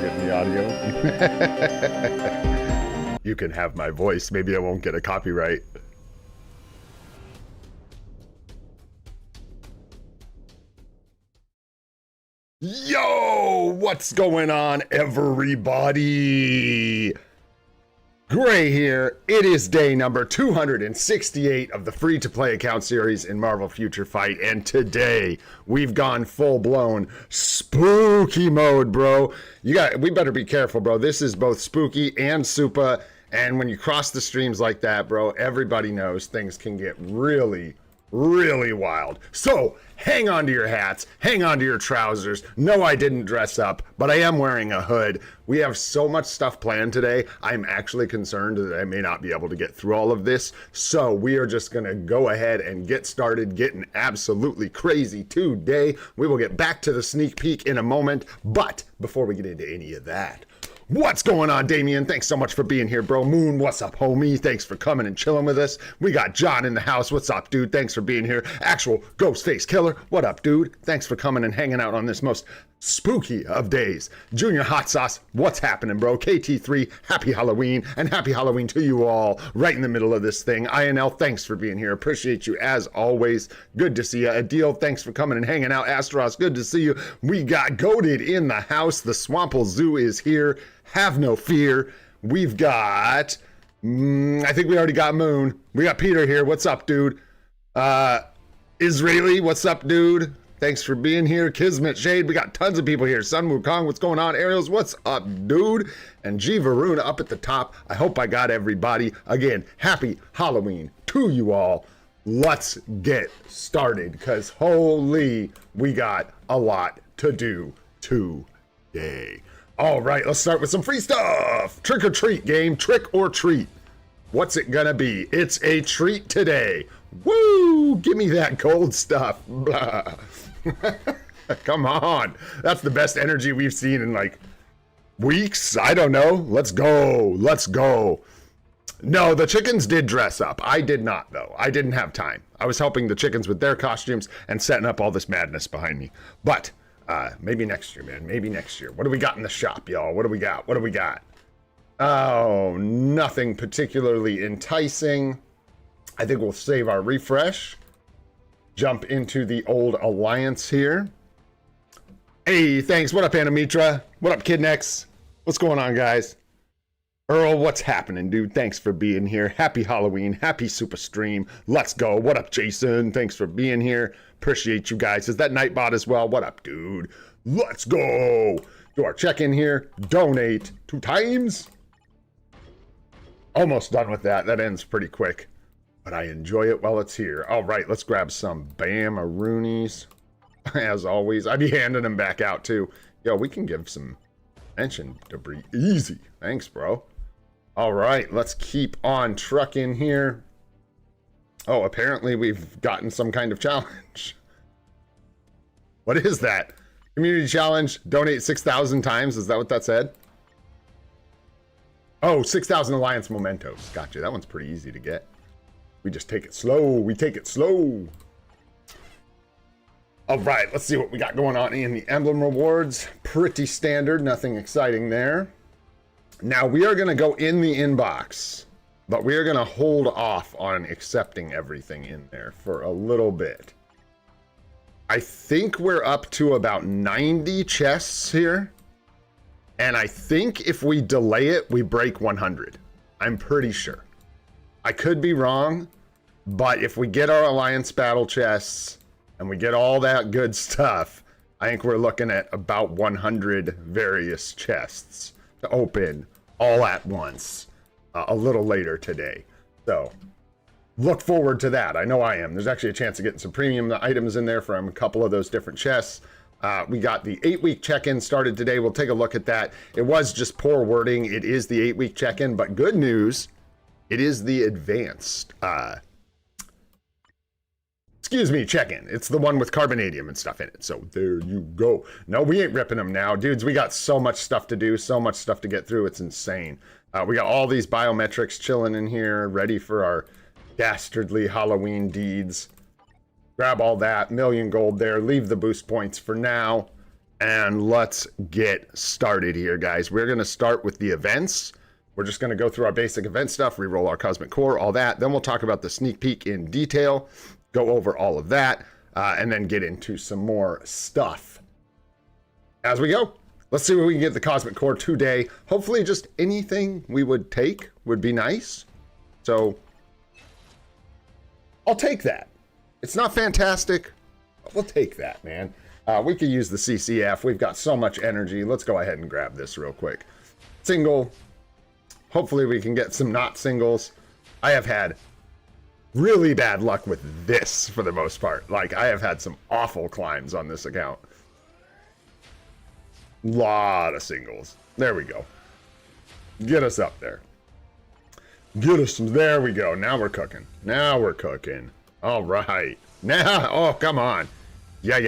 getting the audio. You can have my voice. Maybe I won't get a copyright. Yo, what's going on, everybody? Gray here. It is day number 268 of the free-to-play account series in Marvel Future Fight, and today we've gone full-blown spooky mode, bro. We better be careful, bro. This is both spooky and SUPA, and when you cross the streams like that, bro, everybody knows things can get really wild. So hang on to your hats, hang on to your trousers. No, I didn't dress up, but I am wearing a hood. We have so much stuff planned today. I'm actually concerned that I may not be able to get through all of this. So we are just gonna go ahead and get started getting absolutely crazy today. We will get back to the sneak peek in a moment, but before we get into any of that, what's going on, Damien? Thanks so much for being here, bro. Moon, what's up, homie? Thanks for coming and chilling with us. We got John in the house. What's up, dude? Thanks for being here. Actual Ghostface Killer, what up, dude? Thanks for coming and hanging out on this most spooky of days. Junior Hot Sauce, what's happening, bro? KT3, happy Halloween, and happy Halloween to you all right in the middle of this thing. INL, thanks for being here. Appreciate you as always. Good to see you. Adil, thanks for coming and hanging out. Astros, good to see you. We got Goated in the house. The Swample Zoo is here. Have no fear. We've got, I think we already got Moon. We got Peter here. What's up, dude? Israeli, what's up, dude? Thanks for being here. Kismet Shade, we got tons of people here. Sun Wukong, what's going on? Ariels, what's up, dude? And G Varuna up at the top. I hope I got everybody. Again, happy Halloween to you all. Let's get started, because holy, we got a lot to do today. All right, let's start with some free stuff. Trick or treat game, trick or treat. What's it gonna be? It's a treat today. Woo, give me that gold stuff. Blah. Come on, that's the best energy we've seen in like weeks. I don't know, let's go, let's go. No, the chickens did dress up. I did not, though. I didn't have time. I was helping the chickens with their costumes and setting up all this madness behind me. But maybe next year, man. Maybe next year. What do we got in the shop, y'all? What do we got? What do we got? Oh, nothing particularly enticing. I think we'll save our refresh. Jump into the old alliance here. Hey, thanks. What up, Animitra? What up, Kidnex? What's going on, guys? Earl, what's happening, dude? Thanks for being here. Happy Halloween. Happy Super Stream. Let's go. What up, Jason? Thanks for being here. Appreciate you guys. Is that Nightbot as well? What up, dude? Let's go. Do our check-in here. Donate 2 times. Almost done with that. That ends pretty quick. But I enjoy it while it's here. All right, let's grab some Bam-a-roonies. As always, I'd be handing them back out, too. Yo, we can give some mention debris. Easy. Thanks, bro. All right, let's keep on trucking here. Oh, apparently we've gotten some kind of challenge. What is that? Community challenge, donate 6,000 times. Is that what that said? Oh, 6,000 Alliance mementos. Gotcha. That one's pretty easy to get. We just take it slow. We take it slow. All right, let's see what we got going on in the emblem rewards. Pretty standard. Nothing exciting there. Now, we are going to go in the inbox, but we are going to hold off on accepting everything in there for a little bit. I think we're up to about 90 chests here. And I think if we delay it, we break 100. I'm pretty sure. I could be wrong, but if we get our Alliance battle chests and we get all that good stuff, I think we're looking at about 100 various chests to open all at once a little later today. So look forward to that. I know I am. There's actually a chance of getting some premium items in there from a couple of those different chests. We got the 8-week check-in started today. We'll take a look at that. It was just poor wording. It is the 8-week check-in, but good news, it is the advanced check-in. It's the one with carbonadium and stuff in it. So there you go. No, we ain't ripping them now. Dudes, we got so much stuff to do, so much stuff to get through. It's insane. We got all these biometrics chilling in here, ready for our dastardly Halloween deeds. Grab all that, million gold there. Leave the boost points for now. And let's get started here, guys. We're going to start with the events. We're just going to go through our basic event stuff, reroll our Cosmic Core, all that. Then we'll talk about the sneak peek in detail, go over all of that, and then get into some more stuff as we go. Let's see what we can get the Cosmic Core today. Hopefully just anything we would take would be nice. So I'll take that. It's not fantastic, but we'll take that, man. We could use the CCF. We've got so much energy. Let's go ahead and grab this real quick. Single. Hopefully we can get some not singles. I have had really bad luck with this for the most part. Like, I have had some awful climbs on this account. Lot of singles. There we go. Get us up there. Get us some. There we go. Now we're cooking. Now we're cooking. All right. Now. Oh, come on. Yeah.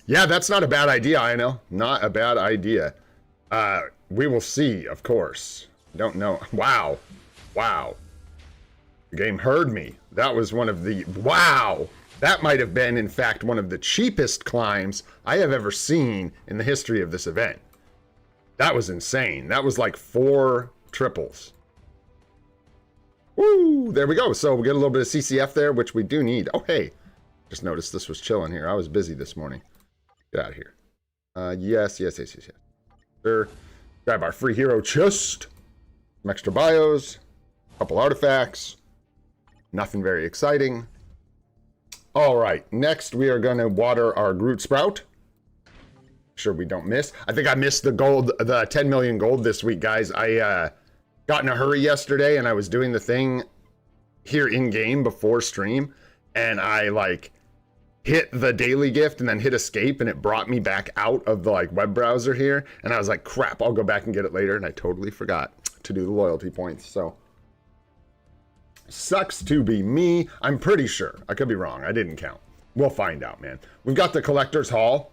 Yeah, that's not a bad idea, I know. Not a bad idea. We will see, of course. Don't know. Wow. The game heard me. That was one of the... Wow. That might have been, in fact, one of the cheapest climbs I have ever seen in the history of this event. That was insane. That was like 4 triples. Woo! There we go. So we get a little bit of CCF there, which we do need. Oh, hey. Just noticed this was chilling here. I was busy this morning. Get out of here. Yes. Sure. Grab our free hero chest. Some extra bios. A couple artifacts. Nothing very exciting. All right, next we are going to water our Groot Sprout. Sure we don't miss. I think I missed the gold, the 10 million gold this week, guys. I got in a hurry yesterday and I was doing the thing here in game before stream, and I like hit the daily gift and then hit escape, and it brought me back out of the like web browser here, and I was like, crap, I'll go back and get it later, and I totally forgot to do the loyalty points. So sucks to be me. I'm pretty sure. I could be wrong. I didn't count. We'll find out, man. We've got the collector's haul.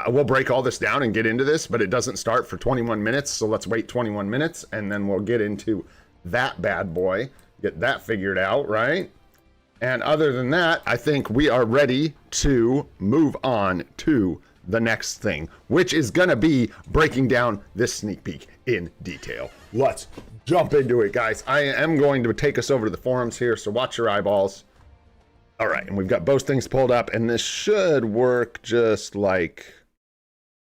We'll break all this down and get into this, but it doesn't start for 21 minutes. So let's wait 21 minutes and then we'll get into that bad boy. Get that figured out, right? And other than that, I think we are ready to move on to the next thing, which is going to be breaking down this sneak peek in detail. Let's jump into it, guys. I am going to take us over to the forums here, so watch your eyeballs. All right, and we've got both things pulled up, and this should work just like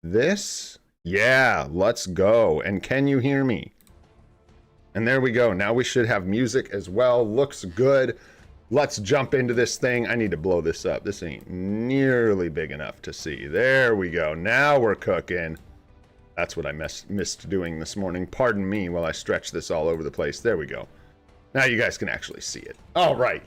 this. Yeah, let's go. And can you hear me? And there we go. Now we should have music as well. Looks good. Let's jump into this thing. I need to blow this up. This ain't nearly big enough to see. There we go. Now we're cooking. That's what I missed doing this morning. Pardon me while I stretch this all over the place. There we go. Now you guys can actually see it. All right.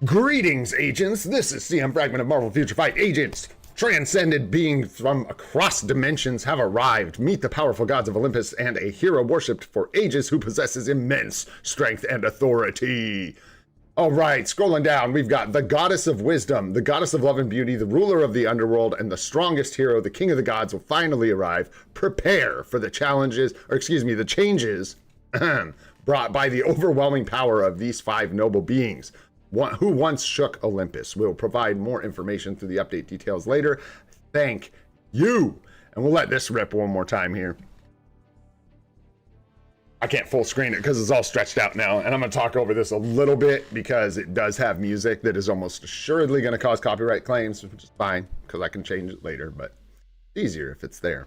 Greetings, agents. This is CM Fragment of Marvel Future Fight. Agents, transcended beings from across dimensions have arrived. Meet the powerful gods of Olympus and a hero worshipped for ages who possesses immense strength and authority. All right, scrolling down, we've got the goddess of wisdom, the goddess of love and beauty, the ruler of the underworld, and the strongest hero, the king of the gods, will finally arrive. Prepare for the challenges, or excuse me, the changes brought by the overwhelming power of these 5 noble beings, who once shook Olympus. We'll provide more information through the update details later. Thank you. And we'll let this rip one more time here. I can't full screen it because it's all stretched out now, and I'm going to talk over this a little bit because it does have music that is almost assuredly going to cause copyright claims, which is fine because I can change it later, but it's easier if it's there.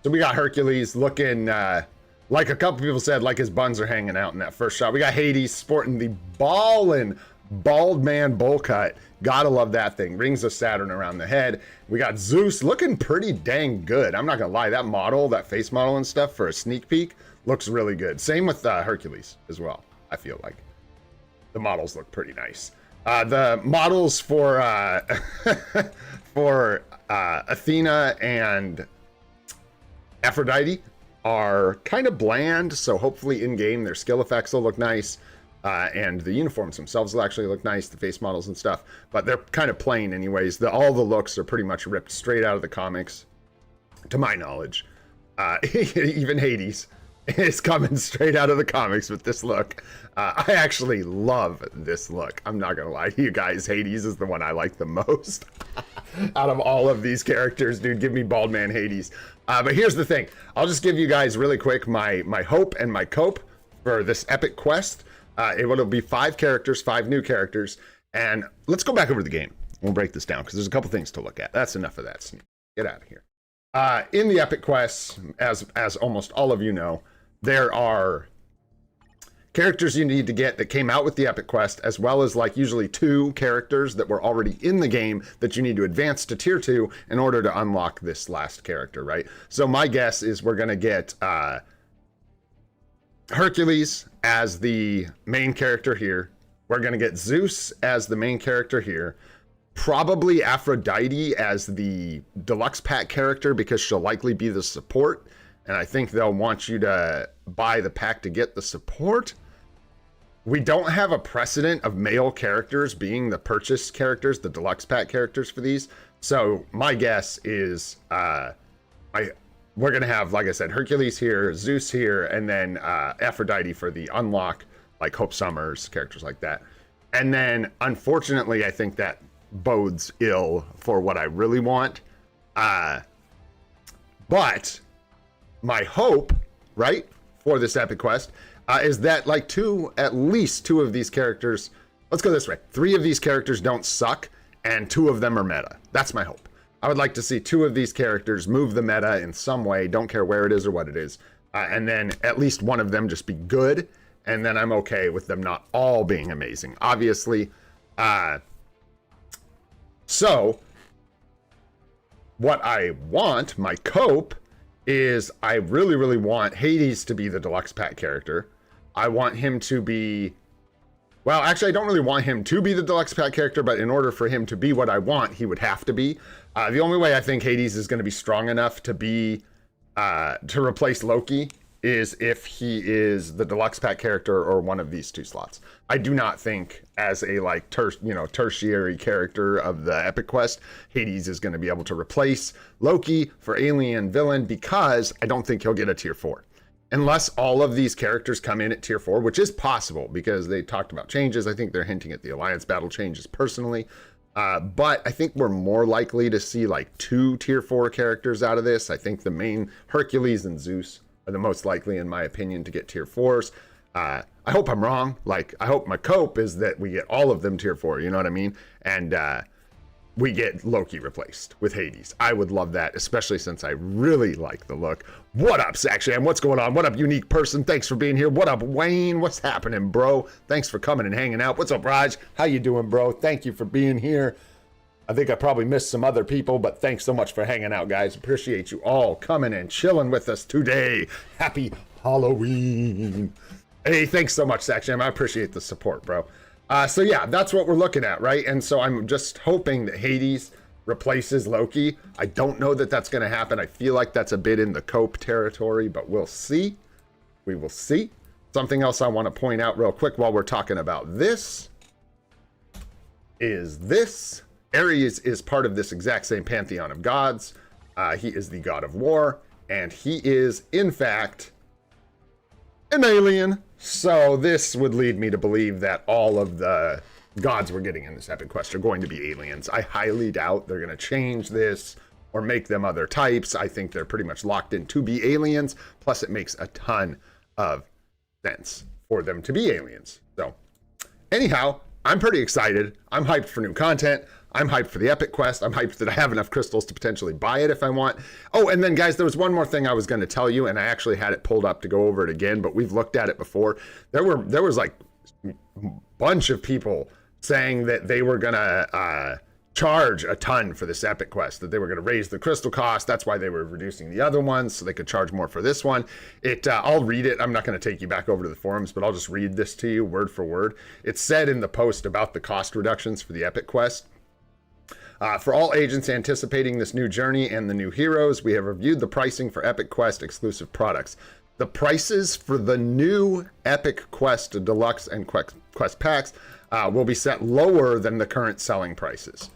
So we got Hercules looking like a couple people said, like his buns are hanging out in that first shot. We got Hades sporting the bald man bowl cut. Gotta love that thing. Rings of Saturn around the head. We got Zeus looking pretty dang good. I'm not gonna lie, that model, that face model and stuff for a sneak peek looks really good. Same with Hercules as well. I feel like the models look pretty nice. The models for Athena and Aphrodite are kind of bland, so hopefully in game their skill effects will look nice, and the uniforms themselves will actually look nice, the face models and stuff, but they're kind of plain anyways. All the looks are pretty much ripped straight out of the comics, to my knowledge. Even Hades is coming straight out of the comics with this look. I actually love this look. I'm not gonna lie to you guys, Hades is the one I like the most. out of all of these characters, dude. Give me Bald Man Hades. But here's the thing. I'll just give you guys really quick my hope and my cope for this epic quest. It will be 5 characters, 5 new characters. And let's go back over the game. We'll break this down because there's a couple things to look at. That's enough of that. Get out of here. In the epic quests, as almost all of you know, there are characters you need to get that came out with the epic quest, as well as like usually 2 characters that were already in the game that you need to advance to tier 2 in order to unlock this last character, right? So my guess is we're gonna get Hercules as the main character here. We're gonna get Zeus as the main character here. Probably Aphrodite as the deluxe pack character because she'll likely be the support. And I think they'll want you to buy the pack to get the support. We don't have a precedent of male characters being the purchase characters, the deluxe pack characters for these. So my guess is we're going to have, like I said, Hercules here, Zeus here, and then Aphrodite for the unlock, like Hope Summers, characters like that. And then, unfortunately, I think that bodes ill for what I really want. But my hope, right, for this epic quest is that like at least two of these characters, let's go this way, 3 of these characters don't suck and 2 of them are meta. That's my hope. I would like to see 2 of these characters move the meta in some way, don't care where it is or what it is, and then at least one of them just be good, and then I'm okay with them not all being amazing, obviously. So what I want, my cope, is I really, really want Hades to be the deluxe pack character. I want him to be, well, actually, I don't really want him to be the deluxe pack character, but in order for him to be what I want, he would have to be. The only way I think Hades is going to be strong enough to be, to replace Loki is if he is the deluxe pack character or one of these 2 slots. I do not think as a like tertiary character of the epic quest, Hades is going to be able to replace Loki for alien villain because I don't think he'll get a tier 4. Unless all of these characters come in at tier 4, which is possible because they talked about changes. I think they're hinting at the Alliance battle changes personally. But I think we're more likely to see like 2 tier 4 characters out of this. I think the main Hercules and Zeus are the most likely, in my opinion, to get tier 4s. I hope I'm wrong. Like, I hope my cope is that we get all of them tier 4, you know what I mean? And we get Loki replaced with Hades. I would love that, especially since I really like the look. What up, Saxham? What's going on? What up, unique person? Thanks for being here. What up, Wayne? What's happening, bro? Thanks for coming and hanging out. What's up, Raj? How you doing, bro? Thank you for being here. I think I probably missed some other people, but thanks so much for hanging out, guys. Appreciate you all coming and chilling with us today. Happy Halloween. Hey, thanks so much, Saxham. I appreciate the support, bro. So yeah, that's what we're looking at, right? And so I'm just hoping that Hades replaces Loki. I don't know that that's going to happen. I feel like that's a bit in the cope territory, but we'll see. We will see. Something else I want to point out real quick while we're talking about this is this. Ares is part of this exact same pantheon of gods. He is the god of war, and he is, in fact, an alien. So this would lead me to believe that all of the gods we're getting in this epic quest are going to be aliens. I highly doubt they're going to change this or make them other types. I think they're pretty much locked in to be aliens. Plus, it makes a ton of sense for them to be aliens. So anyhow, I'm pretty excited. I'm hyped for new content. I'm hyped for the epic quest. I'm hyped that I have enough crystals to potentially buy it if I want. Oh, and then guys, there was one more thing I was going to tell you, and I actually had it pulled up to go over it again, but we've looked at it before. There was like a bunch of people saying that they were going to charge a ton for this epic quest, that they were going to raise the crystal cost. That's why they were reducing the other ones so they could charge more for this one. I'll read it. I'm not going to take you back over to the forums, but I'll just read this to you word for word. It said in the post about the cost reductions for the epic quest. For all agents anticipating this new journey and the new heroes, we have reviewed the pricing for Epic Quest exclusive products. The prices for the new Epic Quest Deluxe and Quest packs will be set lower than the current selling prices.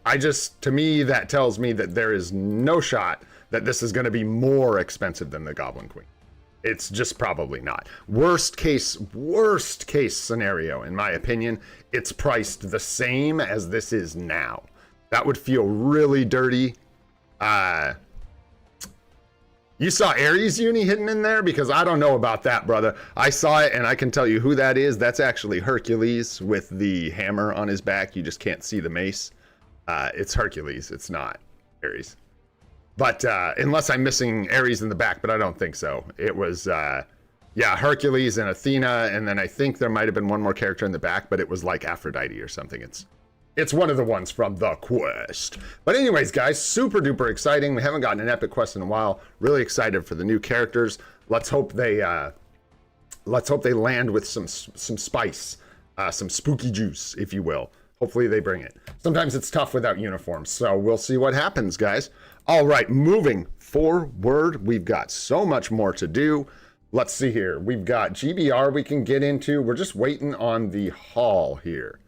To me, that tells me that there is no shot that this is going to be more expensive than the Goblin Queen. It's just probably not. Worst case scenario, in my opinion, it's priced the same as this is now. That would feel really dirty. You saw Ares uni hidden in there? Because I don't know about that, brother. I saw it, and I can tell you who that is. That's actually Hercules with the hammer on his back. You just can't see the mace. It's Hercules. It's not Ares. But unless I'm missing Ares in the back, but I don't think so. It was, yeah, Hercules and Athena, and then I think there might have been one more character in the back, but it was like Aphrodite or something. It's one of the ones from the quest. But anyways, guys, super duper exciting. We haven't gotten an epic quest in a while. Really excited for the new characters. Let's hope they land with some spice, some spooky juice, if you will. Hopefully they bring it. Sometimes it's tough without uniforms, so we'll see what happens, guys. All right, moving forward, we've got so much more to do. Let's see here. We've got GBR we can get into. We're just waiting on the haul here.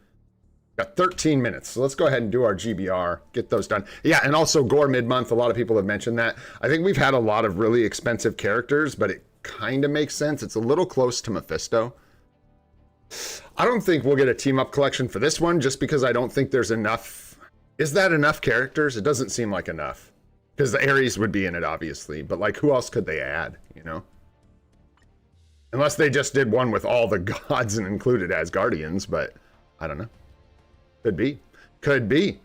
Got 13 minutes, so let's go ahead and do our GBR, get those done. Yeah, and also Gore mid-month, a lot of people have mentioned that. I think we've had a lot of really expensive characters, but it kind of makes sense. It's a little close to Mephisto. I don't think we'll get a team-up collection for this one, just because I don't think there's enough. Is that enough characters? It doesn't seem like enough. Because the Ares would be in it, obviously, but like, who else could they add, you know? Unless they just did one with all the gods and included Asgardians, but I don't know. Could be. Could be.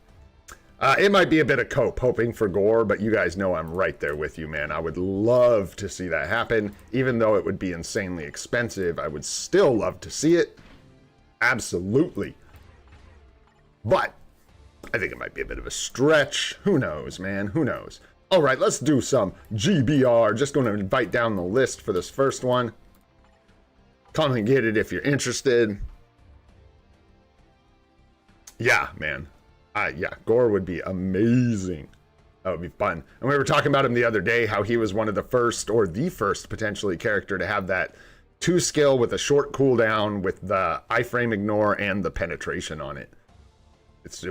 It might be a bit of cope, hoping for Gore, but you guys know I'm right there with you, man. I would love to see that happen. Even though it would be insanely expensive, I would still love to see it. Absolutely. But I think it might be a bit of a stretch. Who knows, man? Who knows? All right, let's do some GBR. Just going to invite down the list for this first one. Come and get it if you're interested. Yeah, man. Yeah, Gore would be amazing. That would be fun. And we were talking about him the other day, how he was one of the first, or the first potentially character to have that 2 skill with a short cooldown with the iframe ignore and the penetration on it.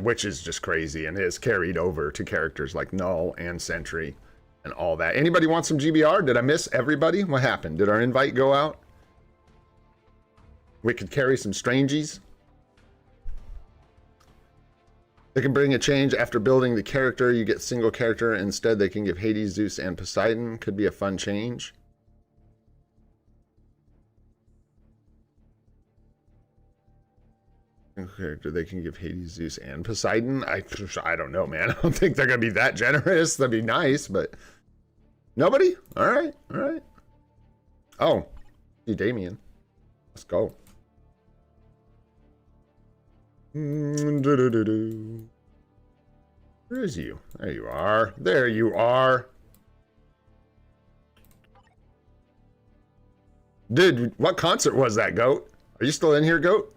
Which is just crazy, and is carried over to characters like Null and Sentry and all that. Anybody want some GBR? Did I miss everybody? What happened? Did our invite go out? We could carry some strangies. They can bring a change after building the character. You get single character. Instead, they can give Hades, Zeus, and Poseidon. Could be a fun change. Character, they can give Hades, Zeus, and Poseidon. I don't know, man. I don't think they're going to be that generous. That'd be nice, but... Nobody? All right, all right. Oh, see Damien. Let's go. Where is you? There you are. There you are. Dude, what concert was that, Goat? Are you still in here, Goat?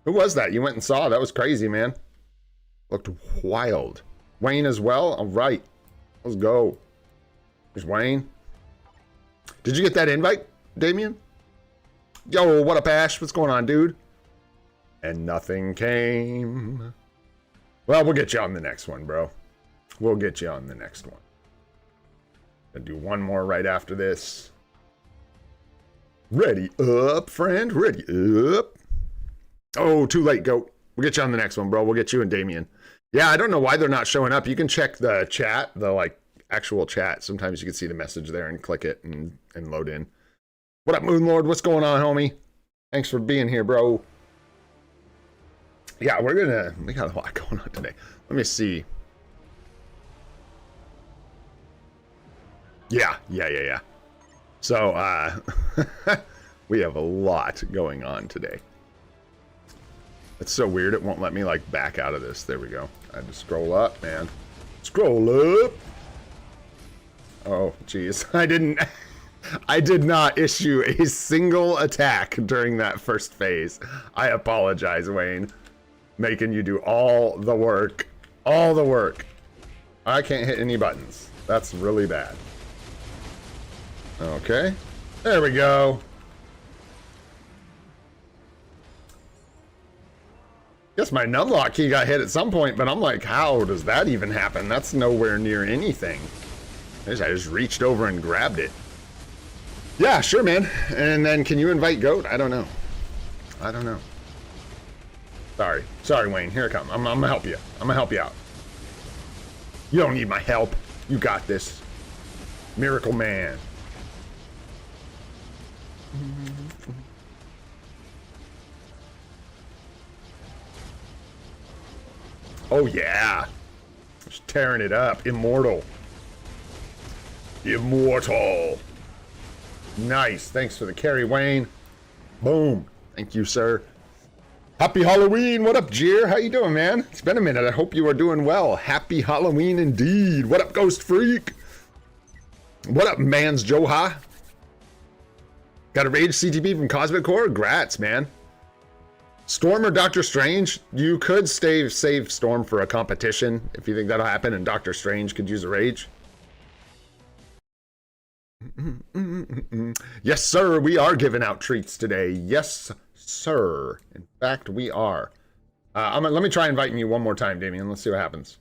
Who was that? You went and saw? That was crazy, man. Looked wild. Wayne as well? All right. Let's go. There's Wayne. Did you get that invite, Damien? Yo, what up, Ash? What's going on, dude? And nothing came. Well, we'll get you on the next one, bro. We'll get you on the next one. Gonna do one more right after this. Ready up, friend. Ready up. Oh, too late, Goat. We'll get you on the next one, bro. We'll get you and Damien. Yeah, I don't know why they're not showing up. You can check the chat, the like actual chat. Sometimes you can see the message there and click it and load in. What up, Moonlord? What's going on, homie? Thanks for being here, bro. Yeah, we got a lot going on today. Let me see. Yeah. So, we have a lot going on today. It's so weird, it won't let me, like, back out of this. There we go. I had to scroll up, man. Scroll up! Oh, jeez. I did not issue a single attack during that first phase. I apologize, Wayne. Making you do all the work. All the work. I can't hit any buttons. That's really bad. Okay. There we go. Guess my numlock key got hit at some point, but I'm like, how does that even happen? That's nowhere near anything. I just reached over and grabbed it. Yeah, sure, man. And then can you invite Goat? I don't know. I don't know. Sorry, Wayne. Here I come. I'm gonna help you. I'm gonna help you out. You don't need my help. You got this. Miracle Man. Oh yeah. Just tearing it up. Immortal. Immortal. Nice. Thanks for the carry, Wayne. Boom. Thank you, sir. Happy Halloween. What up, Jeer? How you doing, man? It's been a minute. I hope you are doing well. Happy Halloween indeed. What up, Ghost Freak? What up, Mans Joha? Got a Rage CTP from Cosmic Core? Grats, man. Storm or Doctor Strange? You could save Storm for a competition if you think that'll happen, and Doctor Strange could use a Rage. Yes, sir. We are giving out treats today. Yes, sir. In fact, we are. Let me try inviting you one more time, Damien. Let's see what happens.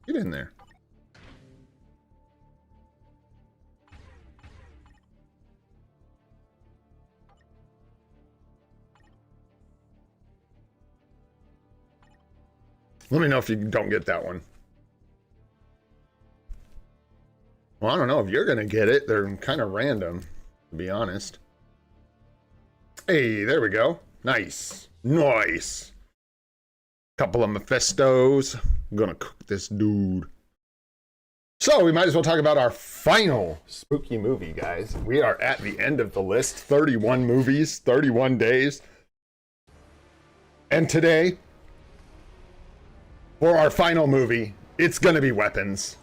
Get in there. Let me know if you don't get that one. Well, I don't know if you're going to get it. They're kind of random, to be honest. Hey, there we go. Nice. Nice. Couple of Mephistos. I'm going to cook this dude. So, we might as well talk about our final spooky movie, guys. We are at the end of the list. 31 movies, 31 days. And today, for our final movie, it's going to be Weapons.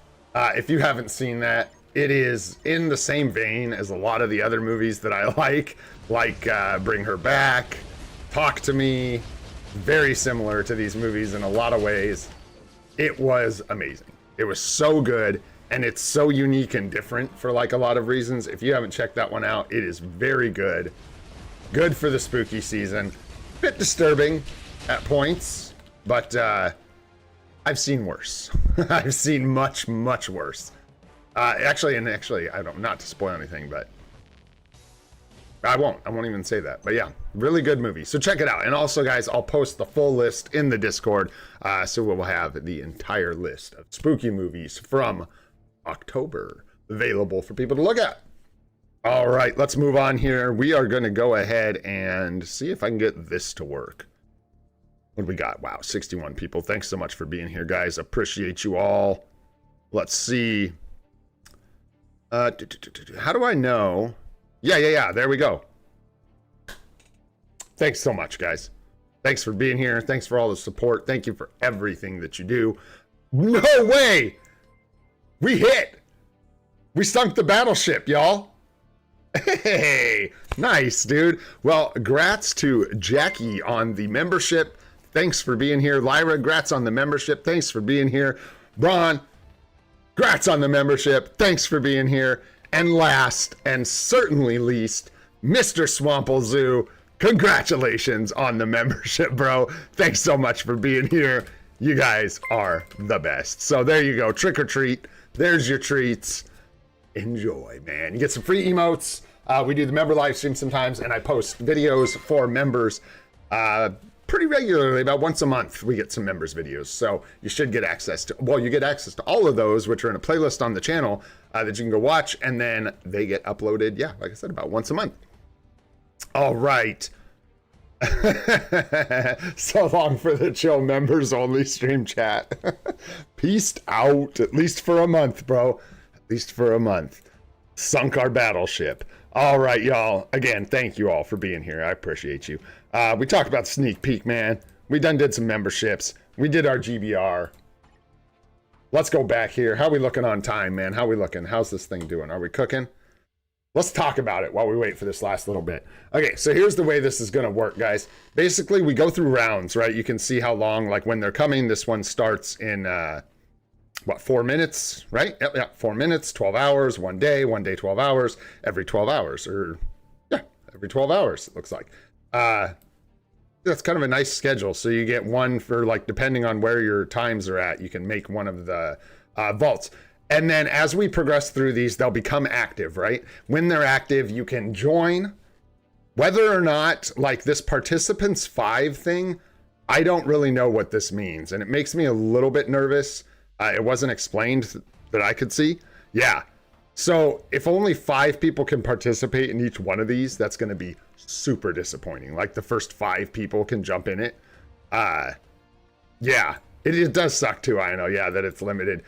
If you haven't seen that, it is in the same vein as a lot of the other movies that I like Bring Her Back, Talk to Me, very similar to these movies in a lot of ways. It was amazing. It was so good, and it's so unique and different for like a lot of reasons. If you haven't checked that one out, it is very good. Good for the spooky season. Bit disturbing at points, but I've seen worse. I've seen much, much worse. Actually, I don't, not to spoil anything, but I won't even say that. But yeah, really good movie. So check it out. And also, guys, I'll post the full list in the Discord. So we'll have the entire list of spooky movies from October available for people to look at. All right, let's move on here. We are going to go ahead and see if I can get this to work. What do we got? Wow, 61 people. Thanks so much for being here, guys. Appreciate you all. Let's see. How do I know? Yeah. There we go. Thanks so much, guys. Thanks for being here. Thanks for all the support. Thank you for everything that you do. No way! We hit! We sunk the battleship, y'all. Hey, nice, dude. Well, grats to Jackie on the membership. Thanks for being here. Lyra, grats on the membership. Thanks for being here. Ron, grats on the membership. Thanks for being here. And last, and certainly least, Mr. Swample Zoo, congratulations on the membership, bro. Thanks so much for being here. You guys are the best. So there you go. Trick or treat. There's your treats. Enjoy, man. You get some free emotes. We do the member live stream sometimes, and I post videos for members pretty regularly. About once a month we get some members videos, so you should get access to, well, you get access to all of those, which are in a playlist on the channel that you can go watch, and then they get uploaded, yeah, like I said, about once a month. All right. So long for the chill members only stream chat. Peaced out, at least for a month, bro. At least for a month. Sunk our battleship. All right, y'all. Again, thank you all for being here. I appreciate you. We talked about sneak peek, man. We did some memberships. We did our GBR. Let's go back here. How we looking on time, man? How we looking? How's this thing doing? Are we cooking? Let's talk about it while we wait for this last little bit. Okay, so here's the way this is going to work, guys. Basically, we go through rounds, right? You can see how long, like when they're coming. This one starts in, what, 4 minutes, right? Yep, 4 minutes, 12 hours, 1 day, 12 hours, every 12 hours, or yeah, every 12 hours, it looks like. That's kind of a nice schedule. So you get one for, like, depending on where your times are at, you can make one of the vaults. And then as we progress through these, they'll become active, right? When they're active, you can join. Whether or not, like, this participants 5 thing, I don't really know what this means, and it makes me a little bit nervous. It wasn't explained that I could see. Yeah. So if only 5 people can participate in each one of these, that's going to be super disappointing. Like the first 5 people can jump in it. Yeah, it does suck too. I know. Yeah, that it's limited.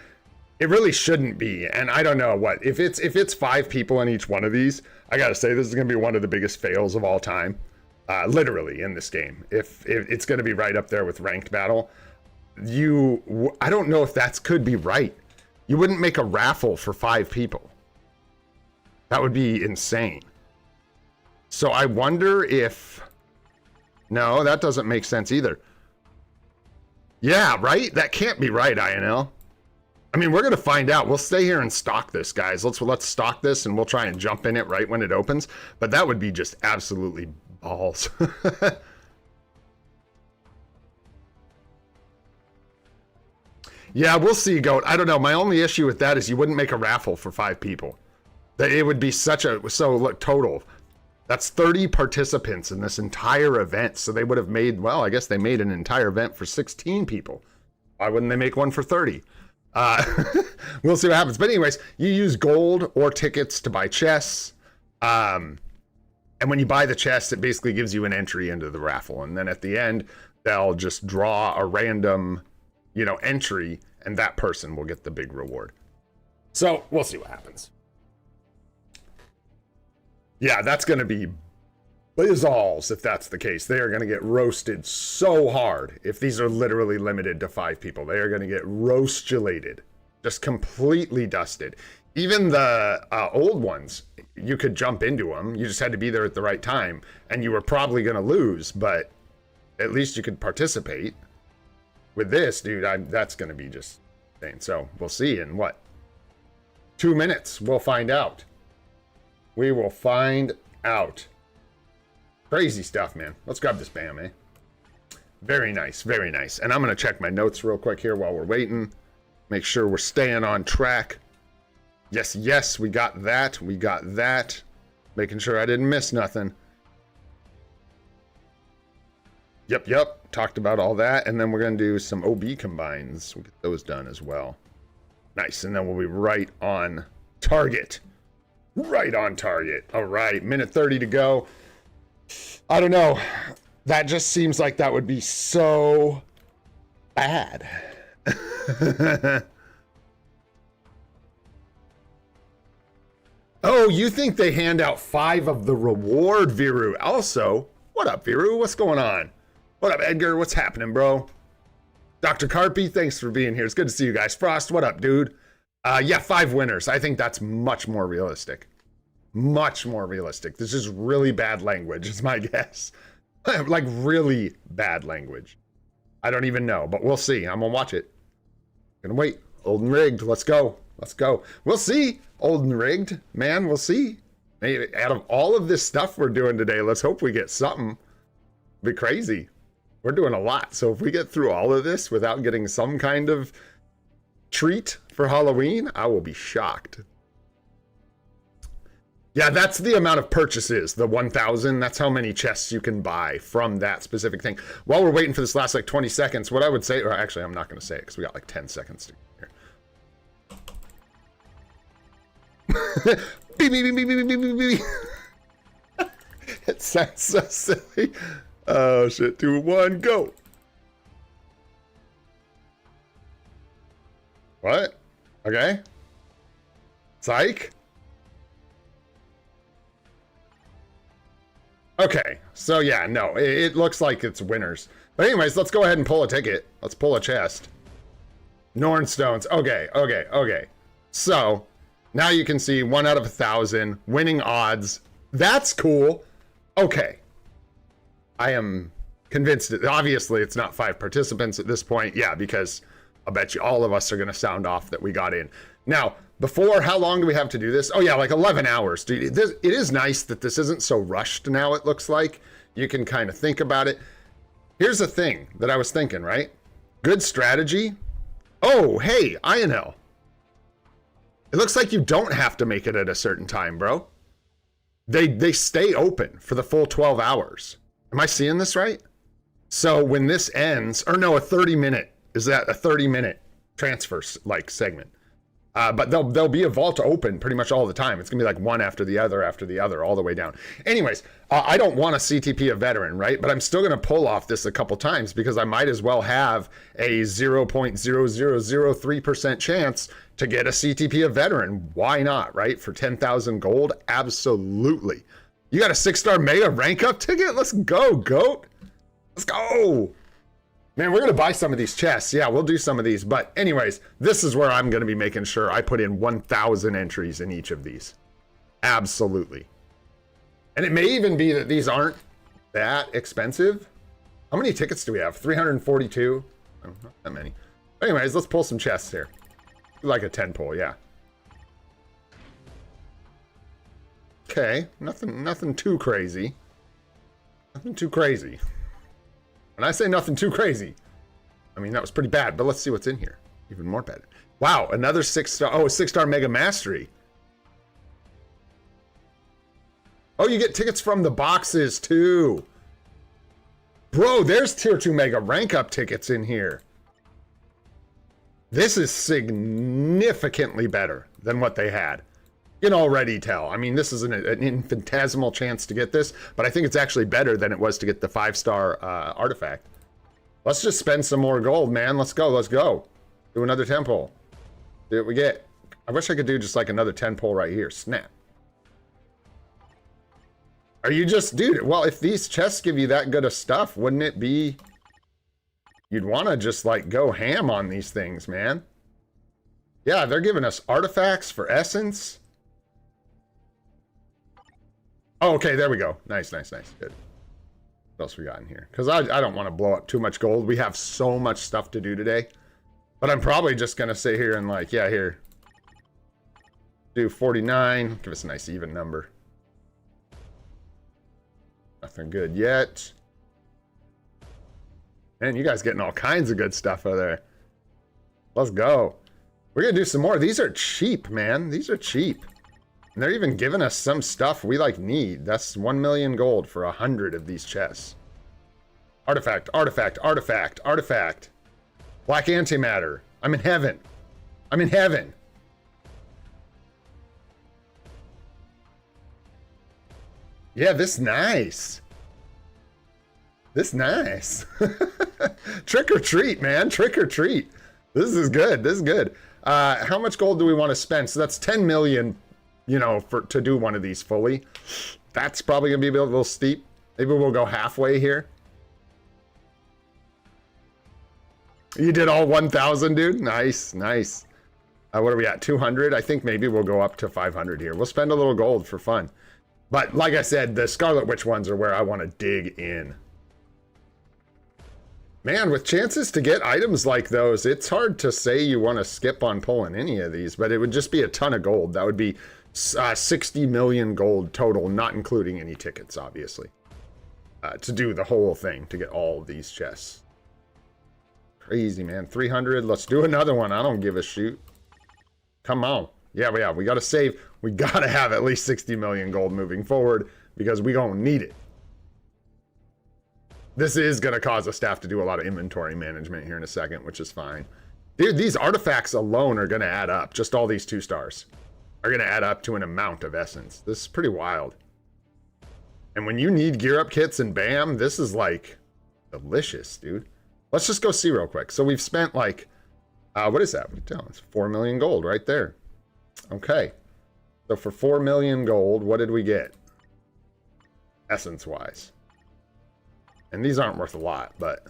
It really shouldn't be. And I don't know what, if it's 5 people in each one of these, I got to say, this is going to be one of the biggest fails of all time. Literally in this game. If it's going to be right up there with ranked battle. I don't know if that could be right. You wouldn't make a raffle for 5 people. That would be insane. So I wonder if... No, that doesn't make sense either. Yeah, right? That can't be right, INL. I mean, we're going to find out. We'll stay here and stock this, guys. Let's stock this, and we'll try and jump in it right when it opens. But that would be just absolutely balls. Yeah, we'll see, Goat. I don't know. My only issue with that is you wouldn't make a raffle for 5 people. It would be such a... So, look, total. That's 30 participants in this entire event. So they would have made... Well, I guess they made an entire event for 16 people. Why wouldn't they make one for 30? We'll see what happens. But anyways, you use gold or tickets to buy chests. And when you buy the chest, it basically gives you an entry into the raffle. And then at the end, they'll just draw a random... entry, and that person will get the big reward. So we'll see what happens. Yeah, that's going to be bizzles if that's the case. They are going to get roasted so hard if these are literally limited to 5 people. They are going to get roastulated, just completely dusted. Even the old ones, you could jump into them. You just had to be there at the right time, and you were probably going to lose, but at least you could participate. With this, dude, that's going to be just insane. So we'll see in what? 2 minutes. We'll find out. We will find out. Crazy stuff, man. Let's grab this BAM, eh? Very nice. Very nice. And I'm going to check my notes real quick here while we're waiting. Make sure we're staying on track. Yes, yes, we got that. We got that. Making sure I didn't miss nothing. Yep. Talked about all that. And then we're going to do some OB combines. We'll get those done as well. Nice. And then we'll be right on target. Right on target. All right. Minute 30 to go. I don't know. That just seems like that would be so bad. Oh, you think they hand out 5 of the reward, Viru? Also, what up, Viru? What's going on? What up, Edgar? What's happening, bro? Dr. Carpy, thanks for being here. It's good to see you guys. Frost, what up, dude? Yeah, 5 winners. I think that's much more realistic. Much more realistic. This is really bad language, is my guess. Like, really bad language. I don't even know, but we'll see. I'm gonna watch it. Gonna wait. Old and rigged. Let's go. Let's go. We'll see. Old and rigged. Man, we'll see. Maybe out of all of this stuff we're doing today, let's hope we get something. It'll be crazy. We're doing a lot. So if we get through all of this without getting some kind of treat for Halloween, I will be shocked. Yeah, that's the amount of purchases, the 1,000. That's how many chests you can buy from that specific thing. While we're waiting for this last like 20 seconds, what I would say, or actually I'm not going to say it because we got like 10 seconds to get here. Beep, beep, beep, beep, beep, beep, beep, beep. It sounds so silly. Oh shit, 2, 1, go. What? Okay. Psych. Okay, so yeah, no, it looks like it's winners. But anyways, let's go ahead and pull a ticket. Let's pull a chest. Nornstones. Okay. So, now you can see 1 out of 1,000, winning odds. That's cool. Okay. I am convinced that obviously it's not 5 participants at this point. Yeah, because I'll bet you all of us are going to sound off that we got in. Now, before, how long do we have to do this? Oh yeah, like 11 hours. Dude, it is nice that this isn't so rushed now, it looks like. You can kind of think about it. Here's the thing that I was thinking, right? Good strategy. Oh, hey, INL. It looks like you don't have to make it at a certain time, bro. They stay open for the full 12 hours. Am I seeing this right? So when this ends, or no, a 30-minute, is that a 30-minute transfer like segment? But there'll be a vault open pretty much all the time. It's gonna be like one after the other, all the way down. Anyways, I don't want to CTP a veteran, right? But I'm still gonna pull off this a couple times because I might as well have a 0.0003% chance to get a CTP a veteran. Why not, right? For 10,000 gold, absolutely. You got a 6-star mega rank up ticket? Let's go, goat. Let's go. Man, we're going to buy some of these chests. Yeah, we'll do some of these. But anyways, this is where I'm going to be making sure I put in 1,000 entries in each of these. Absolutely. And it may even be that these aren't that expensive. How many tickets do we have? 342? Oh, not that many. Anyways, let's pull some chests here. Like a 10 pull, yeah. Okay, nothing too crazy. Nothing too crazy. When I say nothing too crazy, I mean, that was pretty bad, but let's see what's in here. Even more bad. Wow, another 6-star, oh, 6-star Mega Mastery. Oh, you get tickets from the boxes too. Bro, there's tier 2 Mega rank up tickets in here. This is significantly better than what they had. You can already tell. I mean, this is an infinitesimal chance to get this, but I think it's actually better than it was to get the 5-star artifact. Let's just spend some more gold, man. Let's go. Let's go. Do another 10 pull. See what we get. I wish I could do just like another 10 pull right here. Snap. Are you just, dude? Well, if these chests give you that good of stuff, wouldn't it be? You'd want to just like go ham on these things, man. Yeah, they're giving us artifacts for essence. Oh, okay, there we go. Nice, nice, nice. Good. What else we got in here? Because I don't want to blow up too much gold. We have so much stuff to do today. But I'm probably just going to sit here and like, yeah, here. Do 49. Give us a nice even number. Nothing good yet. Man, you guys getting all kinds of good stuff out there. Let's go. We're going to do some more. These are cheap, man. These are cheap. And they're even giving us some stuff we like need. That's 1 million gold for 100 of these chests. Artifact, artifact, artifact, artifact. Black antimatter. I'm in heaven. I'm in heaven. Yeah, this nice. This nice. Trick or treat, man. Trick or treat. This is good. This is good. How much gold do we want to spend? So that's 10 million, you know, to do one of these fully. That's probably going to be a little steep. Maybe we'll go halfway here. You did all 1,000, dude? Nice, nice. What are we at? 200? I think maybe we'll go up to 500 here. We'll spend a little gold for fun. But like I said, the Scarlet Witch ones are where I want to dig in. Man, with chances to get items like those, it's hard to say you want to skip on pulling any of these, but it would just be a ton of gold. That would be 60 million gold total, not including any tickets, obviously, to do the whole thing, to get all of these chests. Crazy, man. 300. Let's do another one. I don't give a shoot. Come on. Yeah, we got to save. We got to have at least 60 million gold moving forward because we gonna need it. This is going to cause us to have to do a lot of inventory management here in a second, which is fine. Dude, these artifacts alone are going to add up. Just all these 2 stars are going to add up to an amount of essence. This is pretty wild. And when you need gear up kits and bam, this is like delicious, dude. Let's just go see real quick. So we've spent like, what is that? It's 4 million gold right there. Okay. So for 4 million gold, what did we get? Essence-wise. And these aren't worth a lot, but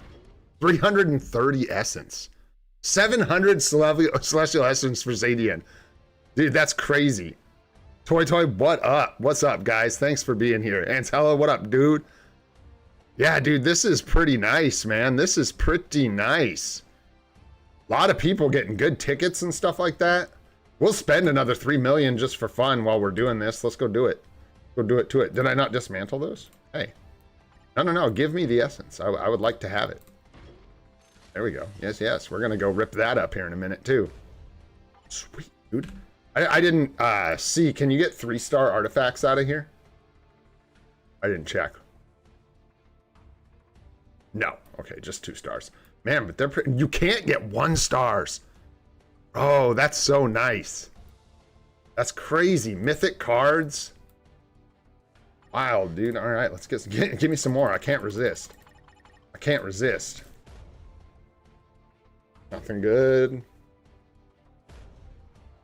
330 essence. 700 celestial essence for Zadian. Dude, that's crazy. Toy, what up? What's up, guys? Thanks for being here. Antella, what up, dude? Yeah, dude, this is pretty nice, man. This is pretty nice. A lot of people getting good tickets and stuff like that. We'll spend another 3 million just for fun while we're doing this. Let's go do it. Go do it to it. Did I not dismantle those? Hey. No. Give me the essence. I would like to have it. There we go. Yes. We're going to go rip that up here in a minute, too. Sweet, dude. I didn't see. Can you get 3-star artifacts out of here? I didn't check. No. Okay, just 2 stars. Man, but they're you can't get 1 stars. Oh, that's so nice. That's crazy. Mythic cards. Wow, dude. All right, let's give me some more. I can't resist. I can't resist. Nothing good.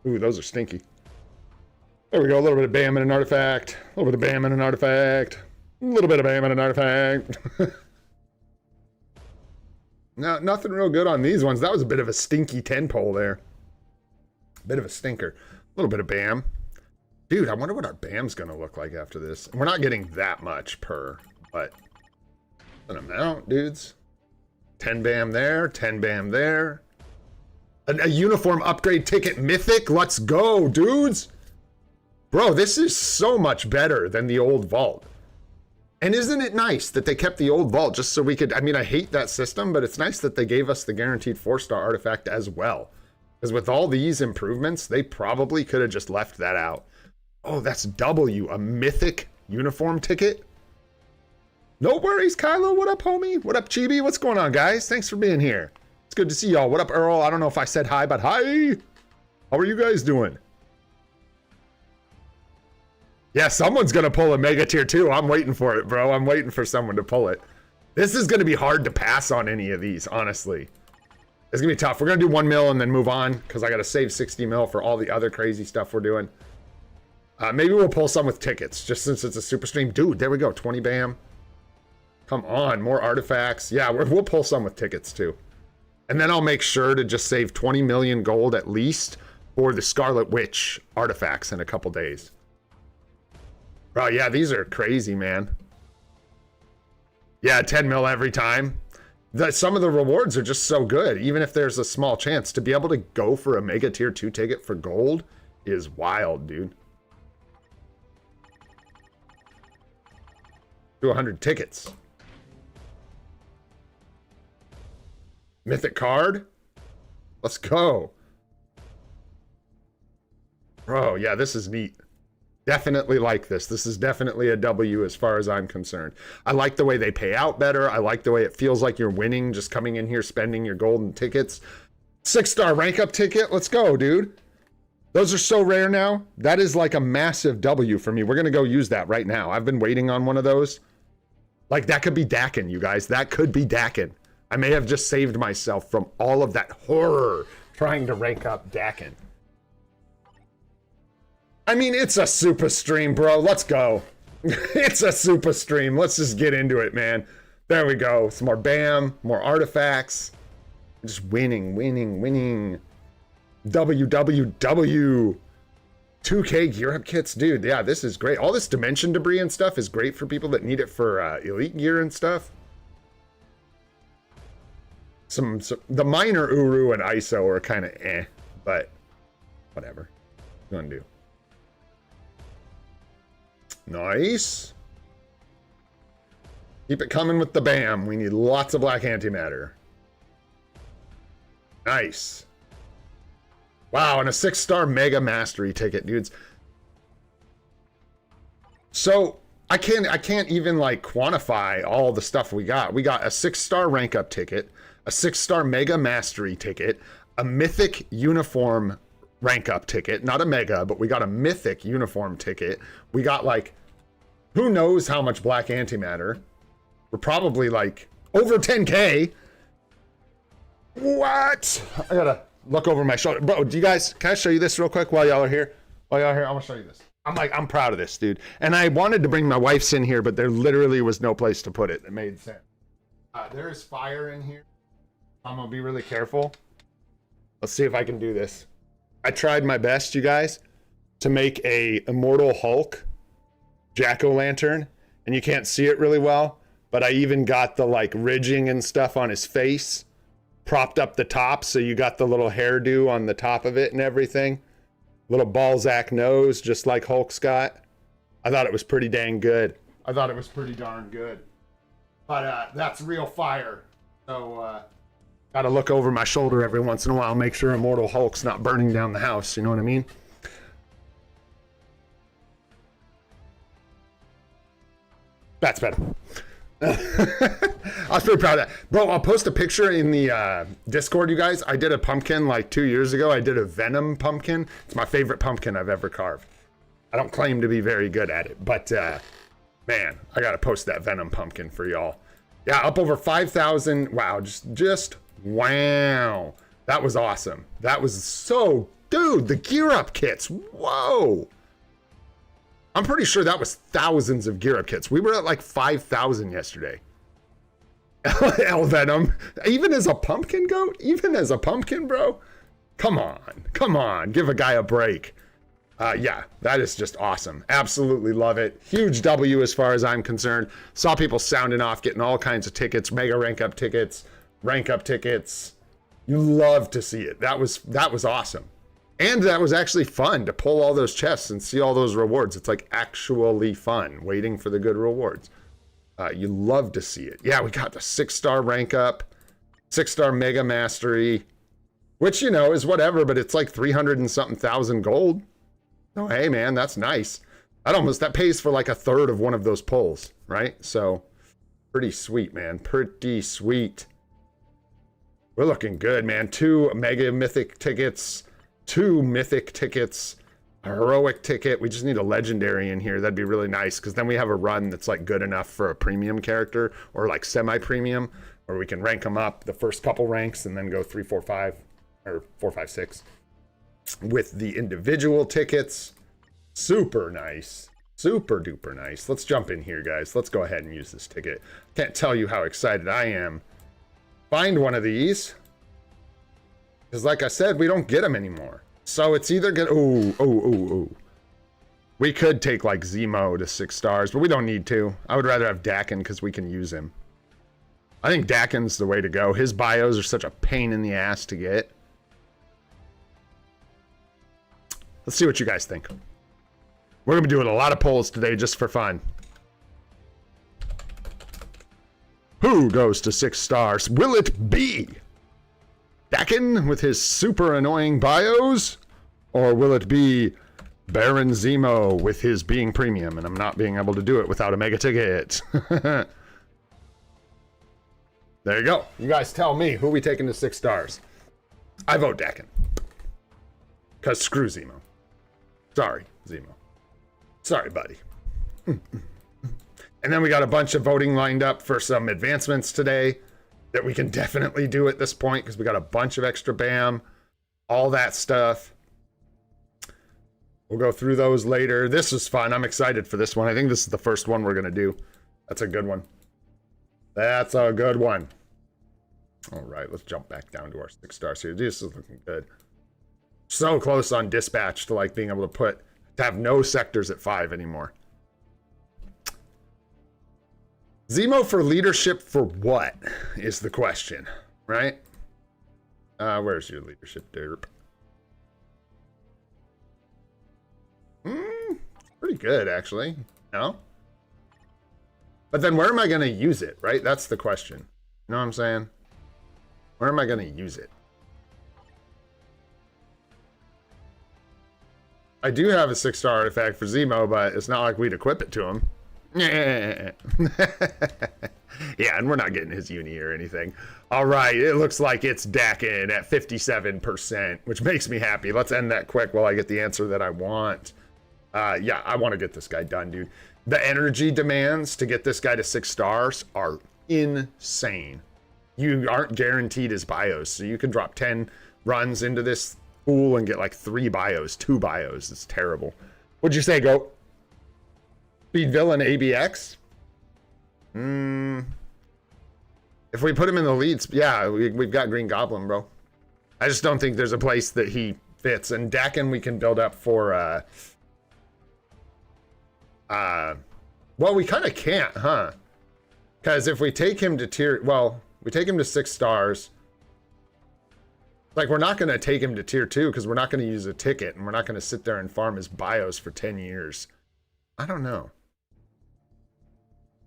Ooh, those are stinky. There we go. A little bit of bam and an artifact. A little bit of bam and an artifact. A little bit of bam and an artifact. No, nothing real good on these ones. That was a bit of a stinky 10 pole there. Bit of a stinker. A little bit of bam. Dude, I wonder what our bam's going to look like after this. We're not getting that much per, but an amount, dudes. 10 bam there, 10 bam there. A uniform upgrade ticket mythic. Let's go, dudes. Bro, this is so much better than the old vault. And isn't it nice that they kept the old vault just so we could, I mean, I hate that system, but it's nice that they gave us the guaranteed 4-star artifact as well. Because with all these improvements, they probably could have just left that out. Oh, that's W, a mythic uniform ticket. No worries, Kylo. What up, homie? What up, Chibi? What's going on, guys? Thanks for being here. It's good to see y'all. What up, Earl? I don't know if I said hi, but hi. How are you guys doing? Yeah, someone's going to pull a Mega Tier 2. I'm waiting for it, bro. I'm waiting for someone to pull it. This is going to be hard to pass on any of these, honestly. It's going to be tough. We're going to do 1 mil and then move on because I got to save 60 mil for all the other crazy stuff we're doing. Maybe we'll pull some with tickets just since it's a super stream. Dude, there we go. 20 bam. Come on. More artifacts. Yeah, we'll pull some with tickets too. And then I'll make sure to just save 20 million gold at least for the Scarlet Witch artifacts in a couple days. Bro, yeah, these are crazy, man. Yeah, 10 mil every time. Some of the rewards are just so good, even if there's a small chance. To be able to go for a Mega Tier 2 ticket for gold is wild, dude. Do 100 tickets. Mythic card? Let's go. Bro, yeah, this is neat. Definitely like this. This is definitely a W as far as I'm concerned. I like the way they pay out better. I like the way it feels like you're winning, just coming in here, spending your golden tickets. 6-star rank up ticket. Let's go, dude. Those are so rare now. That is like a massive W for me. We're going to go use that right now. I've been waiting on one of those. Like, that could be Dakin, you guys. That could be Dakin. I may have just saved myself from all of that horror trying to rank up Dakin. I mean, it's a SUPA stream, bro. Let's go. It's a SUPA stream. Let's just get into it, man. There we go. Some more bam, more artifacts. Just winning, winning, winning. WWW. 2K gear up kits. Dude, yeah, this is great. All this dimension debris and stuff is great for people that need it for elite gear and stuff. The minor Uru and ISO are kind of eh, but whatever. What you gonna do? Nice. Keep it coming with the bam. We need lots of black antimatter. Nice. Wow, and a 6-star mega mastery ticket, dudes. So I can't even like quantify all the stuff we got. We got a 6-star rank up ticket, a 6-star mega mastery ticket, a mythic uniform rank up ticket, not a mega, but we got a mythic uniform ticket. We got like, who knows how much black antimatter. We're probably like over 10K. What? I gotta look over my shoulder. Bro, do you guys, can I show you this real quick while y'all are here? While y'all are here, I'm gonna show you this. I'm proud of this, dude. And I wanted to bring my wife's in here, but there literally was no place to put it. It made sense. There is fire in here. I'm gonna be really careful. Let's see if I can do this. I tried my best, you guys, to make a Immortal Hulk jack-o'-lantern, and you can't see it really well, but I even got the like ridging and stuff on his face, propped up the top, so you got the little hairdo on the top of it and everything. Little Balzac nose, just like Hulk's got. I thought it was pretty dang good. I thought it was pretty darn good. But that's real fire. So, gotta look over my shoulder every once in a while, make sure Immortal Hulk's not burning down the house, you know what I mean? That's better. I was pretty proud of that. Bro, I'll post a picture in the Discord, you guys. I did a pumpkin like 2 years ago. I did a Venom pumpkin. It's my favorite pumpkin I've ever carved. I don't claim to be very good at it, but man, I gotta post that Venom pumpkin for y'all. Yeah, up over 5,000. Wow, just wow. That was awesome. That was so, dude, the gear up kits. Whoa. I'm pretty sure that was thousands of gear up kits. We were at like 5,000 yesterday. L Venom, even as a pumpkin goat, even as a pumpkin, bro. Come on, give a guy a break. Yeah, that is just awesome. Absolutely love it. Huge W as far as I'm concerned. Saw people sounding off, getting all kinds of tickets, mega rank up tickets. You love to see it. That was awesome. And that was actually fun to pull all those chests and see all those rewards. It's like actually fun, waiting for the good rewards. You love to see it. Yeah, we got the 6-star rank up, 6-star mega mastery, which, you know, is whatever, but it's like 300 and something thousand gold. Oh, hey, man, that's nice. That pays for like a third of one of those pulls, right? So pretty sweet, man. Pretty sweet. We're looking good, man. 2 mega mythic tickets. 2 mythic tickets, a heroic ticket. We just need a legendary in here. That'd be really nice, because then we have a run that's like good enough for a premium character, or like semi-premium, where we can rank them up the first couple ranks and then go 3, 4, 5, or 4, 5, 6 with the individual tickets. Super nice. Super duper nice. Let's jump in here, guys. Let's go ahead and use this ticket. Can't tell you how excited I am. Find one of these. Because like I said, we don't get them anymore. So it's either gonna... Ooh. We could take like Zemo to 6 stars, but we don't need to. I would rather have Dakin because we can use him. I think Dakin's the way to go. His bios are such a pain in the ass to get. Let's see what you guys think. We're going to be doing a lot of polls today just for fun. Who goes to 6 stars? Will it be Dakin with his super annoying bios? Or will it be Baron Zemo with his being premium and I'm not being able to do it without a mega ticket? There you go. You guys tell me, who are we taking to 6 stars? I vote Dakin. Because screw Zemo. Sorry, Zemo. Sorry, buddy. And then we got a bunch of voting lined up for some advancements today that we can definitely do at this point, because we got a bunch of extra BAM, all that stuff. We'll go through those later. This was fun. I'm excited for this one. I think this is the first one we're going to do. That's a good one. That's a good one. All right, let's jump back down to our 6 stars here. This is looking good. So close on dispatch to like being able to have no sectors at 5 anymore. Zemo for leadership for what is the question, right? Where's your leadership, derp? Pretty good, actually. No? But then where am I going to use it, right? That's the question. You know what I'm saying? Where am I going to use it? I do have a 6-star artifact for Zemo, but it's not like we'd equip it to him. Yeah, and we're not getting his uni or anything. All right, it looks like it's Dakin at 57%, which makes me happy. Let's end that quick while I get the answer that I want. Yeah, I want to get this guy done, dude. The energy demands to get this guy to 6 stars are insane. You aren't guaranteed his bios, so you can drop 10 runs into this pool and get like 3 bios, 2 bios. It's terrible. What'd you say, Goat? Speed villain ABX? If we put him in the leads, yeah, we've got Green Goblin, bro. I just don't think there's a place that he fits. And Dakin we can build up for, well, we kind of can't, huh? Because if we take him to we take him to 6 stars. Like, we're not going to take him to tier 2 because we're not going to use a ticket and we're not going to sit there and farm his bios for 10 years. I don't know.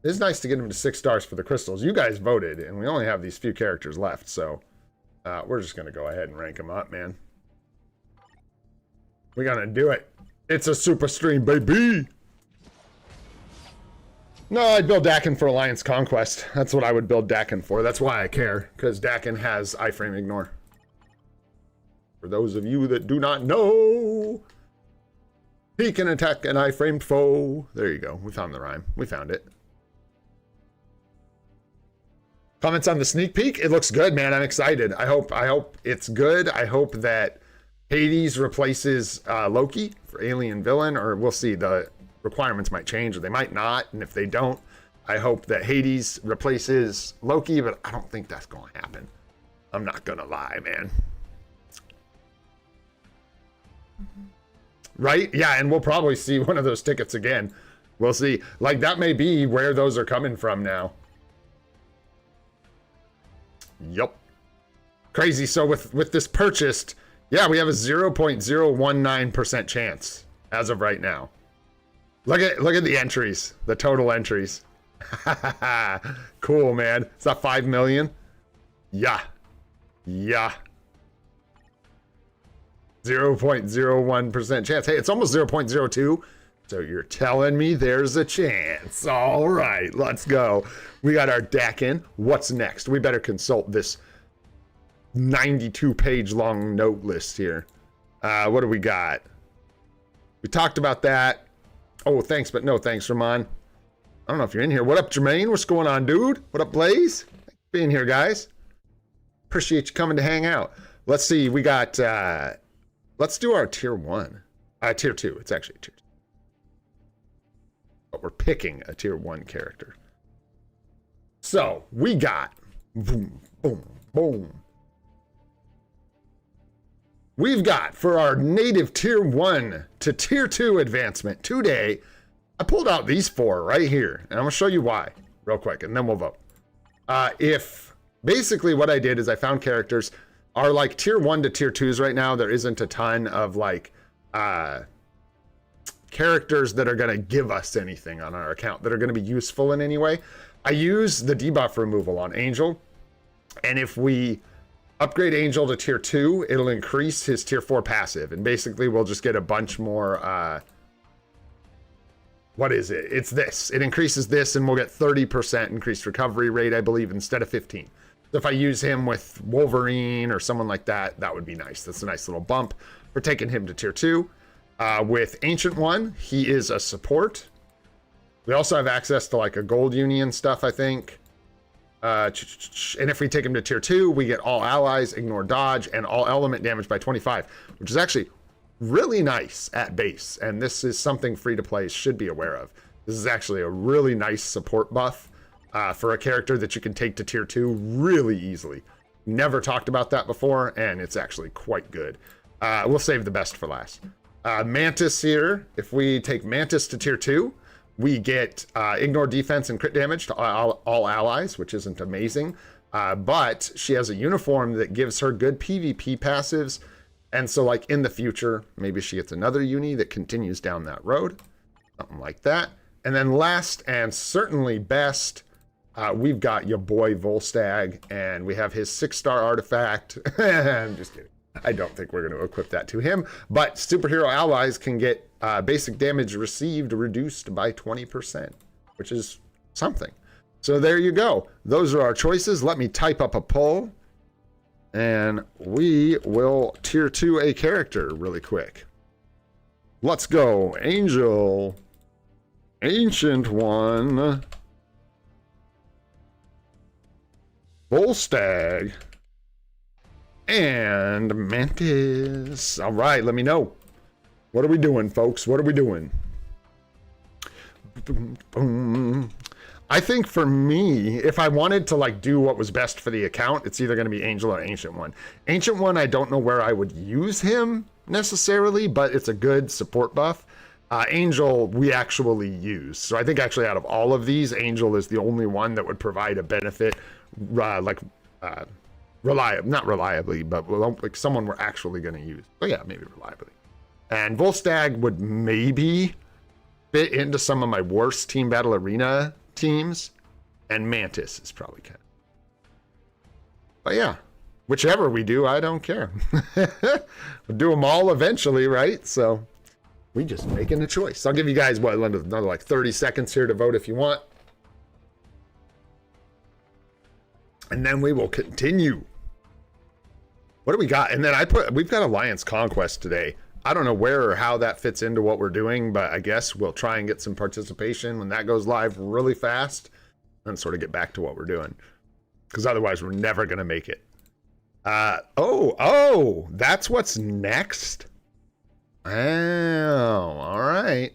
It's nice to get him to 6 stars for the crystals. You guys voted, and we only have these few characters left, so we're just going to go ahead and rank him up, man. We're going to do it. It's a super stream, baby. No, I'd build Dakin for Alliance Conquest. That's what I would build Dakin for. That's why I care, because Dakin has iframe ignore. For those of you that do not know, he can attack an iframed foe. There you go. We found the rhyme. We found it. Comments on the sneak peek? It looks good, man. I'm excited. I hope it's good. I hope that Hades replaces Loki for alien villain, or we'll see. The requirements might change, or they might not. And if they don't, I hope that Hades replaces Loki, but I don't think that's going to happen. I'm not going to lie, man. Right? Yeah, and we'll probably see one of those tickets again. We'll see. Like, that may be where those are coming from now. Yup. Crazy. So with this purchased, yeah, we have a 0.019% chance as of right now. Look at the entries, the total entries. Cool, man. Is that 5 million? Yeah. Yeah. 0.01% chance. Hey, it's almost 0.02. So you're telling me there's a chance. All right, let's go. We got our deck in. What's next? We better consult this 92-page long note list here. What do we got? We talked about that. Oh, thanks, but no thanks, Ramon. I don't know if you're in here. What up, Jermaine? What's going on, dude? What up, Blaze? Thanks for being here, guys. Appreciate you coming to hang out. Let's see. We got... let's do our tier 1. Tier 2. It's actually tier 2. But we're picking a tier 1 character. So we got boom, boom, boom. We've got for our native tier 1 to tier 2 advancement today, I pulled out these 4 right here, and I'm gonna show you why real quick, and then we'll vote. If basically what I did is I found characters are like tier 1 to tier 2s right now. There isn't a ton of like characters that are going to give us anything on our account that are going to be useful in any way. I use the debuff removal on Angel, and if we upgrade Angel to tier 2, it'll increase his tier 4 passive, and basically we'll just get a bunch more what is it? It's this. It increases this, and we'll get 30% increased recovery rate, I believe, instead of 15. So if I use him with Wolverine or someone like that, that would be nice. That's a nice little bump for taking him to tier 2. With Ancient One, he is a support. We also have access to like a gold union stuff, I think. And if we take him to tier 2, we get all allies, ignore dodge, and all element damage by 25, which is actually really nice at base. And this is something free to play should be aware of. This is actually a really nice support buff for a character that you can take to tier 2 really easily. Never talked about that before, and it's actually quite good. We'll save the best for last. Mantis here, if we take Mantis to tier 2, we get ignore defense and crit damage to all allies, which isn't amazing. But she has a uniform that gives her good PvP passives. And so like in the future, maybe she gets another uni that continues down that road. Something like that. And then last and certainly best, we've got your boy Volstagg, and we have his 6-star artifact. I'm just kidding. I don't think we're going to equip that to him, but superhero allies can get basic damage received reduced by 20%, which is something. So there you go. Those are our choices. Let me type up a poll, and we will tier 2 a character really quick. Let's go. Angel. Ancient One. Volstagg. And Mantis. All right, let me know. What are we doing, folks? What are we doing? I think for me, if I wanted to like do what was best for the account, it's either going to be Angel or Ancient One. Ancient One, I don't know where I would use him necessarily, but it's a good support buff. Angel, we actually use. So I think actually out of all of these, Angel is the only one that would provide a benefit, not reliably, but like someone we're actually going to use. So yeah, maybe reliably. And Volstagg would maybe fit into some of my worst Team Battle Arena teams, and Mantis is probably kind of. But yeah, whichever we do, I don't care. We'll do them all eventually, right? So we just making a choice. I'll give you guys what, another like 30 seconds here to vote if you want. And then we will continue. What do we got? And then we've got Alliance Conquest today. I don't know where or how that fits into what we're doing, but I guess we'll try and get some participation when that goes live really fast and sort of get back to what we're doing. Because otherwise we're never going to make it. Oh, that's what's next? Oh, all right.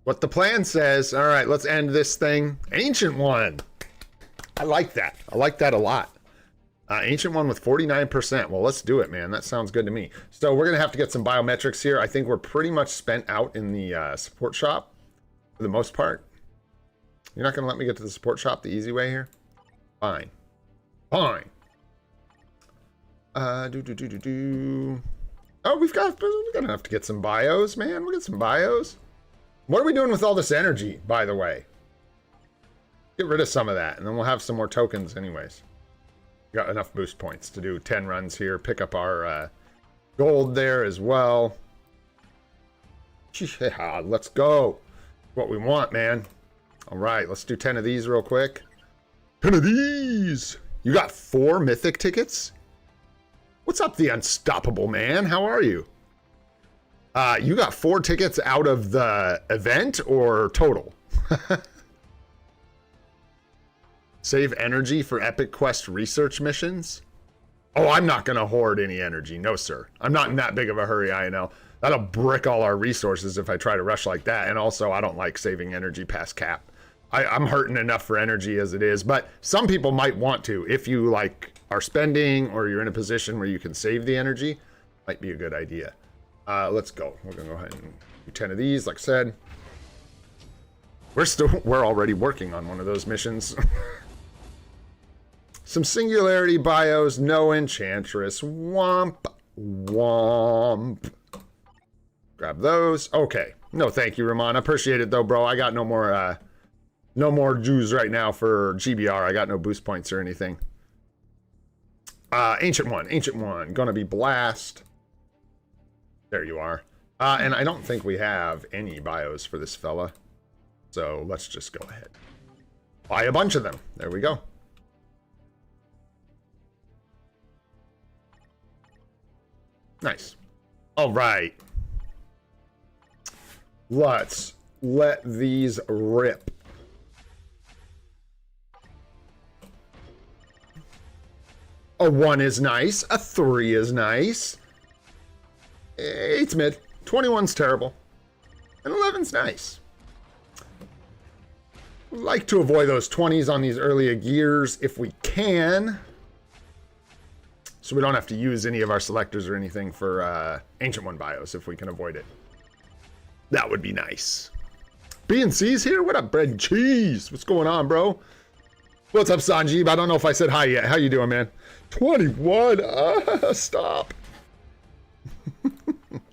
What the plan says. All right, let's end this thing. Ancient One. I like that. I like that a lot. Ancient One with 49%. Well, let's do it, man. That sounds good to me. So we're going to have to get some biometrics here. I think we're pretty much spent out in the support shop for the most part. You're not going to let me get to the support shop the easy way here? Fine. Fine. Oh, we've got enough to get some bios, man. We'll get some bios. What are we doing with all this energy, by the way? Get rid of some of that, and then we'll have some more tokens anyways. We got enough boost points to do 10 runs here. Pick up our gold there as well. Yeah, let's go. What we want, man. All right, let's do 10 of these real quick. 10 of these. You got 4 mythic tickets? What's up, the Unstoppable Man? How are you? You got 4 tickets out of the event or total? Save energy for Epic Quest research missions? Oh, I'm not going to hoard any energy. No, sir. I'm not in that big of a hurry, I know. That'll brick all our resources if I try to rush like that. And also, I don't like saving energy past cap. I'm hurting enough for energy as it is. But some people might want to. If you like are spending or you're in a position where you can save the energy, might be a good idea. Let's go. We're going to go ahead and do 10 of these, like I said. We're already working on one of those missions. Some Singularity bios, no Enchantress, womp, womp. Grab those. Okay. No, thank you, Ramon. I appreciate it, though, bro. I got no more Jews right now for GBR. I got no boost points or anything. Ancient One. Gonna be Blast. There you are. And I don't think we have any bios for this fella. So let's just go ahead. Buy a bunch of them. There we go. Nice. All right. Let's let these rip. A 1 is nice. A 3 is nice. 8's mid. 21's terrible. And 11's nice. Like to avoid those 20s on these earlier gears if we can. So we don't have to use any of our selectors or anything for Ancient One bios if we can avoid it. That would be nice. B and C's here? What up, bread and cheese? What's going on, bro? What's up, Sanjeev? I don't know if I said hi yet. How you doing, man? 21. Stop.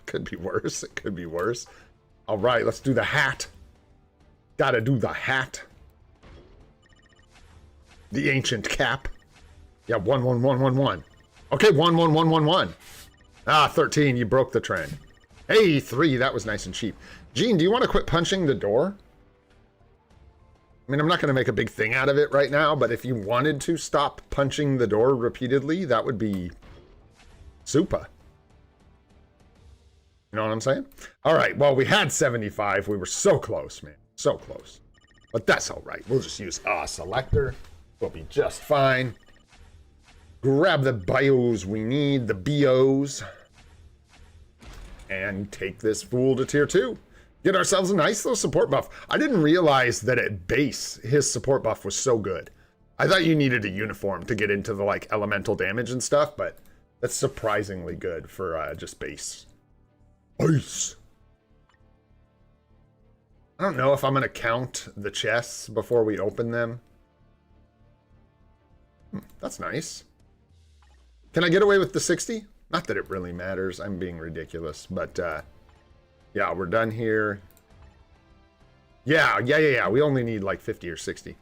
Could be worse. It could be worse. All right, let's do the hat. Gotta do the hat. The ancient cap. Yeah, 1, 1, 1, 1, 1. Okay, 1, 1, 1, 1, 1. Ah, 13, you broke the trend. Hey, 3, that was nice and cheap. Gene, do you want to quit punching the door? I mean, I'm not going to make a big thing out of it right now, but if you wanted to stop punching the door repeatedly, that would be SUPA. You know what I'm saying? All right, well, we had 75. We were so close, man. So close. But that's all right. We'll just use a selector. We'll be just fine. Grab the bios we need, the bios. And take this fool to tier 2. Get ourselves a nice little support buff. I didn't realize that at base, his support buff was so good. I thought you needed a uniform to get into the, like, elemental damage and stuff, but that's surprisingly good for just base. Ice. I don't know if I'm going to count the chests before we open them. That's nice. Can I get away with the 60? Not that it really matters. I'm being ridiculous, but yeah, we're done here. Yeah. We only need like 50 or 60.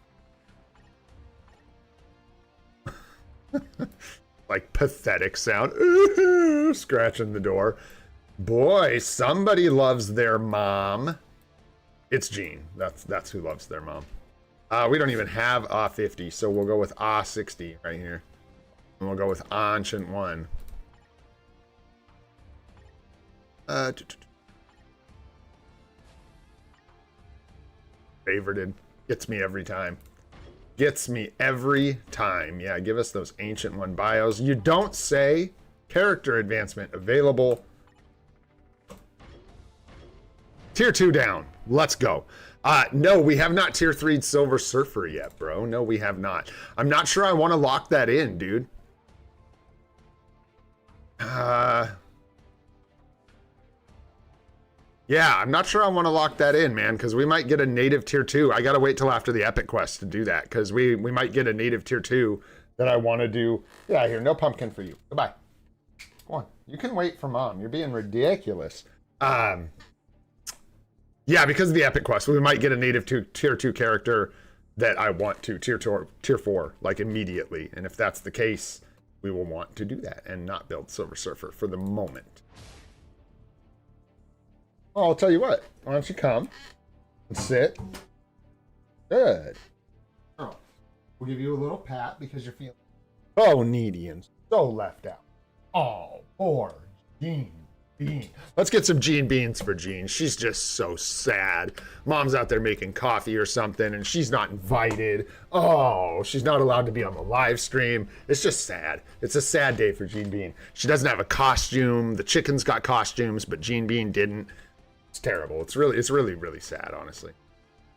Like pathetic sound. Scratching the door. Boy, somebody loves their mom. It's Gene. That's who loves their mom. We don't even have A50, so we'll go with A60 right here. And we'll go with Ancient 1. Favorited. Gets me every time. Gets me every time. Yeah, give us those Ancient 1 bios. You don't say. Character advancement available. Tier 2 down. Let's go. No, we have not tier 3'd Silver Surfer yet, bro. No, we have not. I'm not sure I want to lock that in, dude. Yeah, I'm not sure I want to lock that in, man, because we might get a native tier 2. I got to wait till after the Epic Quest to do that, because we might get a native tier 2 that I want to do. Get out of here. No pumpkin for you. Goodbye. Come on. You can wait for mom. You're being ridiculous. Yeah, because of the Epic Quest, we might get a native tier 2 character that I want to tier 4, like immediately. And if that's the case, we will want to do that and not build Silver Surfer for the moment. Oh, I'll tell you what. Why don't you come and sit? Good. Oh, we'll give you a little pat because you're feeling so needy and so left out. Oh, poor Jean Bean. Let's get some Jean Beans for Jean. She's just so sad. Mom's out there making coffee or something and she's not invited. Oh, she's not allowed to be on the live stream. It's just sad. It's a sad day for Jean Bean. She doesn't have a costume. The chickens got costumes, but Jean Bean didn't. It's terrible. It's really, really sad, honestly.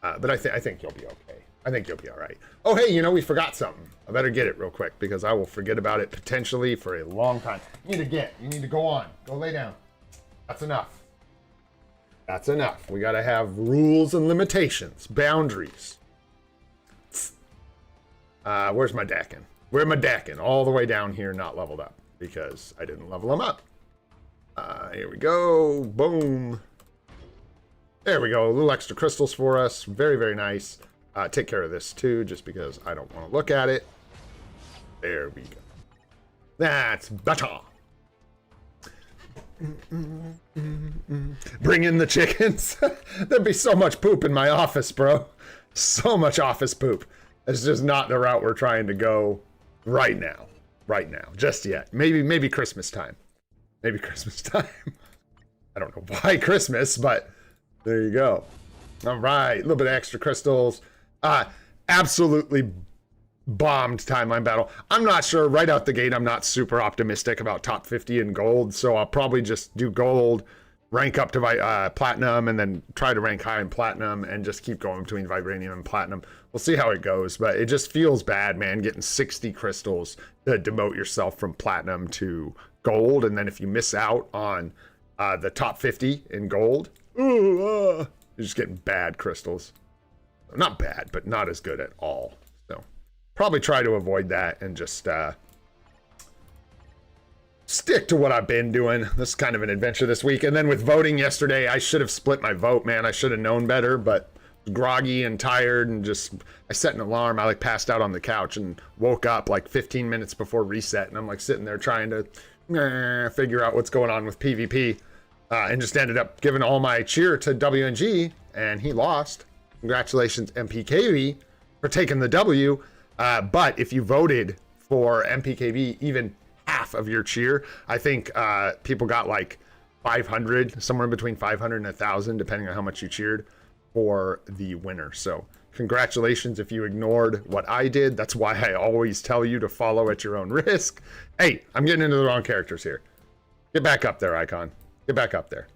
But I think you'll be okay. I think you'll be all right. Oh, hey, you know, we forgot something. I better get it real quick because I will forget about it potentially for a long time. You need to go on. Go lay down. That's enough. That's enough. We got to have rules and limitations, boundaries. Where's my Dakin? Where's my Dakin? All the way down here, not leveled up because I didn't level him up. Here we go. Boom. There we go. A little extra crystals for us. Very, very nice. Take care of this too, just because I don't want to look at it. There we go. That's better. Bring in the chickens. There'd be so much poop in my office, bro. So much office poop. It's just not the route we're trying to go right now. Right now. Just yet. Maybe Christmas time. Maybe Christmas time. I don't know why Christmas, but there you go. All right, a little bit of extra crystals. Absolutely bombed timeline battle. I'm not sure. Right out the gate, I'm not super optimistic about top 50 in gold, so I'll probably just do gold, rank up to platinum, and then try to rank high in platinum, and just keep going between vibranium and platinum. We'll see how it goes, but it just feels bad, man, getting 60 crystals to demote yourself from platinum to gold, and then if you miss out on the top 50 in gold, you're just getting bad crystals. Not bad, but not as good at all. So probably try to avoid that and just stick to what I've been doing. This is kind of an adventure this week. And then with voting yesterday, I should have split my vote, man. I should have known better, but groggy and tired and just, I set an alarm. I like passed out on the couch and woke up like 15 minutes before reset. And I'm like sitting there trying to figure out what's going on with PvP. And just ended up giving all my cheer to WNG, and he lost. Congratulations, MPKB, for taking the W. But if you voted for MPKB, even half of your cheer, I think people got like 500, somewhere between 500 and 1,000, depending on how much you cheered for the winner. So congratulations if you ignored what I did. That's why I always tell you to follow at your own risk. Hey, I'm getting into the wrong characters here. Get back up there, Icon. Get back up there.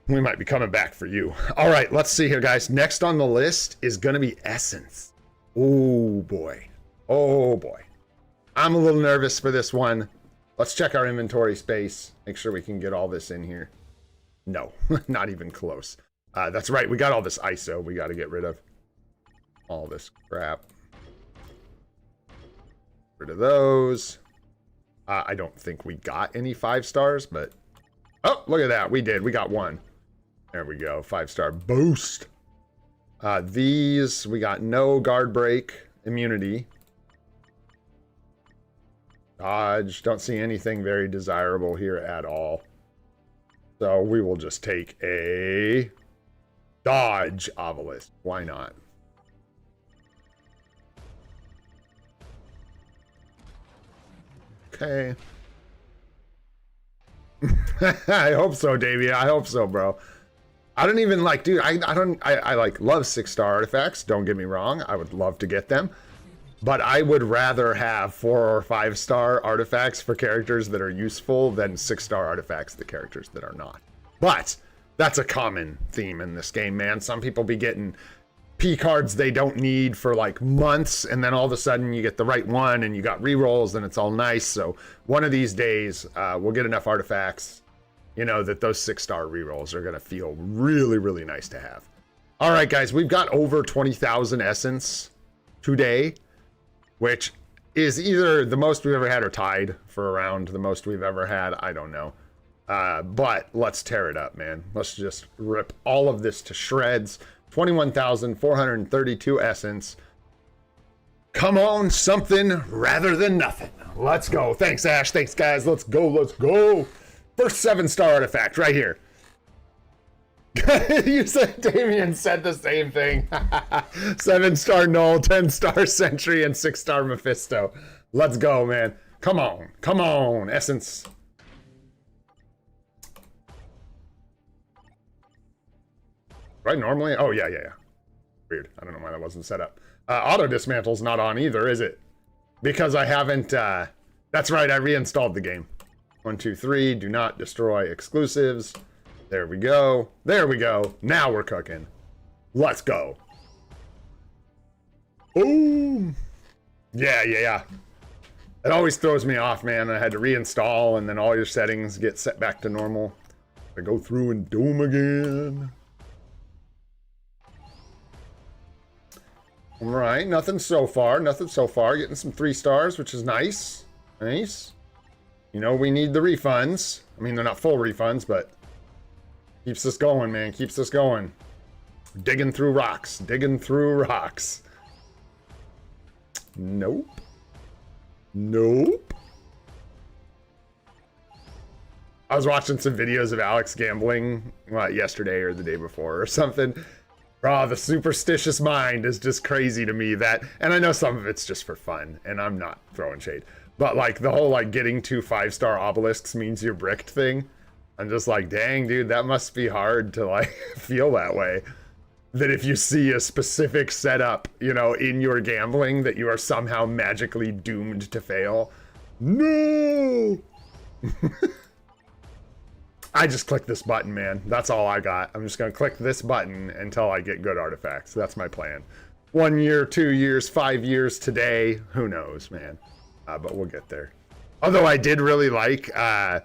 We might be coming back for you. All right, let's see here, guys. Next on the list is going to be Essence. Oh, boy. Oh, boy. I'm a little nervous for this one. Let's check our inventory space. Make sure we can get all this in here. No, not even close. That's right. We got all this ISO we got to get rid of. All this crap. Rid of those. I don't think we got any 5 stars, but... Oh, look at that. We did. We got one. There we go. 5-star boost. These, we got no guard break immunity. Dodge. Don't see anything very desirable here at all. So we will just take a dodge obelisk. Why not? okay. I hope so, Davey. I hope so, bro. I don't even like, dude, I like love 6-star artifacts. Don't get me wrong. I would love to get them. But I would rather have 4 or 5-star artifacts for characters that are useful than 6-star artifacts the characters that are not. But that's a common theme in this game, man. Some people be getting P cards they don't need for like months, and then all of a sudden you get the right one and you got rerolls and it's all nice. So one of these days we'll get enough artifacts, you know, that those 6-star rerolls are going to feel really, really nice to have. All right, guys, we've got over 20,000 essence today, which is either the most we've ever had or tied for around the most we've ever had. I don't know. But let's tear it up, man. Let's just rip all of this to shreds. 21,432 essence. Come on, something rather than nothing. Let's go. Thanks, Ash. Thanks, guys. Let's go. Let's go. First 7-star artifact right here. You said Damien said the same thing. 7-star Null, 10-star Sentry, and 6-star Mephisto. Let's go, man. Come on. Come on. Essence. Right, normally? Oh, yeah. Weird. I don't know why that wasn't set up. Auto dismantle's not on either, is it? Because I haven't, that's right, I reinstalled the game. 1, 2, 3, do not destroy exclusives. There we go. There we go. Now we're cooking. Let's go. Boom. Yeah. It always throws me off, man. I had to reinstall, and then all your settings get set back to normal. I go through and do them again. All right, nothing so far. Nothing so far. Getting some 3 stars, which is nice. Nice. You know, we need the refunds. I mean, they're not full refunds, but keeps us going, man. Keeps us going. Digging through rocks. Digging through rocks. Nope. Nope. I was watching some videos of Alex gambling yesterday or the day before or something. Oh, the superstitious mind is just crazy to me. That, and I know some of it's just for fun, and I'm not throwing shade. But like the whole like getting 2 5-star obelisks means you're bricked thing. I'm just like, dang, dude, that must be hard to like feel that way. That if you see a specific setup, you know, in your gambling, that you are somehow magically doomed to fail. No! I just click this button, man. That's all I got. I'm just gonna click this button until I get good artifacts. That's my plan. 1 year, 2 years, 5 years today. Who knows, man? But we'll get there. Although I did really like, I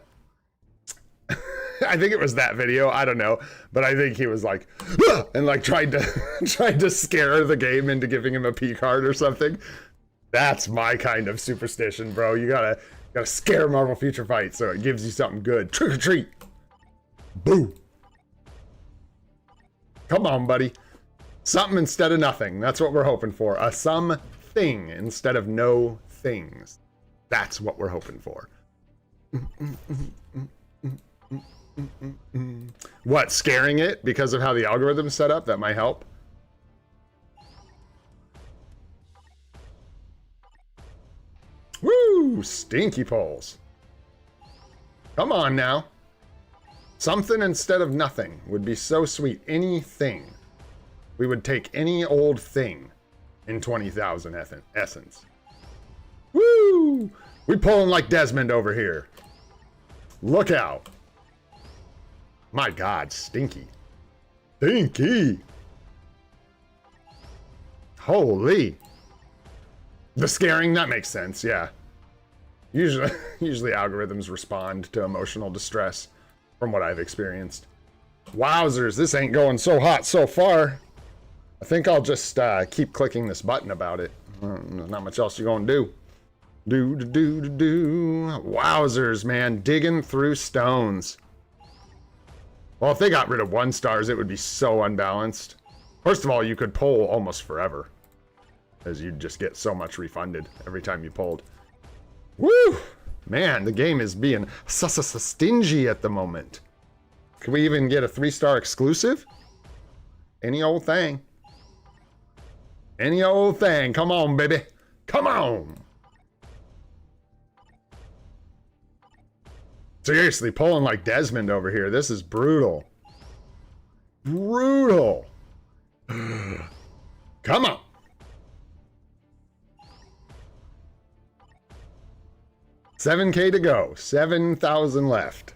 think it was that video. I don't know, but I think he was like, "Ah!" and like tried to scare the game into giving him a P card or something. That's my kind of superstition, bro. You gotta scare Marvel Future Fight so it gives you something good. Trick or treat. Boo. Come on, buddy. Something instead of nothing. That's what we're hoping for. A something instead of no things. That's what we're hoping for. What, scaring it because of how the algorithm's set up? That might help. Woo! Stinky poles. Come on now. Something instead of nothing would be so sweet. Anything. We would take any old thing in 20,000 essence. Woo! We pulling like Desmond over here. Look out. My God, stinky. Stinky. Holy. The scaring, that makes sense, yeah. Usually algorithms respond to emotional distress from what I've experienced. Wowzers, this ain't going so hot so far. I think I'll just keep clicking this button about it. Not much else you're gonna do. Wowzers, man, digging through stones. Well, if they got rid of 1 stars, it would be so unbalanced. First of all, you could pull almost forever, as you'd just get so much refunded every time you pulled. Woo! Man, the game is being stingy at the moment. Can we even get a 3-star exclusive? Any old thing. Any old thing. Come on, baby. Come on. Seriously, pulling like Desmond over here. This is brutal. Brutal. Come on. $7K to go. 7,000 left.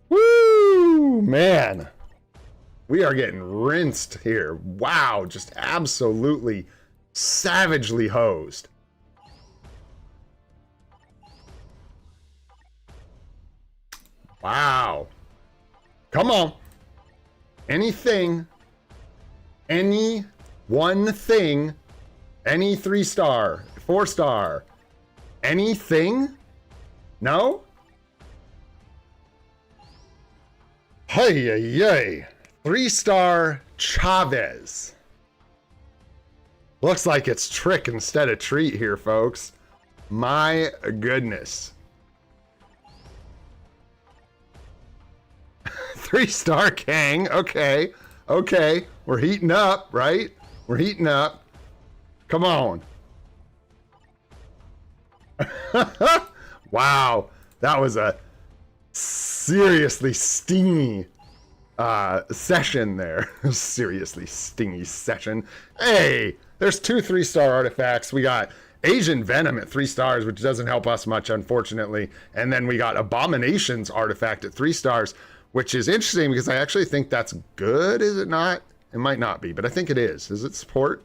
Woo, man. We are getting rinsed here. Wow, just absolutely savagely hosed. Wow. Come on. Anything, any one thing, any 3-star, 4-star, anything? No? Hey, yay. 3-star Chavez. Looks like it's trick instead of treat here, folks. My goodness. 3-star Kang. Okay. Okay. We're heating up, right? We're heating up. Come on. Wow. That was a seriously stingy session there. Seriously stingy session. Hey, there's 2 3-star artifacts. We got Asian Venom at 3 stars, which doesn't help us much, unfortunately. And then we got Abominations artifact at 3 stars, which is interesting because I actually think that's good, is it not? It might not be, but I think it is. Is it support?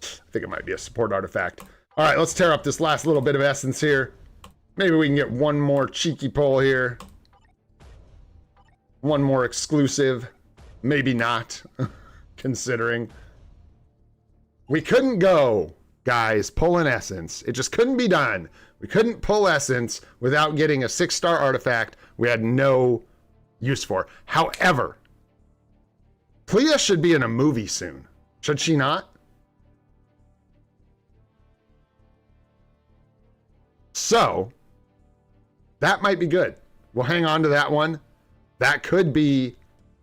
I think it might be a support artifact. All right, let's tear up this last little bit of essence here. Maybe we can get one more cheeky pull here. One more exclusive. Maybe not, considering. We couldn't go, guys, pull an essence. It just couldn't be done. We couldn't pull essence without getting a 6-star artifact we had no use for. However, Clea should be in a movie soon. Should she not? So, that might be good. We'll hang on to that one. That could be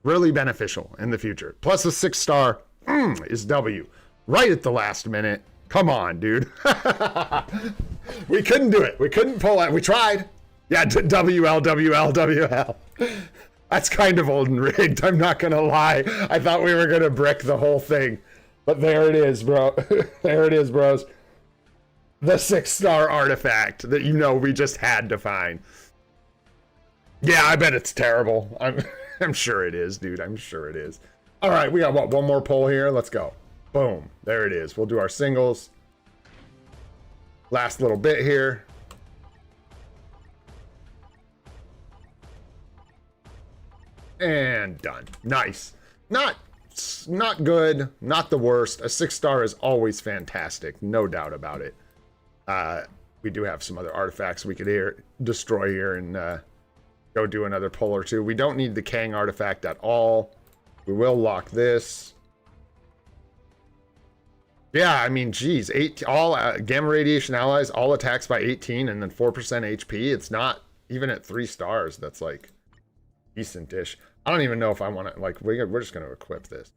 really beneficial in the future. Plus a 6-star is W. Right at the last minute. Come on, dude. We couldn't do it. We couldn't pull it. We tried. Yeah, WL, WL, WL. That's kind of old and rigged. I'm not going to lie. I thought we were going to brick the whole thing. But there it is, bro. There it is, bros. The 6-star artifact that you know we just had to find. Yeah, I bet it's terrible. I'm sure it is, dude. I'm sure it is. All right, we got what? One more pull here. Let's go. Boom. There it is. We'll do our singles. Last little bit here. And done. Nice. Not good. Not the worst. A 6-star is always fantastic. No doubt about it. We do have some other artifacts we could destroy here and go do another pull or two. We don't need the Kang artifact at all. We will lock this. Yeah, I mean, geez, all gamma radiation allies, all attacks by 18 and then 4% HP. It's not even at 3 stars. That's like decent-ish. I don't even know if I want to, like, we're just going to equip this.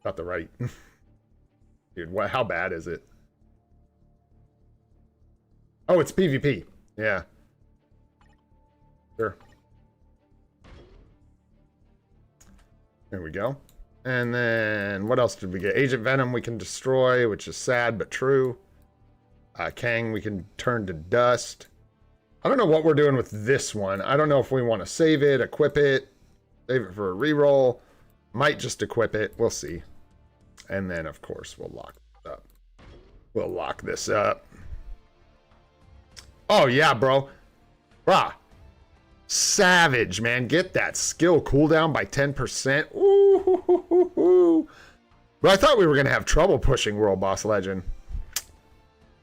Not the right. Dude, how bad is it? Oh, it's PvP. Yeah. Sure. There we go. And then what else did we get? Agent Venom we can destroy, which is sad but true. Kang we can turn to dust. I don't know what we're doing with this one. I don't know if we want to save it, equip it, save it for a reroll. Might just equip it. We'll see. And then, of course, we'll lock this up. We'll lock this up. Oh, yeah, bro. Bruh. Savage, man. Get that skill cooldown by 10%. Ooh. But I thought we were going to have trouble pushing World Boss Legend.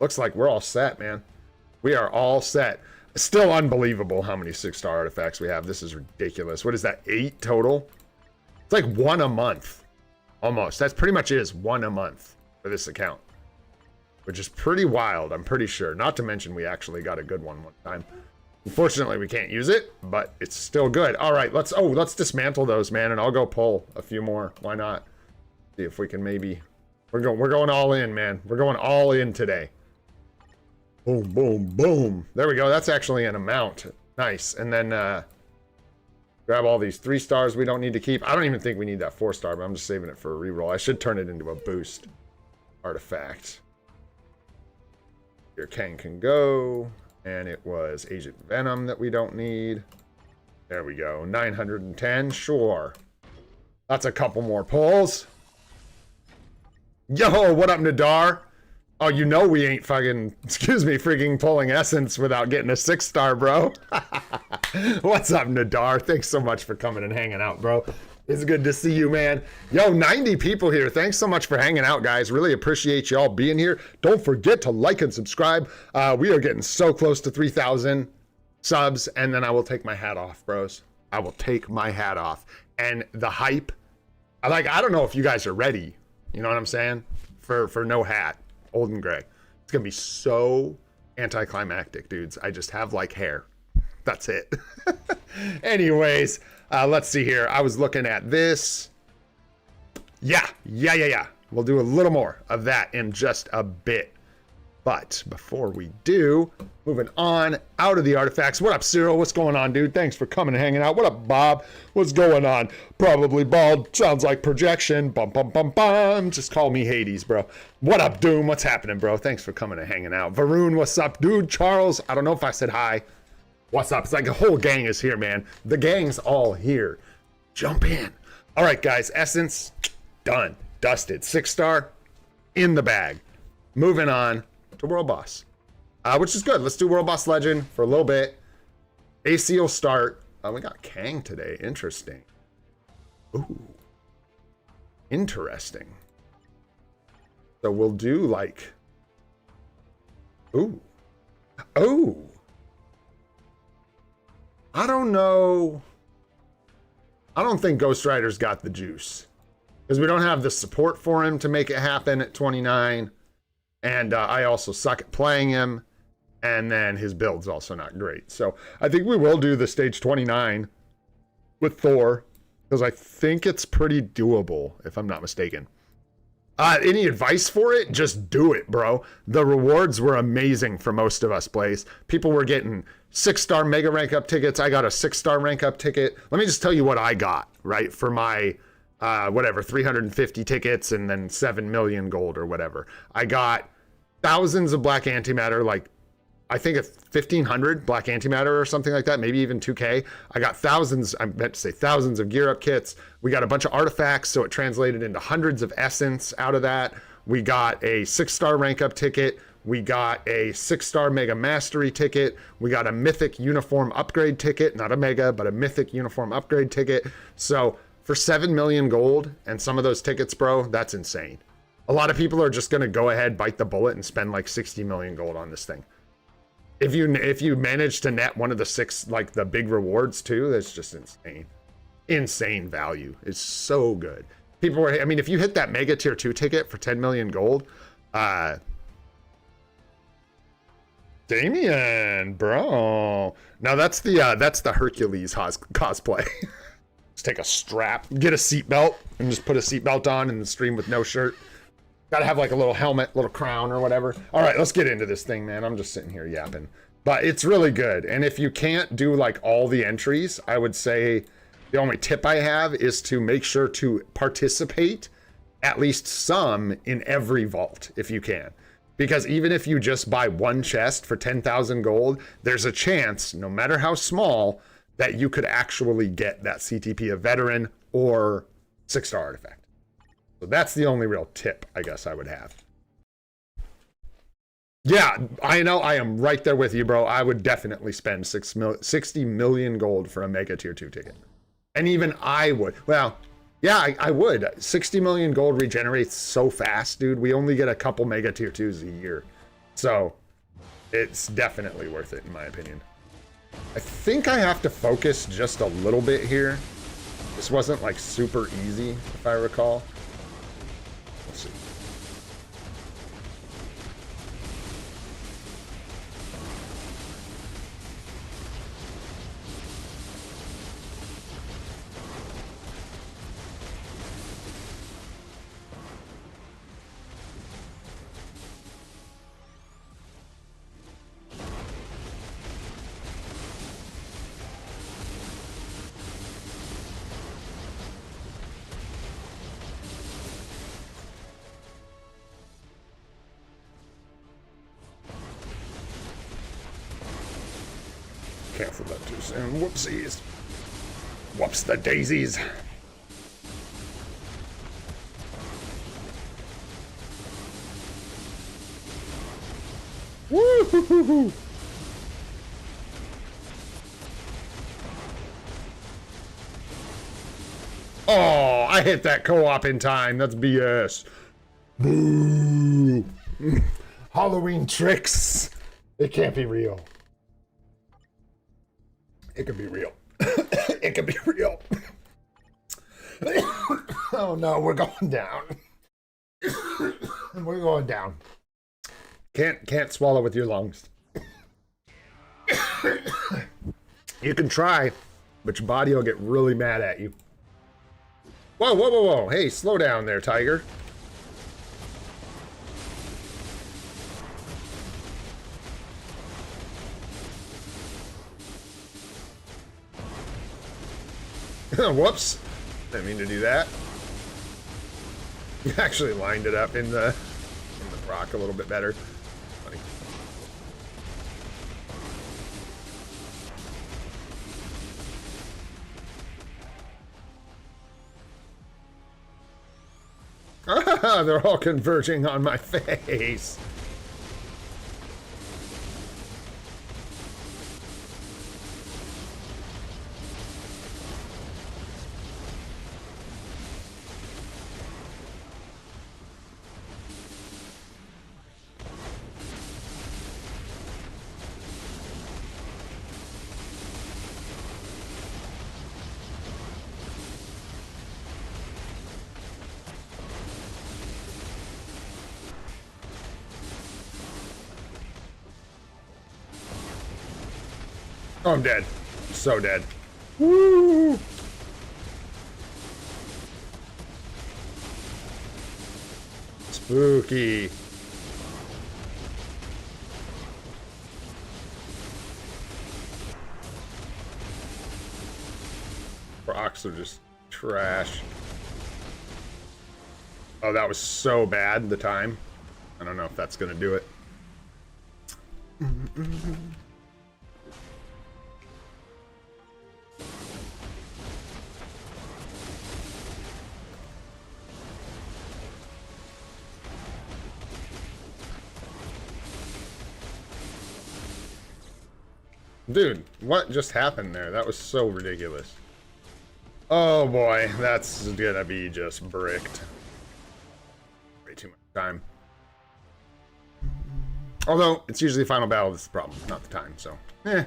Looks like we're all set, man. We are all set. Still unbelievable how many 6-star artifacts we have. This is ridiculous. What is that, 8 total? It's like 1 a month. Almost. That's pretty much is 1 a month for this account. Which is pretty wild, I'm pretty sure. Not to mention we actually got a good one time. Unfortunately, we can't use it, but it's still good. All right, let's dismantle those, man, and I'll go pull a few more. Why not? See if we can maybe... We're going all in, man. We're going all in today. Boom, boom, boom. There we go. That's actually an amount. Nice. And then grab all these 3 stars we don't need to keep. I don't even think we need that 4 star, but I'm just saving it for a reroll. I should turn it into a boost artifact. Here, Kang can go. And it was Agent Venom that we don't need. There we go. 910. Sure. That's a couple more pulls. Yo, what up, Nadar? Oh, you know we ain't fucking, excuse me, freaking pulling Essence without getting a 6 star, bro. What's up, Nadar? Thanks so much for coming and hanging out, bro. It's good to see you, man. Yo, 90 people here. Thanks so much for hanging out, guys. Really appreciate y'all being here. Don't forget to like and subscribe. We are getting so close to 3,000 subs, and then I will take my hat off, bros. I will take my hat off. And the hype, I don't know if you guys are ready. You know what I'm saying? For no hat. Old and gray. It's gonna be so anticlimactic, dudes. I just have like hair. That's it. Anyways, let's see here. I was looking at this. Yeah. We'll do a little more of that in just a bit. But before we do, moving on out of the artifacts. What up, Cyril? What's going on, dude? Thanks for coming and hanging out. What up, Bob? What's going on? Probably bald. Sounds like projection. Bum, bum, bum, bum. Just call me Hades, bro. What up, Doom? What's happening, bro? Thanks for coming and hanging out. Varun, what's up, dude? Charles, I don't know if I said hi. What's up? It's like the whole gang is here, man. The gang's all here. Jump in. All right, guys. Essence, done. Dusted. 6 star, in the bag. Moving on to World Boss, which is good. Let's do World Boss Legend for a little bit. AC will start. We got Kang today. Interesting. Ooh. Interesting. So we'll do like... Ooh. Oh. I don't know. I don't think Ghost Rider's got the juice. Because we don't have the support for him to make it happen at 29. And I also suck at playing him. And then his build's also not great. So I think we will do the stage 29 with Thor. Because I think it's pretty doable, if I'm not mistaken. Any advice for it? Just do it, bro. The rewards were amazing for most of us plays. People were getting 6-star mega rank up tickets. I got a 6-star rank up ticket. Let me just tell you what I got, right? For my, 350 tickets and then 7 million gold or whatever. I got thousands of black antimatter, like I think 1,500 black antimatter or something like that, maybe even 2K. I got thousands, I meant to say thousands of gear up kits. We got a bunch of artifacts, so it translated into hundreds of essence out of that. We got a 6-star rank up ticket. We got a 6-star mega mastery ticket. We got a mythic uniform upgrade ticket, not a mega, but a mythic uniform upgrade ticket. So for 7 million gold and some of those tickets, bro, that's insane. A lot of people are just going to go ahead, bite the bullet, and spend like 60 million gold on this thing. If you manage to net one of the 6, like the big rewards too, that's just insane. Insane value. It's so good. People were, I mean, if you hit that mega tier 2 ticket for 10 million gold, Damien, bro. Now that's the Hercules cosplay. Just take a strap, get a seatbelt, and just put a seatbelt on and stream with no shirt. Gotta have like a little helmet, little crown or whatever. All right, let's get into this thing, man. I'm just sitting here yapping. But it's really good. And if you can't do like all the entries, I would say the only tip I have is to make sure to participate at least some in every vault if you can. Because even if you just buy one chest for 10,000 gold, there's a chance, no matter how small, that you could actually get that CTP of veteran or 6-star artifact. So that's the only real tip, I guess, I would have. Yeah, I know. I am right there with you, bro. I would definitely spend 60 million gold for a mega tier 2 ticket. And even I would. Well, yeah, I would. 60 million gold regenerates so fast, dude. We only get a couple mega tier 2s a year. So it's definitely worth it, in my opinion. I think I have to focus just a little bit here. This wasn't like super easy, if I recall. Let's see. canceled that too soon. Whoopsies. Whoops the daisies. Woo-hoo-hoo-hoo. Oh, I hit that co-op in time. That's BS. Boo. Halloween tricks. It can't be real. It could be real. It could be real. Oh no, we're going down. We're going down. Can't swallow with your lungs. You can try, but your body will get really mad at you. Whoa, whoa, whoa, whoa. Hey, slow down there, tiger. Whoops. Didn't mean to do that. You actually lined it up in the rock a little bit better. Funny. They're all converging on my face. Oh, I'm dead. I'm so dead. Woo! Spooky. Rocks are just trash. Oh, that was so bad the time. I don't know if that's gonna do it. Dude, what just happened there? That was so ridiculous. Oh boy, that's gonna be just bricked. Way too much time. Although, it's usually final battle that's the problem, not the time, so. Eh.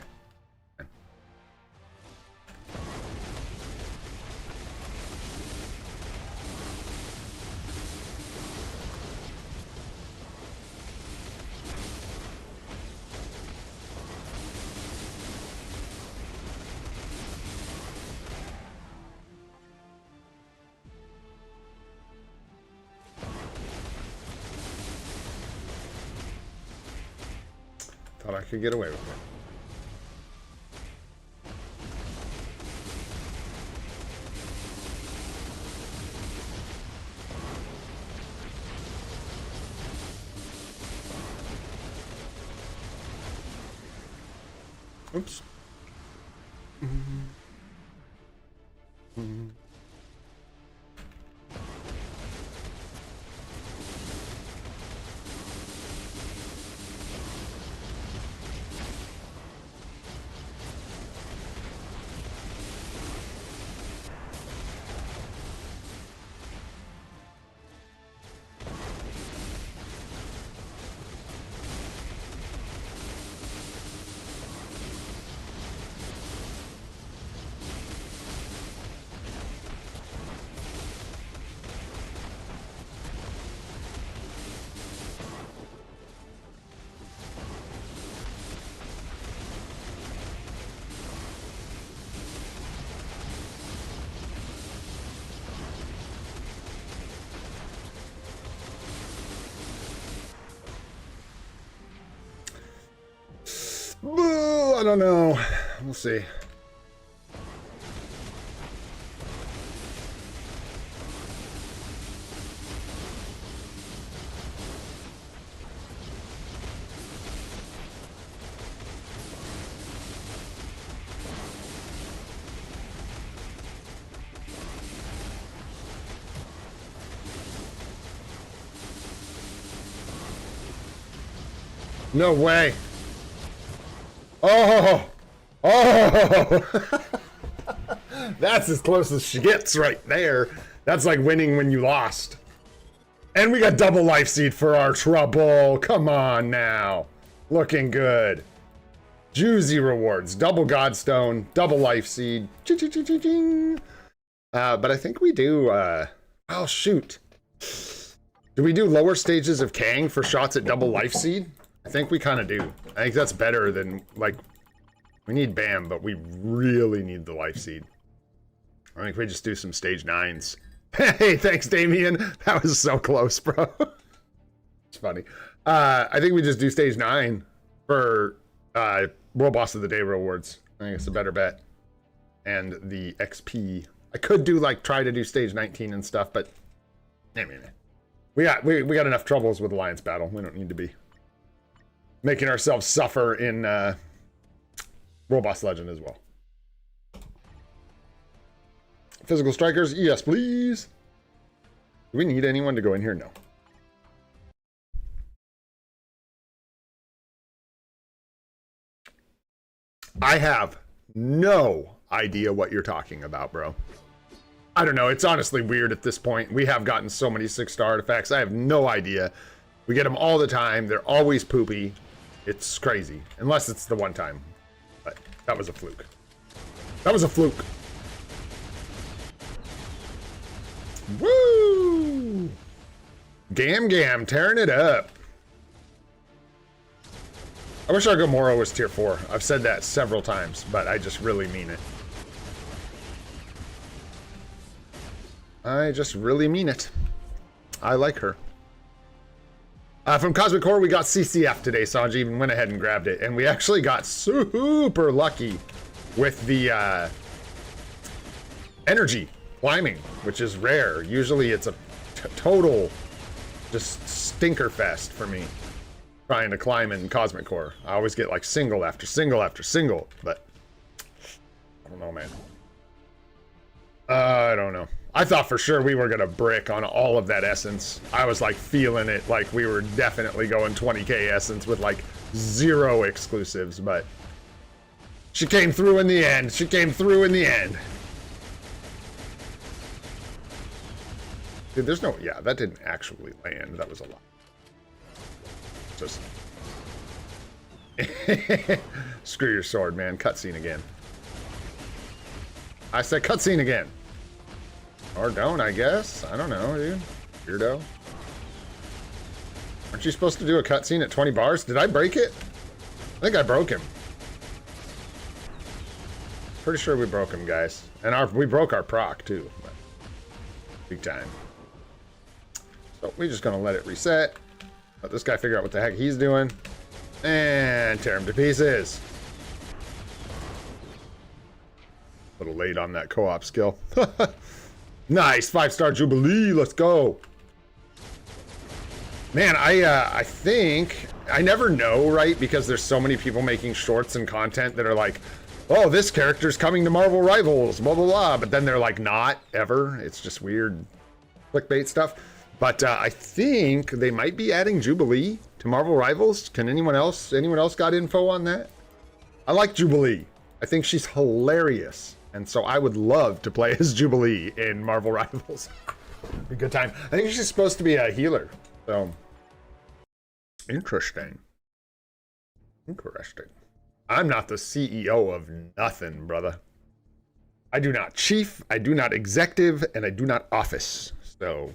Thought I could get away with it. Oops. Boo, I don't know. We'll see. No way. Oh! Oh! That's as close as she gets right there. That's like winning when you lost. And we got double life seed for our trouble. Come on now. Looking good. Juicy rewards. Double Godstone. Double life seed. Ching. But I think we do... oh, shoot. Do we do lower stages of Kang for shots at double life seed? I think we kind of do. I think that's better than, like... We need BAM, but we really need the life seed. I think we just do some stage 9s. Hey, thanks, Damien. That was so close, bro. It's funny. I think we just do stage 9 for World Boss of the Day rewards. I think it's a better bet. And the XP. I could do, like, try to do stage 19 and stuff, but... I mean, we got enough troubles with Alliance Battle. We don't need to be making ourselves suffer in World Boss Legend as well. Physical strikers, yes, please. Do we need anyone to go in here? No. I have no idea what you're talking about, bro. I don't know. It's honestly weird at this point. We have gotten so many 6-star artifacts. I have no idea. We get them all the time. They're always poopy. It's crazy. Unless it's the one time. But that was a fluke. That was a fluke. Woo! Gam, tearing it up. I wish our Gamora was tier 4. I've said that several times, but I just really mean it. I just really mean it. I like her. From Cosmic Core, we got CCF today. Sanji even went ahead and grabbed it. And we actually got super lucky with the energy climbing, which is rare. Usually it's a total just stinker fest for me trying to climb in Cosmic Core. I always get like single after single after single, but I don't know, man. I don't know. I thought for sure we were gonna brick on all of that essence. I was like feeling it, like we were definitely going 20k essence with like 0 exclusives, but she came through in the end. She came through in the end. Dude, there's no... Yeah, that didn't actually land. That was a lot. Just... Screw your sword, man. Cutscene again. I said cutscene again. Or don't, I guess. I don't know, dude. Weirdo. Aren't you supposed to do a cutscene at 20 bars? Did I break it? I think I broke him. Pretty sure we broke him, guys. And we broke our proc, too. But big time. So we're just gonna let it reset. Let this guy figure out what the heck he's doing. And tear him to pieces. A little late on that co-op skill. Nice, 5-star Jubilee, let's go. Man, I think, I never know, right? Because there's so many people making shorts and content that are like, oh, this character's coming to Marvel Rivals, blah, blah, blah. But then they're like, not, ever. It's just weird clickbait stuff. But I think they might be adding Jubilee to Marvel Rivals. Can anyone else got info on that? I like Jubilee. I think she's hilarious. And so I would love to play as Jubilee in Marvel Rivals. Be a good time. I think she's supposed to be a healer. So, interesting. Interesting. I'm not the CEO of nothing, brother. I do not chief, I do not executive, and I do not office. So,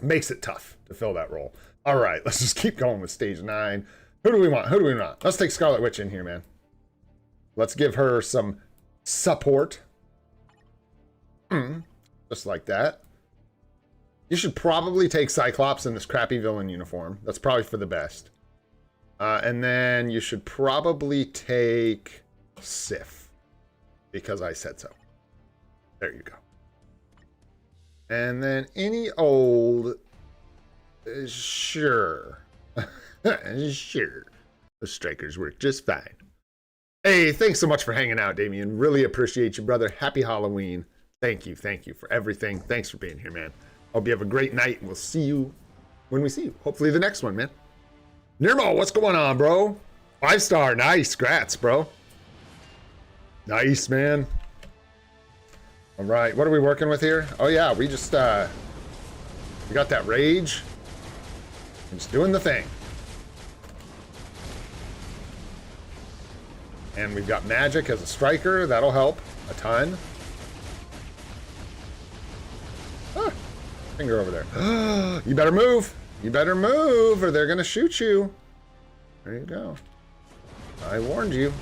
makes it tough to fill that role. All right, let's just keep going with stage 9. Who do we want? Who do we want? Let's take Scarlet Witch in here, man. Let's give her some support. Just like that. You should probably take Cyclops in this crappy villain uniform. That's probably for the best. And then you should probably take Sif. Because I said so. There you go. And then any old... sure. Sure. The strikers work just fine. Hey, thanks so much for hanging out, Damien. Really appreciate you, brother. Happy Halloween. Thank you for everything. Thanks for being here, man. Hope you have a great night, and we'll see you when we see you. Hopefully the next one, man. Nirmo, what's going on, bro? 5-star, nice, grats, bro. Nice, man. All right, what are we working with here? Oh yeah, we just, we got that rage. I'm just doing the thing. And we've got magic as a striker, that'll help a ton. Ah, finger over there. You better move. You better move or they're gonna shoot you. There you go. I warned you.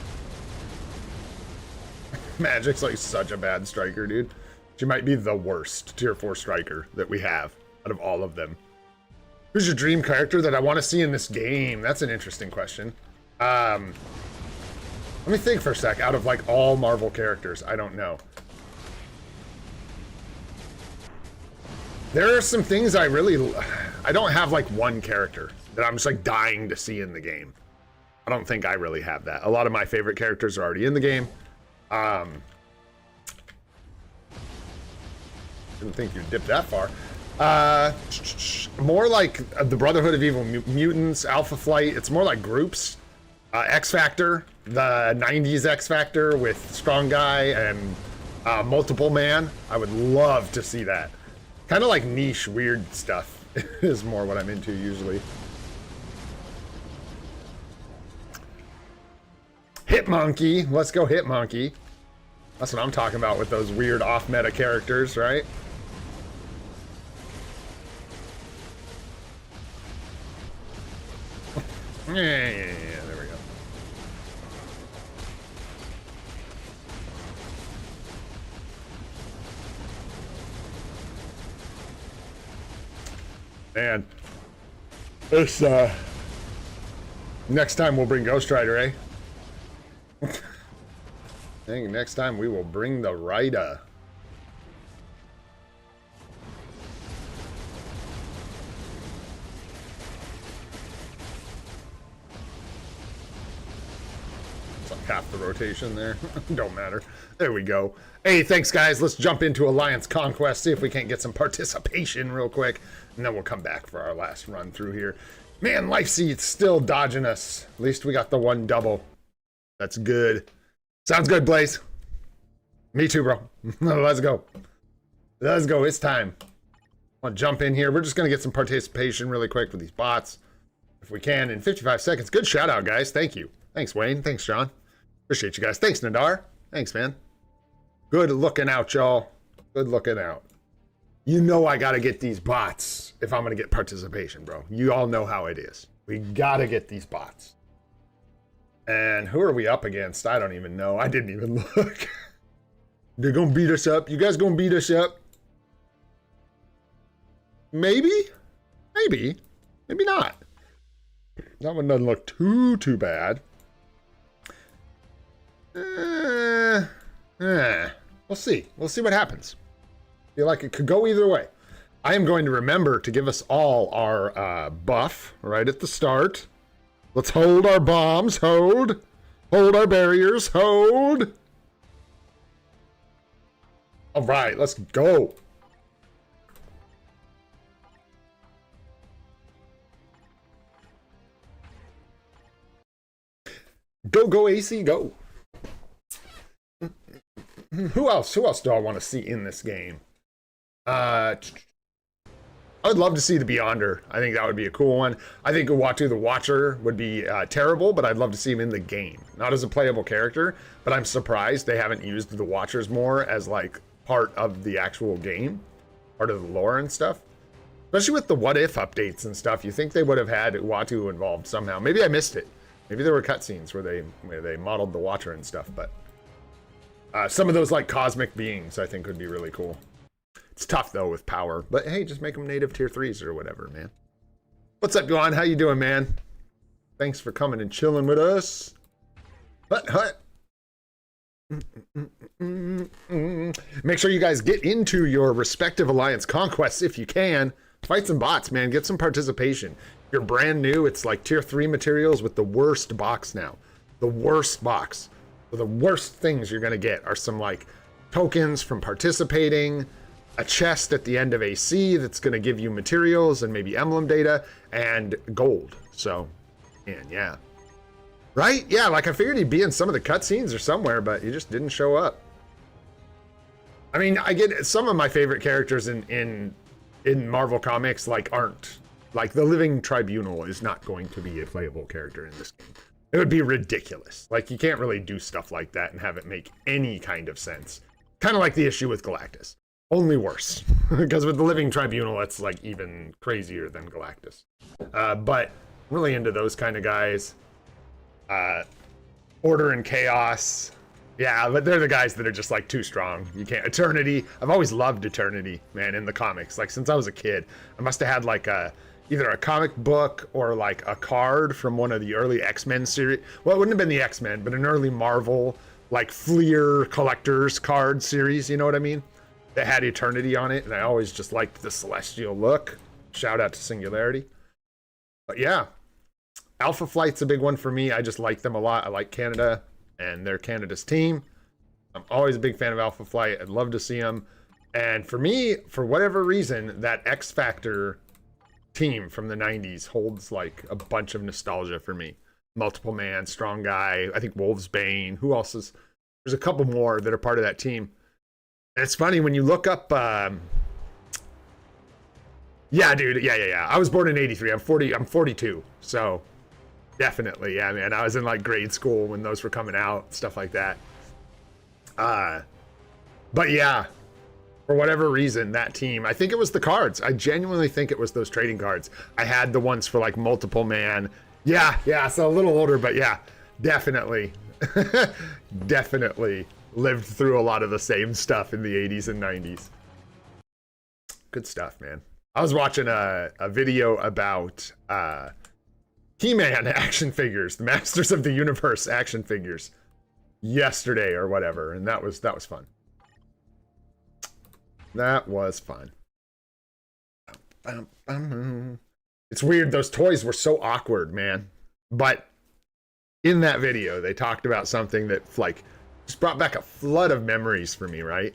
Magic's like such a bad striker, dude. She might be the worst tier 4 striker that we have out of all of them. Who's your dream character that I want to see in this game? That's an interesting question. Let me think for a sec. Out of like all Marvel characters, I don't know. There are some things I don't have like one character that I'm just like dying to see in the game. I don't think I really have that. A lot of my favorite characters are already in the game. Didn't think you'd dip that far. More like the Brotherhood of Evil Mutants, Alpha Flight. It's more like groups. X Factor, the 90s X Factor with Strong Guy and Multiple Man. I would love to see that. Kind of like niche, weird stuff is more what I'm into usually. Hitmonkey, let's go Hitmonkey. That's what I'm talking about with those weird off-meta characters, right? Yeah, there we go. Man, this, next time we'll bring Ghost Rider, eh? I think next time we will bring the Rider. It's like half the rotation there. Don't matter. There we go. Hey, thanks guys. Let's jump into Alliance Conquest, see if we can't get some participation real quick, and then we'll come back for our last run through here. Man, Life Seed's still dodging us. At least we got the one double. That's good. Sounds good, Blaze. Me too, bro. Let's go. Let's go. It's time. I'll jump in here. We're just going to get some participation really quick with these bots. If we can, in 55 seconds. Good shout out, guys. Thank you. Thanks, Wayne. Thanks, John. Appreciate you guys. Thanks, Nadar. Thanks, man. Good looking out, y'all. Good looking out. You know I got to get these bots if I'm going to get participation, bro. You all know how it is. We got to get these bots. And who are we up against? I don't even know. I didn't even look. They're gonna beat us up. You guys gonna beat us up? Maybe? Maybe. Maybe not. That one doesn't look too bad. We'll see. We'll see what happens. Feel like it could go either way. I am going to remember to give us all our buff right at the start. Let's hold our bombs, hold. Hold our barriers, hold. All right, let's go. Go, go, AC, go. Who else do I want to see in this game? I would love to see the Beyonder. I think that would be a cool one. I think Uatu the Watcher would be terrible, but I'd love to see him in the game. Not as a playable character, but I'm surprised they haven't used the Watchers more as like part of the actual game, part of the lore and stuff. Especially with the what if updates and stuff, you think they would have had Uatu involved somehow. Maybe I missed it. Maybe there were cutscenes where they modeled the Watcher and stuff, but some of those like cosmic beings I think would be really cool. It's tough though with power, but hey, just make them native tier 3s or whatever, man. What's up, Yuan? How you doing, man? Thanks for coming and chilling with us. Hut. Make sure you guys get into your respective alliance conquests if you can. Fight some bots, man. Get some participation. If you're brand new, it's like tier 3 materials with the worst box now. The worst box. So the worst things you're gonna get are some like tokens from participating, a chest at the end of AC that's going to give you materials and maybe emblem data, and gold. So And yeah. Right? Yeah, like I figured he'd be in some of the cutscenes or somewhere, but he just didn't show up. I mean, I get some of my favorite characters in Marvel Comics aren't like the Living Tribunal is not going to be a playable character in this game. It would be ridiculous. Like you can't really do stuff like that and have it make any kind of sense. Kind of like the issue with Galactus, only worse. Because with the Living Tribunal, it's like even crazier than Galactus. But really into those kind of guys. Order and Chaos. Yeah, but they're the guys that are just like too strong. You can't. Eternity. I've always loved Eternity, man, in the comics. Like since I was a kid, I must have had like either a comic book or like a card from one of the early X-Men series. Well, it wouldn't have been the X-Men, but an early Marvel like Fleer collector's card series. You know what I mean? That had Eternity on it, and I always just liked the celestial look. Shout out to Singularity. But yeah, Alpha Flight's a big one for me. I just like them a lot. I like Canada. And they're Canada's team. I'm always a big fan of Alpha Flight. I'd love to see them. And for me, for whatever reason, that X Factor team from the 90s holds like a bunch of nostalgia for me. Multiple Man, Strong Guy, I think Wolfsbane. Who else is? There's a couple more that are part of that team. And it's funny when you look up. Yeah, dude. Yeah. I was born in '83. I'm 42. So. Definitely, yeah, man. I was in like grade school when those were coming out, stuff like that. But yeah, for whatever reason, that team, I think it was the cards. I genuinely think it was those trading cards. I had the ones for like Multiple Man. Yeah, so a little older, but yeah, definitely, definitely lived through a lot of the same stuff in the 80s and 90s. Good stuff, man. I was watching a video about He-Man action figures, the Masters of the Universe action figures, yesterday or whatever, and that was fun. That was fun. It's weird, those toys were so awkward, man. But in that video, they talked about something that like just brought back a flood of memories for me, right?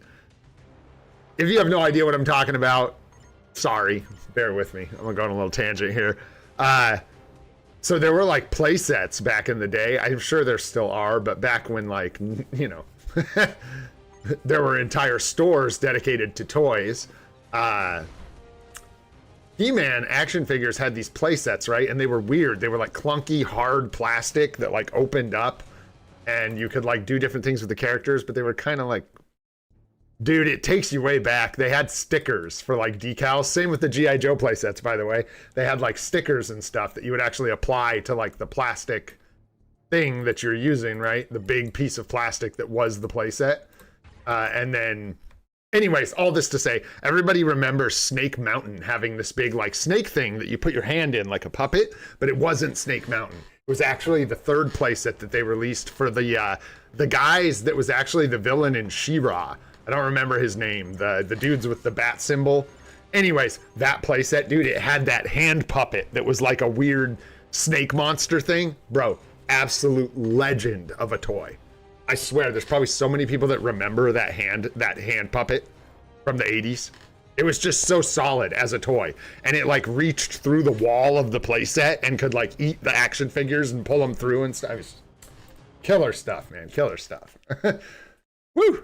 If you have no idea what I'm talking about, sorry, bear with me. I'm gonna go on a little tangent here. So there were like play sets back in the day. I'm sure there still are, but back when like, you know, there were entire stores dedicated to toys. He-Man action figures had these play sets, right? And they were weird. They were like clunky, hard plastic that like opened up and you could like do different things with the characters, but they were kind of like, dude, it takes you way back. They had stickers for like decals. Same with the G.I. Joe playsets, by the way. They had like stickers and stuff that you would actually apply to like the plastic thing that you're using, right? The big piece of plastic that was the playset. And then, anyways, all this to say, everybody remembers Snake Mountain having this big like snake thing that you put your hand in like a puppet, but it wasn't Snake Mountain. It was actually the third playset that they released for the guys that was actually the villain in She-Ra. I don't remember his name. The dudes with the bat symbol. Anyways, that playset, dude, it had that hand puppet that was like a weird snake monster thing. Bro, absolute legend of a toy. I swear, there's probably so many people that remember that hand puppet from the 80s. It was just so solid as a toy. And it like reached through the wall of the playset and could like eat the action figures and pull them through and stuff. Killer stuff, man. Killer stuff. Woo!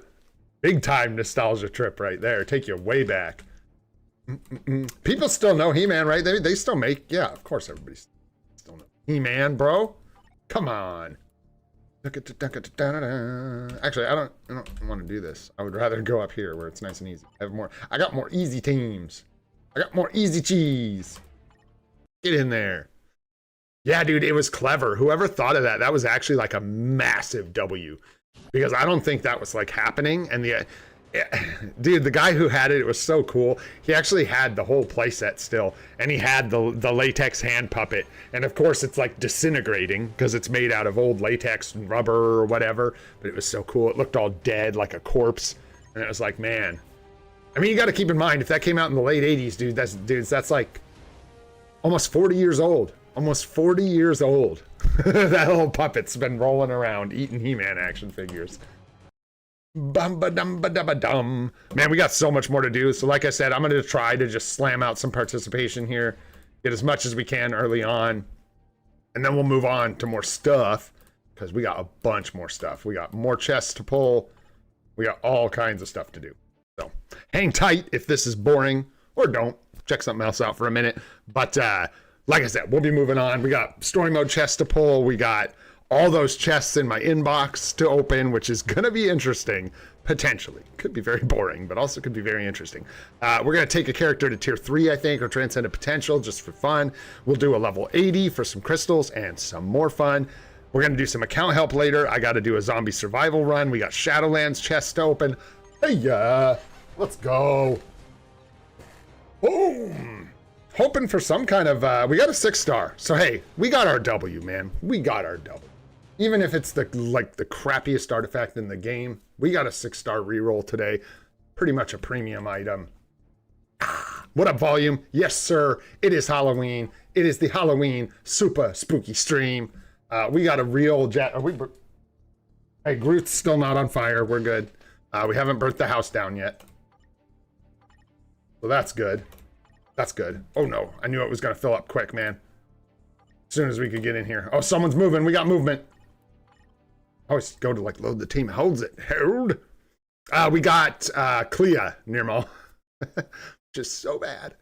Big time nostalgia trip right there. Take you way back. People still know He-Man, right? They still make, yeah, of course everybody still knows He-Man, bro. Come on. Actually, I don't want to do this. I would rather go up here where it's nice and easy. I got more easy teams. I got more easy cheese. Get in there. Yeah, dude, it was clever. Whoever thought of that, that was actually like a massive W. Because I don't think that was like happening. And dude, the guy who had it was so cool. He actually had the whole playset still. And he had the latex hand puppet. And of course it's like disintegrating because it's made out of old latex and rubber or whatever. But it was so cool. It looked all dead like a corpse. And it was like, man. I mean, you got to keep in mind, if that came out in the late 80s, dude, that's like almost 40 years old. Almost 40 years old. That little puppet's been rolling around eating He-Man action figures. Bum-ba-dum-ba-dum-ba-dum. Man, we got so much more to do. So like I said, I'm going to try to just slam out some participation here. Get as much as we can early on. And then we'll move on to more stuff, because we got a bunch more stuff. We got more chests to pull. We got all kinds of stuff to do. So hang tight if this is boring, or don't. Check something else out for a minute. But like I said, we'll be moving on. We got story mode chests to pull. We got all those chests in my inbox to open, which is going to be interesting, potentially. Could be very boring, but also could be very interesting. We're going to take a character to tier 3, I think, or Transcendent Potential, just for fun. We'll do a level 80 for some crystals and some more fun. We're going to do some account help later. I got to do a zombie survival run. We got Shadowlands chest to open. Hey, let's go. Boom. Hoping for some kind of, we got a 6-star. So, hey, we got our W, man. We got our W. Even if it's the crappiest artifact in the game, we got a 6-star reroll today. Pretty much a premium item. What up, Volume? Yes, sir. It is Halloween. It is the Halloween SUPA spooky stream. We got a real Hey, Groot's still not on fire. We're good. We haven't burnt the house down yet. So that's good. That's good. Oh no, I knew it was gonna fill up quick, man. As soon as we could get in here. Oh, someone's moving. We got movement. Always go to like load the team. Holds it. Hold. We got Clea near Mall. Just so bad.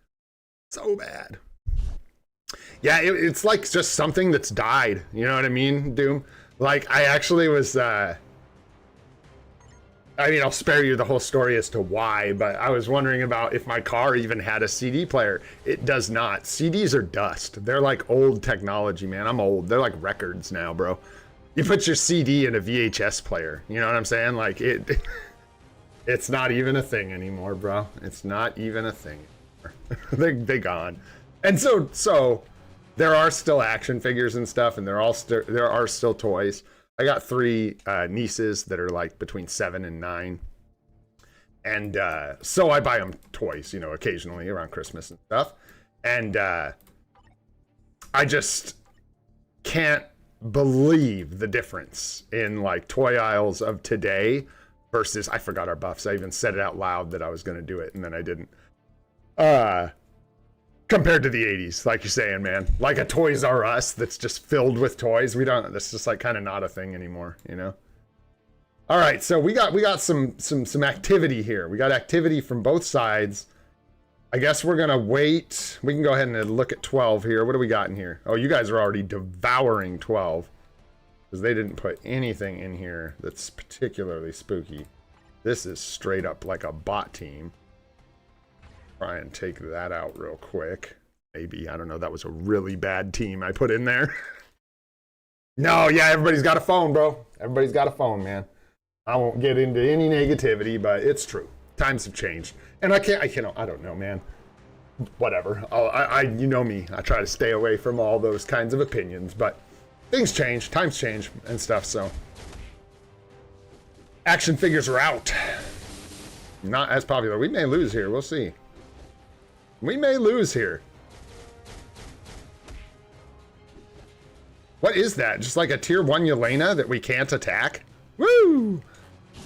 So bad. Yeah, it's like just something that's died. You know what I mean, Doom? Like, I actually was, I mean, I'll spare you the whole story as to why, but I was wondering about if my car even had a CD player. It does not. CDs are dust. They're like old technology, man. I'm old. They're like records now, bro. You put your CD in a VHS player. You know what I'm saying? Like, it's not even a thing anymore, bro. It's not even a thing anymore. they gone. And so there are still action figures and stuff, and there are still toys. I got 3 nieces that are like between 7 and 9. And so I buy them toys, you know, occasionally around Christmas and stuff. And I just can't believe the difference in like toy aisles of today versus, I forgot our buffs. I even said it out loud that I was going to do it, and then I didn't. Compared to the 80s, like you're saying, man. Like a Toys R Us that's just filled with toys. That's just like kind of not a thing anymore, you know? All right, so we got some activity here. We got activity from both sides. I guess we're gonna wait. We can go ahead and look at 12 here. What do we got in here? Oh, you guys are already devouring 12. Because they didn't put anything in here that's particularly spooky. This is straight up like a bot team. Try and take that out real quick. Maybe, I don't know, that was a really bad team I put in there. No, yeah, everybody's got a phone, bro. Everybody's got a phone, man. I won't get into any negativity, but it's true. Times have changed. And I don't know, man. Whatever. You know me. I try to stay away from all those kinds of opinions, but things change, times change and stuff, so. Action figures are out. Not as popular. We may lose here, we'll see. We may lose here. What is that? Just like a tier 1 Yelena that we can't attack? Woo!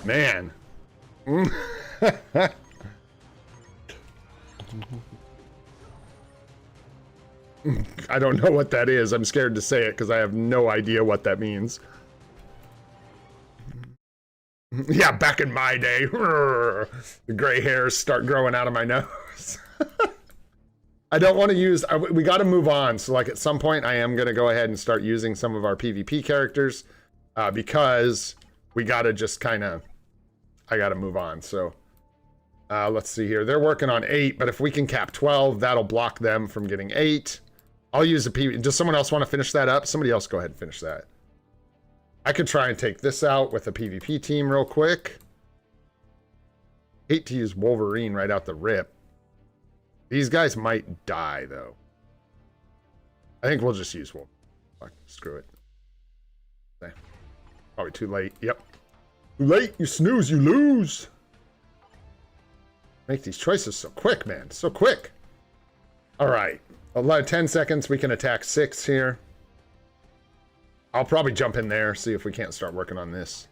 Man. I don't know what that is. I'm scared to say it because I have no idea what that means. Yeah, back in my day. The gray hairs start growing out of my nose. I don't want to use, we got to move on. So like at some point I am going to go ahead and start using some of our PvP characters because we got to just kind of, I got to move on. So let's see here. They're working on 8, but if we can cap 12, that'll block them from getting 8. I'll use a PvP. Does someone else want to finish that up? Somebody else go ahead and finish that. I could try and take this out with a PvP team real quick. Hate to use Wolverine right out the rip. These guys might die, though. I think we'll just use Wolverine. Fuck, screw it. Okay. Probably too late. Yep. Too late. You snooze, you lose. Make these choices so quick, man. So quick. All right. 10 seconds. We can attack 6 here. I'll probably jump in there, see if we can't start working on this.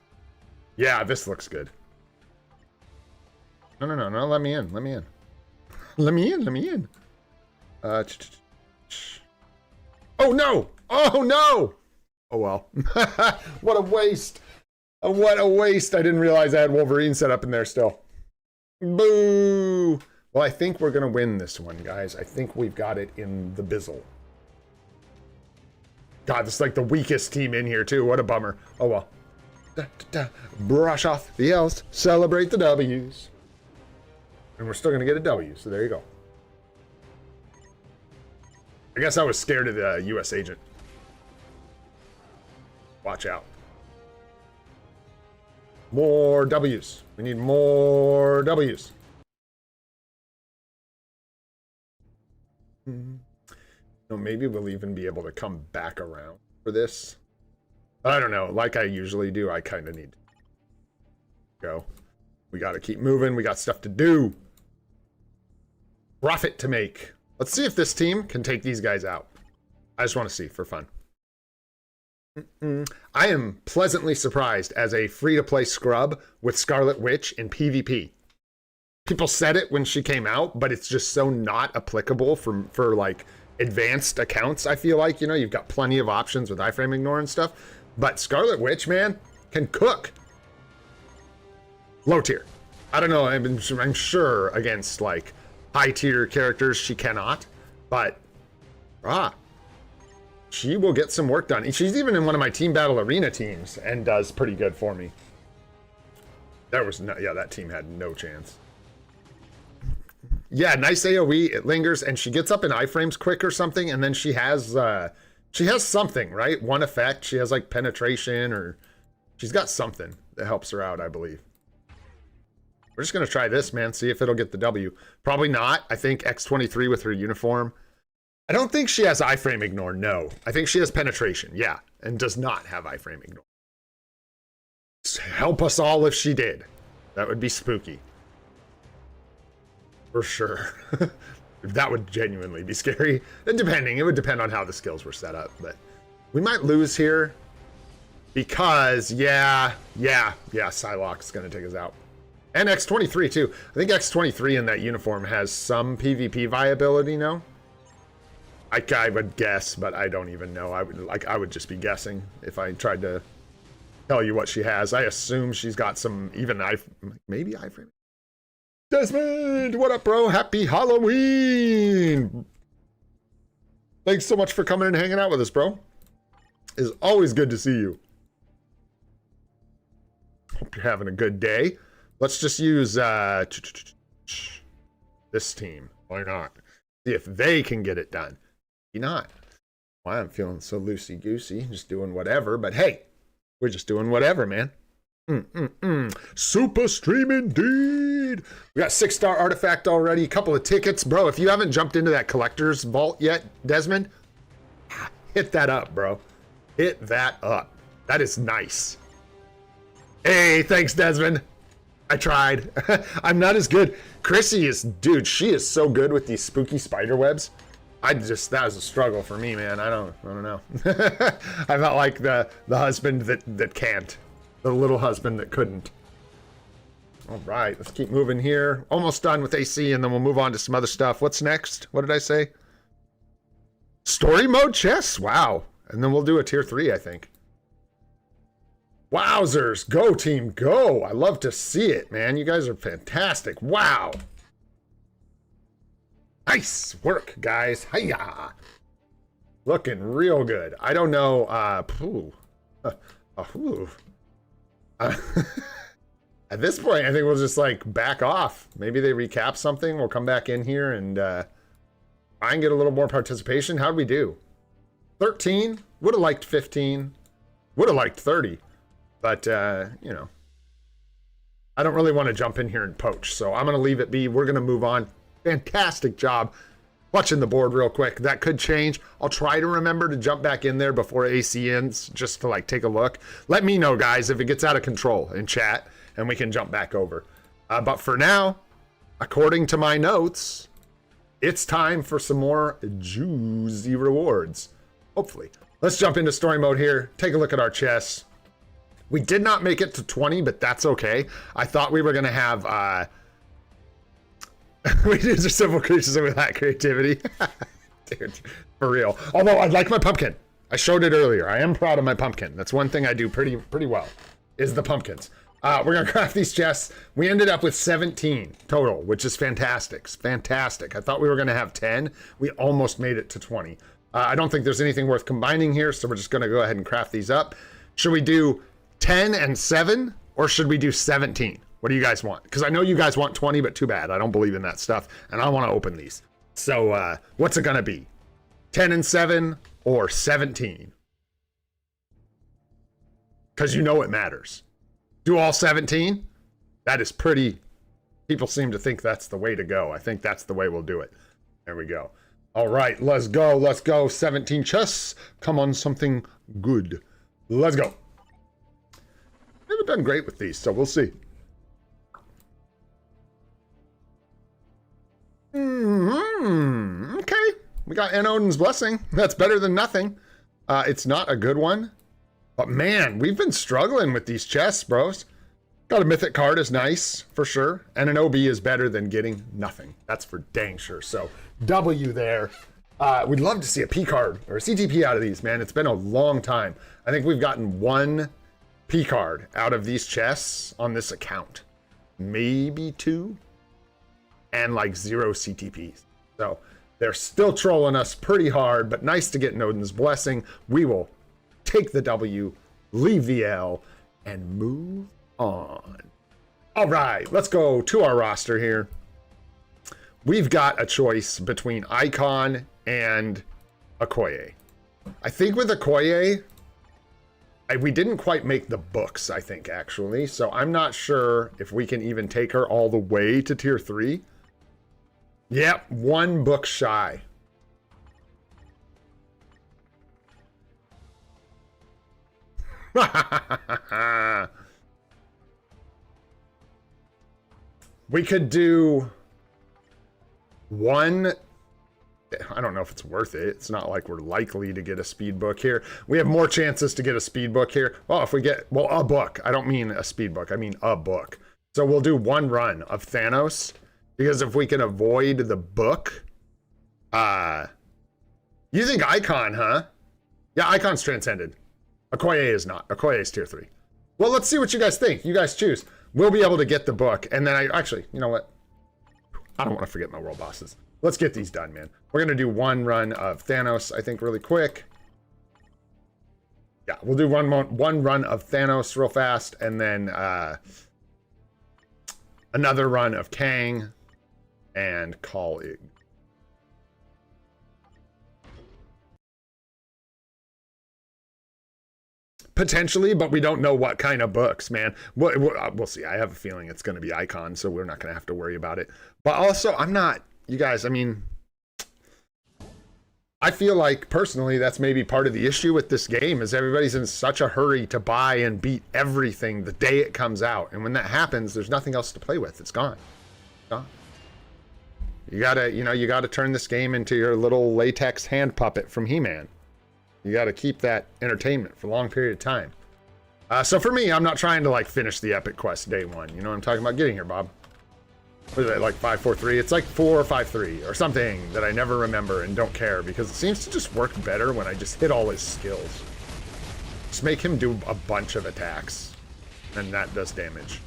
Yeah, this looks good. No, let me in, let me in. Let me in. Oh no! Oh no! Oh well. What a waste. What a waste. I didn't realize I had Wolverine set up in there still. Boo! Well, I think we're going to win this one, guys. I think we've got it in the bizzle. God, this is like the weakest team in here, too. What a bummer. Oh, well. Da, da, da. Brush off the L's. Celebrate the W's. And we're still going to get a W, so there you go. I guess I was scared of the U.S. agent. Watch out. More W's. We need more W's. No, maybe we'll even be able to come back around for this. I don't know. Like I usually do, I kind of need to go. We got to keep moving. We got stuff to do. Profit to make. Let's see if this team can take these guys out. I just want to see for fun. I am pleasantly surprised as a free-to-play scrub with Scarlet Witch in PvP. People said it when she came out, but it's just so not applicable for like advanced accounts. I feel like, you know, you've got plenty of options with iframe ignore and stuff, but Scarlet Witch, man, can cook. Low tier. I don't know. I'm sure against like high tier characters she cannot, but she will get some work done. She's even in one of my Team Battle Arena teams and does pretty good for me. There was no, yeah, that team had no chance. Yeah, nice AoE, it lingers, and she gets up in iframes quick or something, and then she has something, right? One effect, she has like penetration, or she's got something that helps her out, I believe. We're just gonna try this, man, see if it'll get the W. Probably not. I think X23 with her uniform. I don't think she has iframe ignore, no. I think she has penetration, yeah, and does not have iframe ignore. Help us all if she did. That would be spooky. For sure. That would genuinely be scary. And depending, it would depend on how the skills were set up, but we might lose here because, yeah, Psylocke's gonna take us out. And X23 too. I think X23 in that uniform has some PvP viability, no? I would guess, but I don't even know. I would just be guessing if I tried to tell you what she has. I assume she's got some, even maybe iframe. Desmond, what up, bro? Happy Halloween! Thanks so much for coming and hanging out with us, bro. It's always good to see you. Hope you're having a good day. Let's just use this team. Why not? See if they can get it done. Maybe not. Why I'm feeling so loosey-goosey, just doing whatever. But hey, we're just doing whatever, man. SUPA stream indeed. We got 6-star artifact already, a couple of tickets. Bro, if you haven't jumped into that collector's vault yet, Desmond, hit that up, bro. Hit that up. That is nice. Hey, thanks, Desmond. I tried. I'm not as good. Chrissy is, dude, she is so good with these spooky spider webs. that was a struggle for me, man. I don't know. I felt like the husband that can't. The little husband that couldn't. All right, let's keep moving here. Almost done with AC, and then we'll move on to some other stuff. What's next? What did I say? Story mode chess? Wow. And then we'll do a tier 3, I think. Wowzers. Go, team, go. I love to see it, man. You guys are fantastic. Wow. Nice work, guys. Hiya. Looking real good. I don't know. At this point, I think we'll just like back off. Maybe they recap something. We'll come back in here and try and get a little more participation. How'd we do? 13? Would have liked 15. Would have liked 30. But, you know, I don't really want to jump in here and poach. So I'm going to leave it be. We're going to move on. Fantastic job. Watching the board real quick. That could change. I'll try to remember to jump back in there before AC ends just to like take a look. Let me know, guys, if it gets out of control in chat and we can jump back over. But for now, according to my notes, it's time for some more juicy rewards. Hopefully. Let's jump into story mode here. Take a look at our chests. We did not make it to 20, but that's okay. I thought we were going to have... we did the simple creatures with that creativity. Dude, for real. Although I like my pumpkin. I showed it earlier. I am proud of my pumpkin. That's one thing I do pretty well, is the pumpkins. We're gonna craft these chests. We ended up with 17 total, which is fantastic. Fantastic. I thought we were gonna have 10. We almost made it to 20. I don't think there's anything worth combining here, so we're just gonna go ahead and craft these up. Should we do 10 and 7, or should we do 17? What do you guys want? Because I know you guys want 20, but too bad. I don't believe in that stuff, and I want to open these. So what's it gonna be? 10 and 7 or 17? Because you know it matters. Do all 17? That is pretty... People seem to think that's the way to go. I think that's the way we'll do it. There we go. All right, let's go. Let's go. 17 chests. Come on, something good. Let's go. Never done great with these, so we'll see. Okay. We got N. Odin's Blessing. That's better than nothing. It's not a good one. But man, we've been struggling with these chests, bros. Got a Mythic card is nice, for sure. And an OB is better than getting nothing. That's for dang sure. So, W there. We'd love to see a P card or a CTP out of these, man. It's been a long time. I think we've gotten one P card out of these chests on this account. Maybe 2. And like 0 CTPs. So, they're still trolling us pretty hard, but nice to get Odin's Blessing. We will take the W, leave the L, and move on. All right, let's go to our roster here. We've got a choice between Icon and Okoye. I think with Okoye, we didn't quite make the books, I think, actually. So I'm not sure if we can even take her all the way to tier 3. Yep, 1 book shy. We could do 1. I don't know if it's worth it. It's not like we're likely to get a speed book here. We have more chances to get a speed book here. Well, if we get, well, a book. I don't mean a speed book. I mean a book. So we'll do 1 run of Thanos, because if we can avoid the book, you think Icon, huh? Yeah, Icon's transcended. Okoye is not. Okoye is tier 3. Well, let's see what you guys think. You guys choose. We'll be able to get the book, and then actually, you know what? I don't want to forget my world bosses. Let's get these done, man. We're gonna do 1 run of Thanos, I think, really quick. Yeah, we'll do one run of Thanos real fast, and then another run of Kang, and call it. Potentially, but we don't know what kind of books, man. We'll see. I have a feeling it's going to be Icon, so we're not going to have to worry about it. But also, I'm not, you guys, I mean, I feel like, personally, that's maybe part of the issue with this game, is everybody's in such a hurry to buy and beat everything the day it comes out. And when that happens, there's nothing else to play with. It's gone. It's gone. You gotta, you gotta turn this game into your little latex hand puppet from He-Man. You got to keep that entertainment for a long period of time. So for me, I'm not trying to like finish the epic quest day 1. You know what I'm talking about? Getting here, Bob. What is that, like 543? It's like 453 or something that I never remember and don't care, because it seems to just work better when I just hit all his skills. Just make him do a bunch of attacks, and that does damage.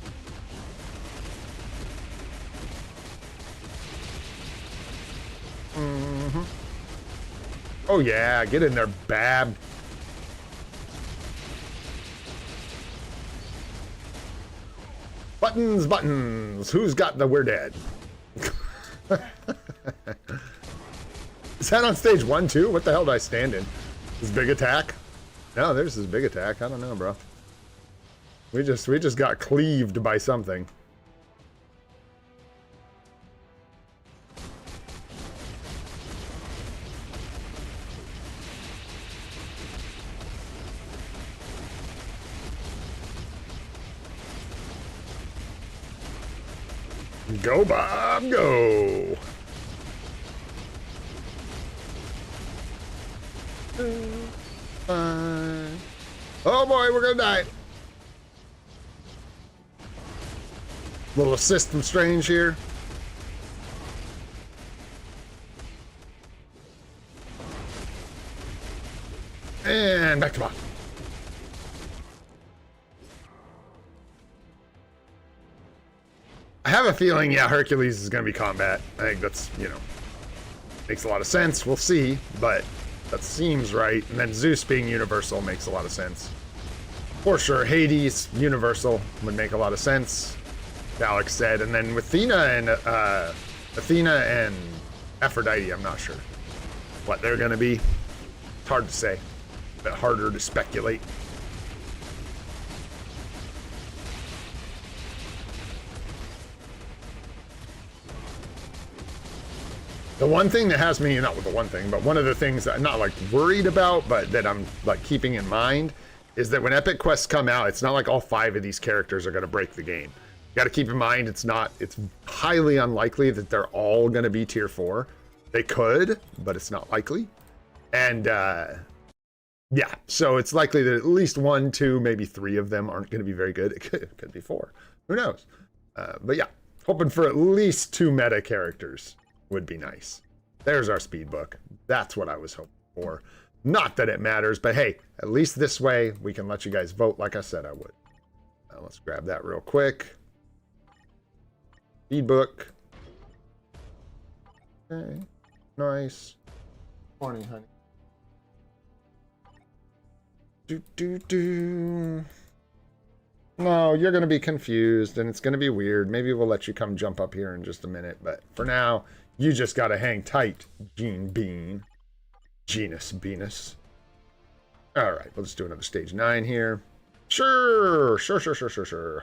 Mm-hmm. Oh yeah, get in there, Bab. Buttons, buttons. Who's got the we're dead? Is that on stage 1 too? What the hell did I stand in? His big attack? No, there's his big attack. I don't know, bro. We just got cleaved by something. Go, Bob, go! Oh boy, we're gonna die. Little assist from Strange here. back to bot. I have a feeling, yeah, Hercules is going to be combat. I think that's, you know, makes a lot of sense. We'll see, but that seems right. And then Zeus being universal makes a lot of sense. For sure, Hades, universal, would make a lot of sense, Alex said. And then with Athena and Aphrodite, I'm not sure what they're going to be. It's hard to say, a bit harder to speculate. The one thing that has me, not with the one thing, but one of the things that I'm not like worried about, but that I'm like keeping in mind is that when epic quests come out, it's not like all 5 of these characters are going to break the game. You got to keep in mind, it's highly unlikely that they're all going to be tier 4. They could, but it's not likely. And yeah, so it's likely that at least 1, 2, maybe 3 of them aren't going to be very good. It could be 4. Who knows? But yeah, hoping for at least 2 meta characters would be nice. There's our speed book. That's what I was hoping for. Not that it matters, but hey, at least this way we can let you guys vote like I said I would. Let's grab that real quick. Speed book. Okay, nice. Morning, honey. No, you're going to be confused and it's going to be weird. Maybe we'll let you come jump up here in just a minute, but for now, you just got to hang tight, Gene Bean. Genus Venus. All right, let's do another stage 9 here. Sure.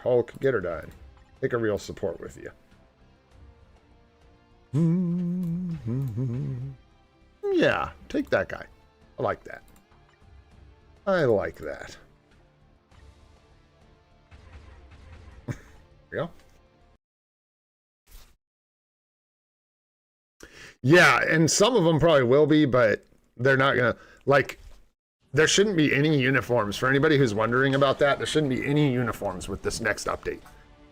Hulk, get her done. Take a real support with you. Yeah, take that guy. I like that. I like that. There we go. Yeah, and some of them probably will be, but they're not gonna, like, there shouldn't be any uniforms. For anybody who's wondering about that, there shouldn't be any uniforms with this next update.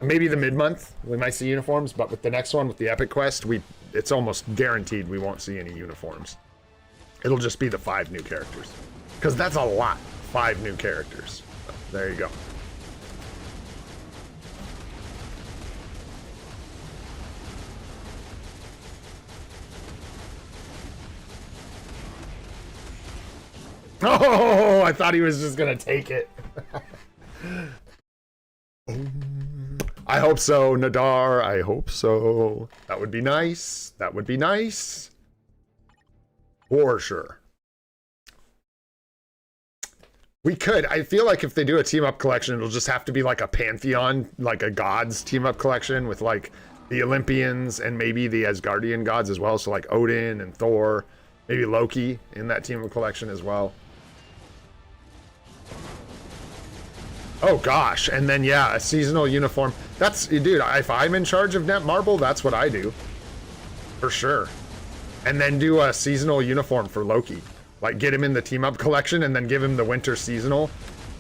Maybe the mid-month, we might see uniforms, but with the next one, with the Epic Quest, it's almost guaranteed we won't see any uniforms. It'll just be the 5 new characters. Because that's a lot, 5 new characters. So, there you go. Oh, I thought he was just gonna take it. I hope so, Nadar. I hope so. That would be nice. That would be nice. For sure. We could. I feel like if they do a team-up collection, it'll just have to be like a pantheon, like a gods team-up collection with like the Olympians and maybe the Asgardian gods as well. So like Odin and Thor, maybe Loki in that team-up collection as well. Oh gosh, and then yeah, a seasonal uniform. That's, dude, if I'm in charge of Netmarble, that's what I do. For sure. And then do a seasonal uniform for Loki. Like get him in the team up collection and then give him the winter seasonal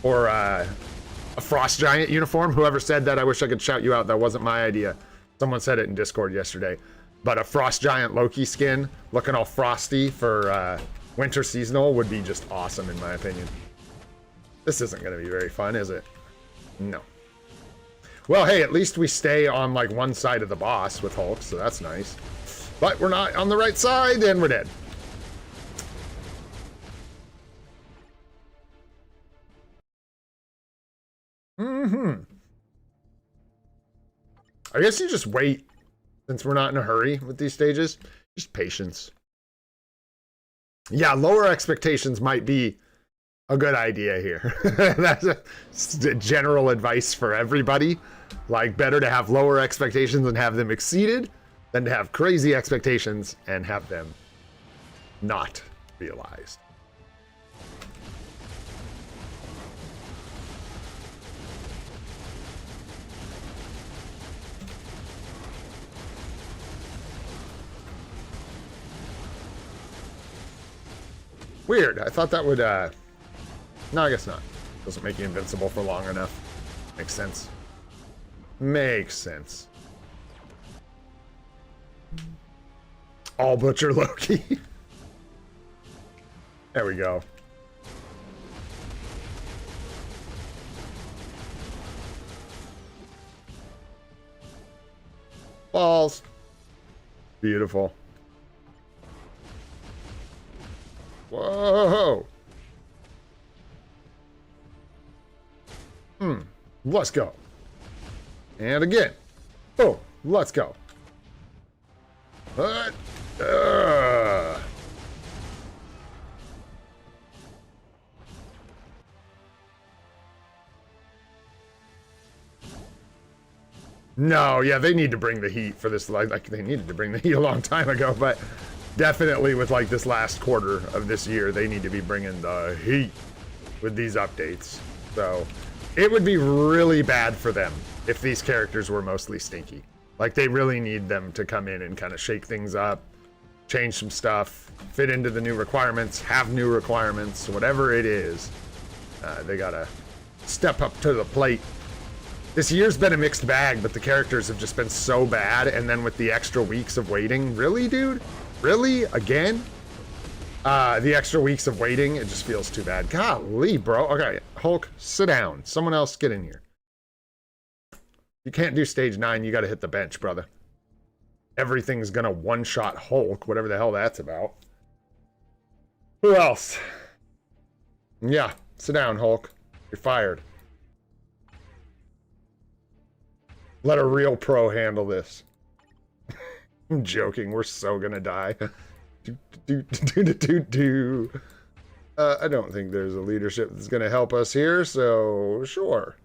or a Frost Giant uniform. Whoever said that, I wish I could shout you out. That wasn't my idea. Someone said it in Discord yesterday. But a Frost Giant Loki skin looking all frosty for winter seasonal would be just awesome in my opinion. This isn't going to be very fun, is it? No. Well, hey, at least we stay on like one side of the boss with Hulk, so that's nice. But we're not on the right side, and we're dead. I guess you just wait, since we're not in a hurry with these stages. Just patience. Yeah, lower expectations might be a good idea here. That's a general advice for everybody. Like, better to have lower expectations and have them exceeded than to have crazy expectations and have them not realized. Weird. I thought that would, no, I guess not. Doesn't make you invincible for long enough. Makes sense. Makes sense. All Butcher Loki. There we go. balls. Beautiful. Whoa. Let's go. And again. Oh, let's go. No, yeah, they need to bring the heat for this. Like they needed to bring the heat a long time ago, but definitely with like this last quarter of this year, they need to be bringing the heat with these updates. So it would be really bad for them if these characters were mostly stinky. Like they really need them to come in and kind of shake things up, change some stuff, fit into the new requirements, have new requirements, whatever it is. They gotta step up to the plate. This year's been a mixed bag, but the characters have just been so bad, and then with the extra weeks of waiting, really, dude? Really? Again? The extra weeks of waiting, it just feels too bad. Golly, bro. Okay, Hulk, sit down. Someone else get in here. You can't do stage 9, you gotta hit the bench, brother. Everything's gonna one-shot Hulk, whatever the hell that's about. Who else? Yeah, sit down, Hulk. You're fired. Let a real pro handle this. I'm joking. We're so gonna die. I don't think there's a leadership that's gonna help us here, so sure.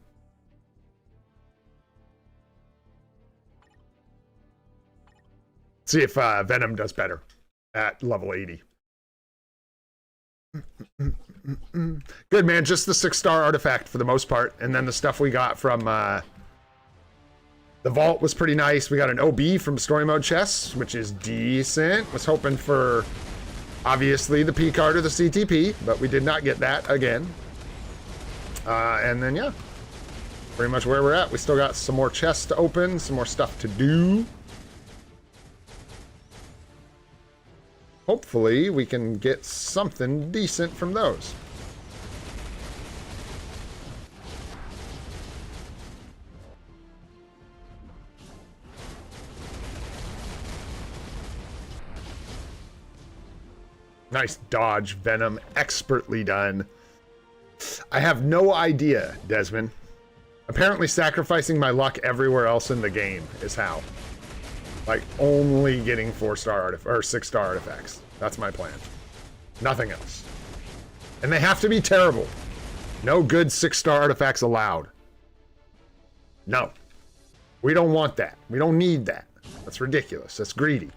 See if Venom does better at level 80. Good, man. Just the 6-star artifact for the most part, and then the stuff we got from the vault was pretty nice. We got an OB from story mode chests, which is decent. Was hoping for, obviously, the P card or the CTP, but we did not get that again. And then, yeah, pretty much where we're at. We still got some more chests to open, some more stuff to do. Hopefully, we can get something decent from those. Nice dodge, Venom. Expertly done. I have no idea, Desmond. Apparently sacrificing my luck everywhere else in the game is how. Like, only getting 4-star or 6-star artifacts. That's my plan. Nothing else. And they have to be terrible. No good 6-star artifacts allowed. No. We don't want that. We don't need that. That's ridiculous. That's greedy.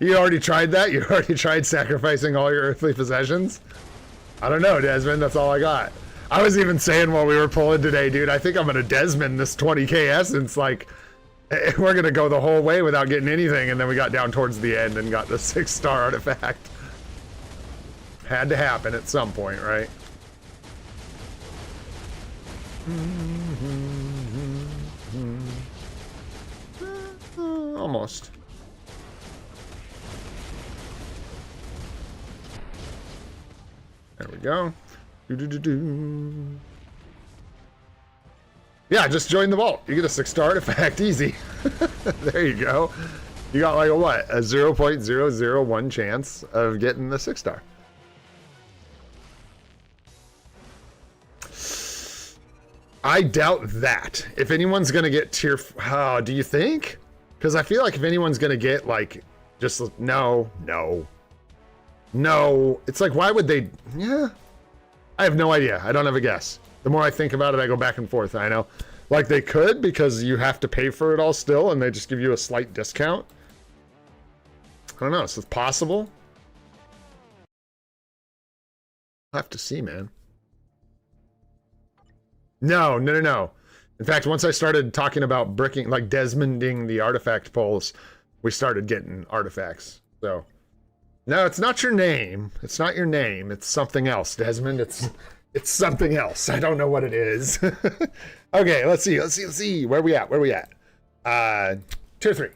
You already tried that? You already tried sacrificing all your earthly possessions? I don't know, Desmond. That's all I got. I was even saying while we were pulling today, dude, I think I'm going to Desmond this 20k essence. Like, we're going to go the whole way without getting anything. And then we got down towards the end and got the 6-star artifact. Had to happen at some point, right? Almost. There we go. Yeah, just join the vault. You get a 6-star artifact, easy. There you go. You got like a what? A 0.001 chance of getting the 6-star. I doubt that. If anyone's gonna get tier, do you think? Because I feel like if anyone's gonna get like, just no. It's like, why would they? Yeah, I have no idea. I don't have a guess. The more I think about it, I go back and forth. I know, like they could because you have to pay for it all still, and they just give you a slight discount. I don't know. So it's possible. I'll have to see, man. No. In fact, once I started talking about bricking, like Desmonding the artifact pulls, we started getting artifacts. So No, it's not your name. It's not your name. It's something else, Desmond. It's something else. I don't know what it is. Okay, let's see. Where we at? Tier 3.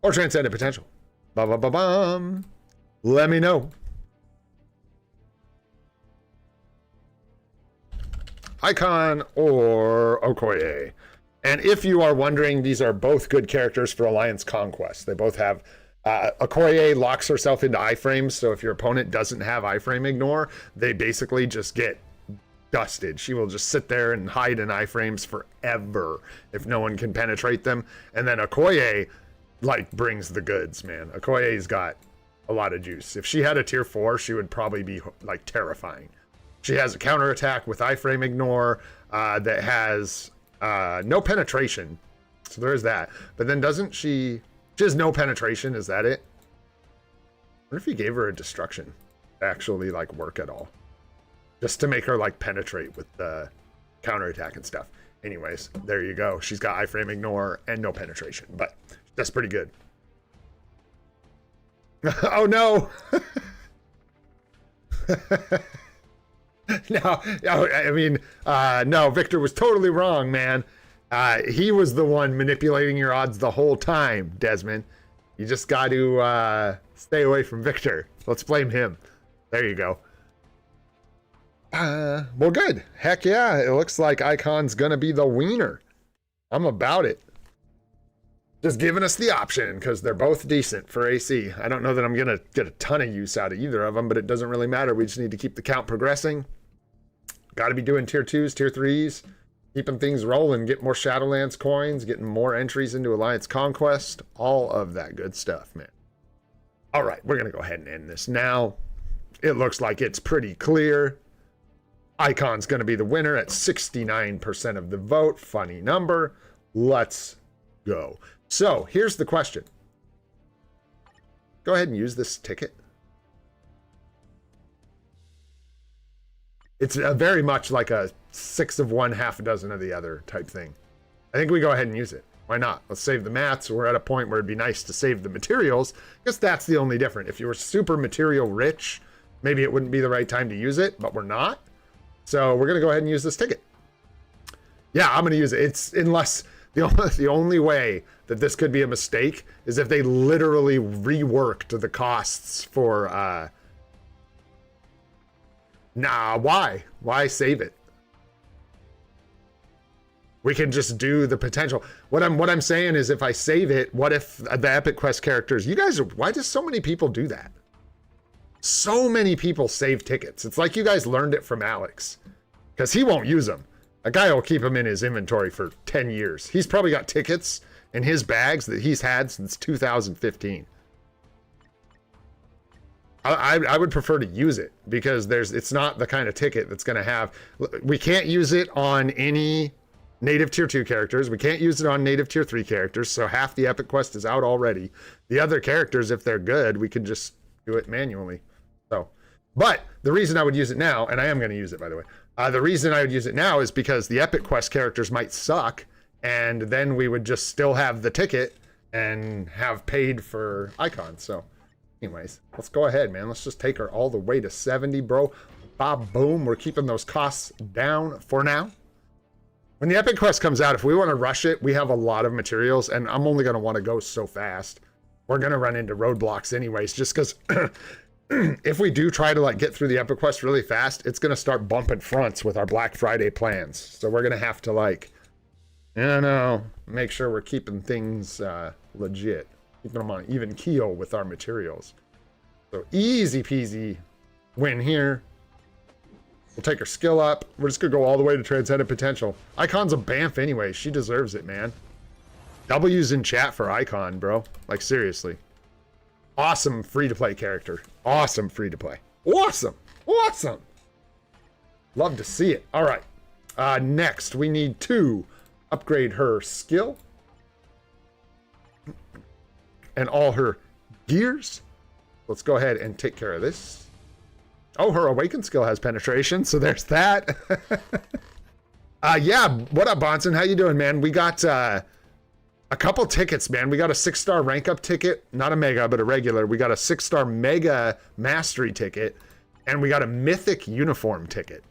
Or transcendent potential. Ba-ba-ba-bum. Let me know. Icon or Okoye. And if you are wondering, these are both good characters for Alliance Conquest. They both have... Okoye locks herself into iframes, so if your opponent doesn't have iframe ignore, they basically just get dusted. She will just sit there and hide in iframes forever if no one can penetrate them. And then Okoye, like, brings the goods, man. Okoye's got a lot of juice. If she had a tier 4, she would probably be, like, terrifying. She has a counterattack with iframe ignore that has no penetration. So there's that. But then doesn't she... She has no penetration, is that it? What if you gave her a destruction to actually, like, work at all? Just to make her, like, penetrate with the counterattack and stuff. Anyways, there you go. She's got iframe ignore and no penetration, but that's pretty good. Oh, no! No, I mean, no, Victor was totally wrong, man. He was the one manipulating your odds the whole time, Desmond. You just got to stay away from Victor. Let's blame him. There you go. Well, good. Heck yeah. It looks like Icon's going to be the wiener. I'm about it. Just giving us the option because they're both decent for AC. I don't know that I'm going to get a ton of use out of either of them, but it doesn't really matter. We just need to keep the count progressing. Got to be doing tier 2s, tier 3s. Keeping things rolling, get more Shadowlands coins, getting more entries into Alliance Conquest, all of that good stuff, man. All right, we're going to go ahead and end this now. It looks like it's pretty clear. Icon's going to be the winner at 69% of the vote. Funny number. Let's go. So, here's the question. Go ahead and use this ticket. It's very much like a 6 of one, half a dozen of the other type thing. I think we go ahead and use it. Why not? Let's save the mats. We're at a point where it'd be nice to save the materials. I guess that's the only difference. If you were super material rich, maybe it wouldn't be the right time to use it, but we're not. So we're going to go ahead and use this ticket. Yeah, I'm going to use it. It's unless the only way that this could be a mistake is if they literally reworked the costs for... Nah, why? Why save it? We can just do the potential. What I'm saying is if I save it, what if the Epic Quest characters, you guys are, why do so many people do that? So many people save tickets. It's like you guys learned it from Alex because he won't use them. A guy will keep them in his inventory for 10 years. He's probably got tickets in his bags that he's had since 2015. I would prefer to use it because it's not the kind of ticket that's going to have, we can't use it on any native tier 2 characters. We can't use it on native tier 3 characters. So half the Epic Quest is out already. The other characters, if they're good, we can just do it manually. So, but the reason I would use it now, and I am going to use it by the way, the reason I would use it now is because the Epic Quest characters might suck and then we would just still have the ticket and have paid for icons. So anyways, let's go ahead, man. Let's just take her all the way to 70, bro. Bob, boom. We're keeping those costs down for now. When the Epic Quest comes out, if we want to rush it, we have a lot of materials, and I'm only going to want to go so fast. We're going to run into roadblocks anyways, just because if we do try to like get through the Epic Quest really fast, it's going to start bumping fronts with our Black Friday plans. So we're going to have to like, I don't know, make sure we're keeping things legit. Keeping them on even keel with our materials. So easy peasy win here. We'll take her skill up. We're just gonna go all the way to Transcendent Potential. Icon's a bamf anyway. She deserves it, man. W's in chat for Icon, bro. Like seriously. Awesome free-to-play character. Awesome free-to-play. Awesome. Awesome. Love to see it. All right. Next, we need to upgrade her skill. And all her gears. Let's go ahead and take care of this. Oh, her awaken skill has penetration, so there's that. Yeah, what up, Bonson? How you doing, man? We got A couple tickets, man. We got a 6-star rank up ticket, not a mega, but a regular. We got a 6-star mega mastery ticket, and we got a mythic uniform ticket.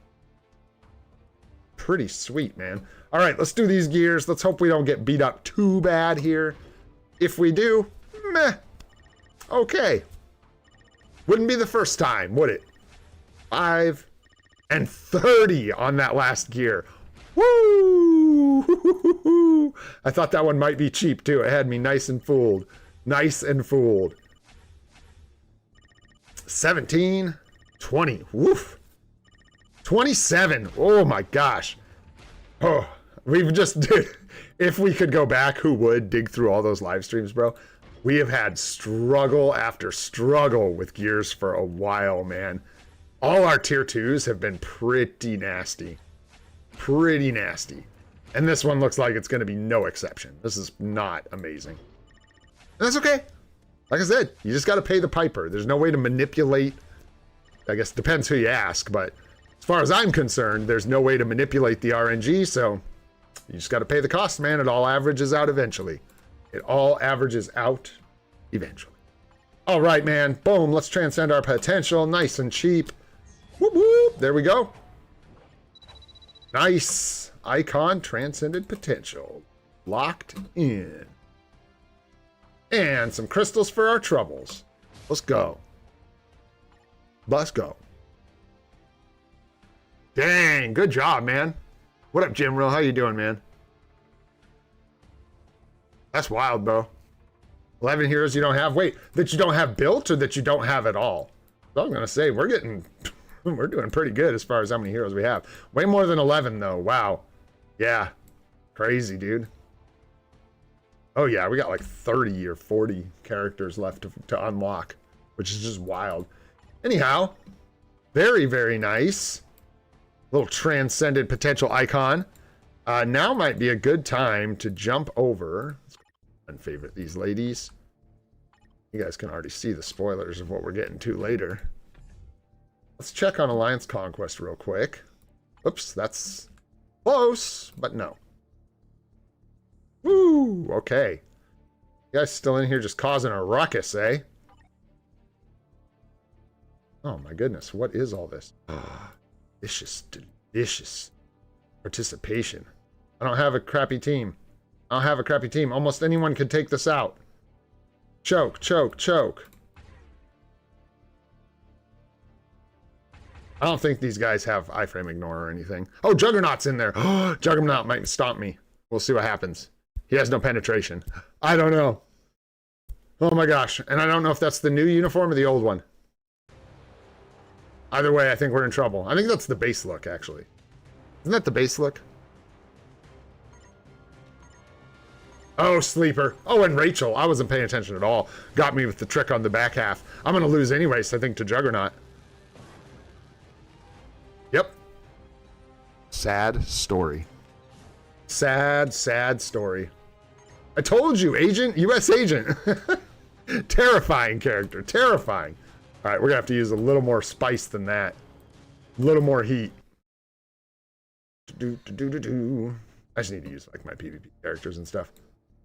Pretty sweet, man. All right, let's do these gears. Let's hope we don't get beat up too bad here. If we do, meh. Okay. Wouldn't be the first time, would it? 5 and 30 on that last gear. Woo! I thought that one might be cheap too. It had me nice and fooled. Nice and fooled. 17, 20. Woof. 27. Oh my gosh. Oh, we've just did. If we could go back, who would dig through all those live streams, bro? We have had struggle after struggle with gears for a while, man. All our tier 2s have been pretty nasty. Pretty nasty. And this one looks like it's going to be no exception. This is not amazing. And that's okay. Like I said, you just got to pay the piper. There's no way to manipulate. I guess it depends who you ask, but as far as I'm concerned, there's no way to manipulate the RNG, so you just got to pay the cost, man. It all averages out eventually. It all averages out eventually. All right, man. Boom. Let's transcend our potential. Nice and cheap. Whoop, whoop. There we go. Nice. Icon transcended potential. Locked in. And some crystals for our troubles. Let's go. Let's go. Dang, good job, man. What up, Jim Real? How you doing, man? That's wild, bro. 11 heroes you don't have. Wait, that you don't have built or that you don't have at all? So I'm gonna say we're doing pretty good as far as how many heroes we have. Way more than 11 though. Wow. Yeah. Crazy, dude. Oh yeah, we got like 30 or 40 characters left to unlock, which is just wild. Anyhow, very, very nice. Little transcended potential icon. Now might be a good time to jump over. Let's unfavorite these ladies. You guys can already see the spoilers of what we're getting to later. Let's check on Alliance Conquest real quick. Oops, that's close, but no. Woo, okay. You guys still in here just causing a ruckus, eh? Oh my goodness, what is all this? Delicious, delicious participation. I don't have a crappy team. I don't have a crappy team. Almost anyone could take this out. Choke, choke, choke. I don't think these guys have iframe ignore or anything. Oh, Juggernaut's in there. Juggernaut might stomp me. We'll see what happens. He has no penetration. I don't know. Oh my gosh. And I don't know if that's the new uniform or the old one. Either way, I think we're in trouble. I think that's the base look, actually. Isn't that the base look? Oh, Sleeper. Oh, and Rachel. I wasn't paying attention at all. Got me with the trick on the back half. I'm going to lose anyways, I think, to Juggernaut. Yep. Sad story. Sad, sad story. I told you, agent. U.S. agent. Terrifying character. Terrifying. All right, we're going to have to use a little more spice than that. A little more heat. I just need to use like my PvP characters and stuff.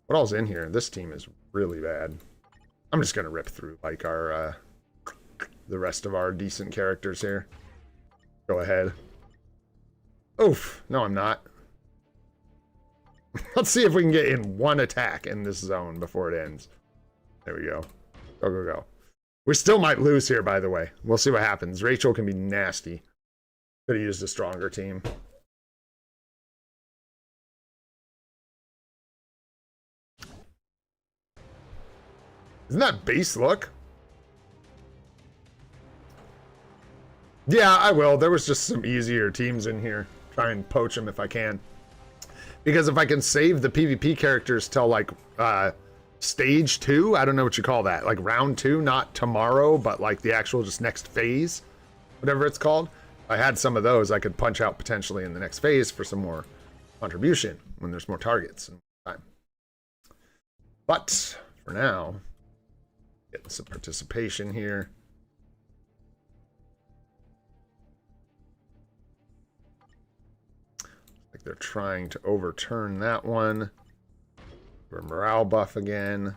What all's in here? This team is really bad. I'm just going to rip through like our the rest of our decent characters here. Go ahead. Oof. No, I'm not. Let's see if we can get in one attack in this zone before it ends. There we go. Go, go, go. We still might lose here, by the way. We'll see what happens. Rachel can be nasty. Could have used a stronger team. Isn't that base look? Yeah, I will. There was just some easier teams in here. Try and poach them if I can. Because if I can save the PvP characters till like stage 2, I don't know what you call that. Like round 2, not tomorrow, but like the actual just next phase, whatever it's called. If I had some of those, I could punch out potentially in the next phase for some more contribution when there's more targets and time. But for now, getting some participation here. Like they're trying to overturn that one. For morale buff again.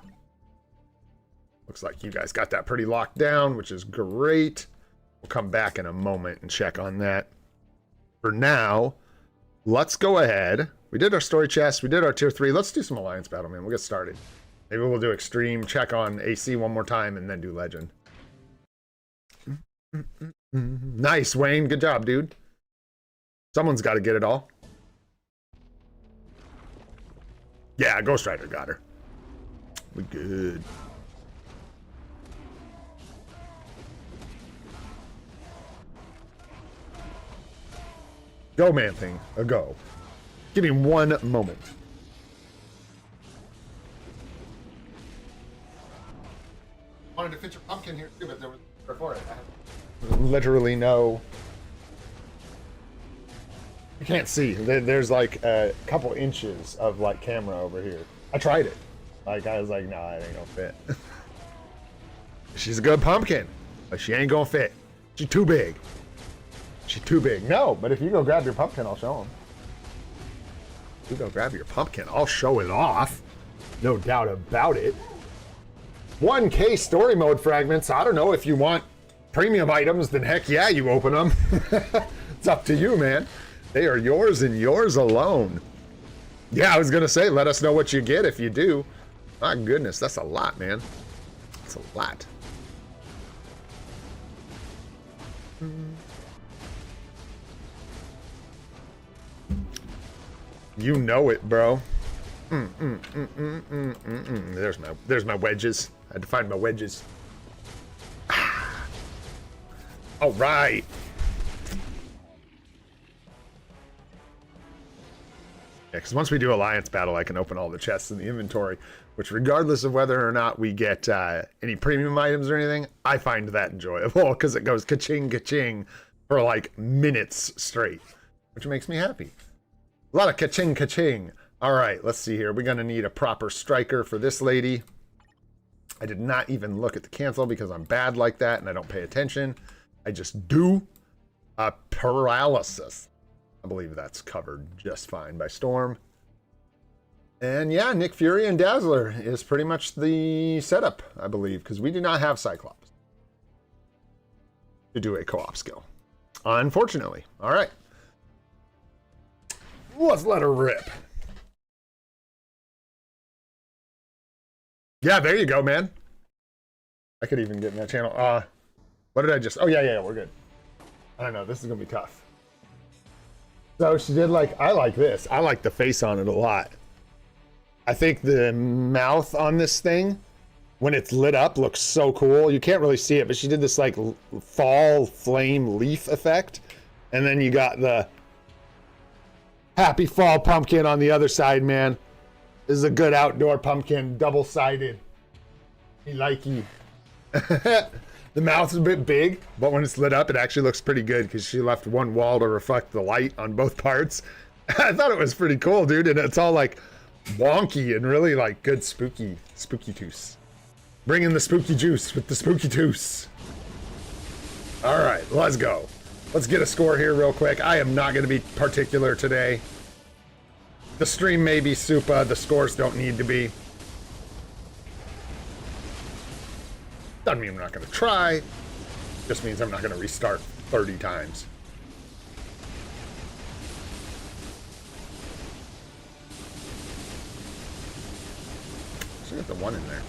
Looks like you guys got that pretty locked down, which is great. We'll come back in a moment and check on that. For now, let's go ahead. We did our story chest. We did our tier 3. Let's do some alliance battle, man. We'll get started. Maybe we'll do extreme, check on AC one more time, and then do legend. Nice, Wayne. Good job, dude. Someone's got to get it all. Yeah, Ghost Rider got her. We good. Go, man thing. A go. Give me one moment. Wanted to fit your pumpkin here too, but there was before it. Literally no. You can't see. There's like a couple inches of like camera over here. I tried it. Like I was like, nah, it ain't gonna fit. She's a good pumpkin, but she ain't gonna fit. She's too big. She's too big. No, but if you go grab your pumpkin, I'll show him. If you go grab your pumpkin, I'll show it off. No doubt about it. 1K story mode fragments. I don't know if you want premium items, then heck yeah, you open them. It's up to you, man. They are yours and yours alone. Yeah, I was gonna say, let us know what you get if you do. My goodness, that's a lot, man. That's a lot. You know it, bro. There's my wedges. I had to find my wedges. All right. Yeah, because once we do alliance battle, I can open all the chests in the inventory, which regardless of whether or not we get any premium items or anything, I find that enjoyable because it goes ka-ching, ka-ching for like minutes straight, which makes me happy. A lot of ka-ching, ka-ching. All right, let's see here. We're going to need a proper striker for this lady. I did not even look at the cancel because I'm bad like that and I don't pay attention. I just do. Paralysis. I believe that's covered just fine by Storm. And yeah, Nick Fury and Dazzler is pretty much the setup, I believe, because we do not have Cyclops to do a co-op skill. Unfortunately. All right. Let's let her rip. Yeah, there you go, man. I could even get in that channel. What did I just... Oh, yeah, we're good. I don't know. This is going to be tough. So she did like... I like this. I like the face on it a lot. I think the mouth on this thing, when it's lit up, looks so cool. You can't really see it, but she did this like fall flame leaf effect. And then you got the happy fall pumpkin on the other side, man. This is a good outdoor pumpkin, double-sided. Me likey. The mouth is a bit big, but when it's lit up, it actually looks pretty good because she left one wall to reflect the light on both parts. I thought it was pretty cool, dude, and it's all like wonky and really like good spooky juice. Bring in the spooky juice with the spooky juice. All right, let's go. Let's get a score here real quick. I am not going to be particular today. The stream may be SUPA, the scores don't need to be. Doesn't mean I'm not going to try. Just means I'm not going to restart 30 times. Should get the one in there.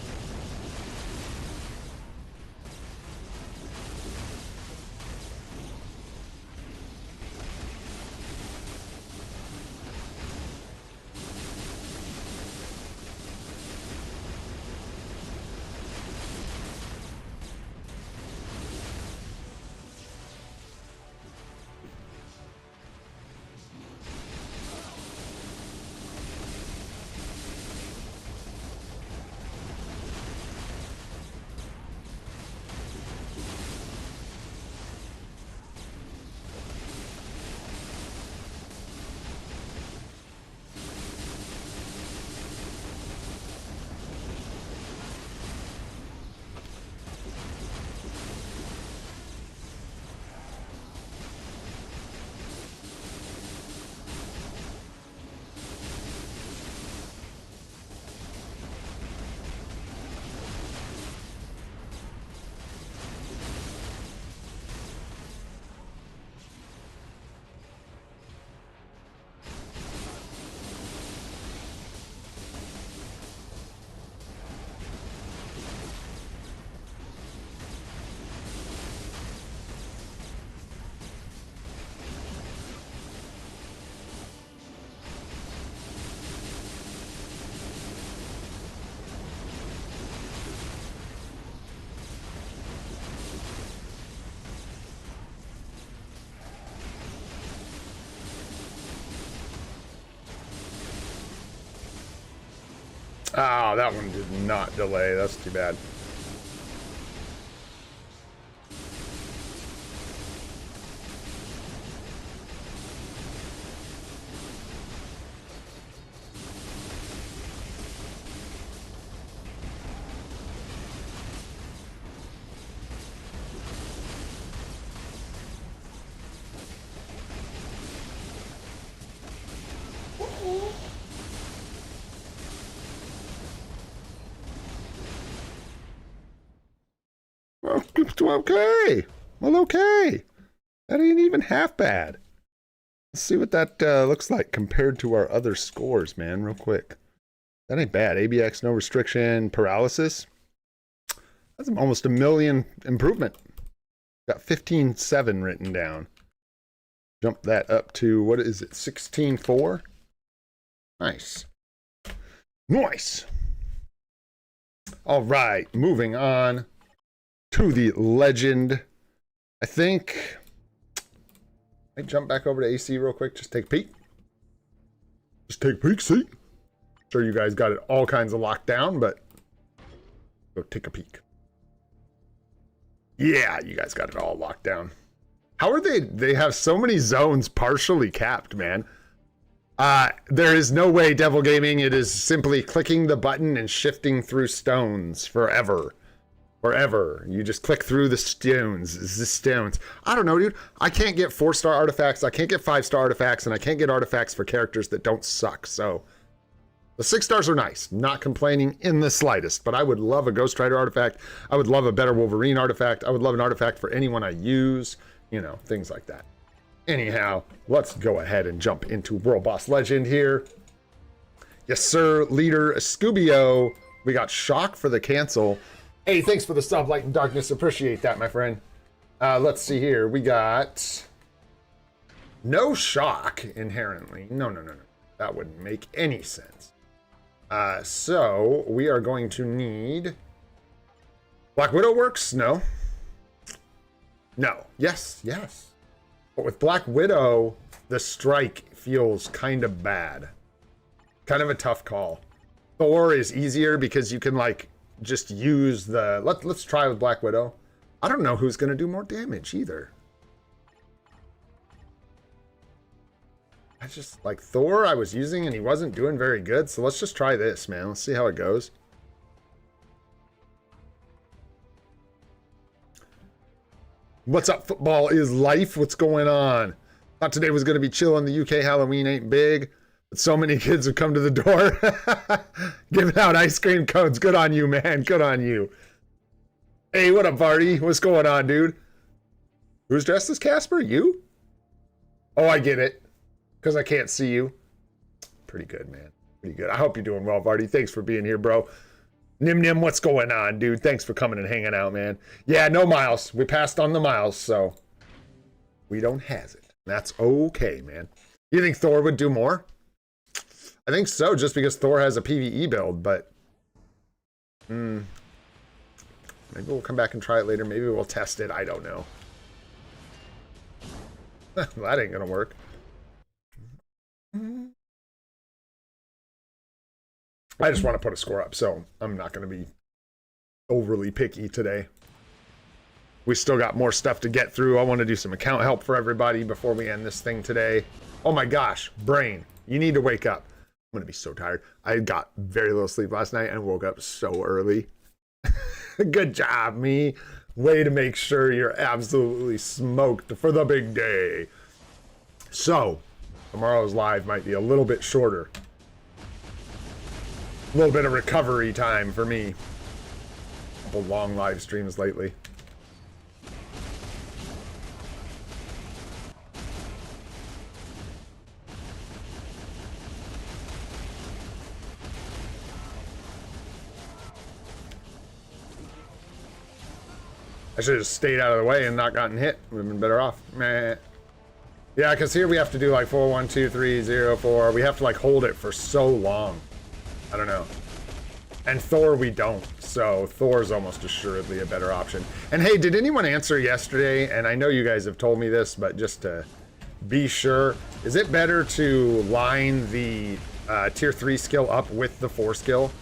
Oh, that one did not delay. That's too bad. Well, okay. Well, okay. That ain't even half bad. Let's see what that looks like compared to our other scores, man, real quick. That ain't bad. ABX, no restriction, paralysis. That's almost a million improvement. Got 15.7 written down. Jump that up to, what is it, 16.4? Nice. Nice. All right, moving on to the legend. I think I jump back over to AC real quick. Just take a peek. Just take a peek, see? Sure you guys got it all kinds of locked down, but go take a peek. Yeah, you guys got it all locked down. How are they have so many zones partially capped, man. There is no way, Devil Gaming. It is simply clicking the button and shifting through stones forever. Forever. You just click through the stones. I don't know, dude. I can't get 4-star artifacts. I can't get 5-star artifacts. And I can't get artifacts for characters that don't suck. So the 6 stars are nice. Not complaining in the slightest. But I would love a Ghost Rider artifact. I would love a better Wolverine artifact. I would love an artifact for anyone I use. You know, things like that. Anyhow, let's go ahead and jump into World Boss Legend here. Yes, sir. Leader Scubio. We got Shock for the cancel. Hey, thanks for the sub, Light and Darkness. Appreciate that, my friend. Let's see here. We got no Shock inherently. No. That wouldn't make any sense. So we are going to need Black Widow works? No. No. Yes. But with Black Widow, the strike feels kind of bad. Kind of a tough call. Thor is easier because you can like just use the... Let's try with Black Widow. I don't know who's going to do more damage either. I just... Like Thor I was using and he wasn't doing very good. So let's just try this, man. Let's see how it goes. What's up, football is life? What's going on? Thought today was going to be chill in the UK. Halloween ain't big. But so many kids have come to the door. Giving out ice cream cones. Good on you, man. Good on you. Hey, what up, Vardy? What's going on, dude? Who's dressed as Casper? You? Oh, I get it. Because I can't see you. Pretty good, man. Pretty good. I hope you're doing well, Vardy. Thanks for being here, bro. Nim, what's going on, dude? Thanks for coming and hanging out, man. Yeah, no miles. We passed on the miles, so we don't has it. That's okay, man. You think Thor would do more? I think so, just because Thor has a PvE build, but maybe we'll come back and try it later. Maybe we'll test it. I don't know. That ain't gonna work. I just want to put a score up, so I'm not going to be overly picky today. We still got more stuff to get through. I want to do some account help for everybody before we end this thing today. Oh my gosh, brain, you need to wake up. I'm going to be so tired. I got very little sleep last night and woke up so early. Good job, me. Way to make sure you're absolutely smoked for the big day. So, tomorrow's live might be a little bit shorter. A little bit of recovery time for me. A couple long live streams lately. I should have just stayed out of the way and not gotten hit. Would have been better off. Meh. Yeah, because here we have to do like 4, 1, 2, 3, 0, 4. We have to like hold it for so long. I don't know. And Thor we don't, so Thor's almost assuredly a better option. And hey, did anyone answer yesterday? And I know you guys have told me this, but just to be sure, is it better to line the tier 3 skill up with the 4 skill?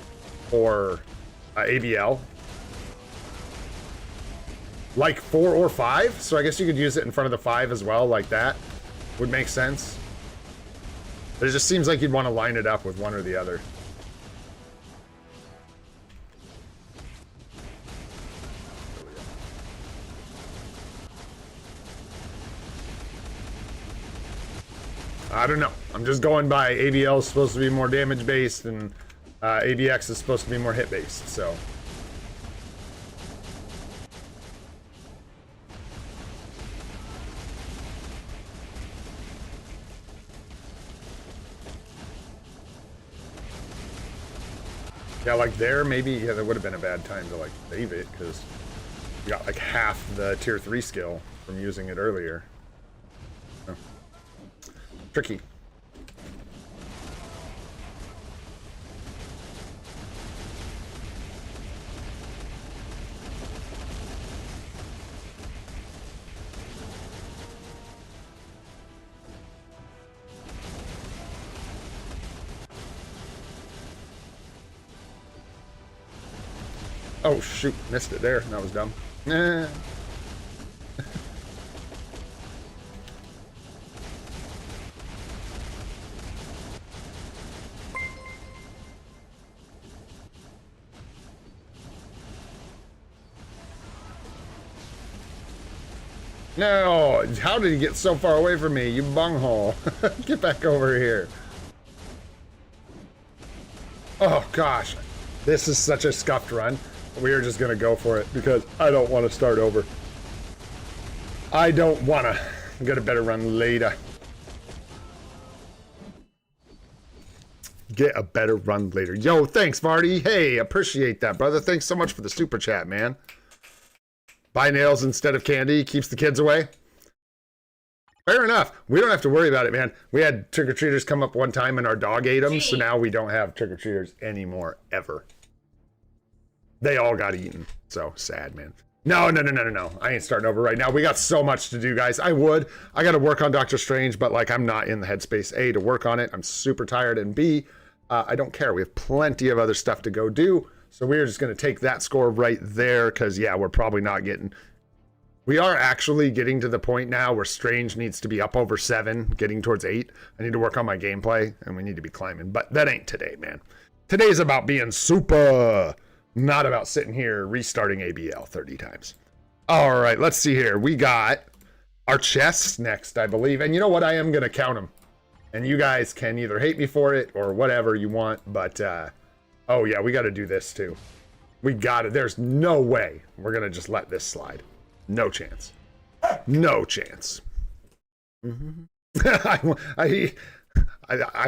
for ABL. Like 4 or 5, so I guess you could use it in front of the 5 as well, like that. Would make sense. But it just seems like you'd want to line it up with one or the other. I don't know. I'm just going by ABL is supposed to be more damage based and ABX is supposed to be more hit based, so. Yeah, like there, maybe, yeah, that would have been a bad time to like save it because you got like half the tier 3 skill from using it earlier. Oh. Tricky. Oh shoot, missed it there. That was dumb. Nah. No, how did he get so far away from me, you bunghole? Get back over here. Oh gosh, this is such a scuffed run. We are just gonna go for it because I don't want to start over. I don't wanna get a better run later. Get a better run later. Yo, thanks, Vardy. Hey, appreciate that, brother. Thanks so much for the super chat, man. Buy nails instead of candy. Keeps the kids away. Fair enough. We don't have to worry about it, man. We had trick-or-treaters come up one time and our dog ate them, so now we don't have trick-or-treaters anymore, ever. They all got eaten. So sad, man. No. I ain't starting over right now. We got so much to do, guys. I got to work on Doctor Strange, but like I'm not in the headspace, A, to work on it. I'm super tired, and B, I don't care. We have plenty of other stuff to go do. So we're just going to take that score right there because, yeah, we're probably not getting... We are actually getting to the point now where Strange needs to be up over 7, getting towards 8. I need to work on my gameplay, and we need to be climbing. But that ain't today, man. Today's about being SUPA, not about sitting here restarting ABL 30 times. All right, let's see here. We got our chests next, I believe. And you know what? I am going to count them. And you guys can either hate me for it or whatever you want, but... oh, yeah, we got to do this, too. We got it. There's no way we're going to just let this slide. No chance. No chance. I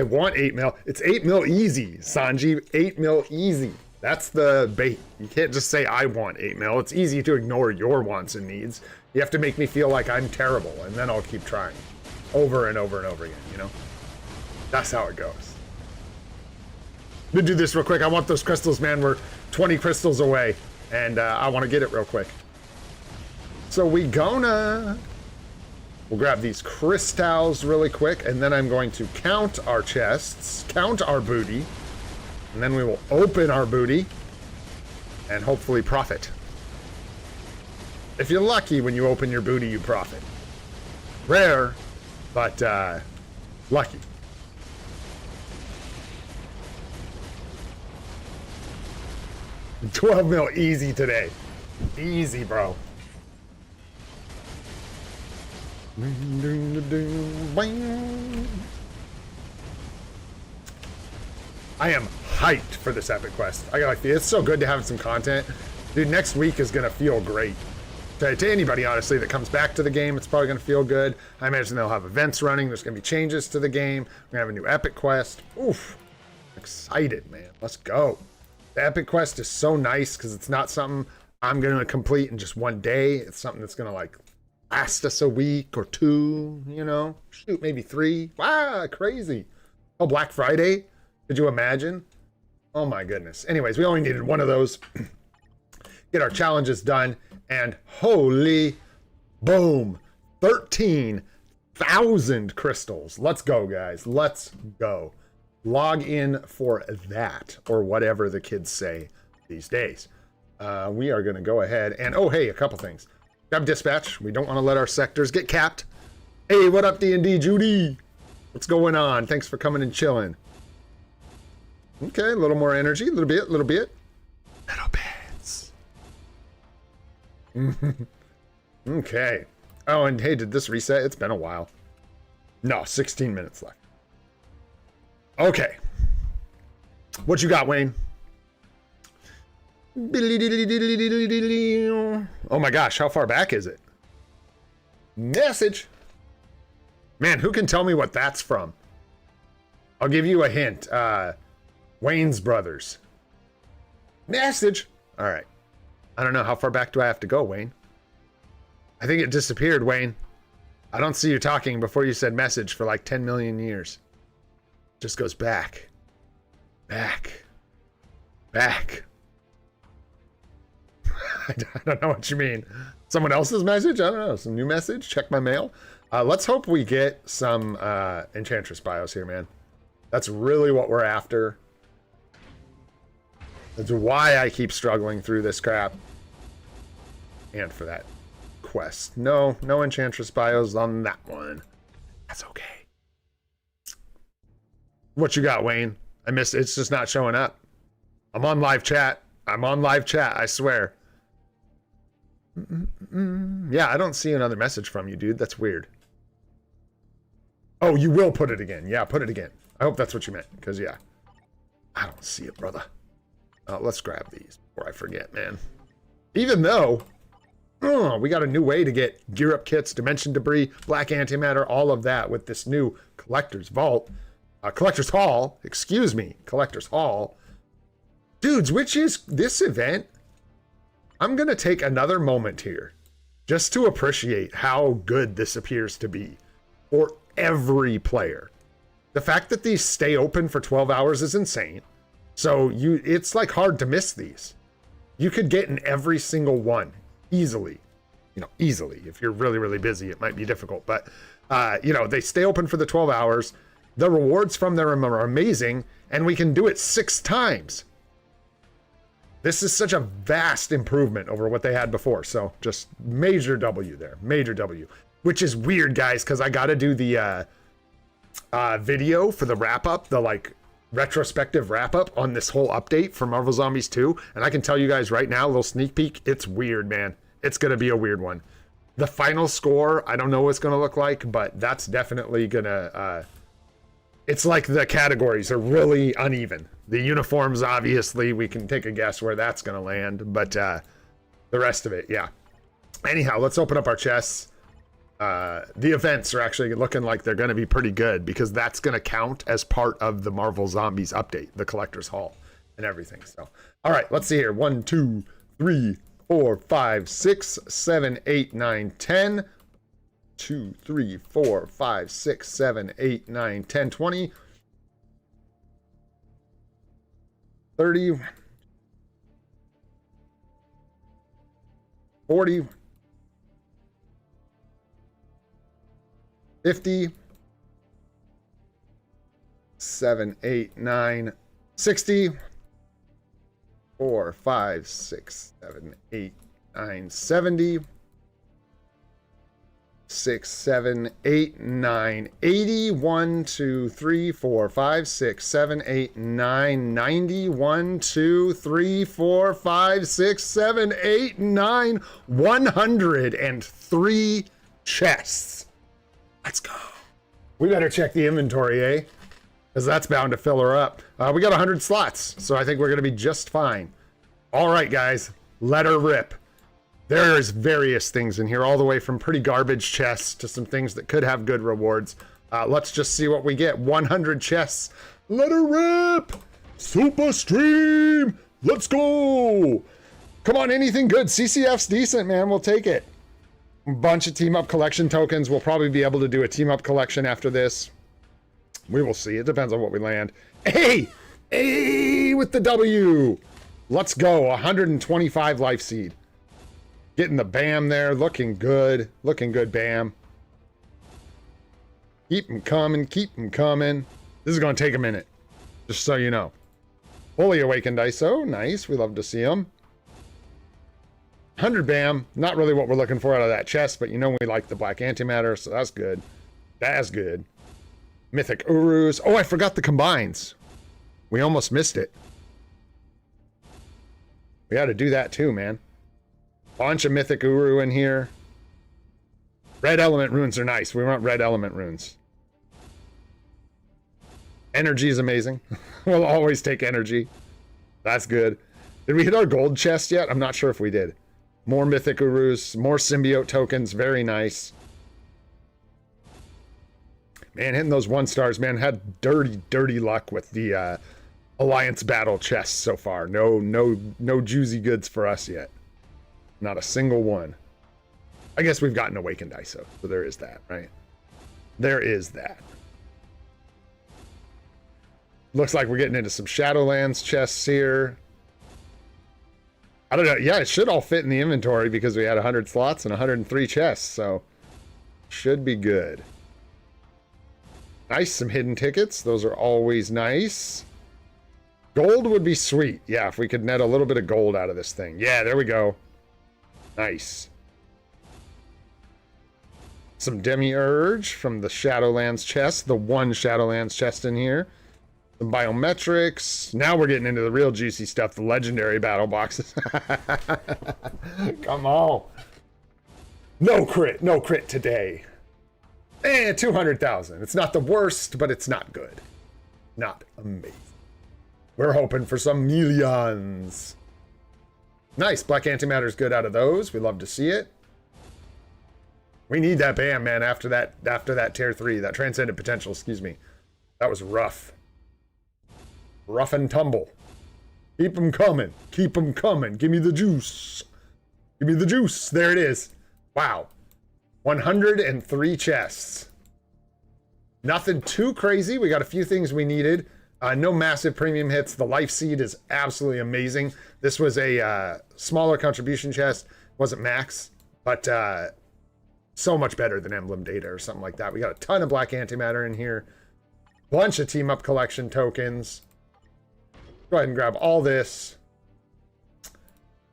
want 8 mil. It's 8 mil easy, Sanjeev. 8 mil easy. That's the bait. You can't just say, I want 8 mil. It's easy to ignore your wants and needs. You have to make me feel like I'm terrible, and then I'll keep trying. Over and over and over again, you know? That's how it goes. Let me do this real quick. I want those crystals, man. We're 20 crystals away, and I want to get it real quick. So we'll grab these crystals really quick, and then I'm going to count our chests, count our booty, and then we will open our booty and hopefully profit. If you're lucky, when you open your booty, you profit. Rare, but lucky. $12 mil easy today. Easy, bro. I am hyped for this epic quest. It's so good to have some content. Dude, next week is gonna feel great. To anybody, honestly, that comes back to the game, it's probably gonna feel good. I imagine they'll have events running. There's gonna be changes to the game. We're gonna have a new epic quest. Oof. Excited, man. Let's go. The epic quest is so nice because it's not something I'm gonna complete in just one day. It's something that's gonna like last us a week or 2, you know? Shoot, maybe 3. Wow, crazy. Oh, Black Friday? Could you imagine? Oh my goodness. Anyways, we only needed one of those. Get our challenges done, and holy boom, 13,000 crystals. Let's go, guys. Let's go. log in for that, or whatever the kids say these days. We are going to go ahead and, oh, hey, a couple things. Grab dispatch. We don't want to let our sectors get capped. Hey, what up, D&D Judy? What's going on? Thanks for coming and chilling. Okay, a little more energy, a little bit. Little bits. Okay. Oh, and hey, did this reset? It's been a while. No, 16 minutes left. Okay. What you got, Wayne? Oh my gosh, how far back is it? Message. Man, who can tell me what that's from? I'll give you a hint. Wayne's Brothers. Message. All right. I don't know. How far back do I have to go, Wayne? I think it disappeared, Wayne. I don't see you talking before you said message for like 10 million years. Just goes back. Back. Back. I don't know what you mean. Someone else's message? I don't know. Some new message? Check my mail. Let's hope we get some Enchantress bios here, man. That's really what we're after. That's why I keep struggling through this crap. And for that quest. No Enchantress bios on that one. That's okay. What you got, Wayne? I missed it. It's just not showing up. I'm on live chat. I swear. Yeah, I don't see another message from you, dude. That's weird. Oh, you will put it again. Yeah, put it again. I hope that's what you meant, because, yeah. I don't see it, brother. Let's grab these before I forget, man. Even though, we got a new way to get gear up kits, dimension debris, black antimatter, all of that with this new collector's vault. Collector's Hall. Excuse me. Collector's Hall. Dudes, which is this event? I'm going to take another moment here just to appreciate how good this appears to be for every player. The fact that these stay open for 12 hours is insane. So it's like hard to miss these. You could get in every single one easily. Easily. If you're really, really busy, it might be difficult. But, they stay open for the 12 hours. The rewards from them are amazing. And we can do it 6 times. This is such a vast improvement over what they had before. So just major W there. Major W. Which is weird, guys, because I got to do the video for the wrap-up, the, retrospective wrap-up on this whole update for Marvel Zombies 2. And I can tell you guys right now, a little sneak peek, it's weird, man. It's going to be a weird one. The final score, I don't know what it's going to look like, but that's definitely going to... it's like the categories are really uneven. The uniforms, obviously, we can take a guess where that's going to land, but the rest of it, yeah. Anyhow, let's open up our chests. The events are actually looking like they're going to be pretty good because that's going to count as part of the Marvel Zombies update, the Collector's Hall and everything. So, all right, let's see here. 1, 2, 3, 4, 5, 6, 7, 8, 9, 10. 2, 3, 4, 5, 6, 7, 8, 9, 10, 20, 30, 40, 50, 7, 8, 9, 60, 4, 5, 6, 7, 8, 9, 70, 6, 7, 8, 9, 80, 1, 2, 3, 4, 5, 6, 7, 8, 9, 90, 1, 2, 3, 4, 5, 6, 7, 8, 9, 103 chests. Let's go. We better check the inventory, eh? Because that's bound to fill her up. We got 100 slots, so I think we're going to be just fine. All right, guys, let her rip. There's various things in here, all the way from pretty garbage chests to some things that could have good rewards. Let's just see what we get. 100 chests. Let her rip. SUPA stream. Let's go. Come on, anything good. CCF's decent, man. We'll take it. Bunch of team up collection tokens. We'll probably be able to do a team up collection after this. We will see. It depends on what we land. Hey, with the W. Let's go. 125 life seed. Getting the BAM there. Looking good. Looking good, BAM. Keep them coming. Keep them coming. This is going to take a minute. Just so you know. Fully awakened ISO. Nice. We love to see them. 100 BAM. Not really what we're looking for out of that chest, but you know we like the black antimatter, so that's good. That's good. Mythic Urus. Oh, I forgot the combines. We almost missed it. We got to do that too, man. Bunch of Mythic Uru in here. Red element runes are nice. We want red element runes. Energy is amazing. We'll always take energy. That's good. Did we hit our gold chest yet? I'm not sure if we did. More Mythic Urus, more symbiote tokens. Very nice. Man, hitting those 1-stars, man. Had dirty luck with the Alliance battle chests so far. No juicy goods for us yet. Not a single one. I guess we've gotten awakened ISO, so there is that, right? There is that. Looks like we're getting into some Shadowlands chests here. I don't know. Yeah, it should all fit in the inventory because we had 100 slots and 103 chests, so should be good. Nice, some hidden tickets. Those are always nice. Gold would be sweet. Yeah, if we could net a little bit of gold out of this thing. Yeah, there we go. Nice. Some Demiurge from the Shadowlands chest. The one Shadowlands chest in here. Some biometrics. Now we're getting into the real juicy stuff. The legendary battle boxes. Come on. No crit today. 200,000. It's not the worst, but it's not good. Not amazing. We're hoping for some millions. Nice. Black antimatter's good out of those. We love to see it. We need that BAM, man, after that tier 3, that transcendent potential, excuse me. That was rough. Rough and tumble. Keep them coming. Keep them coming. Give me the juice. Give me the juice. There it is. Wow. 103 chests. Nothing too crazy. We got a few things we needed. No massive premium hits. The life seed is absolutely amazing. This was a smaller contribution chest. Wasn't max, but so much better than emblem data or something like that. We got a ton of black antimatter in here. Bunch of team up collection tokens. Go ahead and grab all this.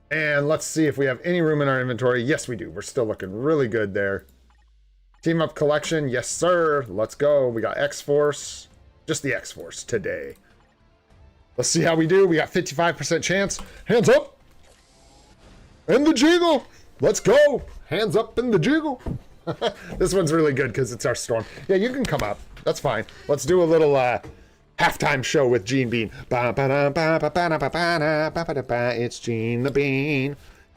And let's see if we have any room in our inventory. Yes, we do. We're still looking really good there. Team up collection. Yes, sir. Let's go. We got X-Force. Just the X-Force today. Let's see how we do. We got 55% chance. Hands up. And the jiggle. Let's go. Hands up in the jiggle. This one's really good because it's our storm. Yeah, you can come up. That's fine. Let's do a little halftime show with Gene Bean. It's Gene the Bean.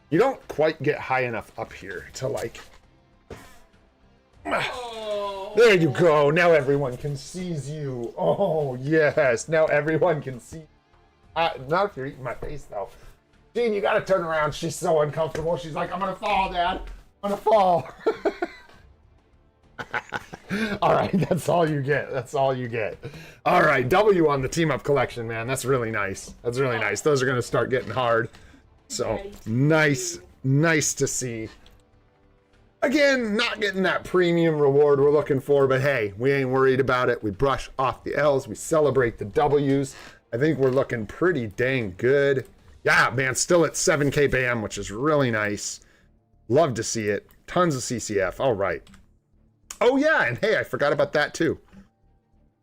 You don't quite get high enough up here to like... There you go. Now everyone can see you. Oh, yes. Now everyone can see. Not if you're eating my face, though. Gene, you got to turn around. She's so uncomfortable. She's like, I'm going to fall, Dad. I'm going to fall. All right. That's all you get. That's all you get. All right. W on the team up collection, man. That's really nice. That's really nice. Those are going to start getting hard. So nice. Nice to see. Again, not getting that premium reward we're looking for, but hey, we ain't worried about it. We brush off the L's. We celebrate the W's. I think we're looking pretty dang good. Yeah, man, still at 7K BAM, which is really nice. Love to see it. Tons of CCF. All right. Oh, yeah, and hey, I forgot about that too.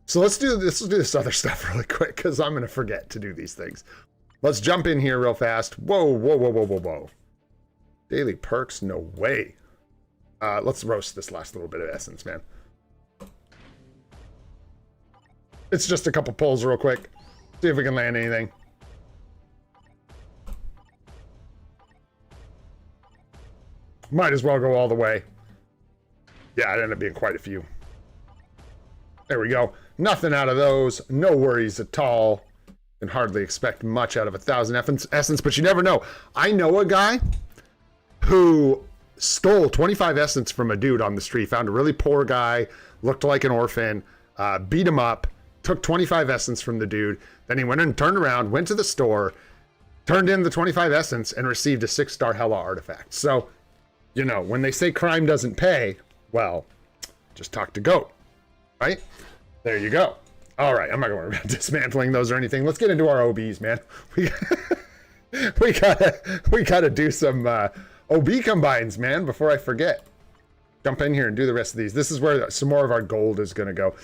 So let's do this other stuff really quick because I'm going to forget to do these things. Let's jump in here real fast. Whoa, whoa, whoa, whoa, whoa, whoa. Daily perks? No way. Let's roast this last little bit of essence, man. It's just a couple pulls real quick. See if we can land anything. Might as well go all the way. Yeah, it ended up being quite a few. There we go. Nothing out of those. No worries at all. Can hardly expect much out of 1,000 essence, but you never know. I know a guy who stole 25 essence from a dude on the street, found a really poor guy, looked like an orphan, beat him up, took 25 essence from the dude. Then he went and turned around, went to the store, turned in the 25 essence, and received a 6-star Hella artifact. So, you know, when they say crime doesn't pay, well, just talk to GOAT, right? There you go. All right, I'm not going to worry about dismantling those or anything. Let's get into our OBs, man. We gotta do some OB combines, man, before I forget. Jump in here and do the rest of these. This is where some more of our gold is going to go.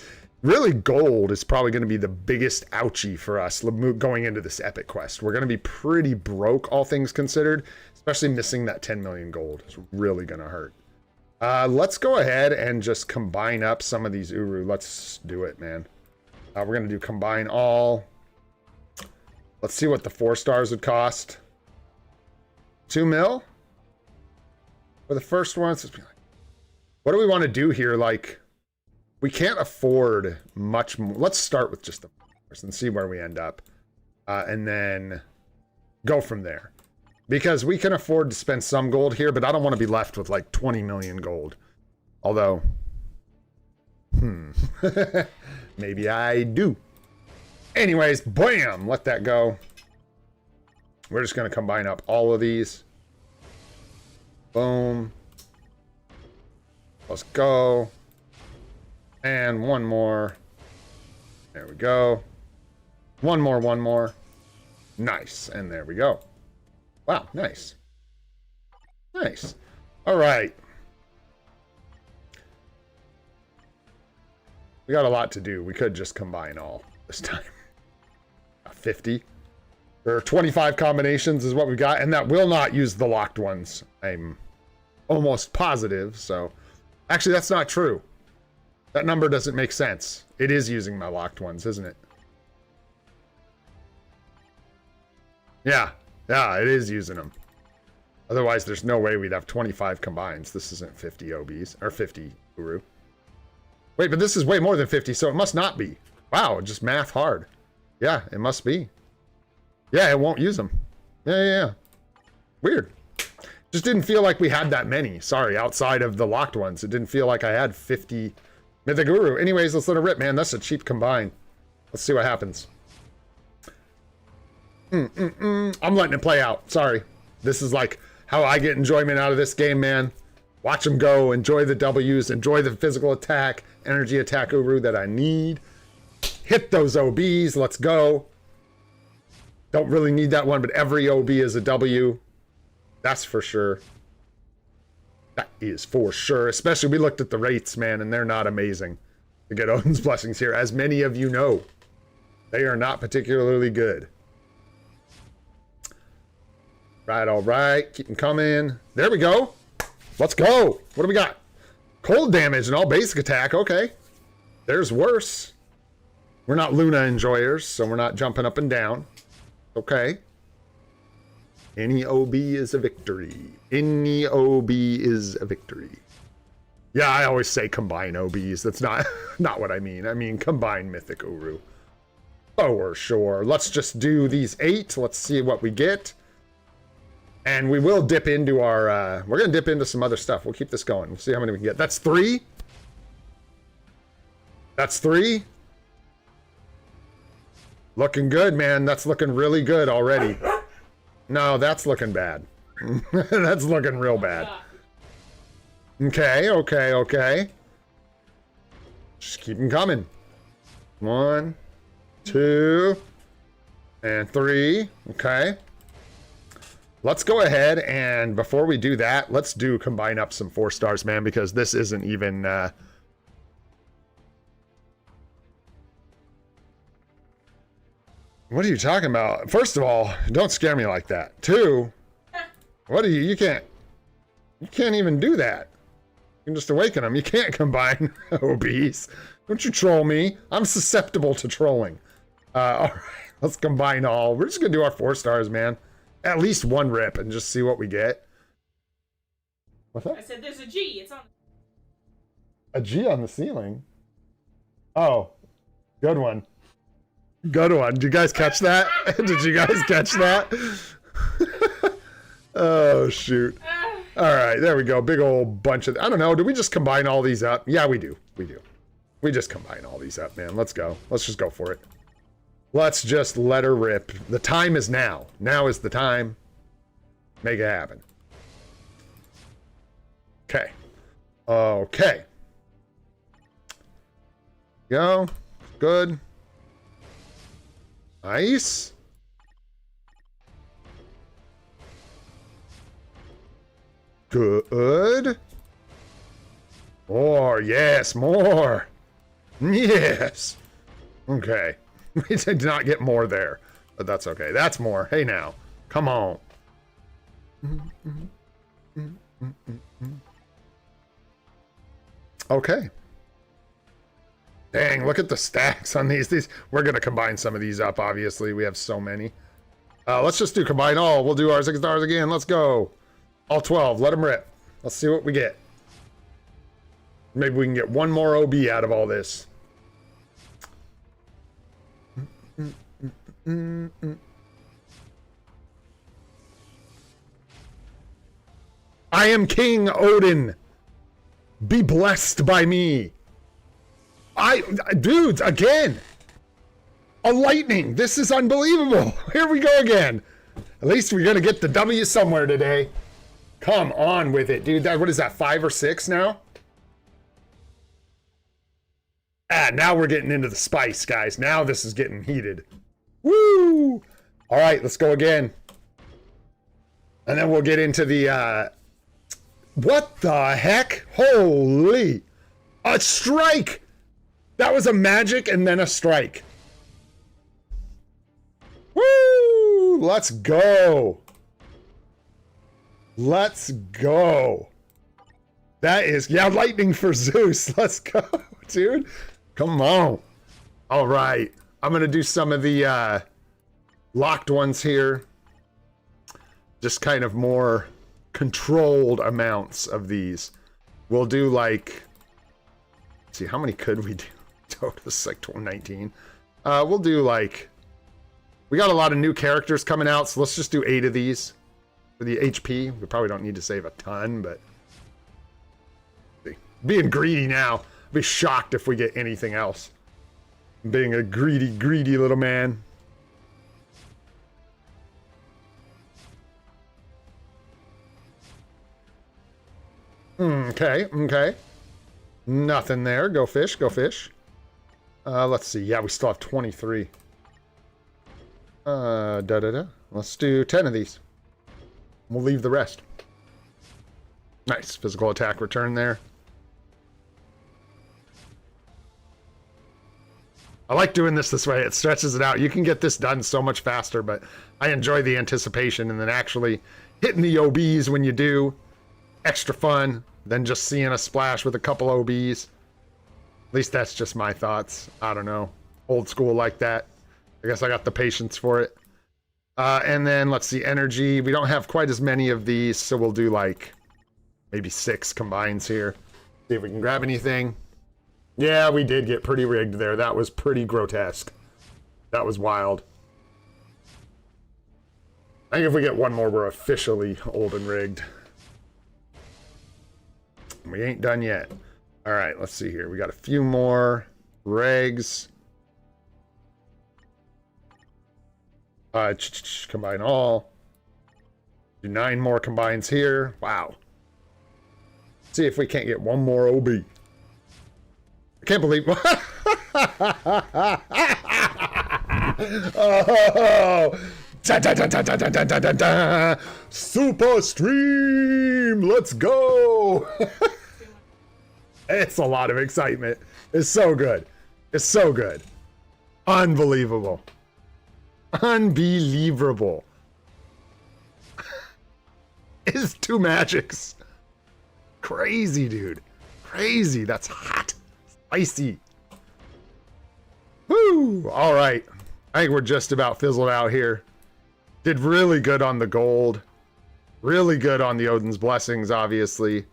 Really, gold is probably going to be the biggest ouchie for us going into this epic quest. We're going to be pretty broke, all things considered, especially missing that 10 million gold. It's really going to hurt. Let's go ahead and just combine up some of these Uru. Let's do it, man. We're going to do combine all. Let's see what the 4 stars would cost. 2 mil? For the first one, what do we want to do here? Like, we can't afford much more. Let's start with just the first and see where we end up. And then go from there. Because we can afford to spend some gold here, but I don't want to be left with like 20 million gold. Although, maybe I do. Anyways, bam! Let that go. We're just going to combine up all of these. Boom. Let's go. And one more. There we go. One more. Nice. And there we go. Wow, nice. Nice. All right. We got a lot to do. We could just combine all this time. 50. There are 25 combinations is what we got, and that will not use the locked ones. I'm almost positive, so... Actually, that's not true. That number doesn't make sense. It is using my locked ones, isn't it? Yeah, it is using them. Otherwise, there's no way we'd have 25 combines. This isn't 50 OBs, or 50 Uru. Wait, but this is way more than 50, so it must not be. Wow, just math hard. Yeah, it must be. Yeah, it won't use them. Yeah. Weird. Just didn't feel like we had that many. Sorry, outside of the locked ones. It didn't feel like I had 50 Mythic Uru. Anyways, let's let it rip, man. That's a cheap combine. Let's see what happens. I'm letting it play out. Sorry. This is like how I get enjoyment out of this game, man. Watch them go. Enjoy the W's. Enjoy the physical attack, energy attack Uru that I need. Hit those OBs. Let's go. Don't really need that one, but every OB is a W. That's for sure. That is for sure. Especially we looked at the rates, man, and they're not amazing to get Odin's Blessings here. As many of you know, they are not particularly good. Right, all right. Keep them coming. There we go. Let's go. What do we got? Cold damage and all basic attack. Okay. There's worse. We're not Luna enjoyers, so we're not jumping up and down. Okay. Any OB is a victory. Any OB is a victory. Yeah, I always say combine OBs. That's not what I mean. I mean combine Mythic Uru. For sure. Let's just do these 8. Let's see what we get. And we will dip into our... we're going to dip into some other stuff. We'll keep this going. We'll see how many we can get. That's 3. That's 3. Looking good, man. That's looking really good already. No, that's looking bad. That's looking real bad. Okay. Just keep them coming. 1, 2, and 3. Okay. Let's go ahead and before we do that, let's do combine up some 4 stars, man, because this isn't even... What are you talking about? First of all, don't scare me like that. 2, what are you can't even do that. You can just awaken them. You can't combine OBs. Don't you troll me. I'm susceptible to trolling. All right, let's combine all. We're just gonna do our 4 stars, man. At least 1 rip and just see what we get. What's that? I said there's a G. It's on. A G on the ceiling? Oh, good one. Good one. Did you guys catch that? Did you guys catch that? Oh, shoot. All right, there we go. Big old bunch of... I don't know. Do we just combine all these up? Yeah, we do. We do. We just combine all these up, man. Let's go. Let's just go for it. Let's just let her rip. The time is now. Now is the time. Make it happen. Okay. Okay. Go. Good. Nice. Good. More, yes, more. Yes. Okay. We did not get more there, but that's okay. That's more. Hey now, come on. Okay. Dang, look at the stacks on these. We're gonna combine some of these up, obviously. We have so many. Let's just do combine all. We'll do our 6 stars again. Let's go. All 12, let them rip. Let's see what we get. Maybe we can get one more OB out of all this. I am King Odin. Be blessed by me. Dudes, again. A lightning. This is unbelievable. Here we go again. At least we're going to get the W somewhere today. Come on with it, dude. What is that, 5 or 6 now? Now we're getting into the spice, guys. Now this is getting heated. Woo! All right, let's go again. And then we'll get into the, what the heck? Holy! A strike! That was a magic and then a strike. Woo! Let's go. Let's go. That is, yeah, lightning for Zeus. Let's go, dude. Come on. All right. I'm going to do some of the locked ones here. Just kind of more controlled amounts of these. We'll do like, let's see, how many could we do? Total, this is like 19. We'll do like, we got a lot of new characters coming out, so let's just do 8 of these. For the HP, we probably don't need to save a ton, but being greedy now, I'd be shocked if we get anything else. Being a greedy little man. Okay. Nothing there. Go fish, go fish. Let's see. Yeah, we still have 23. Let's do 10 of these. We'll leave the rest. Nice. Physical attack return there. I like doing this way. It stretches it out. You can get this done so much faster, but I enjoy the anticipation and then actually hitting the OBs when you do. Extra fun than just seeing a splash with a couple OBs. At least that's just my thoughts. I don't know. Old school like that. I guess I got the patience for it. And then let's see, energy. We don't have quite as many of these, so we'll do like maybe 6 combines here. See if we can grab anything. Yeah, we did get pretty rigged there. That was pretty grotesque. That was wild. I think if we get one more, we're officially old and rigged. We ain't done yet. All right, let's see here. We got a few more regs. Combine all. Do 9 more combines here. Wow. See if we can't get one more OB. I can't believe. Oh. Super stream. Let's go. It's a lot of excitement. It's so good. It's so good. Unbelievable. Unbelievable. It's 2 magics. Crazy, dude. Crazy. That's hot. Spicy. Woo! All right. I think we're just about fizzled out here. Did really good on the gold. Really good on the Odin's Blessings, obviously.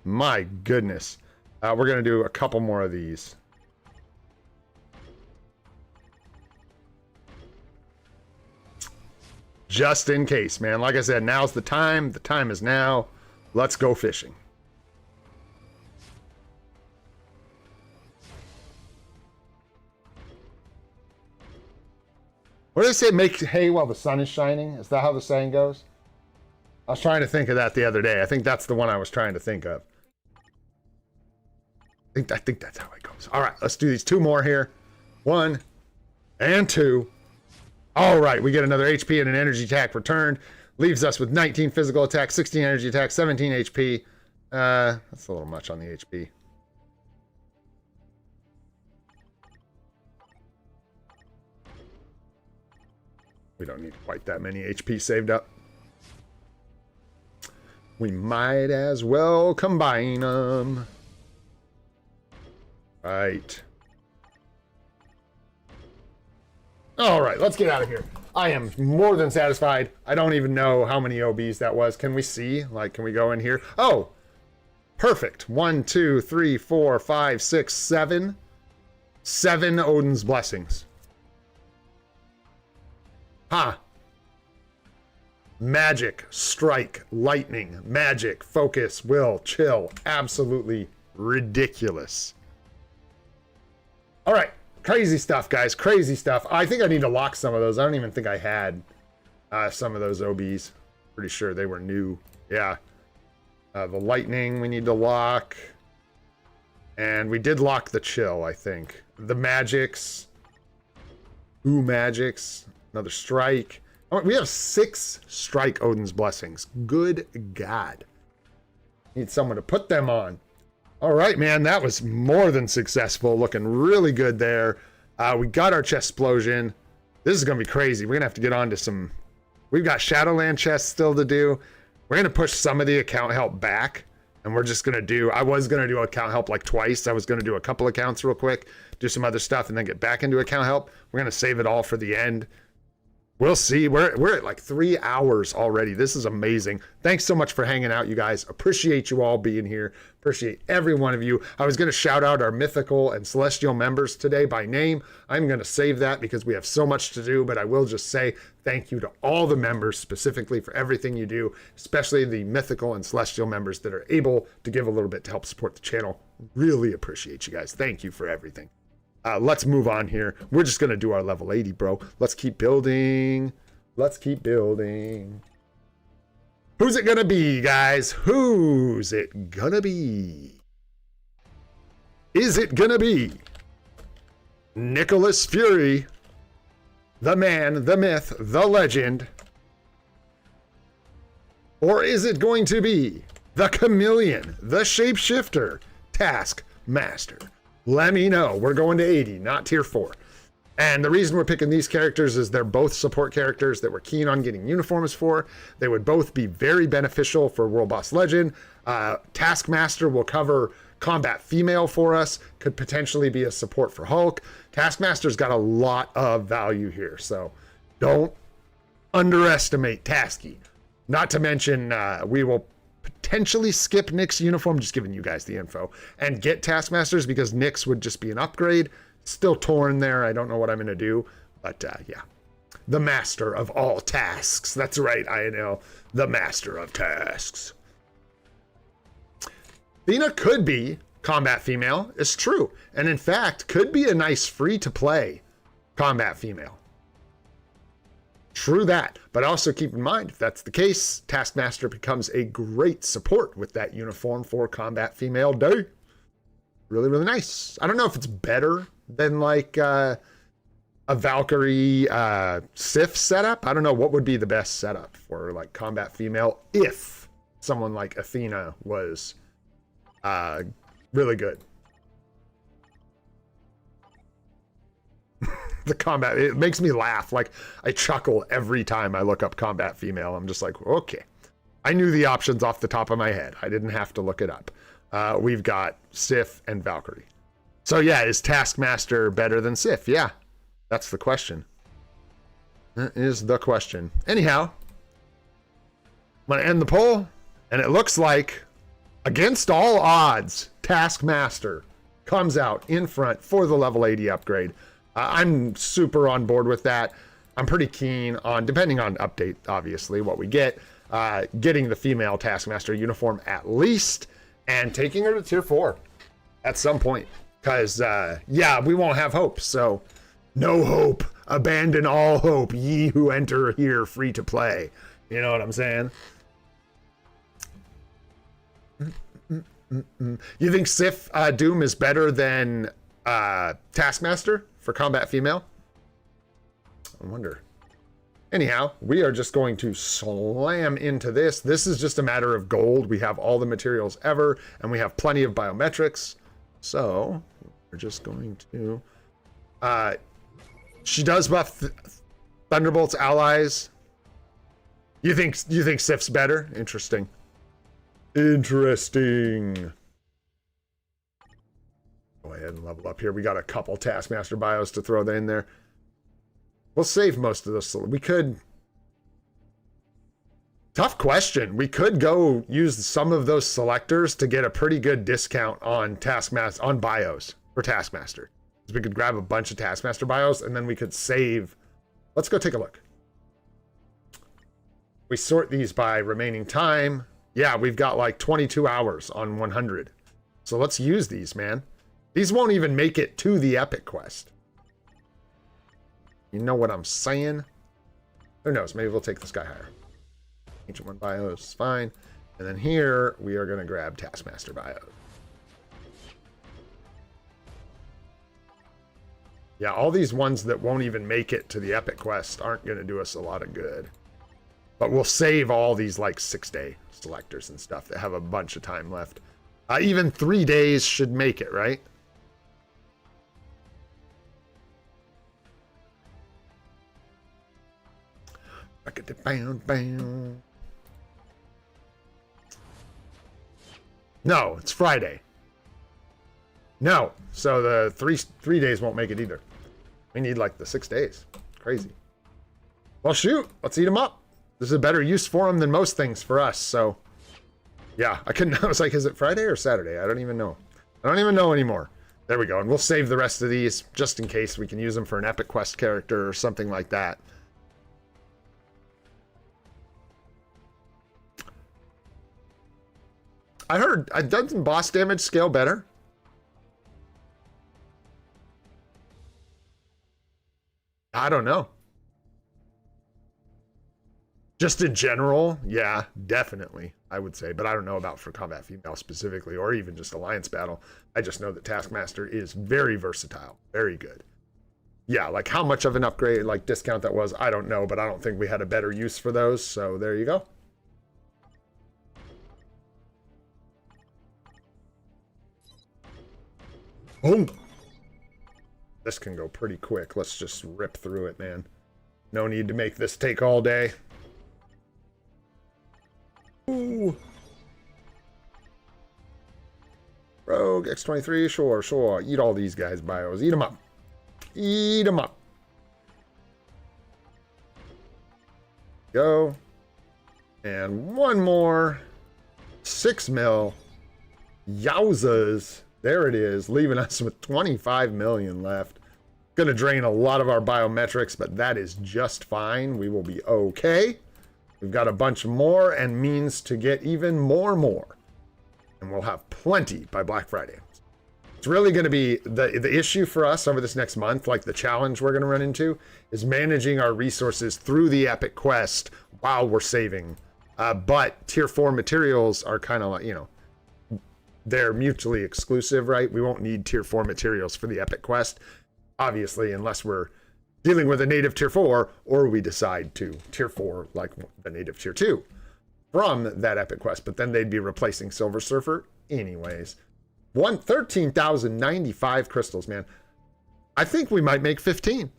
My goodness. We're going to do a couple more of these. Just in case, man. Like I said, now's the time. The time is now. Let's go fishing. What do they say? Make hay while the sun is shining? Is that how the saying goes? I was trying to think of that the other day. I think that's the one I was trying to think of. I think that's how it goes. All right, let's do these 2 more here. 1 and 2. All right, we get another HP and an energy attack returned. Leaves us with 19 physical attack, 16 energy attack, 17 HP. That's a little much on the HP. We don't need quite that many HP saved up. We might as well combine them. Right. All right, let's get out of here. I am more than satisfied. I don't even know how many OBs that was. Can we see? Like, can we go in here? Oh, perfect. 1, 2, 3, 4, 5, 6, 7. 7 Odin's Blessings. Huh. Magic, strike, lightning, magic, focus, will, chill. Absolutely ridiculous. All right. Crazy stuff, guys. Crazy stuff. I think I need to lock some of those. I don't even think I had some of those OBs. Pretty sure they were new. Yeah. The lightning we need to lock. And we did lock the chill, I think. The magics. Ooh, magics. Another strike. Oh, we have 6 strike Odin's Blessings. Good God. Need someone to put them on. All right, man, that was more than successful. Looking really good there. We got our chest explosion. This is going to be crazy. We're going to have to get on to some... We've got Shadowland chests still to do. We're going to push some of the account help back. And we're just going to do... I was going to do account help like twice. I was going to do a couple accounts real quick, do some other stuff, and then get back into account help. We're going to save it all for the end. We'll see. We're at like 3 hours already. This is amazing. Thanks so much for hanging out, you guys. Appreciate you all being here. Appreciate every one of you. I was going to shout out our mythical and celestial members today by name. I'm going to save that because we have so much to do, but I will just say thank you to all the members specifically for everything you do, especially the mythical and celestial members that are able to give a little bit to help support the channel. Really appreciate you guys. Thank you for everything. Let's move on here. We're just going to do our level 80, bro. Let's keep building. Let's keep building. Who's it going to be, guys? Who's it going to be? Is it going to be Nicholas Fury, the man, the myth, the legend? Or is it going to be the chameleon, the shapeshifter, Taskmaster? Let me know. We're going to 80, not tier 4. And the reason we're picking these characters is they're both support characters that we're keen on getting uniforms for. They would both be very beneficial for World Boss Legend. Taskmaster will cover combat female for us, could potentially be a support for Hulk. Taskmaster's got a lot of value here, so don't underestimate Tasky. Not to mention, we will potentially skip Nick's uniform, just giving you guys the info, and get Taskmasters because Nick's would just be an upgrade. Still torn there. I don't know what I'm going to do, but yeah. The master of all tasks. That's right, I know. The master of tasks. Athena could be combat female. It's true. And in fact, could be a nice free-to-play combat female. True that, but also keep in mind, if that's the case, Taskmaster becomes a great support with that uniform for Combat Female Day. Really, really nice. I don't know if it's better than like a Valkyrie Sif setup. I don't know what would be the best setup for like Combat Female if someone like Athena was really good. The combat, it makes me laugh. Like, I chuckle every time I look up combat female. I'm just like, okay. I knew the options off the top of my head. I didn't have to look it up. We've got Sif and Valkyrie. So yeah, is Taskmaster better than Sif? Yeah, that's the question. That is the question. Anyhow, I'm gonna end the poll, and it looks like, against all odds, Taskmaster comes out in front for the level 80 upgrade. I'm super on board with that. I'm pretty keen on, depending on update, obviously, what we get, getting the female Taskmaster uniform at least, and taking her to tier 4 at some point. Because, yeah, we won't have hope, so no hope. Abandon all hope, ye who enter here free to play. You know what I'm saying? You think Sif Doom is better than Taskmaster for combat female? I wonder. Anyhow, we are just going to slam into this. This is just a matter of gold. We have all the materials ever, and we have plenty of biometrics. So we're just going to... she does buff Thunderbolt's allies. You think Sif's better? Interesting. Interesting. Go ahead and level up here. We got a couple Taskmaster bios to throw in there. We'll save most of those. We could... Tough question. We could go use some of those selectors to get a pretty good discount on Taskmaster, on bios for Taskmaster. We could grab a bunch of Taskmaster bios and then we could save. Let's go take a look. We sort these by remaining time. Yeah, we've got like 22 hours on 100. So let's use these, man. These won't even make it to the epic quest. You know what I'm saying? Who knows? Maybe we'll take this guy higher. Ancient One bios is fine. And then here, we are going to grab Taskmaster bios. Yeah, all these ones that won't even make it to the epic quest aren't going to do us a lot of good. But we'll save all these like 6-day selectors and stuff that have a bunch of time left. Even 3 days should make it, right? No, it's Friday. No, so the three days won't make it either. We need like the 6 days. Crazy. Well, shoot, let's eat them up. This is a better use for them than most things for us. So, yeah, I was like, is it Friday or Saturday? I don't even know. I don't even know anymore. There we go. And we'll save the rest of these just in case we can use them for an epic quest character or something like that. I heard, doesn't boss damage scale better? I don't know. Just in general, yeah, definitely, I would say. But I don't know about for combat female specifically, or even just alliance battle. I just know that Taskmaster is very versatile, very good. Yeah, like how much of an upgrade, like discount that was, I don't know, but I don't think we had a better use for those. So there you go. Oh, this can go pretty quick. Let's just rip through it, man. No need to make this take all day. Ooh. Rogue, X23, sure, sure. Eat all these guys' bios. Eat them up. Eat them up. Go. And one more. 6 mil. Yowzas. There it is, leaving us with 25 million left. Gonna drain a lot of our biometrics, but that is just fine. We will be okay. We've got a bunch more and means to get even more. And we'll have plenty by Black Friday. It's really gonna be the issue for us over this next month, like the challenge we're gonna run into, is managing our resources through the epic quest while we're saving. But tier 4 materials are kind of like, you know, they're mutually exclusive, right? We won't need tier 4 materials for the epic quest, obviously, unless we're dealing with a native tier 4, or we decide to tier 4 like the native tier 2 from that epic quest, but then they'd be replacing Silver Surfer anyways. 13,095 crystals, man. I think we might make 15.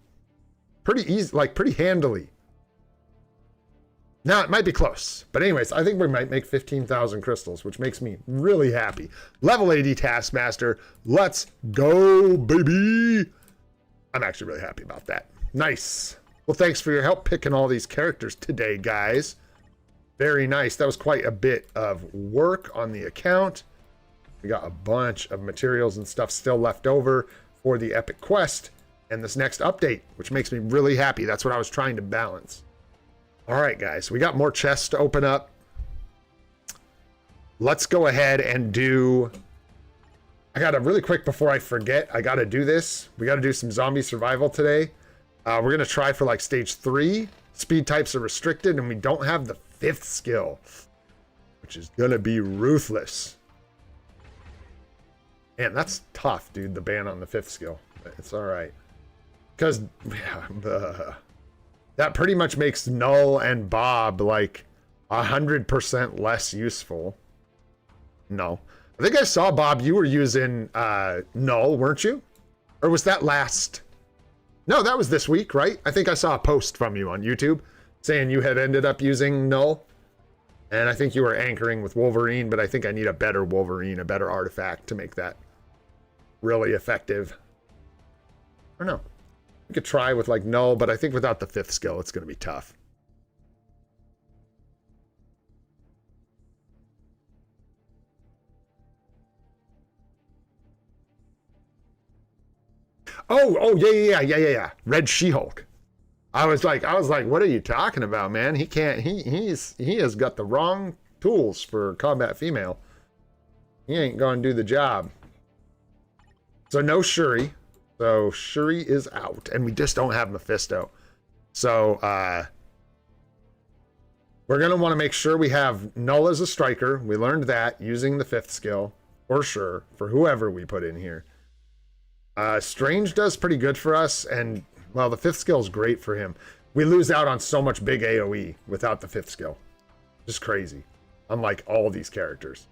Pretty easy, like pretty handily. Now, it might be close, but anyways, I think we might make 15,000 crystals, which makes me really happy. Level 80 Taskmaster. Let's go, baby. I'm actually really happy about that. Nice. Well, thanks for your help picking all these characters today, guys. Very nice. That was quite a bit of work on the account. We got a bunch of materials and stuff still left over for the epic quest and this next update, which makes me really happy. That's what I was trying to balance. All right, guys, we got more chests to open up. Let's go ahead and do... I got to really quick before I forget, I got to do this. We got to do some zombie survival today. We're going to try for like stage 3. Speed types are restricted and we don't have the 5th skill, which is going to be ruthless. Man, that's tough, dude, the ban on the 5th skill. It's all right. Because, That pretty much makes Null and Bob like 100% less useful. No. I think I saw, Bob, you were using Null, weren't you? Or was that last? No, that was this week, right? I think I saw a post from you on YouTube saying you had ended up using Null. And I think you were anchoring with Wolverine, but I think I need a better Wolverine, a better artifact to make that really effective. I don't know. We could try with like Null, but I think without the 5th skill, it's going to be tough. Oh, yeah. Red She-Hulk. I was like, what are you talking about, man? He can't, he has got the wrong tools for combat female. He ain't going to do the job. So no Shuri. So Shuri is out, and we just don't have Mephisto. So we're going to want to make sure we have Null as a striker. We learned that using the 5th skill, for sure, for whoever we put in here. Strange does pretty good for us, and, well, the 5th skill is great for him. We lose out on so much big AoE without the 5th skill. Just crazy. Unlike all these characters.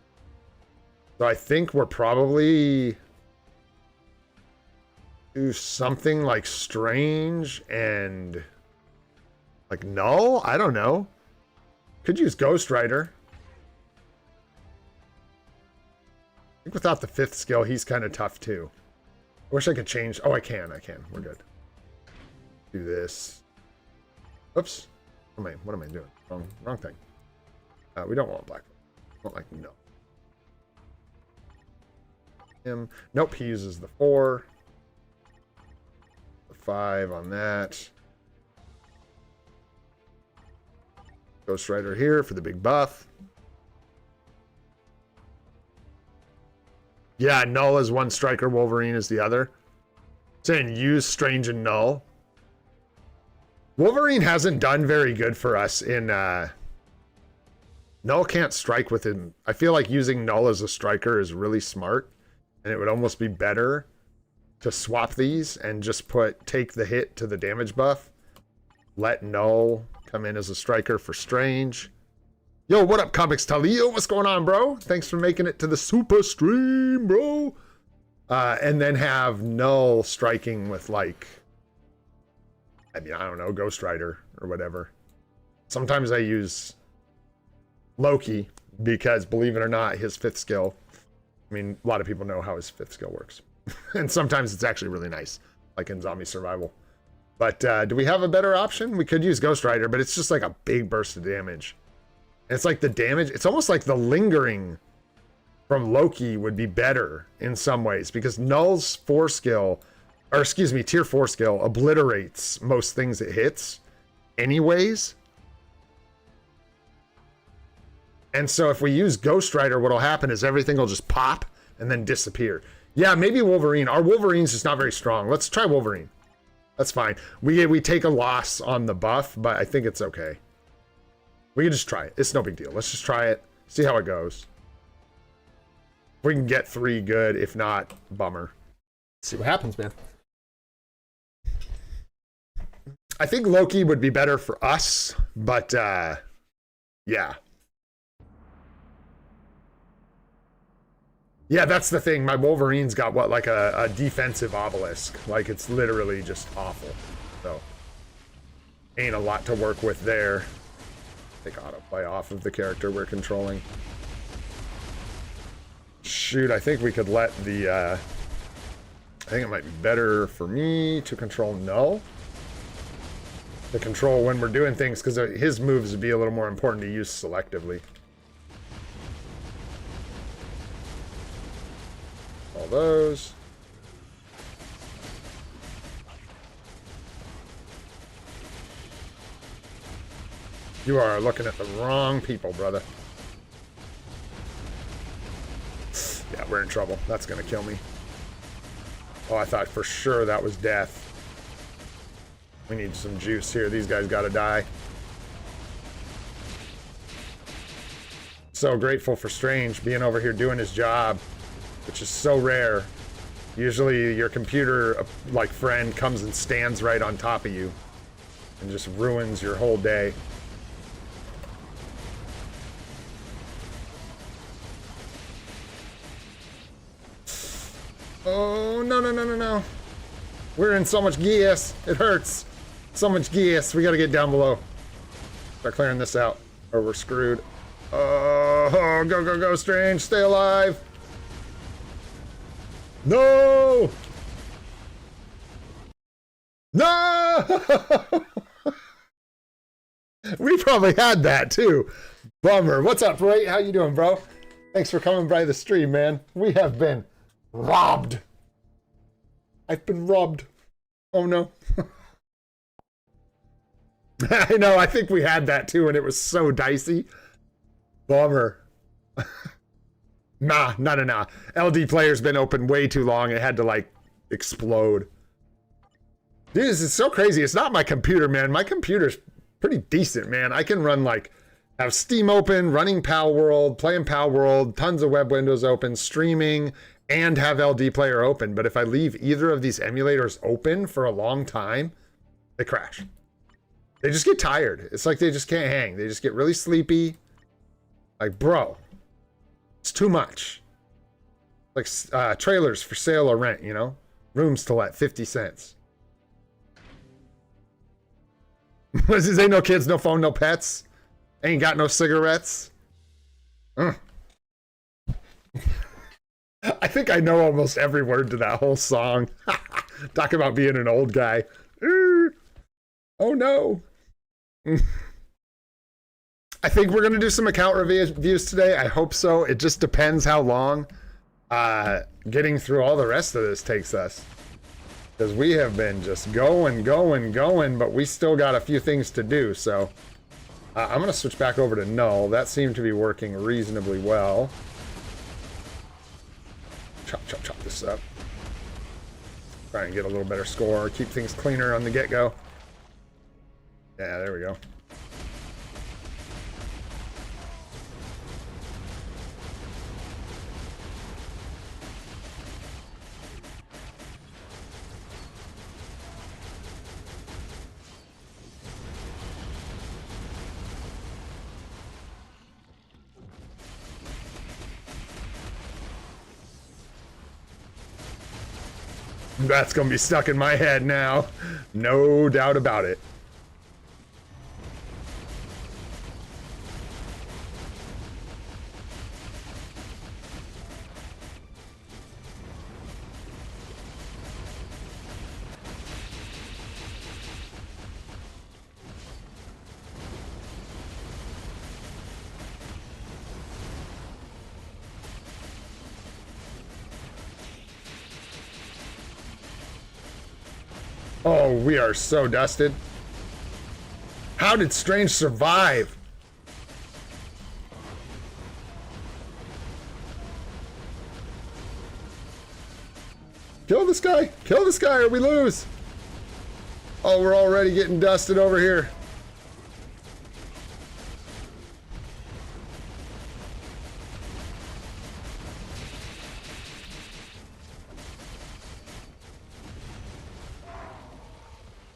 So I think we're probably do something like Strange and like Null? I don't know. Could use Ghost Rider. I think without the 5th skill, he's kind of tough too. I wish I could change. Oh, I can. We're good. Do this. Oops. What am I doing? Wrong thing. We don't want black. We want like no. Him. Nope, he uses the 4. The 5 on that. Ghost Rider here for the big buff. Yeah, Null is one striker, Wolverine is the other. Saying use Strange and Null. Wolverine hasn't done very good for us in Null can't strike with him. I feel like using Null as a striker is really smart, and it would almost be better to swap these and just take the hit to the damage buff. Let Null come in as a striker for Strange. Yo, what up, Comics Talio? What's going on, bro? Thanks for making it to the SUPA stream, bro. And then have Null striking with, like, I mean, I don't know, Ghost Rider or whatever. Sometimes I use Loki because, believe it or not, his 5th skill, I mean, a lot of people know how his 5th skill works. And sometimes it's actually really nice, like in Zombie Survival. But do we have a better option? We could use Ghost Rider, but it's just like a big burst of damage. And it's like the damage, it's almost like the lingering from Loki would be better in some ways, because Null's 4 skill, or excuse me, tier 4 skill obliterates most things it hits anyways. And so if we use Ghost Rider, what'll happen is everything will just pop and then disappear. Yeah, maybe Wolverine. Our Wolverine's just not very strong. Let's try Wolverine. That's fine. We take a loss on the buff, but I think it's okay. We can just try it. It's no big deal. Let's just try it. See how it goes. If we can get 3, good. If not, bummer. Let's see what happens, man. I think Loki would be better for us, but yeah. Yeah, that's the thing. My Wolverine's got what, like a defensive obelisk. Like, it's literally just awful. So, ain't a lot to work with there. Take autoplay off of the character we're controlling. Shoot, I think we could let the, I think it might be better for me to control Null. To control when we're doing things, because his moves would be a little more important to use selectively. All those. You are looking at the wrong people, brother. Yeah, we're in trouble. That's gonna kill me. Oh, I thought for sure that was death. We need some juice here. These guys gotta die. So grateful for Strange being over here doing his job, which is so rare. Usually your computer, like, friend comes and stands right on top of you and just ruins your whole day. Oh, no, no, no, no, no. We're in so much gas. It hurts. So much gas. We gotta get down below. Start clearing this out, or we're screwed. Oh, go, go, go, Strange. Stay alive. No! No! We probably had that, too. Bummer. What's up, Ray? How you doing, bro? Thanks for coming by the stream, man. We have been robbed. I've been robbed. Oh, no. I know, I think we had that too, and it was so dicey. Bummer. Nah. LD player's been open way too long. It had to, like, explode. Dude, this is so crazy. It's not my computer, man. My computer's pretty decent, man. I can run, like, have Steam open, running Pal World, playing Pal World, tons of web windows open, streaming, and have LD player open. But if I leave either of these emulators open for a long time, they crash. They just get tired. It's like they just can't hang. They just get really sleepy. Like, bro, it's too much. Like trailers for sale or rent, you know? Rooms to let, 50 cents. What does he say? No kids, no phone, no pets. Ain't got no cigarettes. I think I know almost every word to that whole song. Talk about being an old guy. Oh no. I think we're going to do some account reviews today. I hope so. It just depends how long getting through all the rest of this takes us. Because we have been just going, but we still got a few things to do. So I'm going to switch back over to null. That seemed to be working reasonably well. Chop this up. Try and get a little better score. Keep things cleaner on the get-go. Yeah, there we go. That's gonna be stuck in my head now. No doubt about it. Oh, we are so dusted. How did Strange survive? Kill this guy! Kill this guy or we lose! Oh, we're already getting dusted over here.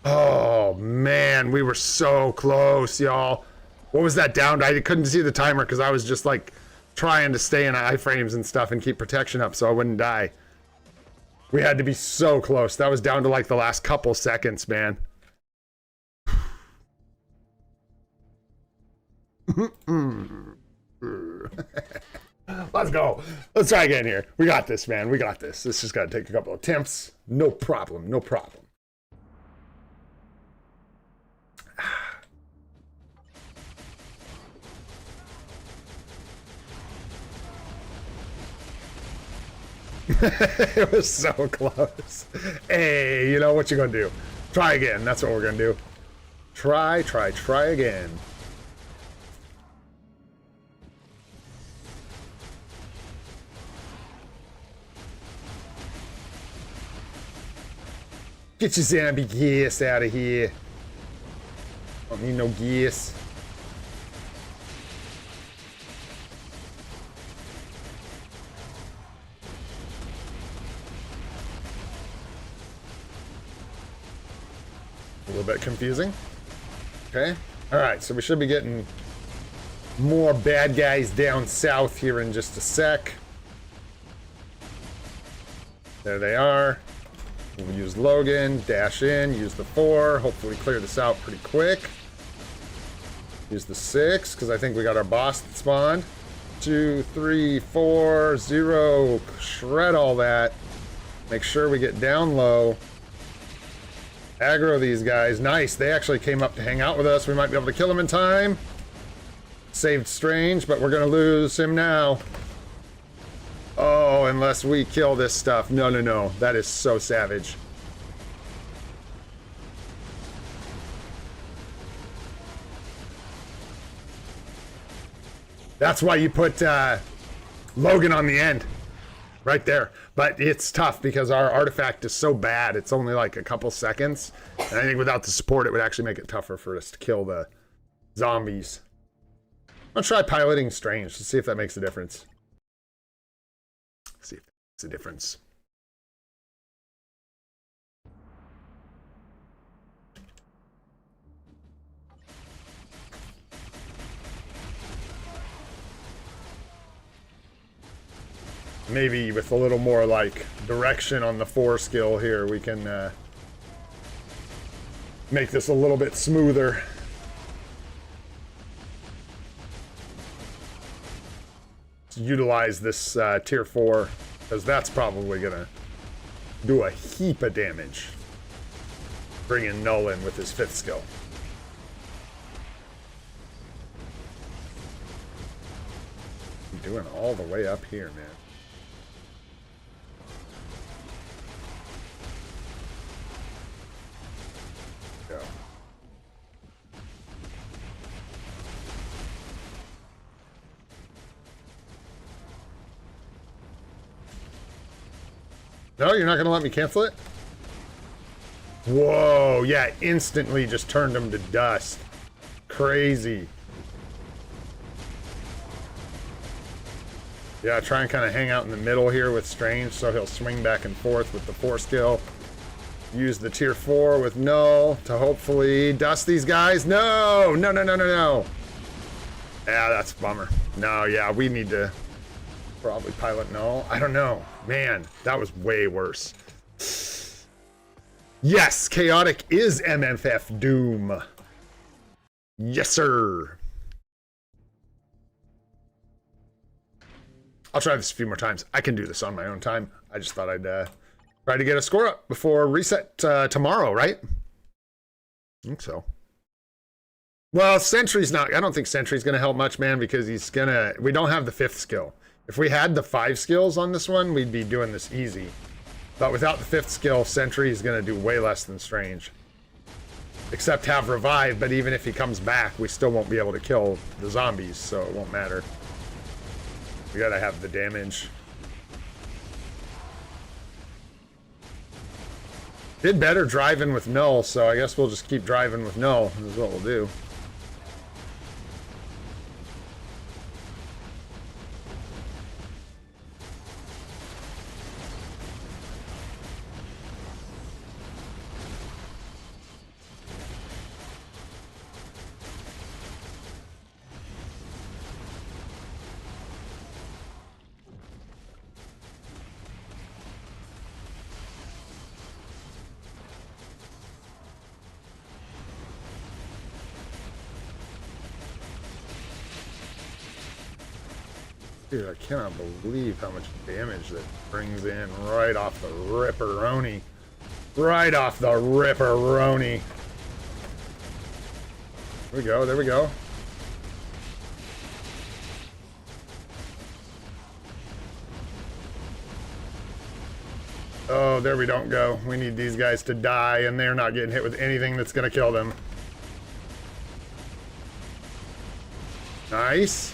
Oh, man, we were so close, y'all. What was that down? I couldn't see the timer because I was just, like, trying to stay in iframes and stuff and keep protection up so I wouldn't die. We had to be so close. That was down to, like, the last couple seconds, man. Let's go. Let's try again here. We got this, man. We got this. This just got to take a couple of attempts. No problem. No problem. It was so close. Hey, you know what you're gonna do? Try again. That's what we're gonna do. Try again. Get your zombie gas out of here. Don't need no gas. A little bit confusing. Okay. All right, so we should be getting more bad guys down south here in just a sec. There they are. We'll use Logan, dash in, use the 4, hopefully clear this out pretty quick. Use the 6, because I think we got our boss that spawned. 2, 3, 4, 0. Shred all that. Make sure we get down low. Aggro these guys. Nice. They actually came up to hang out with us. We might be able to kill them in time. Saved Strange, but we're going to lose him now. Oh, unless we kill this stuff. No, no, no. That is so savage. That's why you put Logan on the end. Right there. But it's tough because our artifact is so bad. It's only like a couple seconds. And I think without the support, it would actually make it tougher for us to kill the zombies. I'll try piloting Strange to see if that makes a difference. See if that makes a difference. Maybe with a little more like direction on the 4 skill here, we can make this a little bit smoother. Let's utilize this tier 4, because that's probably gonna do a heap of damage. Bring in Null in with his 5th skill. I'm doing all the way up here, man. Go. No, you're not going to let me cancel it? Whoa, yeah, instantly just turned him to dust. Crazy. Yeah, try and kind of hang out in the middle here with Strange so he'll swing back and forth with the 4 skill. Use the tier 4 with Null to hopefully dust these guys. No! No, no, no, no, no! Yeah, that's a bummer. No, yeah, we need to probably pilot Null. I don't know. Man, that was way worse. Yes, Chaotic is MFF Doom. Yes, sir. I'll try this a few more times. I can do this on my own time. I just thought I'd try to get a score up before reset tomorrow, right? I think so. Well, Sentry's not... I don't think Sentry's going to help much, man, because he's going to... We don't have the 5th skill. If we had the 5 skills on this one, we'd be doing this easy. But without the 5th skill, Sentry is going to do way less than Strange. Except have Revive, but even if he comes back, we still won't be able to kill the zombies, so it won't matter. We gotta have the damage. Did better driving with Null, so I guess we'll just keep driving with Null, is what we'll do. Dude, I cannot believe how much damage that brings in right off the ripperoni. Right off the ripperoni. There we go, there we go. Oh, there we don't go. We need these guys to die, and they're not getting hit with anything that's gonna kill them. Nice.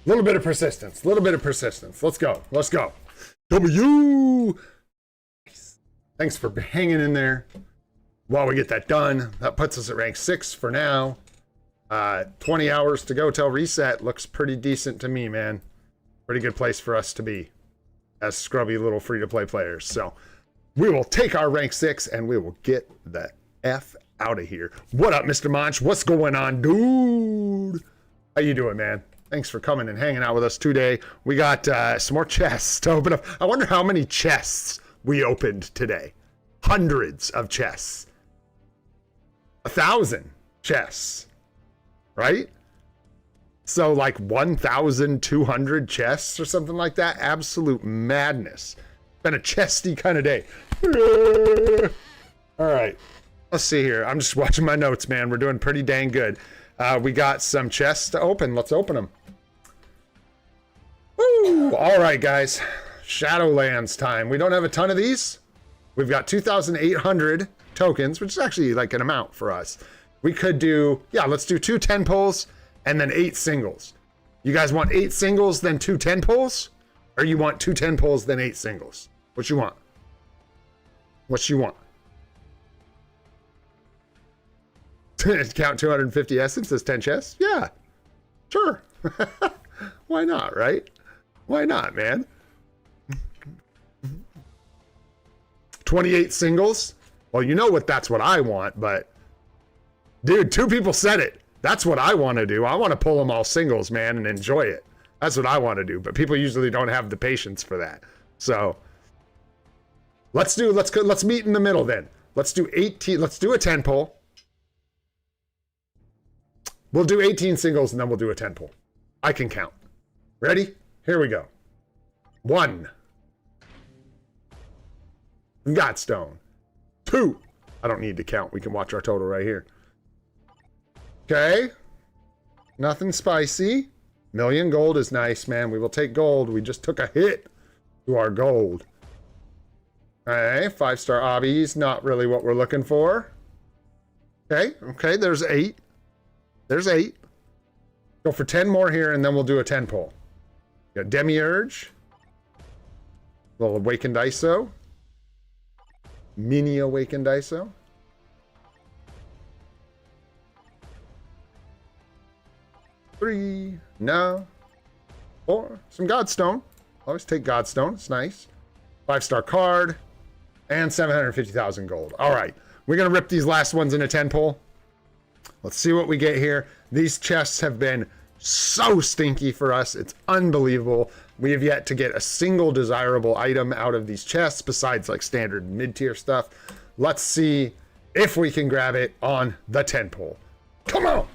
Little bit of persistence. Little bit of persistence. Let's go. Let's go. W. Thanks for hanging in there while we get that done. That puts us at rank 6 for now. 20 hours to go till reset. Looks pretty decent to me, man. Pretty good place for us to be as scrubby little free-to-play players. So we will take our rank 6 and we will get the F out of here. What up, Mr. Monch? What's going on, dude? How you doing, man? Thanks for coming and hanging out with us today. We got some more chests to open up. I wonder how many chests we opened today. Hundreds of chests. 1,000 chests, right? So like 1,200 chests or something like that. Absolute madness. Been a chesty kind of day. All right, let's see here. I'm just watching my notes, man. We're doing pretty dang good. We got some chests to open. Let's open them. Woo! All right, guys. Shadowlands time. We don't have a ton of these. We've got 2,800 tokens, which is actually like an amount for us. We could do, yeah, let's do 2 10 pulls and then 8 singles. You guys want 8 singles, then 2 10 pulls? Or you want 2 10 pulls, then 8 singles? What you want? What you want? Count 250 essence as 10 chests? Yeah, sure. Why not, right? Why not, man? 28 singles? Well, you know what, that's what I want, but dude, 2 people said it. That's what I want to do. I want to pull them all singles, man, and enjoy it. That's what I want to do, but people usually don't have the patience for that. So let's meet in the middle then. Let's do 18, let's do a 10 pull. We'll do 18 singles and then we'll do a 10 pull. I can count. Ready? Here we go. 1. Godstone. 2. I don't need to count. We can watch our total right here. Okay. Nothing spicy. Million gold is nice, man. We will take gold. We just took a hit to our gold. Okay. 5-star obbies. Not really what we're looking for. Okay. Okay. There's 8. There's 8. Go for 10 more here and then we'll do a 10 pull. Got Demiurge. Little Awakened ISO. Mini Awakened ISO. 3. No. 4. Some Godstone. Always take Godstone. It's nice. 5-star card. And 750,000 gold. All right. We're going to rip these last ones in a 10 pull. Let's see what we get here. These chests have been so stinky for us. It's unbelievable. We have yet to get a single desirable item out of these chests besides like standard mid-tier stuff. Let's see if we can grab it on the 10 pull. Come on!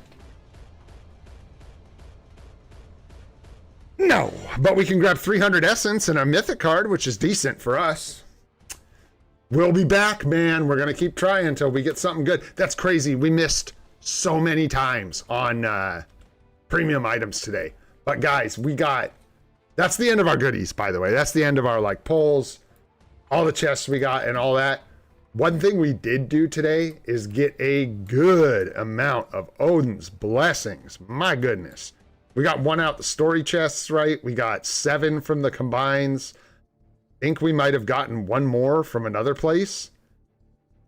No, but we can grab 300 essence and a mythic card, which is decent for us. We'll be back, man. We're going to keep trying until we get something good. That's crazy. We missed so many times on premium items today. But guys, we got, that's the end of our goodies, by the way. That's the end of our like pulls, all the chests we got and all that. One thing we did do today is get a good amount of Odin's blessings. My goodness. We got 1 out the story chests, right? We got 7 from the combines. I think we might have gotten 1 more from another place.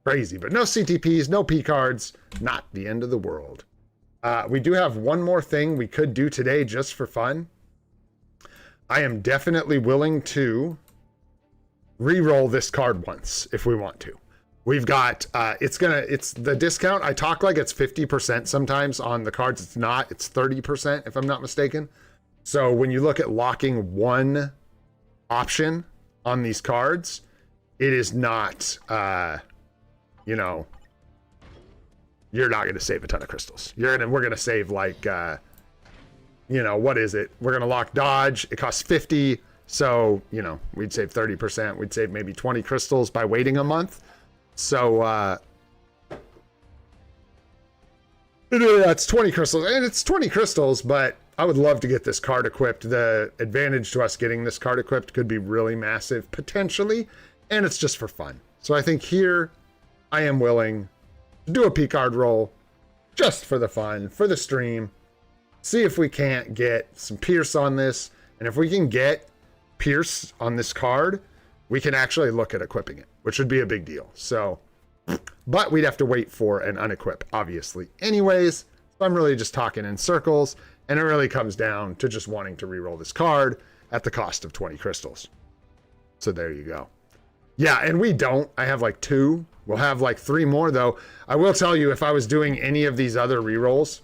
Crazy, but no CTPs, no P cards, not the end of the world. We do have 1 more thing we could do today just for fun. I am definitely willing to re-roll this card once if we want to. We've got, it's the discount. I talk like it's 50% sometimes on the cards. It's not, it's 30% if I'm not mistaken. So when you look at locking 1 option on these cards, it is not, you know, you're not going to save a ton of crystals. We're going to save like, you know, what is it? We're going to lock dodge. It costs 50. So, you know, we'd save 30%. We'd save maybe 20 crystals by waiting a month. So, it's 20 crystals and it's 20 crystals, but I would love to get this card equipped. The advantage to us getting this card equipped could be really massive potentially. And it's just for fun. So I think here I am willing to do a P card roll just for the fun, for the stream. see if we can't get some Pierce on this. And if we can get Pierce on this card, we can actually look at equipping it, which would be a big deal. So, but we'd have to wait for an unequip, obviously. Anyways, so I'm really just talking in circles, and it really comes down to just wanting to reroll this card at the cost of 20 crystals. So there you go. Yeah, and we don't. I have like 2. We'll have like 3 more, though. I will tell you, if I was doing any of these other rerolls,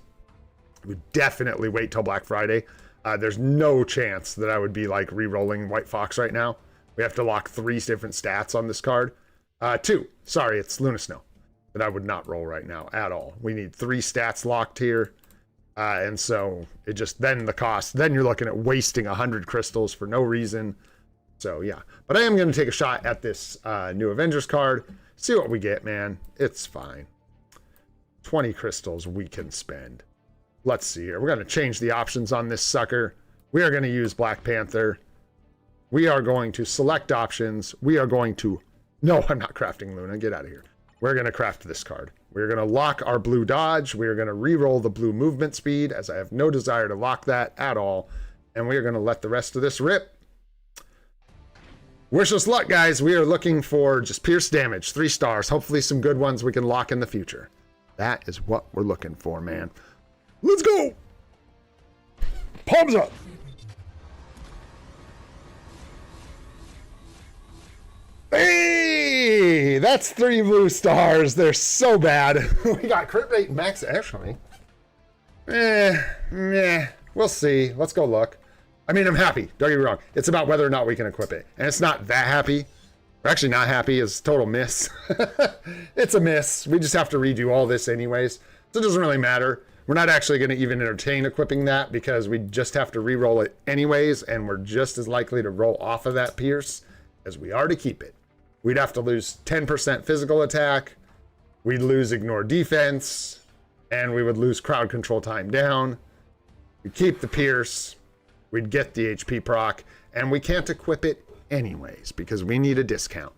I would definitely wait till Black Friday. There's no chance that I would be like re-rolling White Fox right now. We have to lock 3 different stats on this card. 2. Sorry, it's Luna Snow that I would not roll right now at all. We need 3 stats locked here. And so it just, then the cost, then you're looking at wasting 100 crystals for no reason. So yeah, but I am going to take a shot at this new Avengers card. See what we get, man. It's fine. 20 crystals we can spend. Let's see here. We're going to change the options on this sucker. We are going to use Black Panther. We are going to select options. We are going to... No, I'm not crafting Luna. Get out of here. We're going to craft this card. We're going to lock our blue dodge. We are going to re-roll the blue movement speed, as I have no desire to lock that at all. And we are going to let the rest of this rip. Wish us luck, guys. We are looking for just pierce damage. 3 stars. Hopefully some good ones we can lock in the future. That is what we're looking for, man. Let's go! Palms up! Hey! That's 3 blue stars. They're so bad. We got crit rate max, actually. We'll see. Let's go look. I mean, I'm happy. Don't get me wrong. It's about whether or not we can equip it. And it's not that happy. We're actually not happy. It's a total miss. It's a miss. We just have to redo all this anyways. So it doesn't really matter. We're not actually going to even entertain equipping that because we just have to re-roll it anyways. And we're just as likely to roll off of that Pierce as we are to keep it. We'd have to lose 10% physical attack. We'd lose ignore defense. And we would lose crowd control time down. We'd keep the Pierce. We'd get the HP proc, and we can't equip it anyways because we need a discount.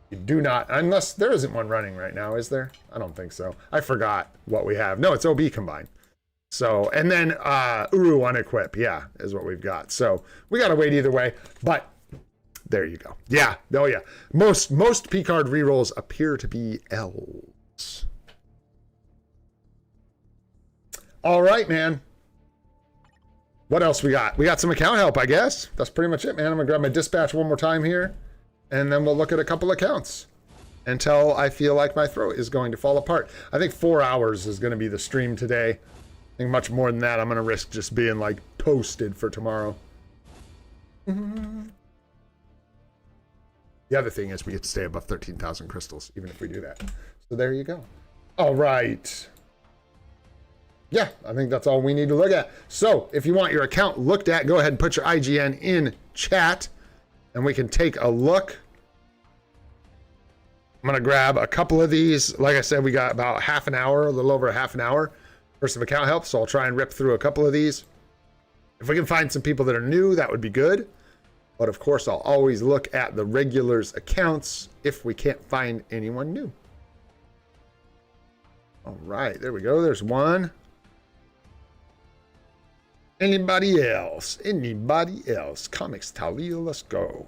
You do not, unless there isn't one running right now, is there? I don't think so. I forgot what we have. No, it's OB combined. So, and then Uru unequip, yeah, is what we've got. So we got to wait either way, but there you go. Yeah, oh yeah. Most P card rerolls appear to be L's. All right, man. What else we got? We got some account help, I guess. That's pretty much it, man. I'm gonna grab my dispatch one more time here, and then we'll look at a couple accounts until I feel like my throat is going to fall apart. I think 4 hours is gonna be the stream today. I think much more than that, I'm gonna risk just being like toasted for tomorrow. The other thing is we get to stay above 13,000 crystals, even if we do that. So there you go. All right. Yeah, I think that's all we need to look at. So if you want your account looked at, go ahead and put your IGN in chat and we can take a look. I'm going to grab a couple of these. Like I said, we got about half an hour, a little over half an hour for some account help. So I'll try and rip through a couple of these. If we can find some people that are new, that would be good. But of course, I'll always look at the regulars' accounts if we can't find anyone new. All right, there we go. There's one. Anybody else? Anybody else? Comics Talia, let's go.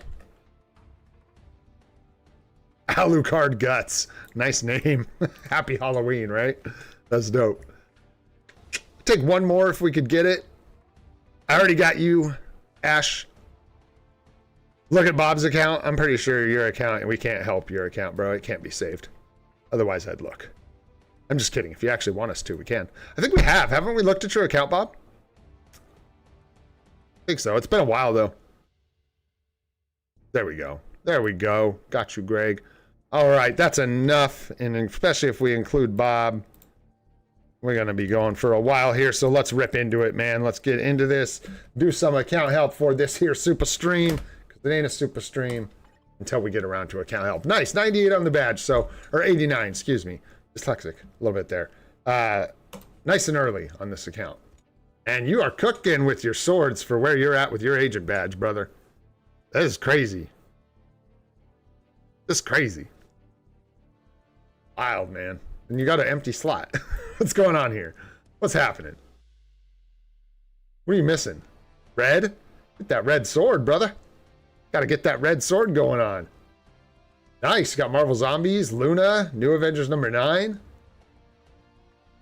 Alucard Guts. Nice name. Happy Halloween, right? That's dope. Take one more if we could get it. I already got you, Ash. Look at Bob's account. I'm pretty sure your account, we can't help your account, bro. It can't be saved. Otherwise, I'd look. I'm just kidding. If you actually want us to, we can. I think we have. Haven't we looked at your account, Bob? I think so. It's been a while, though. There we go. There we go. Got you, Greg. All right. That's enough. And especially if we include Bob, we're going to be going for a while here. So let's rip into it, man. Let's get into this. Do some account help for this here SUPA stream. Because it ain't a SUPA stream until we get around to account help. Nice. 98 on the badge. So, or 89, excuse me. Dyslexic. A little bit there. Nice and early on this account. And you are cooking with your swords for where you're at with your agent badge, brother. That is crazy. This is crazy. Wild, man. And you got an empty slot. What's going on here? What's happening? What are you missing? Red? Get that red sword, brother. Gotta get that red sword going on. Nice. You got Marvel Zombies, Luna, New Avengers number 9.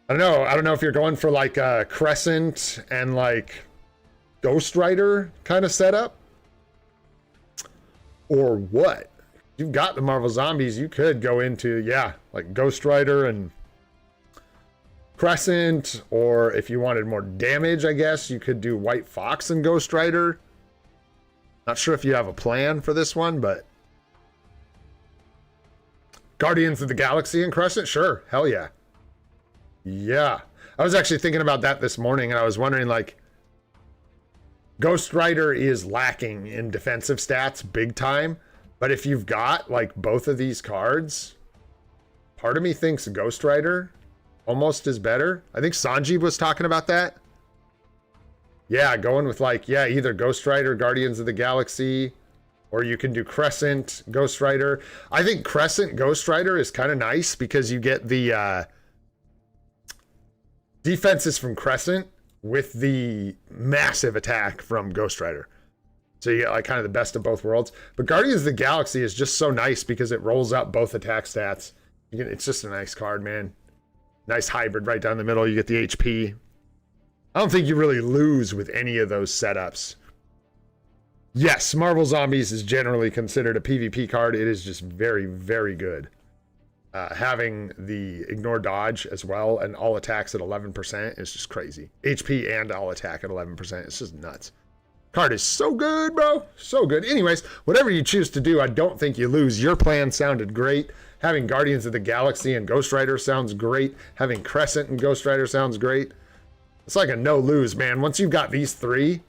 I don't know if you're going for like a Crescent and like Ghost Rider kind of setup or what. You've got the Marvel Zombies. You could go into, yeah, like Ghost Rider and Crescent, or if you wanted more damage, I guess you could do White Fox and Ghost Rider. Not sure if you have a plan for this one, but Guardians of the Galaxy and Crescent, sure, hell yeah. Yeah, I was actually thinking about that this morning, and I was wondering, like, Ghost Rider is lacking in defensive stats big time, but if you've got like both of these cards, part of me thinks Ghost Rider almost is better. I think Sanjeev was talking about that. Yeah, going with like, yeah, either Ghost Rider, Guardians of the Galaxy, or you can do Crescent, Ghost Rider. I think Crescent, Ghost Rider is kind of nice because you get the defenses from Crescent with the massive attack from Ghost Rider. So you get like kind of the best of both worlds. But Guardians of the Galaxy is just so nice because it rolls up both attack stats. It's just a nice card, man. Nice hybrid right down the middle. You get the HP. I don't think you really lose with any of those setups. Yes, Marvel Zombies is generally considered a PvP card. It is just very, very good. Having the ignore dodge as well and all attacks at 11% is just crazy. HP and all attack at 11%. It's just nuts. Card is so good, bro. So good. Anyways, whatever you choose to do, I don't think you lose. Your plan sounded great. Having Guardians of the Galaxy and Ghost Rider sounds great. Having Crescent and Ghost Rider sounds great. It's like a no-lose, man. Once you've got these three,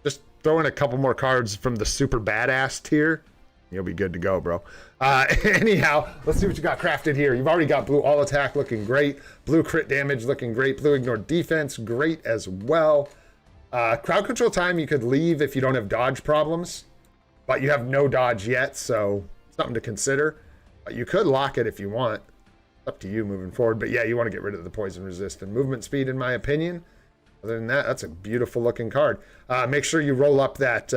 just throw in a couple more cards from the super badass tier. You'll be good to go, bro. Anyhow, let's see what you got crafted here. You've already got blue all attack looking great. Blue crit damage looking great. Blue ignore defense, great as well. Crowd control time, you could leave if you don't have dodge problems, but you have no dodge yet, so something to consider. You could lock it if you want. Up to you moving forward, but yeah, you want to get rid of the poison resist and movement speed, in my opinion. Other than that, that's a beautiful looking card. Make sure you roll up that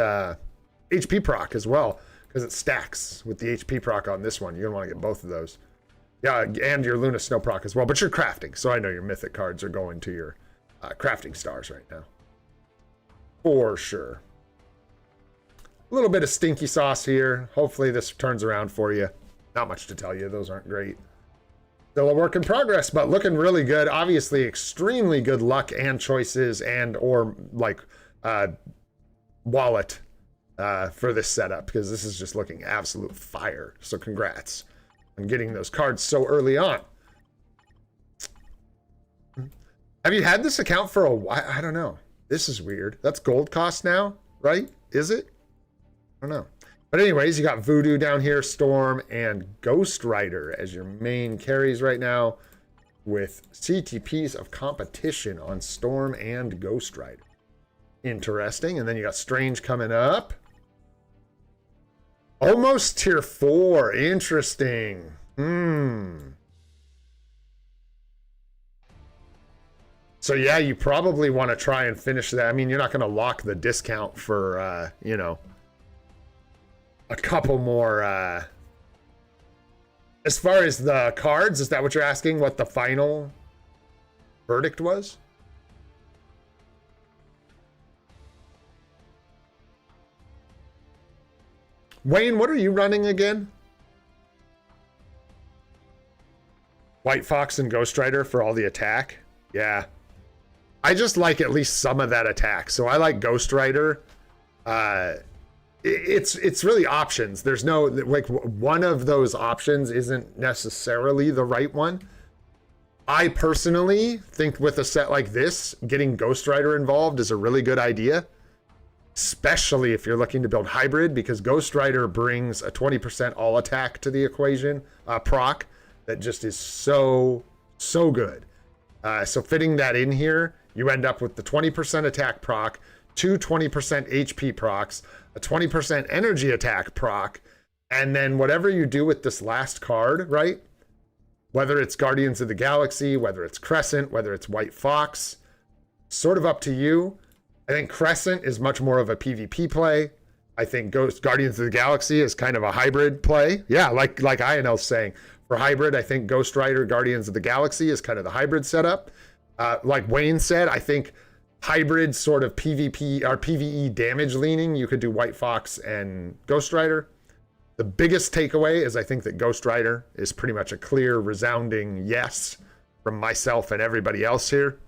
HP proc as well, because it stacks with the HP proc on this one. You're gonna want to get both of those. Yeah, and your Luna Snow proc as well, but you're crafting, so I know your mythic cards are going to your crafting stars right now. For sure. A little bit of stinky sauce here. Hopefully this turns around for you. Not much to tell you. Those aren't great. Still a work in progress, but looking really good. Obviously, extremely good luck and choices and or like wallet for this setup, because this is just looking absolute fire. So congrats on getting those cards so early on. Have you had this account for a while? I don't know. This is weird. That's gold cost now, right? Is it? I don't know. But anyways, you got Voodoo down here, Storm, and Ghost Rider as your main carries right now, with CTPs of competition on Storm and Ghost Rider. Interesting. And then you got Strange coming up. Almost tier 4. Interesting. So yeah, you probably want to try and finish that. I mean, you're not going to lock the discount for, you know, a couple more. As far as the cards, is that what you're asking? What the final verdict was? Wayne, what are you running again? White Fox and Ghost Rider for all the attack? Yeah. I just like at least some of that attack. So I like Ghost Rider. It's really options. There's no, like, one of those options isn't necessarily the right one. I personally think with a set like this, getting Ghost Rider involved is a really good idea, especially if you're looking to build hybrid, because Ghost Rider brings a 20% all attack to the equation, proc, that just is so good. So fitting that in here, you end up with the 20% attack proc, two 20% HP procs, a 20% energy attack proc, and then whatever you do with this last card, right? Whether it's Guardians of the Galaxy, whether it's Crescent, whether it's White Fox, sort of up to you. I think Crescent is much more of a PvP play. I think Guardians of the Galaxy is kind of a hybrid play. Yeah, like INL's saying. For hybrid, I think Ghost Rider Guardians of the Galaxy is kind of the hybrid setup. Like Wayne said, I think hybrid sort of PvP or PvE damage leaning, you could do White Fox and Ghost Rider. The biggest takeaway is I think that Ghost Rider is pretty much a clear, resounding yes from myself and everybody else here.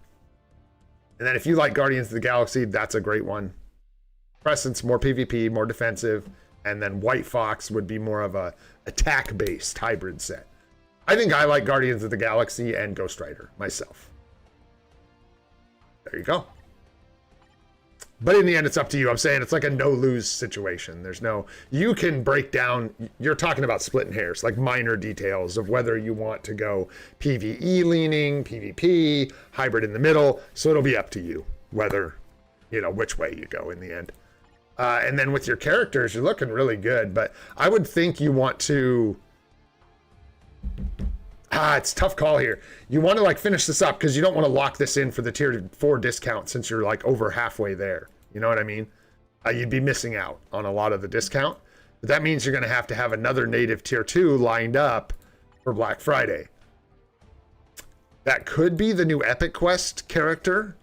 And then if you like Guardians of the Galaxy, that's a great one. Crescent's more PvP, more defensive, and then White Fox would be more of a attack-based hybrid set. I think I like Guardians of the Galaxy and Ghost Rider myself. There you go. But in the end, it's up to you. I'm saying it's like a no-lose situation. There's no... You can break down... You're talking about splitting hairs, like minor details of whether you want to go PvE leaning, PvP, hybrid in the middle. So it'll be up to you whether, you know, which way you go in the end. And then with your characters, you're looking really good. But I would think you want to... it's a tough call here. You want to like finish this up because you don't want to lock this in for the tier 4 discount since you're like over halfway there. You know what I mean? You'd be missing out on a lot of the discount. But that means you're going to have another native tier 2 lined up for Black Friday. That could be the new Epic Quest character.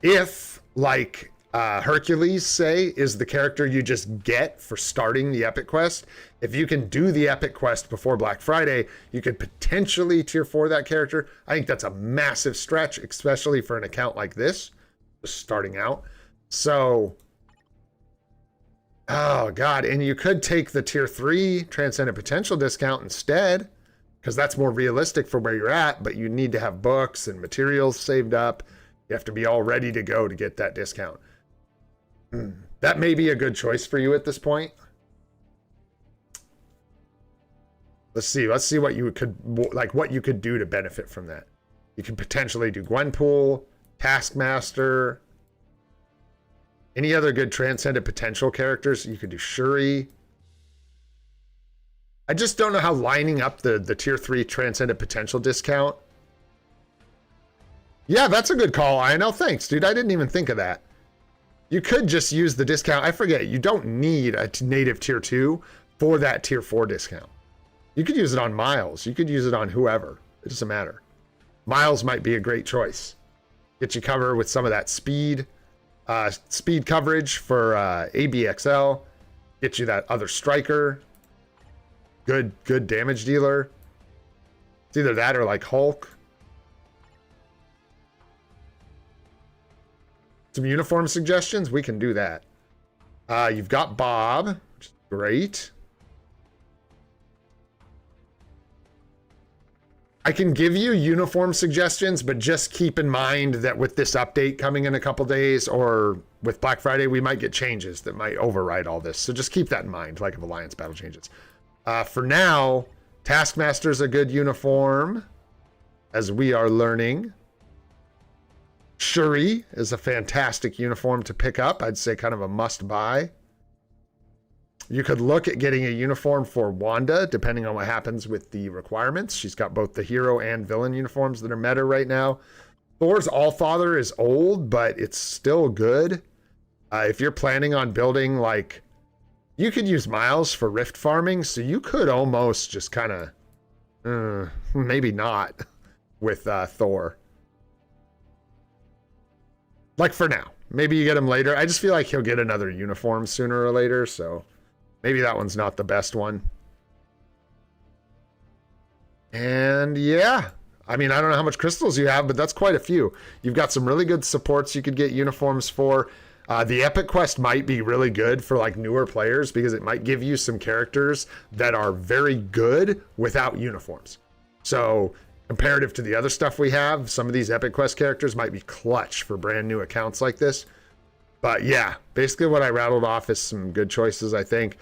If like Hercules, say, is the character you just get for starting the Epic Quest. If you can do the Epic Quest before Black Friday, you could potentially tier 4 that character. I think that's a massive stretch, especially for an account like this, just starting out. So, oh God, and you could take the tier 3 Transcendent Potential discount instead, because that's more realistic for where you're at, but you need to have books and materials saved up. You have to be all ready to go to get that discount. That may be a good choice for you at this point. Let's see what you could what you could do to benefit from that. You could potentially do Gwenpool, Taskmaster, any other good Transcendent Potential characters. You could do Shuri. I just don't know how lining up the tier 3 Transcendent Potential discount. Yeah, that's a good call, INL. Thanks, dude. I didn't even think of that. You could just use the discount. I forget, you don't need a native tier 2 for that tier 4 discount. You could use it on Miles. You could use it on whoever. It doesn't matter. Miles might be a great choice. Get you covered with some of that speed coverage for ABXL. Get you that other striker. Good damage dealer. It's either that or like Hulk. Some uniform suggestions, we can do that. You've got Bob, which is great. I can give you uniform suggestions, but just keep in mind that with this update coming in a couple days or with Black Friday, we might get changes that might override all this. So just keep that in mind, like if Alliance battle changes. For now, Taskmaster's a good uniform, as we are learning. Shuri is a fantastic uniform to pick up. I'd say kind of a must buy. You could look at getting a uniform for Wanda, depending on what happens with the requirements. She's got both the hero and villain uniforms that are meta right now. Thor's Allfather is old, but it's still good. If you're planning on building, like, you could use Miles for rift farming, so you could almost just kind of, maybe not with Thor. Like for now. Maybe you get him later. I just feel like he'll get another uniform sooner or later, so maybe that one's not the best one. And yeah, I mean, I don't know how much crystals you have, but that's quite a few. You've got some really good supports you could get uniforms for. The Epic Quest might be really good for like newer players because it might give you some characters that are very good without uniforms. So comparative to the other stuff we have, some of these Epic Quest characters might be clutch for brand new accounts like this. But yeah, basically what I rattled off is some good choices, I think.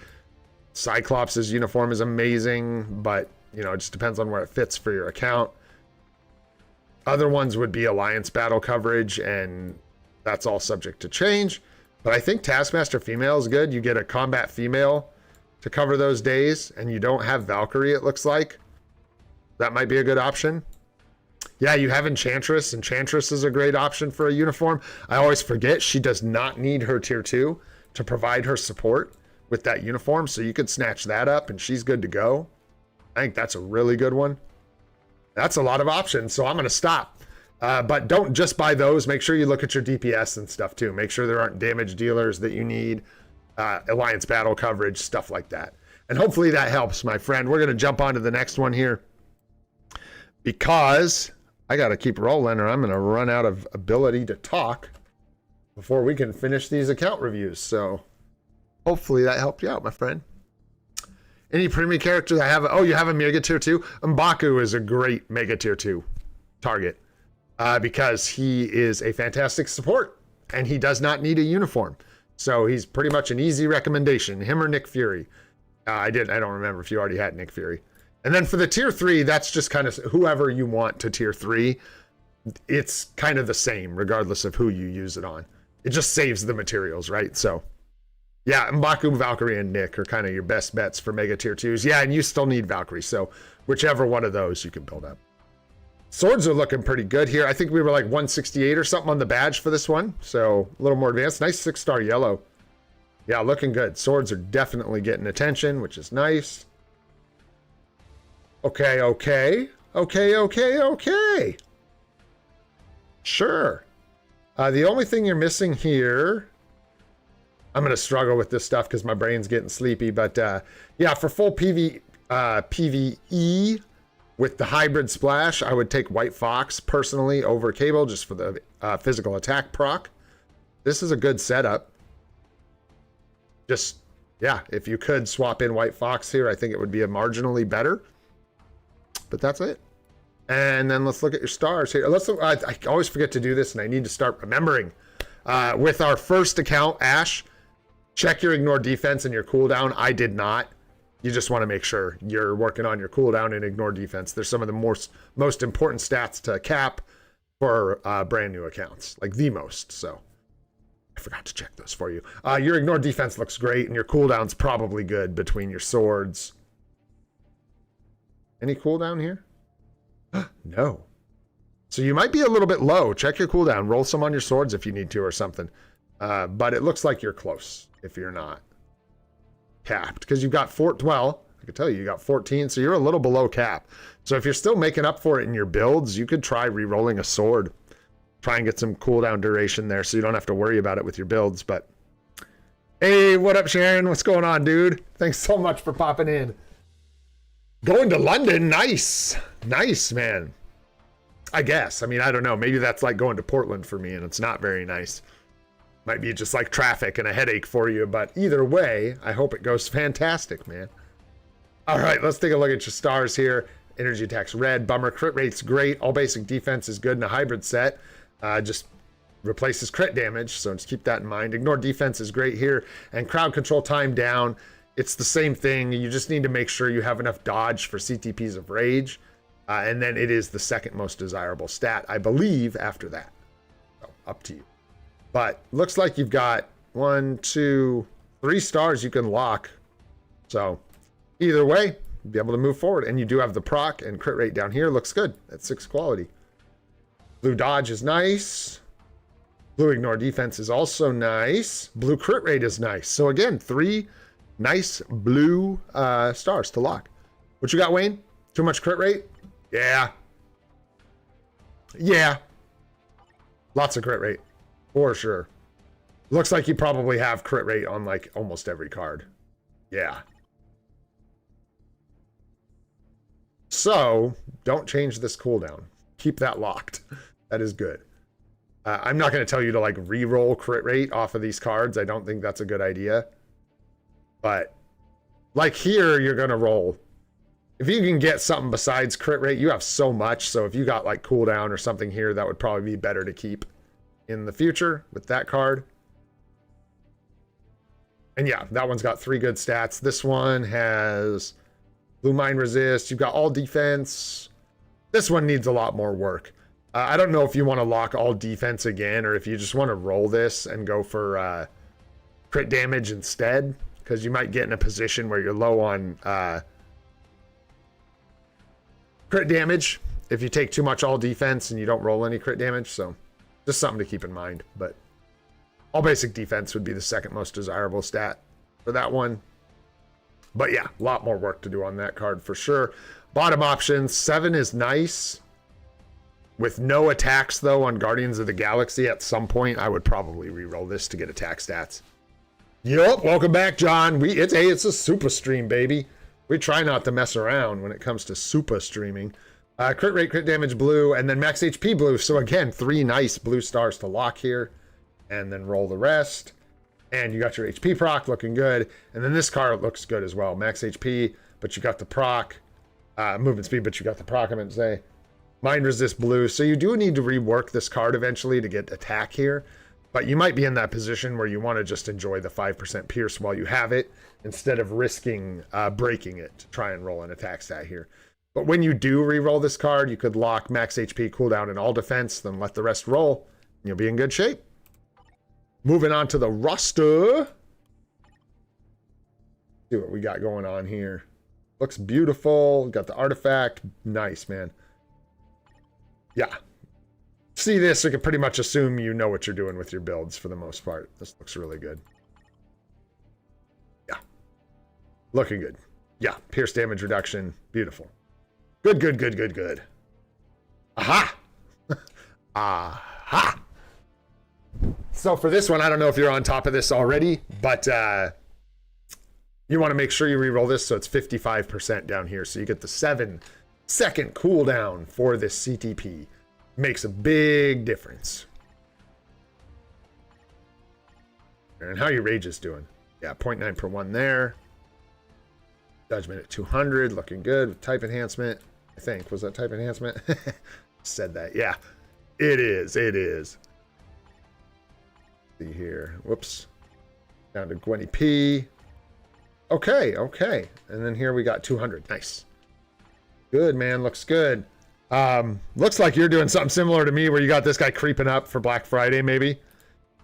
Cyclops' uniform is amazing, but you know, it just depends on where it fits for your account. Other ones would be Alliance battle coverage, and that's all subject to change. But I think Taskmaster female is good. You get a combat female to cover those days, and you don't have Valkyrie, it looks like. That might be a good option. Yeah, you have Enchantress. Enchantress is a great option for a uniform. I always forget she does not need her tier 2 to provide her support with that uniform, so you could snatch that up and she's good to go. I think that's a really good one. That's a lot of options, so I'm going to stop. But don't just buy those. Make sure you look at your DPS and stuff too. Make sure there aren't damage dealers that you need, alliance battle coverage, stuff like that. And hopefully that helps, my friend. We're going to jump on to the next one here because I got to keep rolling or I'm going to run out of ability to talk before we can finish these account reviews. So hopefully that helped you out, my friend. Any premium characters I have? Oh, you have a Mega Tier 2? M'Baku is a great Mega Tier 2 target because he is a fantastic support and he does not need a uniform. So he's pretty much an easy recommendation. Him or Nick Fury. I don't remember if you already had Nick Fury. And then for the tier 3, that's just kind of whoever you want to tier 3. It's kind of the same regardless of who you use it on. It just saves the materials, right? So yeah, M'Baku, Valkyrie, and Nick are kind of your best bets for mega tier 2s. Yeah, and you still need Valkyrie, so whichever one of those you can build up. Swords are looking pretty good here. I think we were like 168 or something on the badge for this one, so a little more advanced. Nice 6-star yellow. Yeah, looking good. Swords are definitely getting attention, which is nice. Okay. Sure. The only thing you're missing here... I'm going to struggle with this stuff because my brain's getting sleepy. But yeah, for full PvE with the hybrid splash, I would take White Fox personally over Cable just for the physical attack proc. This is a good setup. Just, yeah, if you could swap in White Fox here, I think it would be a marginally better. But that's it. And then let's look at your stars here. Let's look, I always forget to do this, and I need to start remembering. With our first account, Ash, check your ignore defense and your cooldown. I did not. You just want to make sure you're working on your cooldown and ignore defense. They're some of the most important stats to cap for brand new accounts, like the most. So I forgot to check those for you. Your ignore defense looks great, and your cooldown's probably good between your swords. Any cooldown here? No. So you might be a little bit low. Check your cooldown. Roll some on your swords if you need to or something. But it looks like you're close if you're not capped. Because you've got well, I can tell you got 14, so you're a little below cap. So if you're still making up for it in your builds, you could try re-rolling a sword. Try and get some cooldown duration there so you don't have to worry about it with your builds. But hey, what up, Sharon? What's going on, dude? Thanks so much for popping in. Going to London, nice. Nice, man. I guess. I mean, I don't know. Maybe that's like going to Portland for me, and it's not very nice. Might be just like traffic and a headache for you, but either way, I hope it goes fantastic, man. All right, let's take a look at your stars here. Energy attack's red. Bummer. Crit rate's great. All basic defense is good in a hybrid set. Just replaces crit damage, so just keep that in mind. Ignore defense is great here. And crowd control time down. It's the same thing. You just need to make sure you have enough dodge for CTPs of rage. And then it is the second most desirable stat, I believe, after that. So, up to you. But looks like you've got 1, 2, 3 stars you can lock. So either way, you'll be able to move forward. And you do have the proc and crit rate down here. Looks good at 6 quality. Blue dodge is nice. Blue ignore defense is also nice. Blue crit rate is nice. So again, 3 nice blue stars to lock. What you got, Wayne? Too much crit rate? Yeah. Yeah. Lots of crit rate. For sure. Looks like you probably have crit rate on like almost every card. Yeah. So, don't change this cooldown. Keep that locked. That is good. I'm not going to tell you to like re-roll crit rate off of these cards. I don't think that's a good idea. But like here, you're going to roll. If you can get something besides crit rate, you have so much. So if you got like cooldown or something here, that would probably be better to keep in the future with that card. And yeah, that one's got 3 good stats. This one has blue mine resist. You've got all defense. This one needs a lot more work. I don't know if you want to lock all defense again, or if you just want to roll this and go for crit damage instead, because you might get in a position where you're low on crit damage if you take too much all defense and you don't roll any crit damage. So just something to keep in mind. But all basic defense would be the second most desirable stat for that one. But yeah, a lot more work to do on that card for sure. Bottom options, 7 is nice. With no attacks, though, on Guardians of the Galaxy, at some point, I would probably reroll this to get attack stats. Yup, welcome back, John. It's a SUPA stream, baby. We try not to mess around when it comes to SUPA streaming. Crit rate, crit damage blue, and then max HP blue. So again, 3 nice blue stars to lock here. And then roll the rest. And you got your HP proc looking good. And then this card looks good as well. Max HP, but you got the proc. Movement speed, but you got the proc, I meant to say. Mind resist blue. So you do need to rework this card eventually to get attack here. But you might be in that position where you want to just enjoy the 5% pierce while you have it, instead of risking breaking it to try and roll an attack stat here. But when you do re-roll this card, you could lock max HP cooldown in all defense, then let the rest roll. And you'll be in good shape. Moving on to the roster. See what we got going on here. Looks beautiful. Got the artifact. Nice, man. Yeah. See this, you can pretty much assume you know what you're doing with your builds for the most part. This looks really good. Yeah. Looking good. Yeah. Pierce damage reduction. Beautiful. Good, good, good, good, good. Aha! Aha! So for this one, I don't know if you're on top of this already, but you want to make sure you reroll this so it's 55% down here. So you get the 7-second cooldown for this CTP. Makes a big difference. And how your rage is doing. Yeah, 0.9 per 1 there. Judgment at 200, looking good with type enhancement. I think, was that type enhancement? Said that, yeah. It is, it is. See here, whoops. Down to Gwenny P. Okay, okay. And then here we got 200, nice. Good, man, looks good. Looks like you're doing something similar to me where you got this guy creeping up for Black Friday, maybe.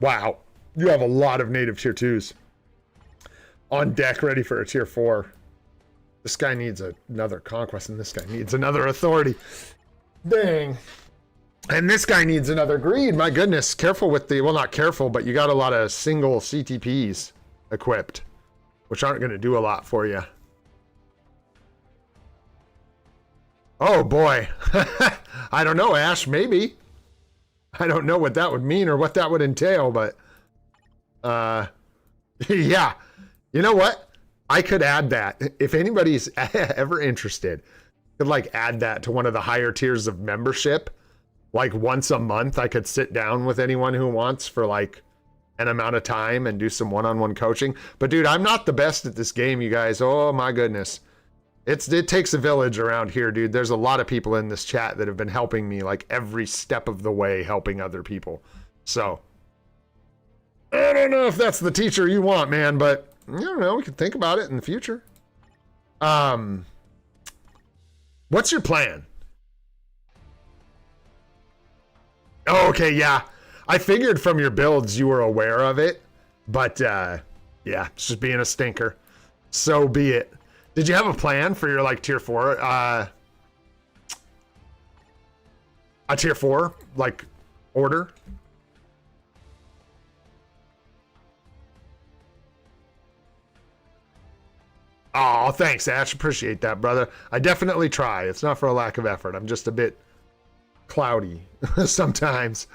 Wow, you have a lot of native tier 2s on deck ready for a tier 4. This guy needs another Conquest, and this guy needs another Authority. Dang. And this guy needs another Greed. My goodness, careful with the, well, not careful, but you got a lot of single CTPs equipped, which aren't going to do a lot for you. Oh boy. I don't know, Ash, maybe. I don't know what that would mean or what that would entail, but yeah. You know what? I could add that. If anybody's ever interested, could like add that to one of the higher tiers of membership. Like once a month, I could sit down with anyone who wants for like an amount of time and do some one-on-one coaching. But dude, I'm not the best at this game, you guys. Oh my goodness. It takes a village around here, dude. There's a lot of people in this chat that have been helping me like every step of the way, helping other people. So I don't know if that's the teacher you want, man, but I don't know. We can think about it in the future. What's your plan? Oh, okay, yeah. I figured from your builds you were aware of it, but yeah, it's just being a stinker. So be it. Did you have a plan for your like tier 4? A tier 4 like order? Oh, thanks, Ash. Appreciate that, brother. I definitely try. It's not for a lack of effort. I'm just a bit cloudy sometimes.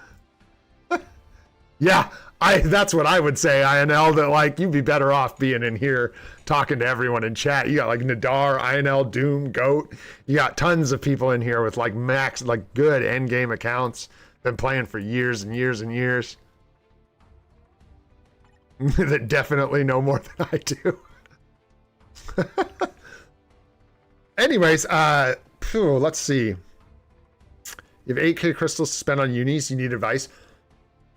Yeah, that's what I would say, INL, that like you'd be better off being in here talking to everyone in chat. You got like Nadar, INL, Doom, Goat. You got tons of people in here with like max, like good end game accounts. Been playing for years and years and years. That definitely know more than I do. Anyways, let's see. You have 8k crystals to spend on unis. You need advice.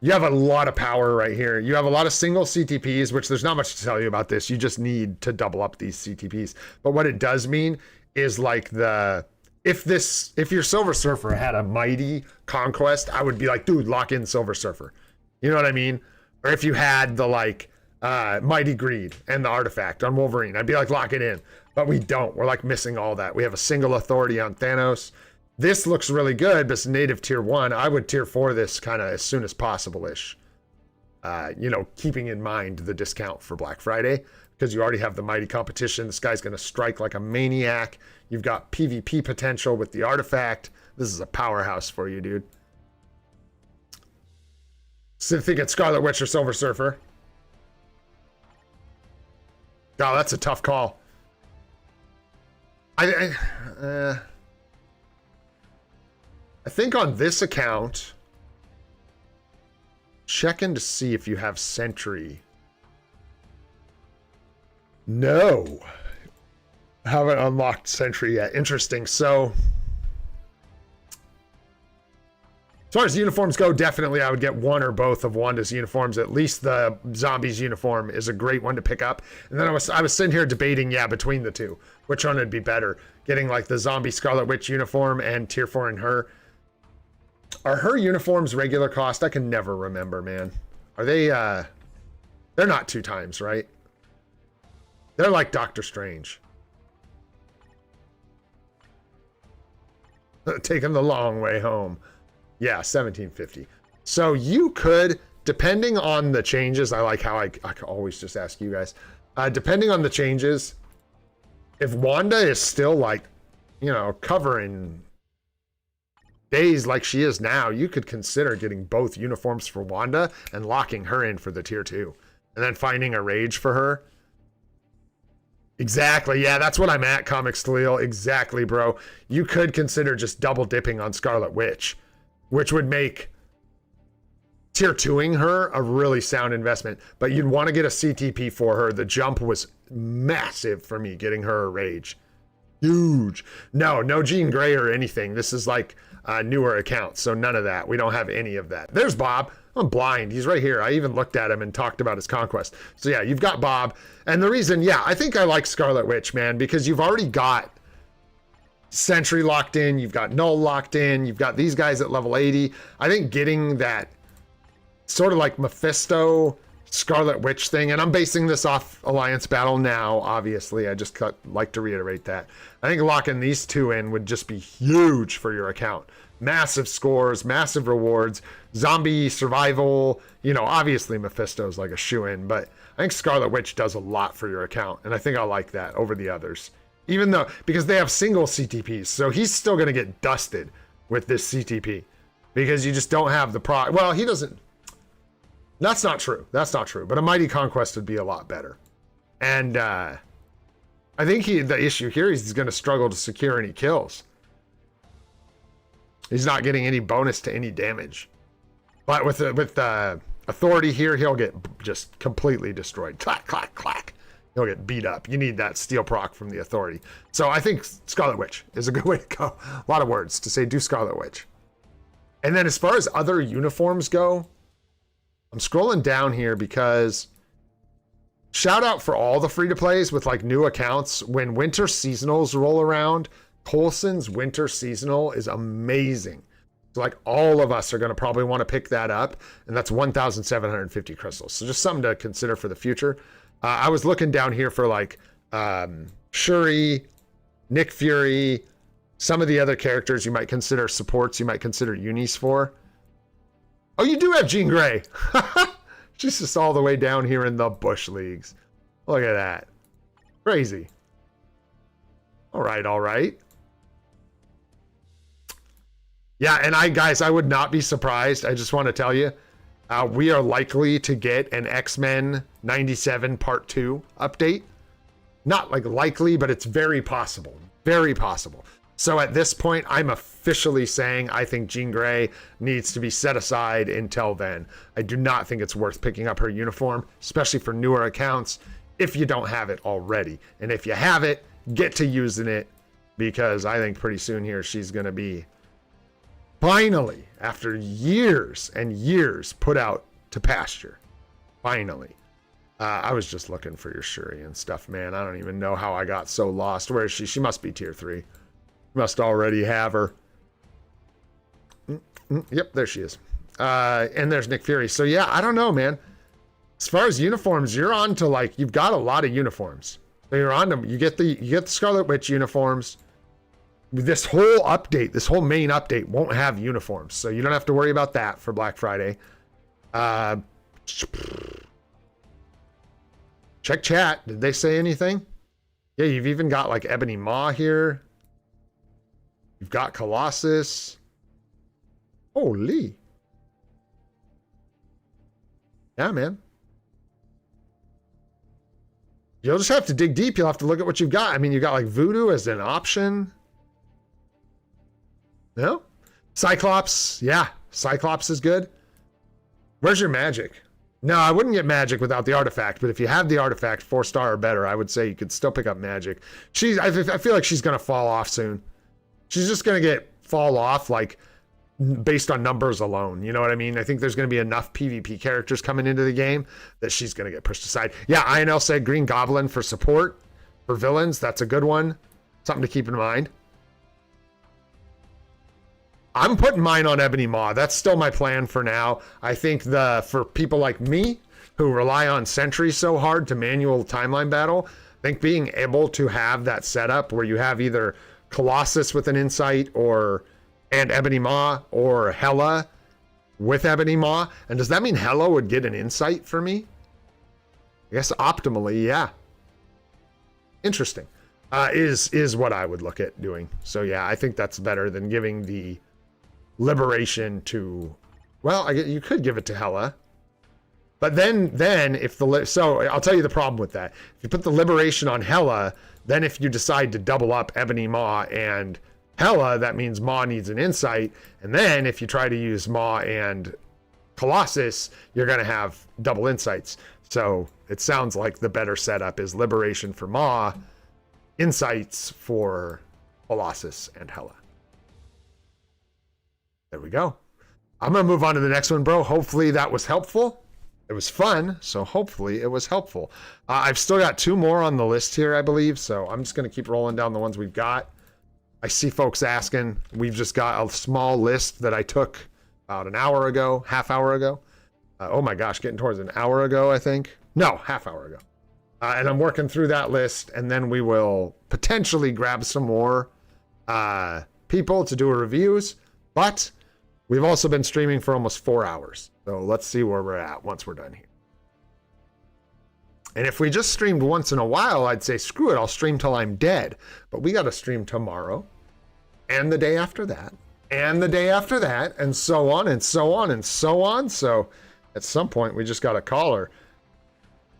You have a lot of power right here. You have a lot of single CTPs, which there's not much to tell you about this. You just need to double up these CTPs. But what it does mean is like if your Silver Surfer had a mighty Conquest, I would be like, dude, lock in Silver Surfer. You know what I mean? Or if you had the like Mighty Greed and the artifact on Wolverine, I'd be like, lock it in. But we don't. We're like missing all that. We have a single authority on Thanos. This looks really good, but it's native tier 1. I would tier 4 this kind of as soon as possible-ish. You know, keeping in mind the discount for Black Friday, because you already have the mighty competition. This guy's going to strike like a maniac. You've got PvP potential with the artifact. This is a powerhouse for you, dude. So think it's Scarlet Witch or Silver Surfer. God, that's a tough call. I think on this account, checking to see if you have Sentry. No. Haven't unlocked Sentry yet. Interesting. So, as far as uniforms go, definitely I would get one or both of Wanda's uniforms. At least the Zombies uniform is a great one to pick up. And then I was sitting here debating, yeah, between the two. Which one would be better? Getting like the Zombie Scarlet Witch uniform and tier 4 in her. Are her uniforms regular cost? I can never remember, man. Are they, they're not 2 times, right? They're like Doctor Strange. Taking the long way home. Yeah, 1750. So you could, depending on the changes, I like how I could always just ask you guys, depending on the changes, if Wanda is still like, you know, covering days like she is now, you could consider getting both uniforms for Wanda and locking her in for the tier 2. And then finding a rage for her. Exactly. Yeah, that's what I'm at, Comic Steel. Exactly, bro. You could consider just double dipping on Scarlet Witch, which would make tier 2ing her a really sound investment. But you'd want to get a CTP for her. The jump was massive for me getting her a rage. Huge. No Jean Grey or anything. This is like newer accounts, so none of that. We don't have any of that. There's Bob. I'm blind. He's right here. I even looked at him and talked about his conquest. So yeah, you've got Bob. And the reason, yeah, I think I like Scarlet Witch, man, because you've already got Sentry locked in. You've got Null locked in. You've got these guys at level 80. I think getting that sort of like Mephisto Scarlet Witch thing, and I'm basing this off Alliance Battle now, obviously. I just like to reiterate that. I think locking these two in would just be huge for your account. Massive scores, massive rewards, zombie survival. You know, obviously Mephisto's like a shoo-in, but I think Scarlet Witch does a lot for your account, and I think I like that over the others. Even though, because they have single CTPs, so he's still going to get dusted with this CTP because you just don't have the well, he doesn't. That's not true. That's not true. But a Mighty Conquest would be a lot better. And I think the issue here is he's going to struggle to secure any kills. He's not getting any bonus to any damage. But with Authority here, he'll get just completely destroyed. Clack, clack, clack. He'll get beat up. You need that steel proc from the Authority. So I think Scarlet Witch is a good way to go. A lot of words to say do Scarlet Witch. And then as far as other uniforms go, I'm scrolling down here because shout out for all the free-to-plays with like new accounts. When winter seasonals roll around, Coulson's winter seasonal is amazing. So like all of us are going to probably want to pick that up, and that's 1,750 crystals. So just something to consider for the future. I was looking down here for like Shuri, Nick Fury, some of the other characters you might consider supports, you might consider unis for. Oh, you do have Jean Grey. She's just all the way down here in the Bush Leagues. Look at that. Crazy. All right, all right. Yeah, and guys, I would not be surprised. I just want to tell you, we are likely to get an X-Men 97 Part 2 update. Not like likely, but it's very possible. Very possible. So at this point, I'm officially saying I think Jean Grey needs to be set aside until then. I do not think it's worth picking up her uniform, especially for newer accounts, if you don't have it already. And if you have it, get to using it, because I think pretty soon here she's going to be finally, after years and years, put out to pasture. Finally. I was just looking for your Shuri and stuff, man. I don't even know how I got so lost. Where is she? She must be tier 3. Must already have her. Yep, there she is. And there's Nick Fury. So yeah, I don't know, man. As far as uniforms, you're on to like, you've got a lot of uniforms. So you're on to, you get the Scarlet Witch uniforms. this whole update, this whole main update won't have uniforms. So you don't have to worry about that for Black Friday. Check chat. Did they say anything? Yeah, you've even got like Ebony Maw here. You've got Colossus. Holy. Yeah, man. You'll just have to dig deep. You'll have to look at what you've got. I mean, you got like Voodoo as an option. No? Cyclops. Yeah, Cyclops is good. Where's your magic? No, I wouldn't get magic without the artifact, but if you have the artifact, 4-star or better, I would say you could still pick up magic. I feel like she's going to fall off soon. She's just going to fall off like based on numbers alone. You know what I mean? I think there's going to be enough PvP characters coming into the game that she's going to get pushed aside. Yeah, INL said Green Goblin for support, for villains. That's a good one. Something to keep in mind. I'm putting mine on Ebony Maw. That's still my plan for now. I think for people like me who rely on Sentry so hard to manual timeline battle, I think being able to have that setup where you have either Colossus with an insight and Ebony Maw or Hela with Ebony Maw. And does that mean Hela would get an insight for me? I guess optimally, yeah. Interesting. Is what I would look at doing. So yeah, I think that's better than giving the liberation to, well, you could give it to Hela, but then if so I'll tell you the problem with that. If you put the liberation on Hela, then if you decide to double up Ebony Maw and Hela, that means Maw needs an insight, and then if you try to use Maw and Colossus, you're going to have double insights. So it sounds like the better setup is liberation for Maw, insights for Colossus and Hela. There we go. I'm going to move on to the next one, bro. Hopefully that was helpful. It was fun, so hopefully it was helpful. I've still got 2 more on the list here, I believe, so I'm just going to keep rolling down the ones we've got. I see folks asking. We've just got a small list that I took about an hour ago, half hour ago. Oh my gosh, getting towards an hour ago, I think. No, half hour ago. And I'm working through that list, and then we will potentially grab some more people to do reviews, but we've also been streaming for almost 4 hours. So let's see where we're at once we're done here. And if we just streamed once in a while, I'd say, screw it, I'll stream till I'm dead. But we got to stream tomorrow and the day after that and the day after that and so on and so on and so on. So at some point, we just got to call her.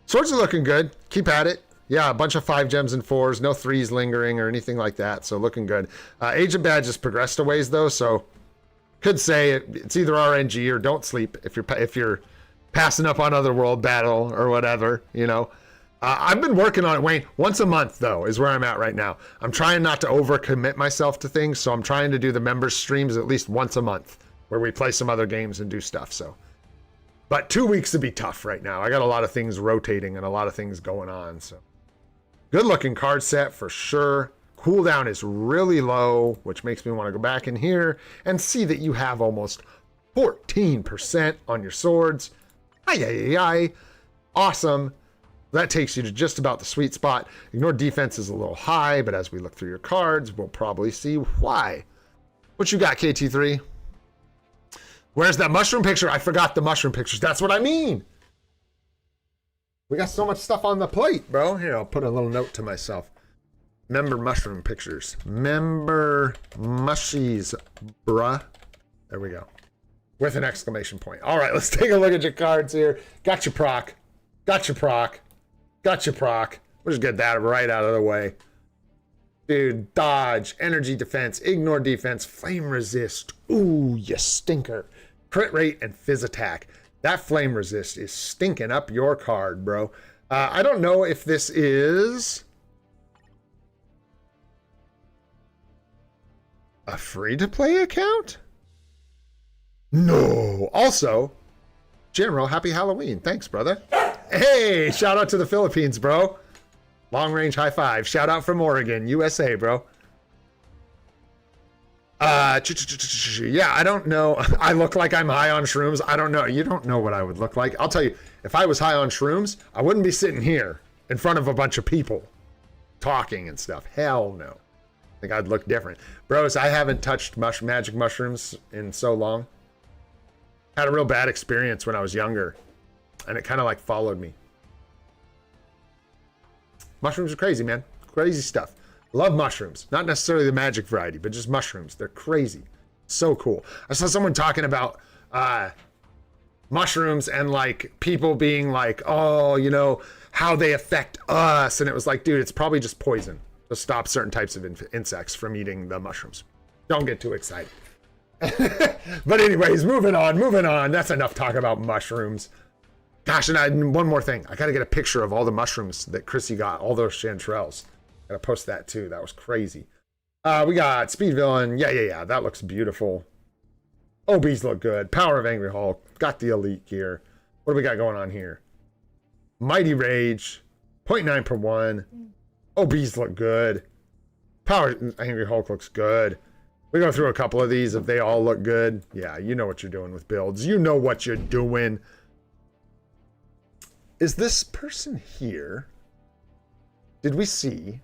Swords are looking good. Keep at it. Yeah, a bunch of 5 gems and 4s. No 3s lingering or anything like that. So looking good. Agent Badge has progressed a ways, though. So could say it's either RNG or don't sleep if you're passing up on Otherworld battle or whatever, you know. I've been working on it, Wayne. Once a month, though, is where I'm at right now. I'm trying not to overcommit myself to things, so I'm trying to do the members streams at least once a month where we play some other games and do stuff. So, but 2 weeks would be tough right now. I got a lot of things rotating and a lot of things going on. So, good looking card set for sure. Cooldown is really low, which makes me want to go back in here and see that you have almost 14% on your swords. Ay. Awesome. That takes you to just about the sweet spot. Ignore defense is a little high, but as we look through your cards, we'll probably see why. What you got, KT3? Where's that mushroom picture? I forgot the mushroom pictures. That's what I mean. We got so much stuff on the plate, bro. Here, I'll put a little note to myself. Member mushroom pictures. Member mushies, bruh. There we go. With an exclamation point. All right, let's take a look at your cards here. Got your proc. Got your proc. Got your proc. We'll just get that right out of the way. Dude, dodge, energy defense, ignore defense, flame resist. Ooh, you stinker. Crit rate and fizz attack. That flame resist is stinking up your card, bro. I don't know if this is a free-to-play account? No. Also, General, happy Halloween. Thanks, brother. Hey, shout out to the Philippines, bro. Long range high five. Shout out from Oregon, USA, bro. Yeah, I don't know. I look like I'm high on shrooms. I don't know. You don't know what I would look like. I'll tell you, if I was high on shrooms, I wouldn't be sitting here in front of a bunch of people talking and stuff. Hell no. think I'd look different. Bros, I haven't touched magic mushrooms in so long. Had a real bad experience when I was younger, and it kind of like followed me. Mushrooms are crazy, man. Crazy stuff. Love mushrooms. Not necessarily the magic variety, but just mushrooms. They're crazy. So cool. I saw someone talking about mushrooms and like people being like, oh, you know, how they affect us. And it was like, dude, it's probably just poison to stop certain types of insects from eating the mushrooms. Don't get too excited. But anyways, moving on. That's enough talk about mushrooms. Gosh, and one more thing. I got to get a picture of all the mushrooms that Chrissy got, all those chanterelles. Got to post that too. That was crazy. We got Speed Villain. Yeah. That looks beautiful. OBs look good. Power of Angry Hulk. Got the Elite gear. What do we got going on here? Mighty Rage. 0.9 per 1. OBs look good. Power Angry Hulk looks good. We go through a couple of these. If they all look good, yeah, you know what you're doing with builds. You know what you're doing. Is this person here? Did we see?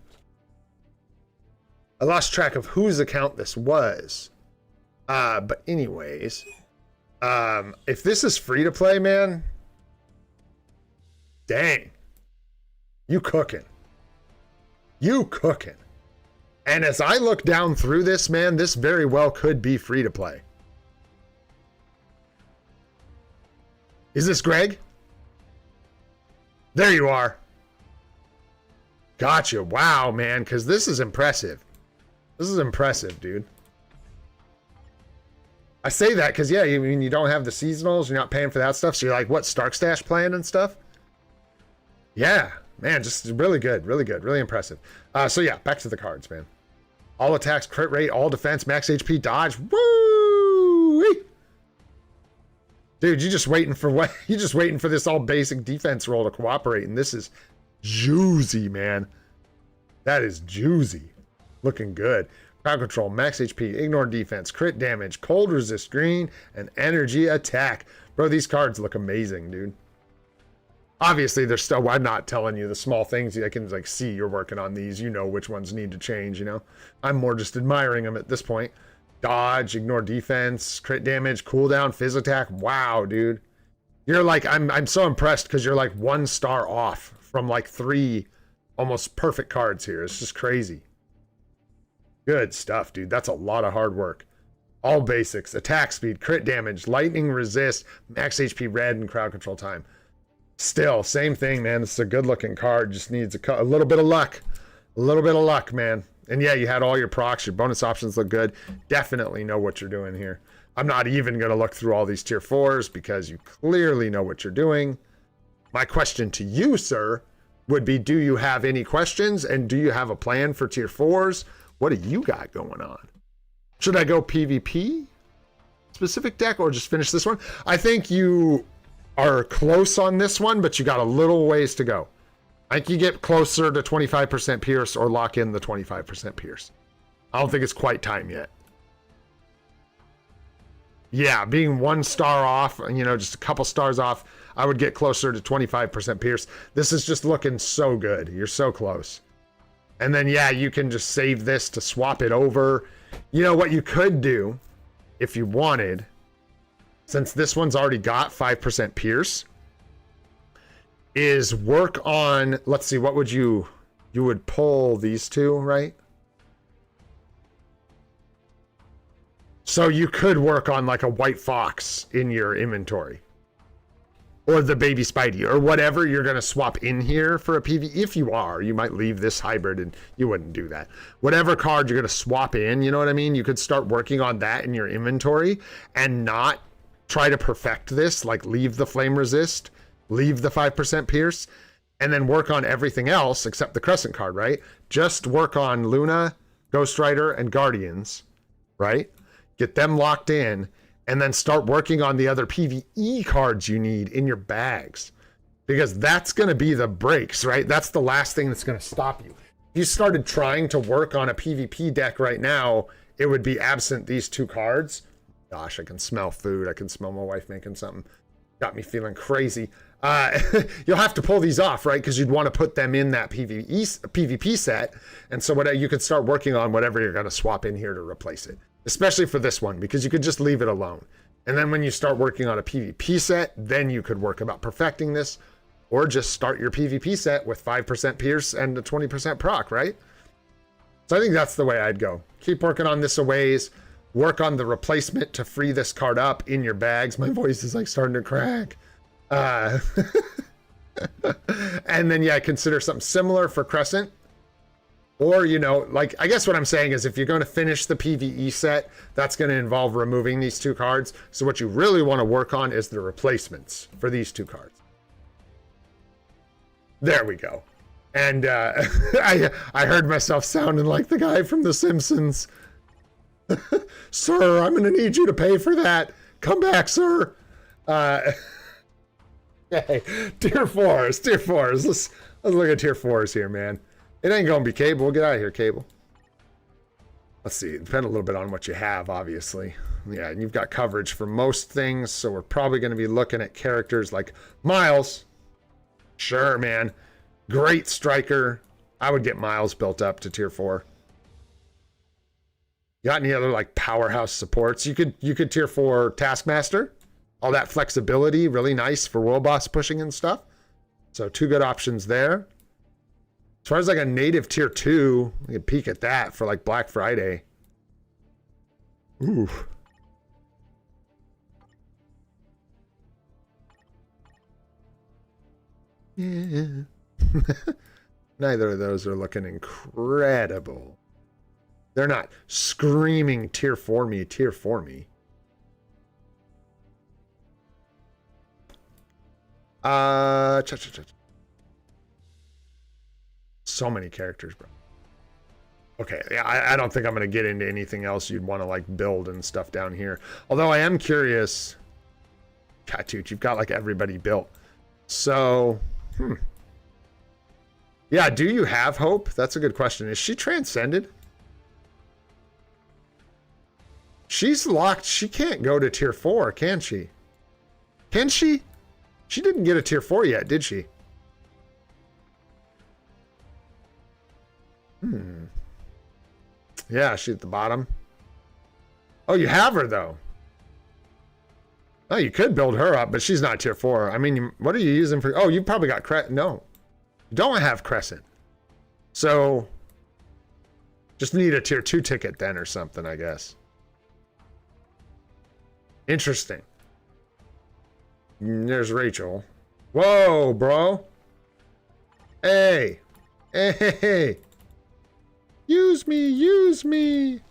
I lost track of whose account this was. But anyways, if this is free to play, man, dang, you cooking. You cooking. And as I look down through this, man, this very well could be free to play. Is this Greg? There you are. Gotcha. Wow, man, because this is impressive. This is impressive, dude. I say that because, yeah, you mean you don't have the seasonals, you're not paying for that stuff, so you're like, what, Stark Stash playing and stuff? Yeah, man, just really good, really impressive. So yeah, back to the cards, man. All attacks, crit rate, all defense, max HP, dodge. Woo! Dude, you're just waiting for what? You're just waiting for this all basic defense roll to cooperate, and this is juicy, man. That is juicy. Looking good. Crowd control, max HP, ignore defense, crit damage, cold resist green, and energy attack. Bro, these cards look amazing, dude. Obviously, they're still, I'm not telling you the small things. I can like see you're working on these. You know which ones need to change, you know? I'm more just admiring them at this point. Dodge, ignore defense, crit damage, cooldown, fizz attack. Wow, dude. You're like, I'm so impressed because you're like 1 star off from like 3 almost perfect cards here. It's just crazy. Good stuff, dude. That's a lot of hard work. All basics, attack speed, crit damage, lightning resist, max HP red, and crowd control time. Still, same thing, man. This is a good-looking card. Just needs a little bit of luck. A little bit of luck, man. And yeah, you had all your procs. Your bonus options look good. Definitely know what you're doing here. I'm not even going to look through all these tier 4s because you clearly know what you're doing. My question to you, sir, would be, do you have any questions? And do you have a plan for tier 4s? What do you got going on? Should I go PvP specific deck or just finish this one? I think you are close on this one, but you got a little ways to go. I think you get closer to 25% pierce or lock in the 25% pierce. I don't think it's quite time yet. Yeah, being 1 star off, you know, just a couple stars off, I would get closer to 25% pierce. This is just looking so good. You're so close. And then, yeah, you can just save this to swap it over. You know what you could do if you wanted, since this one's already got 5% pierce, is work on, let's see, what would you would pull these two, right? So you could work on like a white fox in your inventory. Or the baby Spidey, or whatever you're going to swap in here for a PV. If you are, you might leave this hybrid and you wouldn't do that. Whatever card you're going to swap in, you know what I mean? You could start working on that in your inventory and not try to perfect this, like leave the flame resist, leave the 5% pierce, and then work on everything else except the Crescent card, right? Just work on Luna, Ghost Rider, and Guardians, right? Get them locked in, and then start working on the other PvE cards you need in your bags. Because that's going to be the breaks, right? That's the last thing that's going to stop you. If you started trying to work on a PvP deck right now, it would be absent these 2 cards. Gosh, I can smell food. I can smell my wife making something. Got me feeling crazy. You'll have to pull these off, right? Because you'd want to put them in that PvP set. And so you could start working on whatever you're going to swap in here to replace it. Especially for this one, because you could just leave it alone. And then when you start working on a PvP set, then you could work about perfecting this, or just start your PvP set with 5% pierce and a 20% proc, right? So I think that's the way I'd go. Keep working on this a ways. Work on the replacement to free this card up in your bags. My voice is like starting to crack. And then, yeah, consider something similar for Crescent. Or, you know, like, I guess what I'm saying is if you're going to finish the PvE set, that's going to involve removing these 2 cards. So what you really want to work on is the replacements for these 2 cards. There we go. And I heard myself sounding like the guy from The Simpsons. Sir, I'm going to need you to pay for that. Come back, sir. Hey, tier 4s, tier 4s. Let's look at tier 4s here, man. It ain't gonna be Cable. Get out of here, Cable. Let's see. Depend a little bit on what you have, obviously. Yeah, and you've got coverage for most things, so we're probably going to be looking at characters like Miles. Sure, man. Great striker. I would get Miles built up to tier 4. You got any other like powerhouse supports? You could tier 4 Taskmaster. All that flexibility, really nice for world boss pushing and stuff. So 2 good options there. As far as like a native tier 2, you can peek at that for like Black Friday. Ooh. Yeah. Neither of those are looking incredible. They're not screaming tier 4 me, tier 4 me. So many characters, bro. Okay, yeah, I don't think I'm going to get into anything else you'd want to like build and stuff down here. Although I am curious. God, dude, you've got like everybody built. So, yeah, do you have Hope? That's a good question. Is she transcended? She's locked. She can't go to tier 4, can she? Can she? She didn't get a tier 4 yet, did she? Yeah, she's at the bottom. Oh, you have her, though. Oh, you could build her up, but she's not tier 4. I mean, what are you using for... Oh, you probably got Crescent. No. You don't have Crescent. So, just need a tier 2 ticket then or something, I guess. Interesting. There's Rachel. Whoa, bro. Hey. Hey. Use me, use me.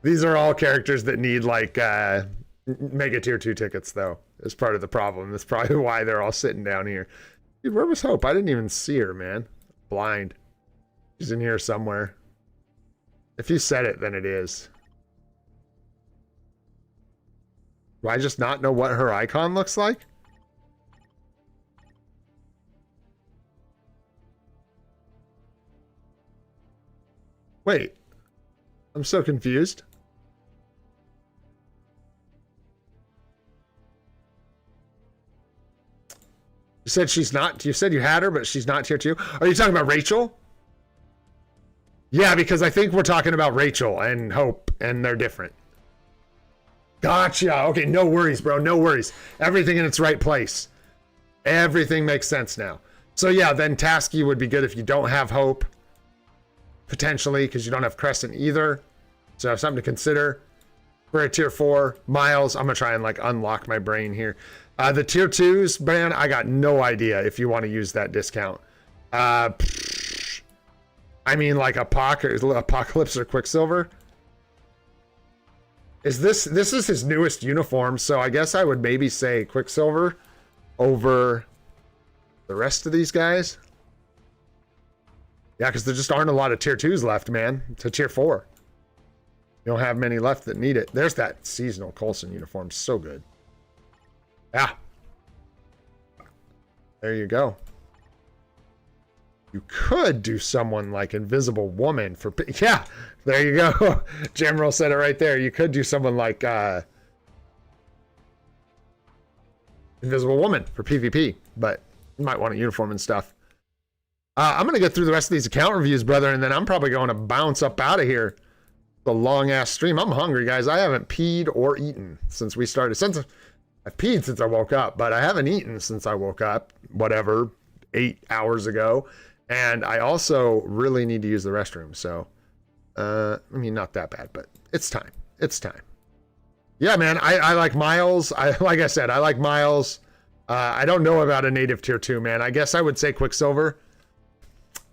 These are all characters that need like mega tier 2 tickets though. As part of the problem. That's probably why they're all sitting down here. Dude, where was Hope? I didn't even see her, man. Blind. She's in here somewhere. If you said it, then it is. Do I just not know what her icon looks like? Wait. I'm so confused. You said she's not... You said you had her, but she's not tier 2? Are you talking about Rachel? Yeah, because I think we're talking about Rachel and Hope, and they're different. Gotcha. Okay, no worries, bro. No worries. Everything in its right place. Everything makes sense now. So yeah, then Tasky would be good if you don't have Hope. Potentially, because you don't have Crescent either. So have something to consider. For a tier 4, Miles, I'm going to try and like unlock my brain here. The tier 2s, man, I got no idea if you want to use that discount. I mean, like Apocalypse or Quicksilver. This is his newest uniform, so I guess I would maybe say Quicksilver over the rest of these guys. Yeah, because there just aren't a lot of tier 2s left, man, to tier 4. You don't have many left that need it. There's that seasonal Coulson uniform, so good. Yeah. There you go. You could do someone like Invisible Woman for... Yeah, there you go. General said it right there. You could do someone like... Invisible Woman for PvP, but you might want a uniform and stuff. I'm going to get through the rest of these account reviews, brother, and then I'm probably going to bounce up out of here. The long-ass stream. I'm hungry, guys. I haven't peed or eaten since we started. I've peed since I woke up, but I haven't eaten since I woke up, whatever, 8 hours ago. And I also really need to use the restroom, so, I mean, not that bad, but it's time. It's time. Yeah, man, I like Miles. Like I said, I like Miles. I don't know about a native tier 2, man. I guess I would say Quicksilver.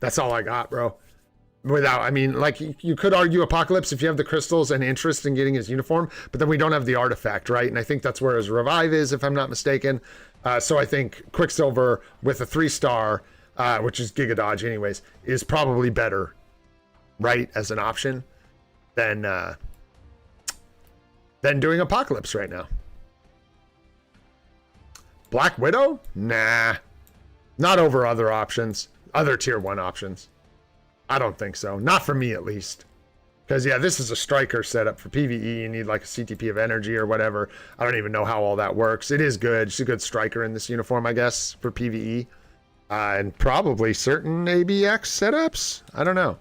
That's all I got, bro. I mean, like, you could argue Apocalypse if you have the crystals and interest in getting his uniform, but then we don't have the artifact, right? And I think that's where his revive is, if I'm not mistaken. So I think Quicksilver with a 3-star, which is Giga Dodge anyways, is probably better, right, as an option than doing Apocalypse right now. Black Widow? Nah. Not over other options. Other tier 1 options. I don't think so. Not for me, at least. Because, yeah, this is a striker setup for PvE. You need, like, a CTP of energy or whatever. I don't even know how all that works. It is good. She's a good striker in this uniform, I guess, for PvE. And probably certain ABX setups. I don't know.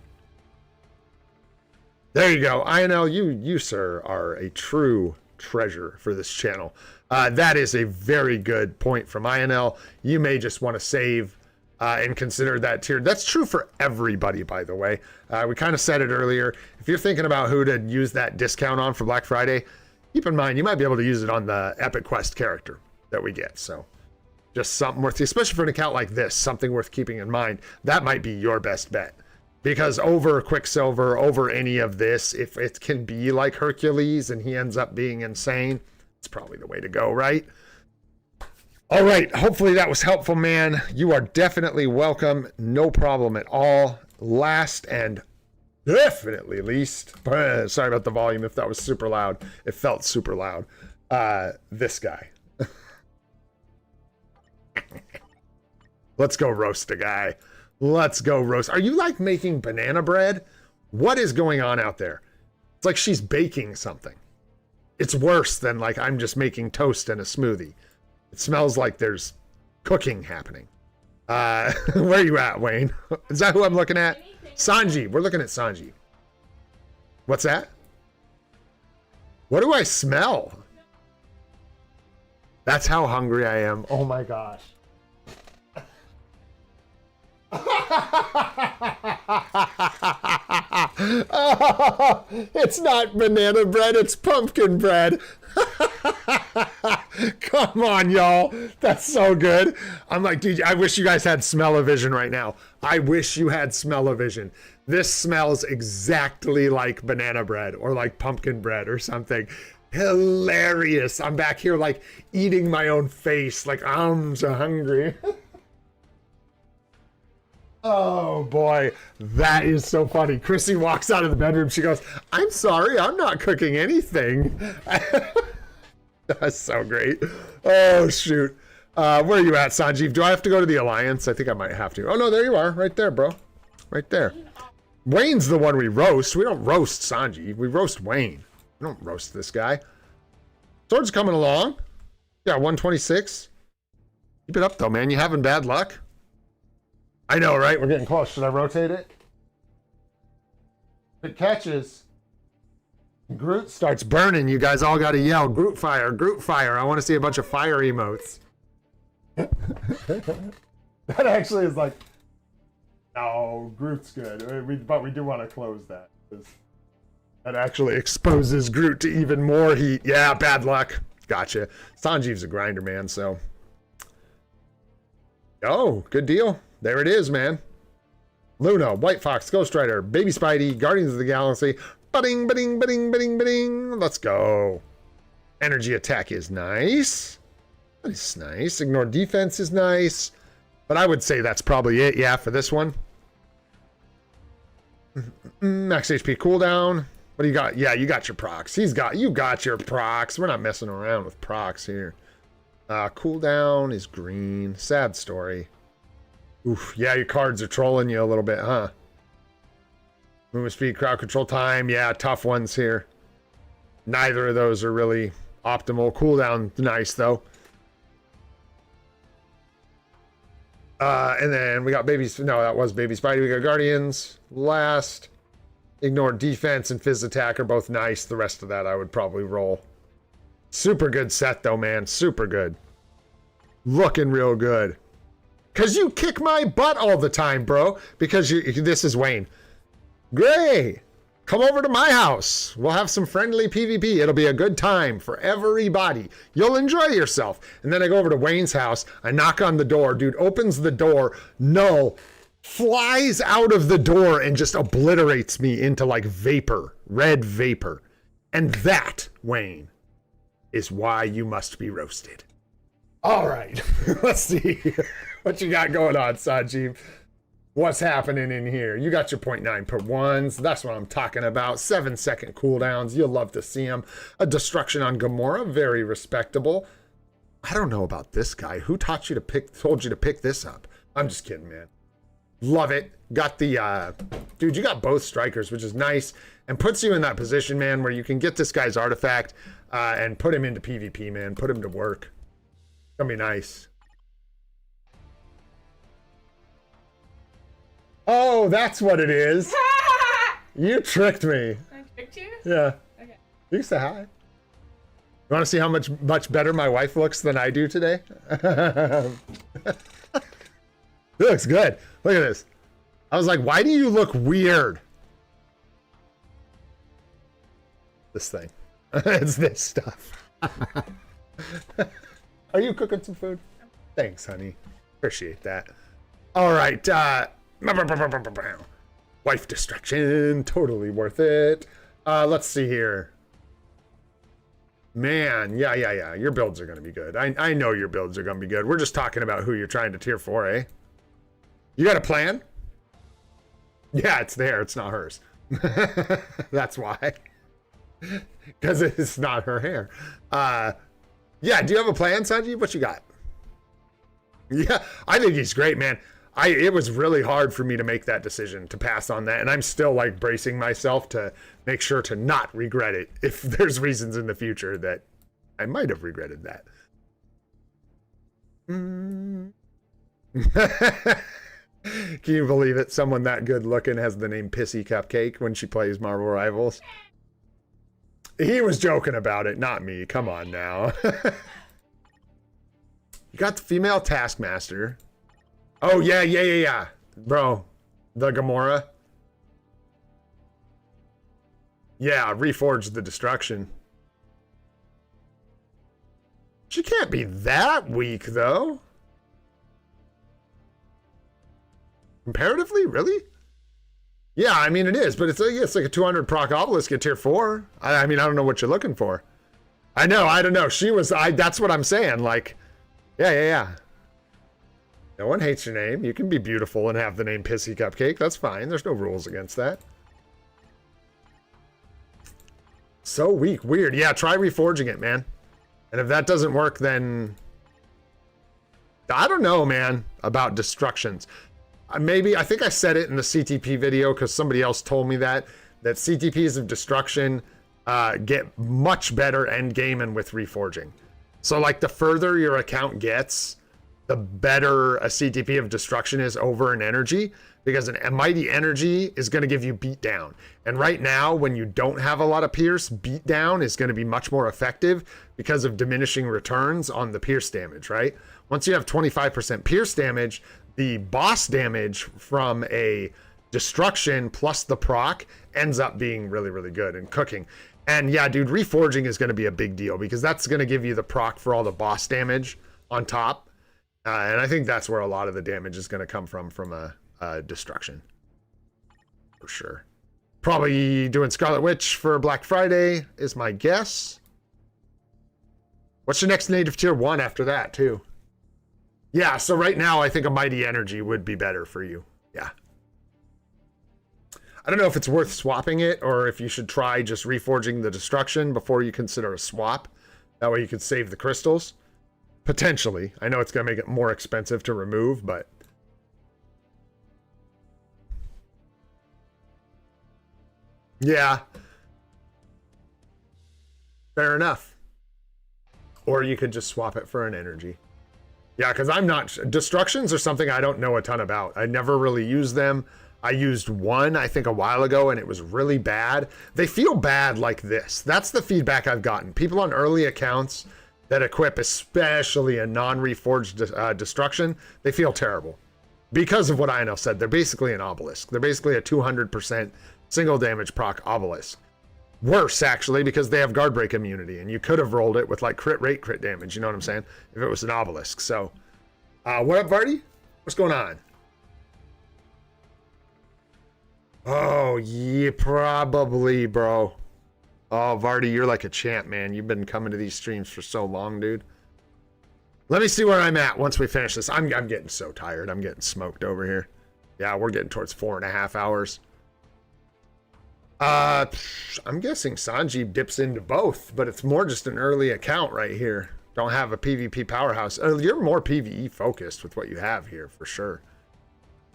There you go. INL, you, sir, are a true treasure for this channel. That is a very good point from INL. You may just want to save and consider that tier. That's true for everybody, by the way. We kind of said it earlier. If you're thinking about who to use that discount on for Black Friday, keep in mind you might be able to use it on the Epic Quest character that we get. So just something worth, especially for an account like this, something worth keeping in mind. That might be your best bet. Because over Quicksilver, over any of this, if it can be like Hercules and he ends up being insane, it's probably the way to go, right? All right, hopefully that was helpful, man. You are definitely welcome. No problem at all. Last and definitely least, sorry about the volume if that was super loud. It felt super loud. This guy. Let's go roast a guy. Let's go roast. Are you like making banana bread? What is going on out there? It's like she's baking something. It's worse than like I'm just making toast and a smoothie. It smells like there's cooking happening. Where are you at, Wayne? Is that who I'm looking at? Sanji. We're looking at Sanji. What's that? What do I smell? That's how hungry I am. Oh my gosh. Oh, it's not banana bread, it's pumpkin bread. Come on, y'all. That's so good. I'm like, dude, I wish you guys had smell-o-vision right now. I wish you had smell-o-vision. This smells exactly like banana bread or like pumpkin bread or something. Hilarious. I'm back here like eating my own face. Like, I'm so hungry. Oh boy, that is so funny. Chrissy walks out of the bedroom. She goes, I'm sorry, I'm not cooking anything. That's so great. Oh shoot. Where are you at, Sanjeev? Do I have to go to the Alliance? I think I might have to. Oh no, there you are. Right there, bro. Right there. Wayne's the one we roast. We don't roast Sanjeev. We roast Wayne. We don't roast this guy. Sword's coming along. Yeah, 126. Keep it up though, man. You having bad luck? I know, right? We're getting close. Should I rotate it? If it catches, Groot starts burning. You guys all got to yell, Groot fire, Groot fire. I want to see a bunch of fire emotes. That actually is like, no, Groot's good. But we do want to close that. That actually exposes Groot to even more heat. Yeah, bad luck. Gotcha. Sanjeev's a grinder, man, so. Oh, good deal. There it is, man. Luna, White Fox, Ghost Rider, Baby Spidey, Guardians of the Galaxy. Ba-ding, ba-ding, ba-ding, ba-ding, ba-ding. Let's go. Energy attack is nice. That is nice. Ignore defense is nice. But I would say that's probably it, yeah, for this one. Max HP cooldown. What do you got? Yeah, you got your procs. You got your procs. We're not messing around with procs here. Cooldown is green. Sad story. Oof, yeah, your cards are trolling you a little bit, huh? Movement speed, crowd control time. Yeah, tough ones here. Neither of those are really optimal. Cooldown, nice, though. And then we got babies. No, that was baby Spidey. We got Guardians last. Ignore defense and Fizz attack are both nice. The rest of that I would probably roll. Super good set though, man. Super good. Looking real good. Cause you kick my butt all the time, bro. Because this is Wayne. Gray, come over to my house. We'll have some friendly PvP. It'll be a good time for everybody. You'll enjoy yourself. And then I go over to Wayne's house. I knock on the door. Dude opens the door. Null flies out of the door and just obliterates me into like vapor, red vapor. And that, Wayne, is why you must be roasted. All right, let's see what you got going on, Sanjeev. What's happening in here? You got your 0.9 per ones. That's what I'm talking about. 7-second cooldowns. You'll love to see them. A destruction on Gamora. Very respectable. I don't know about this guy. Who told you to pick this up? I'm just kidding, man. Love it. Got the, dude, you got both strikers, which is nice. And puts you in that position, man, where you can get this guy's artifact and put him into PvP, man. Put him to work. Gonna be nice. Oh, that's what it is. You tricked me. I tricked you? Yeah. Okay. You can say hi. You want to see how much better my wife looks than I do today? It looks good. Look at this. I was like, why do you look weird? This thing. It's this stuff. Are you cooking some food? Thanks, honey. Appreciate that. All right. Wife distraction. Totally worth it. Let's see here. Man, yeah. Your builds are going to be good. I know your builds are going to be good. We're just talking about who you're trying to tier 4, eh? You got a plan? Yeah, it's there. It's not hers. That's why. Because it's not her hair. Yeah, do you have a plan, Sanjeev? What you got? Yeah, I think he's great, man. It was really hard for me to make that decision, to pass on that. And I'm still like bracing myself to make sure to not regret it if there's reasons in the future that I might have regretted that. Can you believe it? Someone that good looking has the name Pissy Cupcake when she plays Marvel Rivals. He was joking about it, not me. Come on now. You got the female Taskmaster. Oh, yeah. Bro, the Gamora. Yeah, reforged the destruction. She can't be that weak, though. Comparatively, really? Yeah, I mean, it is, but it's like a 200 proc obelisk at tier 4. I mean, I don't know what you're looking for. I don't know. That's what I'm saying. Like, yeah. No one hates your name. You can be beautiful and have the name Pissy Cupcake. That's fine. There's no rules against that. So weak. Weird. Yeah, try reforging it, man. And if that doesn't work, then I don't know, man, about destructions. I think I said it in the CTP video because somebody else told me that CTPs of destruction get much better end game and with reforging. So like the further your account gets, the better a CTP of destruction is over an energy, because a mighty energy is going to give you beat down. And right now, when you don't have a lot of pierce, beat down is going to be much more effective because of diminishing returns on the pierce damage, right? Once you have 25% pierce damage, the boss damage from a destruction plus the proc ends up being really, really good and cooking. And yeah, dude, reforging is going to be a big deal because that's going to give you the proc for all the boss damage on top. And I think that's where a lot of the damage is going to come from a destruction. For sure. Probably doing Scarlet Witch for Black Friday is my guess. What's your next native tier 1 after that, too? Yeah, so right now I think a Mighty Energy would be better for you. Yeah. I don't know if it's worth swapping it or if you should try just reforging the destruction before you consider a swap. That way you could save the crystals. Potentially. I know it's going to make it more expensive to remove, but... yeah. Fair enough. Or you could just swap it for an energy. Yeah, because I'm not... Destructions are something I don't know a ton about. I never really used them. I used one, I think, a while ago, and it was really bad. They feel bad like this. That's the feedback I've gotten. People on early accounts that equip, especially a non-reforged destruction, they feel terrible. Because of what Ionel said, they're basically an obelisk. They're basically a 200% single damage proc obelisk. Worse, actually, because they have guard break immunity, and you could have rolled it with like crit rate, crit damage, you know what I'm saying? If it was an obelisk. So, what up, Vardy? What's going on? Oh, yeah, probably, bro. Oh, Vardy, you're like a champ, man. You've been coming to these streams for so long, dude. Let me see where I'm at once we finish this. I'm getting so tired. I'm getting smoked over here. Yeah, we're getting towards 4.5 hours. I'm guessing Sanjeev dips into both, but it's more just an early account right here. Don't have a PvP powerhouse. You're more PvE focused with what you have here, for sure.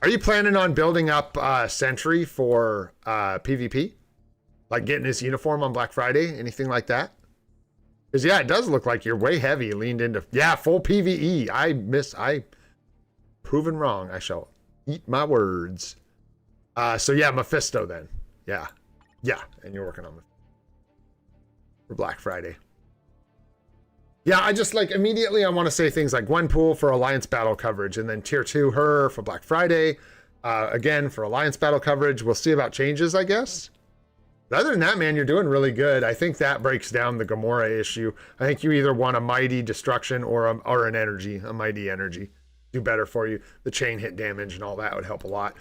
Are you planning on building up Sentry for PvP? Like getting his uniform on Black Friday? Anything like that? Because, yeah, it does look like you're way heavy, leaned into... Yeah, full PvE. I proven wrong. I shall eat my words. So, yeah, Mephisto then. Yeah. Yeah, and you're working on it for Black Friday. Yeah, I just like immediately I want to say things like Gwenpool for Alliance battle coverage, and then tier 2 her for Black Friday. Again, for Alliance battle coverage. We'll see about changes, I guess. But other than that, man, you're doing really good. I think that breaks down the Gamora issue. I think you either want a mighty destruction or an energy, a mighty energy. Do better for you. The chain hit damage and all that would help a lot.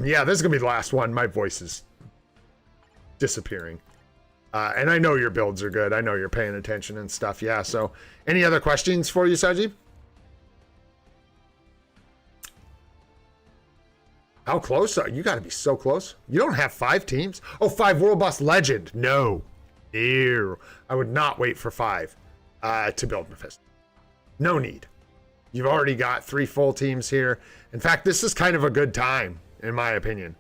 Yeah, this is going to be the last one. My voice is disappearing. And I know your builds are good. I know you're paying attention and stuff. Yeah, so any other questions for you, Sajib? How close are you? Got to be so close. You don't have 5 teams? Oh, 5 World Boss Legend. No. Ew. I would not wait for 5 to build Mephisto. No need. You've already got 3 full teams here. In fact, this is kind of a good time, in my opinion.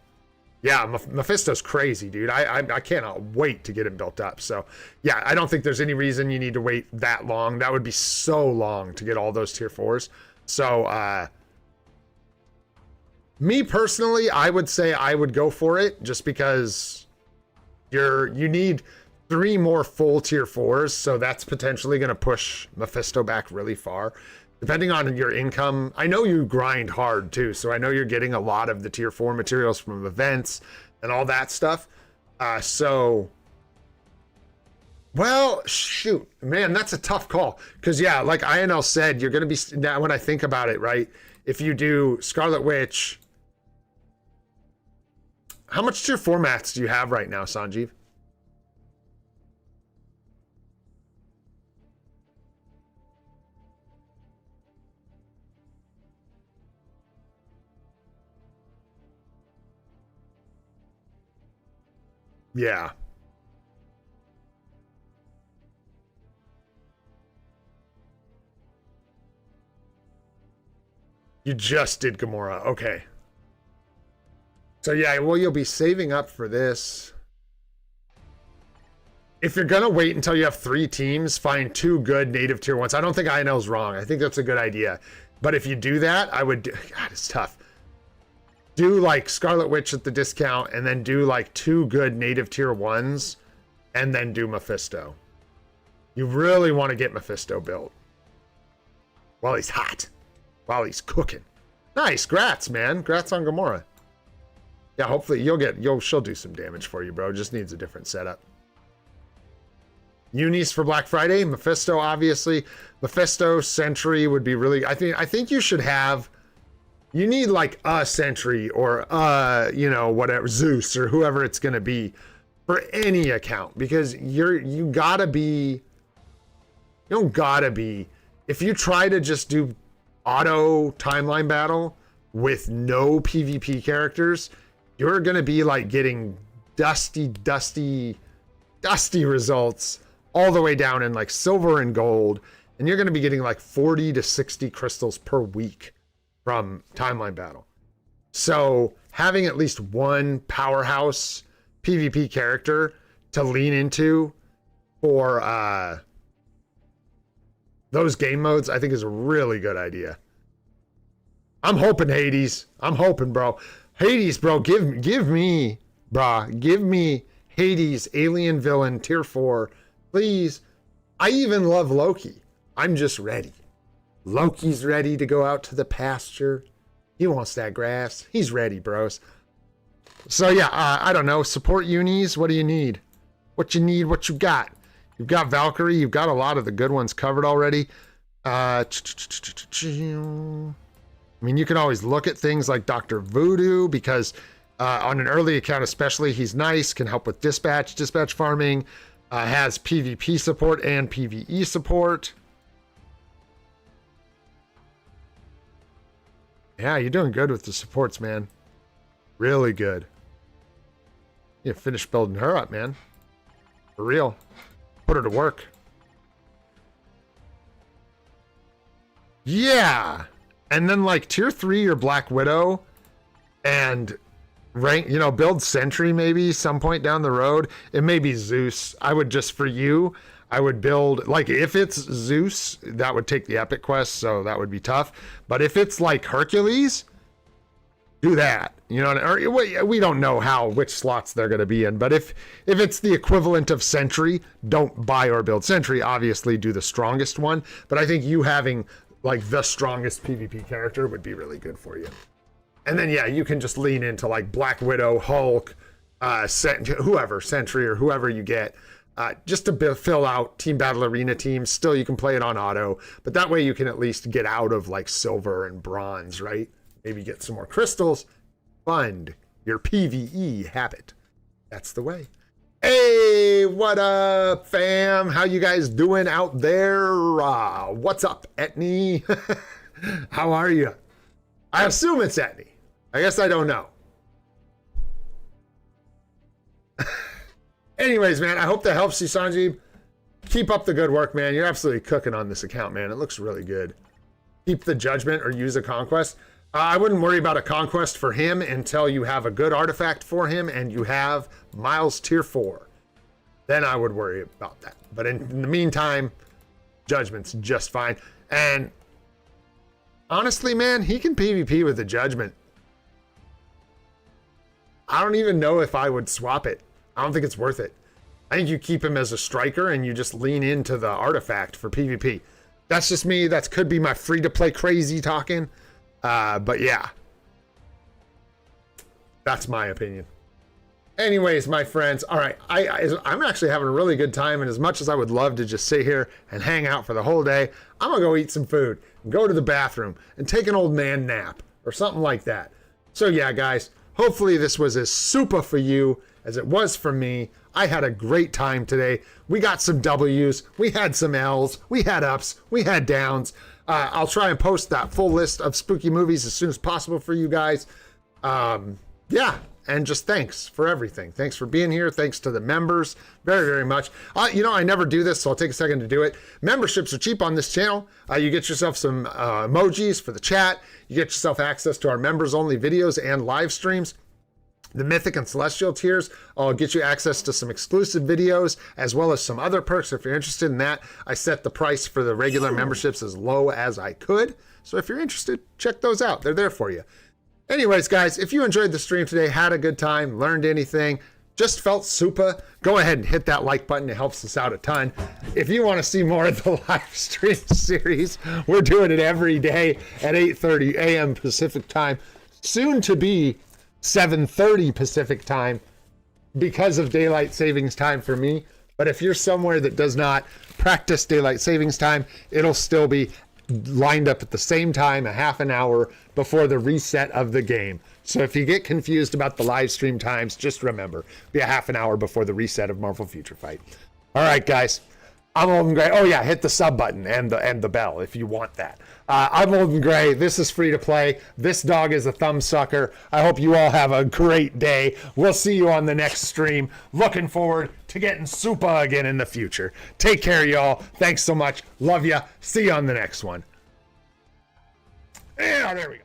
Yeah, Mephisto's crazy, dude. I cannot wait to get him built up. So, yeah, I don't think there's any reason you need to wait that long. That would be so long to get all those tier 4s. So, me personally, I would say I would go for it just because you need 3 more full tier 4s. So that's potentially going to push Mephisto back really far. Depending on your income, I know you grind hard too, so I know you're getting a lot of the tier 4 materials from events and all that stuff. Well, shoot, man, that's a tough call. Because, yeah, like INL said, you're going to be, now when I think about it, right, if you do Scarlet Witch, how much tier 4 mats do you have right now, Sanjeev? Yeah. You just did Gamora. Okay. So yeah, well, you'll be saving up for this. If you're gonna wait until you have 3 teams, find 2 good native tier 1s. I don't think INL's wrong. I think that's a good idea. But if you do that, I would do... God, it's tough. Do like Scarlet Witch at the discount and then do like 2 good native tier 1s and then do Mephisto. You really want to get Mephisto built while he's hot, while he's cooking. Nice, grats, man. Grats on Gamora. Yeah, hopefully she'll do some damage for you, bro. Just needs a different setup. Unis for Black Friday, Mephisto, obviously. Mephisto, Sentry would be really... I think you should have... You need like a Sentry or you know, whatever, Zeus or whoever it's gonna be for any account, because you gotta be, you don't gotta be, if you try to just do auto timeline battle with no PvP characters, you're gonna be like getting dusty results all the way down in like silver and gold, and you're gonna be getting like 40 to 60 crystals per week from timeline battle. So having at least one powerhouse PvP character to lean into for those game modes, I think is a really good idea. I'm hoping Hades. I'm hoping, bro. Hades, bro, give me, brah, give me Hades, alien villain, tier 4, please. I even love Loki. I'm just ready. Loki's ready to go out to the pasture. He wants that grass. He's ready, bros. So yeah, I don't know. Support unis. What do you need? What you need, what you got. You've got Valkyrie. You've got a lot of the good ones covered already. I mean, you can always look at things like Dr. Voodoo because on an early account especially, he's nice, can help with dispatch farming, has PvP support and PvE support. Yeah, you're doing good with the supports, man. Really good. You finish building her up, man. For real. Put her to work. Yeah. And then like tier 3 your Black Widow and rank, you know, build Sentry maybe some point down the road. It may be Zeus. I would just, for you, I would build, like if it's Zeus, that would take the epic quest, so that would be tough. But if it's like Hercules, do that. You know, or we don't know which slots they're going to be in, but if it's the equivalent of Sentry, don't buy or build Sentry. Obviously do the strongest one, but I think you having like the strongest PvP character would be really good for you. And then yeah, you can just lean into like Black Widow, Hulk, whoever, Sentry or whoever you get, just to fill out Team Battle Arena teams. Still, you can play it on auto, but that way you can at least get out of like silver and bronze, right? Maybe get some more crystals, fund your PvE habit. That's the way. Hey, what up, fam? How you guys doing out there? What's up, Etney? How are you? I assume it's Etney. I guess I don't know. Anyways, man, I hope that helps you, Sanjeev. Keep up the good work, man. You're absolutely cooking on this account, man. It looks really good. Keep the judgment or use a conquest. I wouldn't worry about a conquest for him until you have a good artifact for him and you have Miles tier 4. Then I would worry about that. But in the meantime, judgment's just fine. And honestly, man, he can PvP with the judgment. I don't even know if I would swap it. I don't think it's worth it. I think you keep him as a striker and you just lean into the artifact for PvP. That's just me. That could be my free-to-play crazy talking. But yeah, that's my opinion. Anyways, my friends, all right, I'm actually having a really good time, and as much as I would love to just sit here and hang out for the whole day, I'm gonna go eat some food, and go to the bathroom, and take an old man nap, or something like that. So yeah, guys, hopefully this was as SUPA for you as it was for me. I had a great time today. We got some W's, we had some L's, we had ups, we had downs. I'll try and post that full list of spooky movies as soon as possible for you guys. Yeah, and just thanks for everything. Thanks for being here. Thanks to the members very, very much. You know, I never do this, so I'll take a second to do it. Memberships are cheap on this channel. You get yourself some emojis for the chat. You get yourself access to our members-only videos and live streams. The Mythic and Celestial tiers will get you access to some exclusive videos as well as some other perks. If you're interested in that, I set the price for the regular memberships as low as I could. So if you're interested, check those out. They're there for you. Anyways, guys, if you enjoyed the stream today, had a good time, learned anything, just felt SUPA, go ahead and hit that like button. It helps us out a ton. If you want to see more of the live stream series, we're doing it every day at 8:30 a.m. Pacific time. Soon to be 7:30 Pacific time because of daylight savings time for me. But if you're somewhere that does not practice daylight savings time, it'll still be lined up at the same time, a half an hour before the reset of the game. So if you get confused about the live stream times, just remember, be a half an hour before the reset of Marvel Future Fight. All right, guys. I'm Old and Gray. Oh yeah, hit the sub button and the bell if you want that. I'm Old and Gray. This is free to play. This dog is a thumb sucker. I hope you all have a great day. We'll see you on the next stream. Looking forward to getting SUPA again in the future. Take care, y'all. Thanks so much. Love ya. See you on the next one. Yeah, there we go.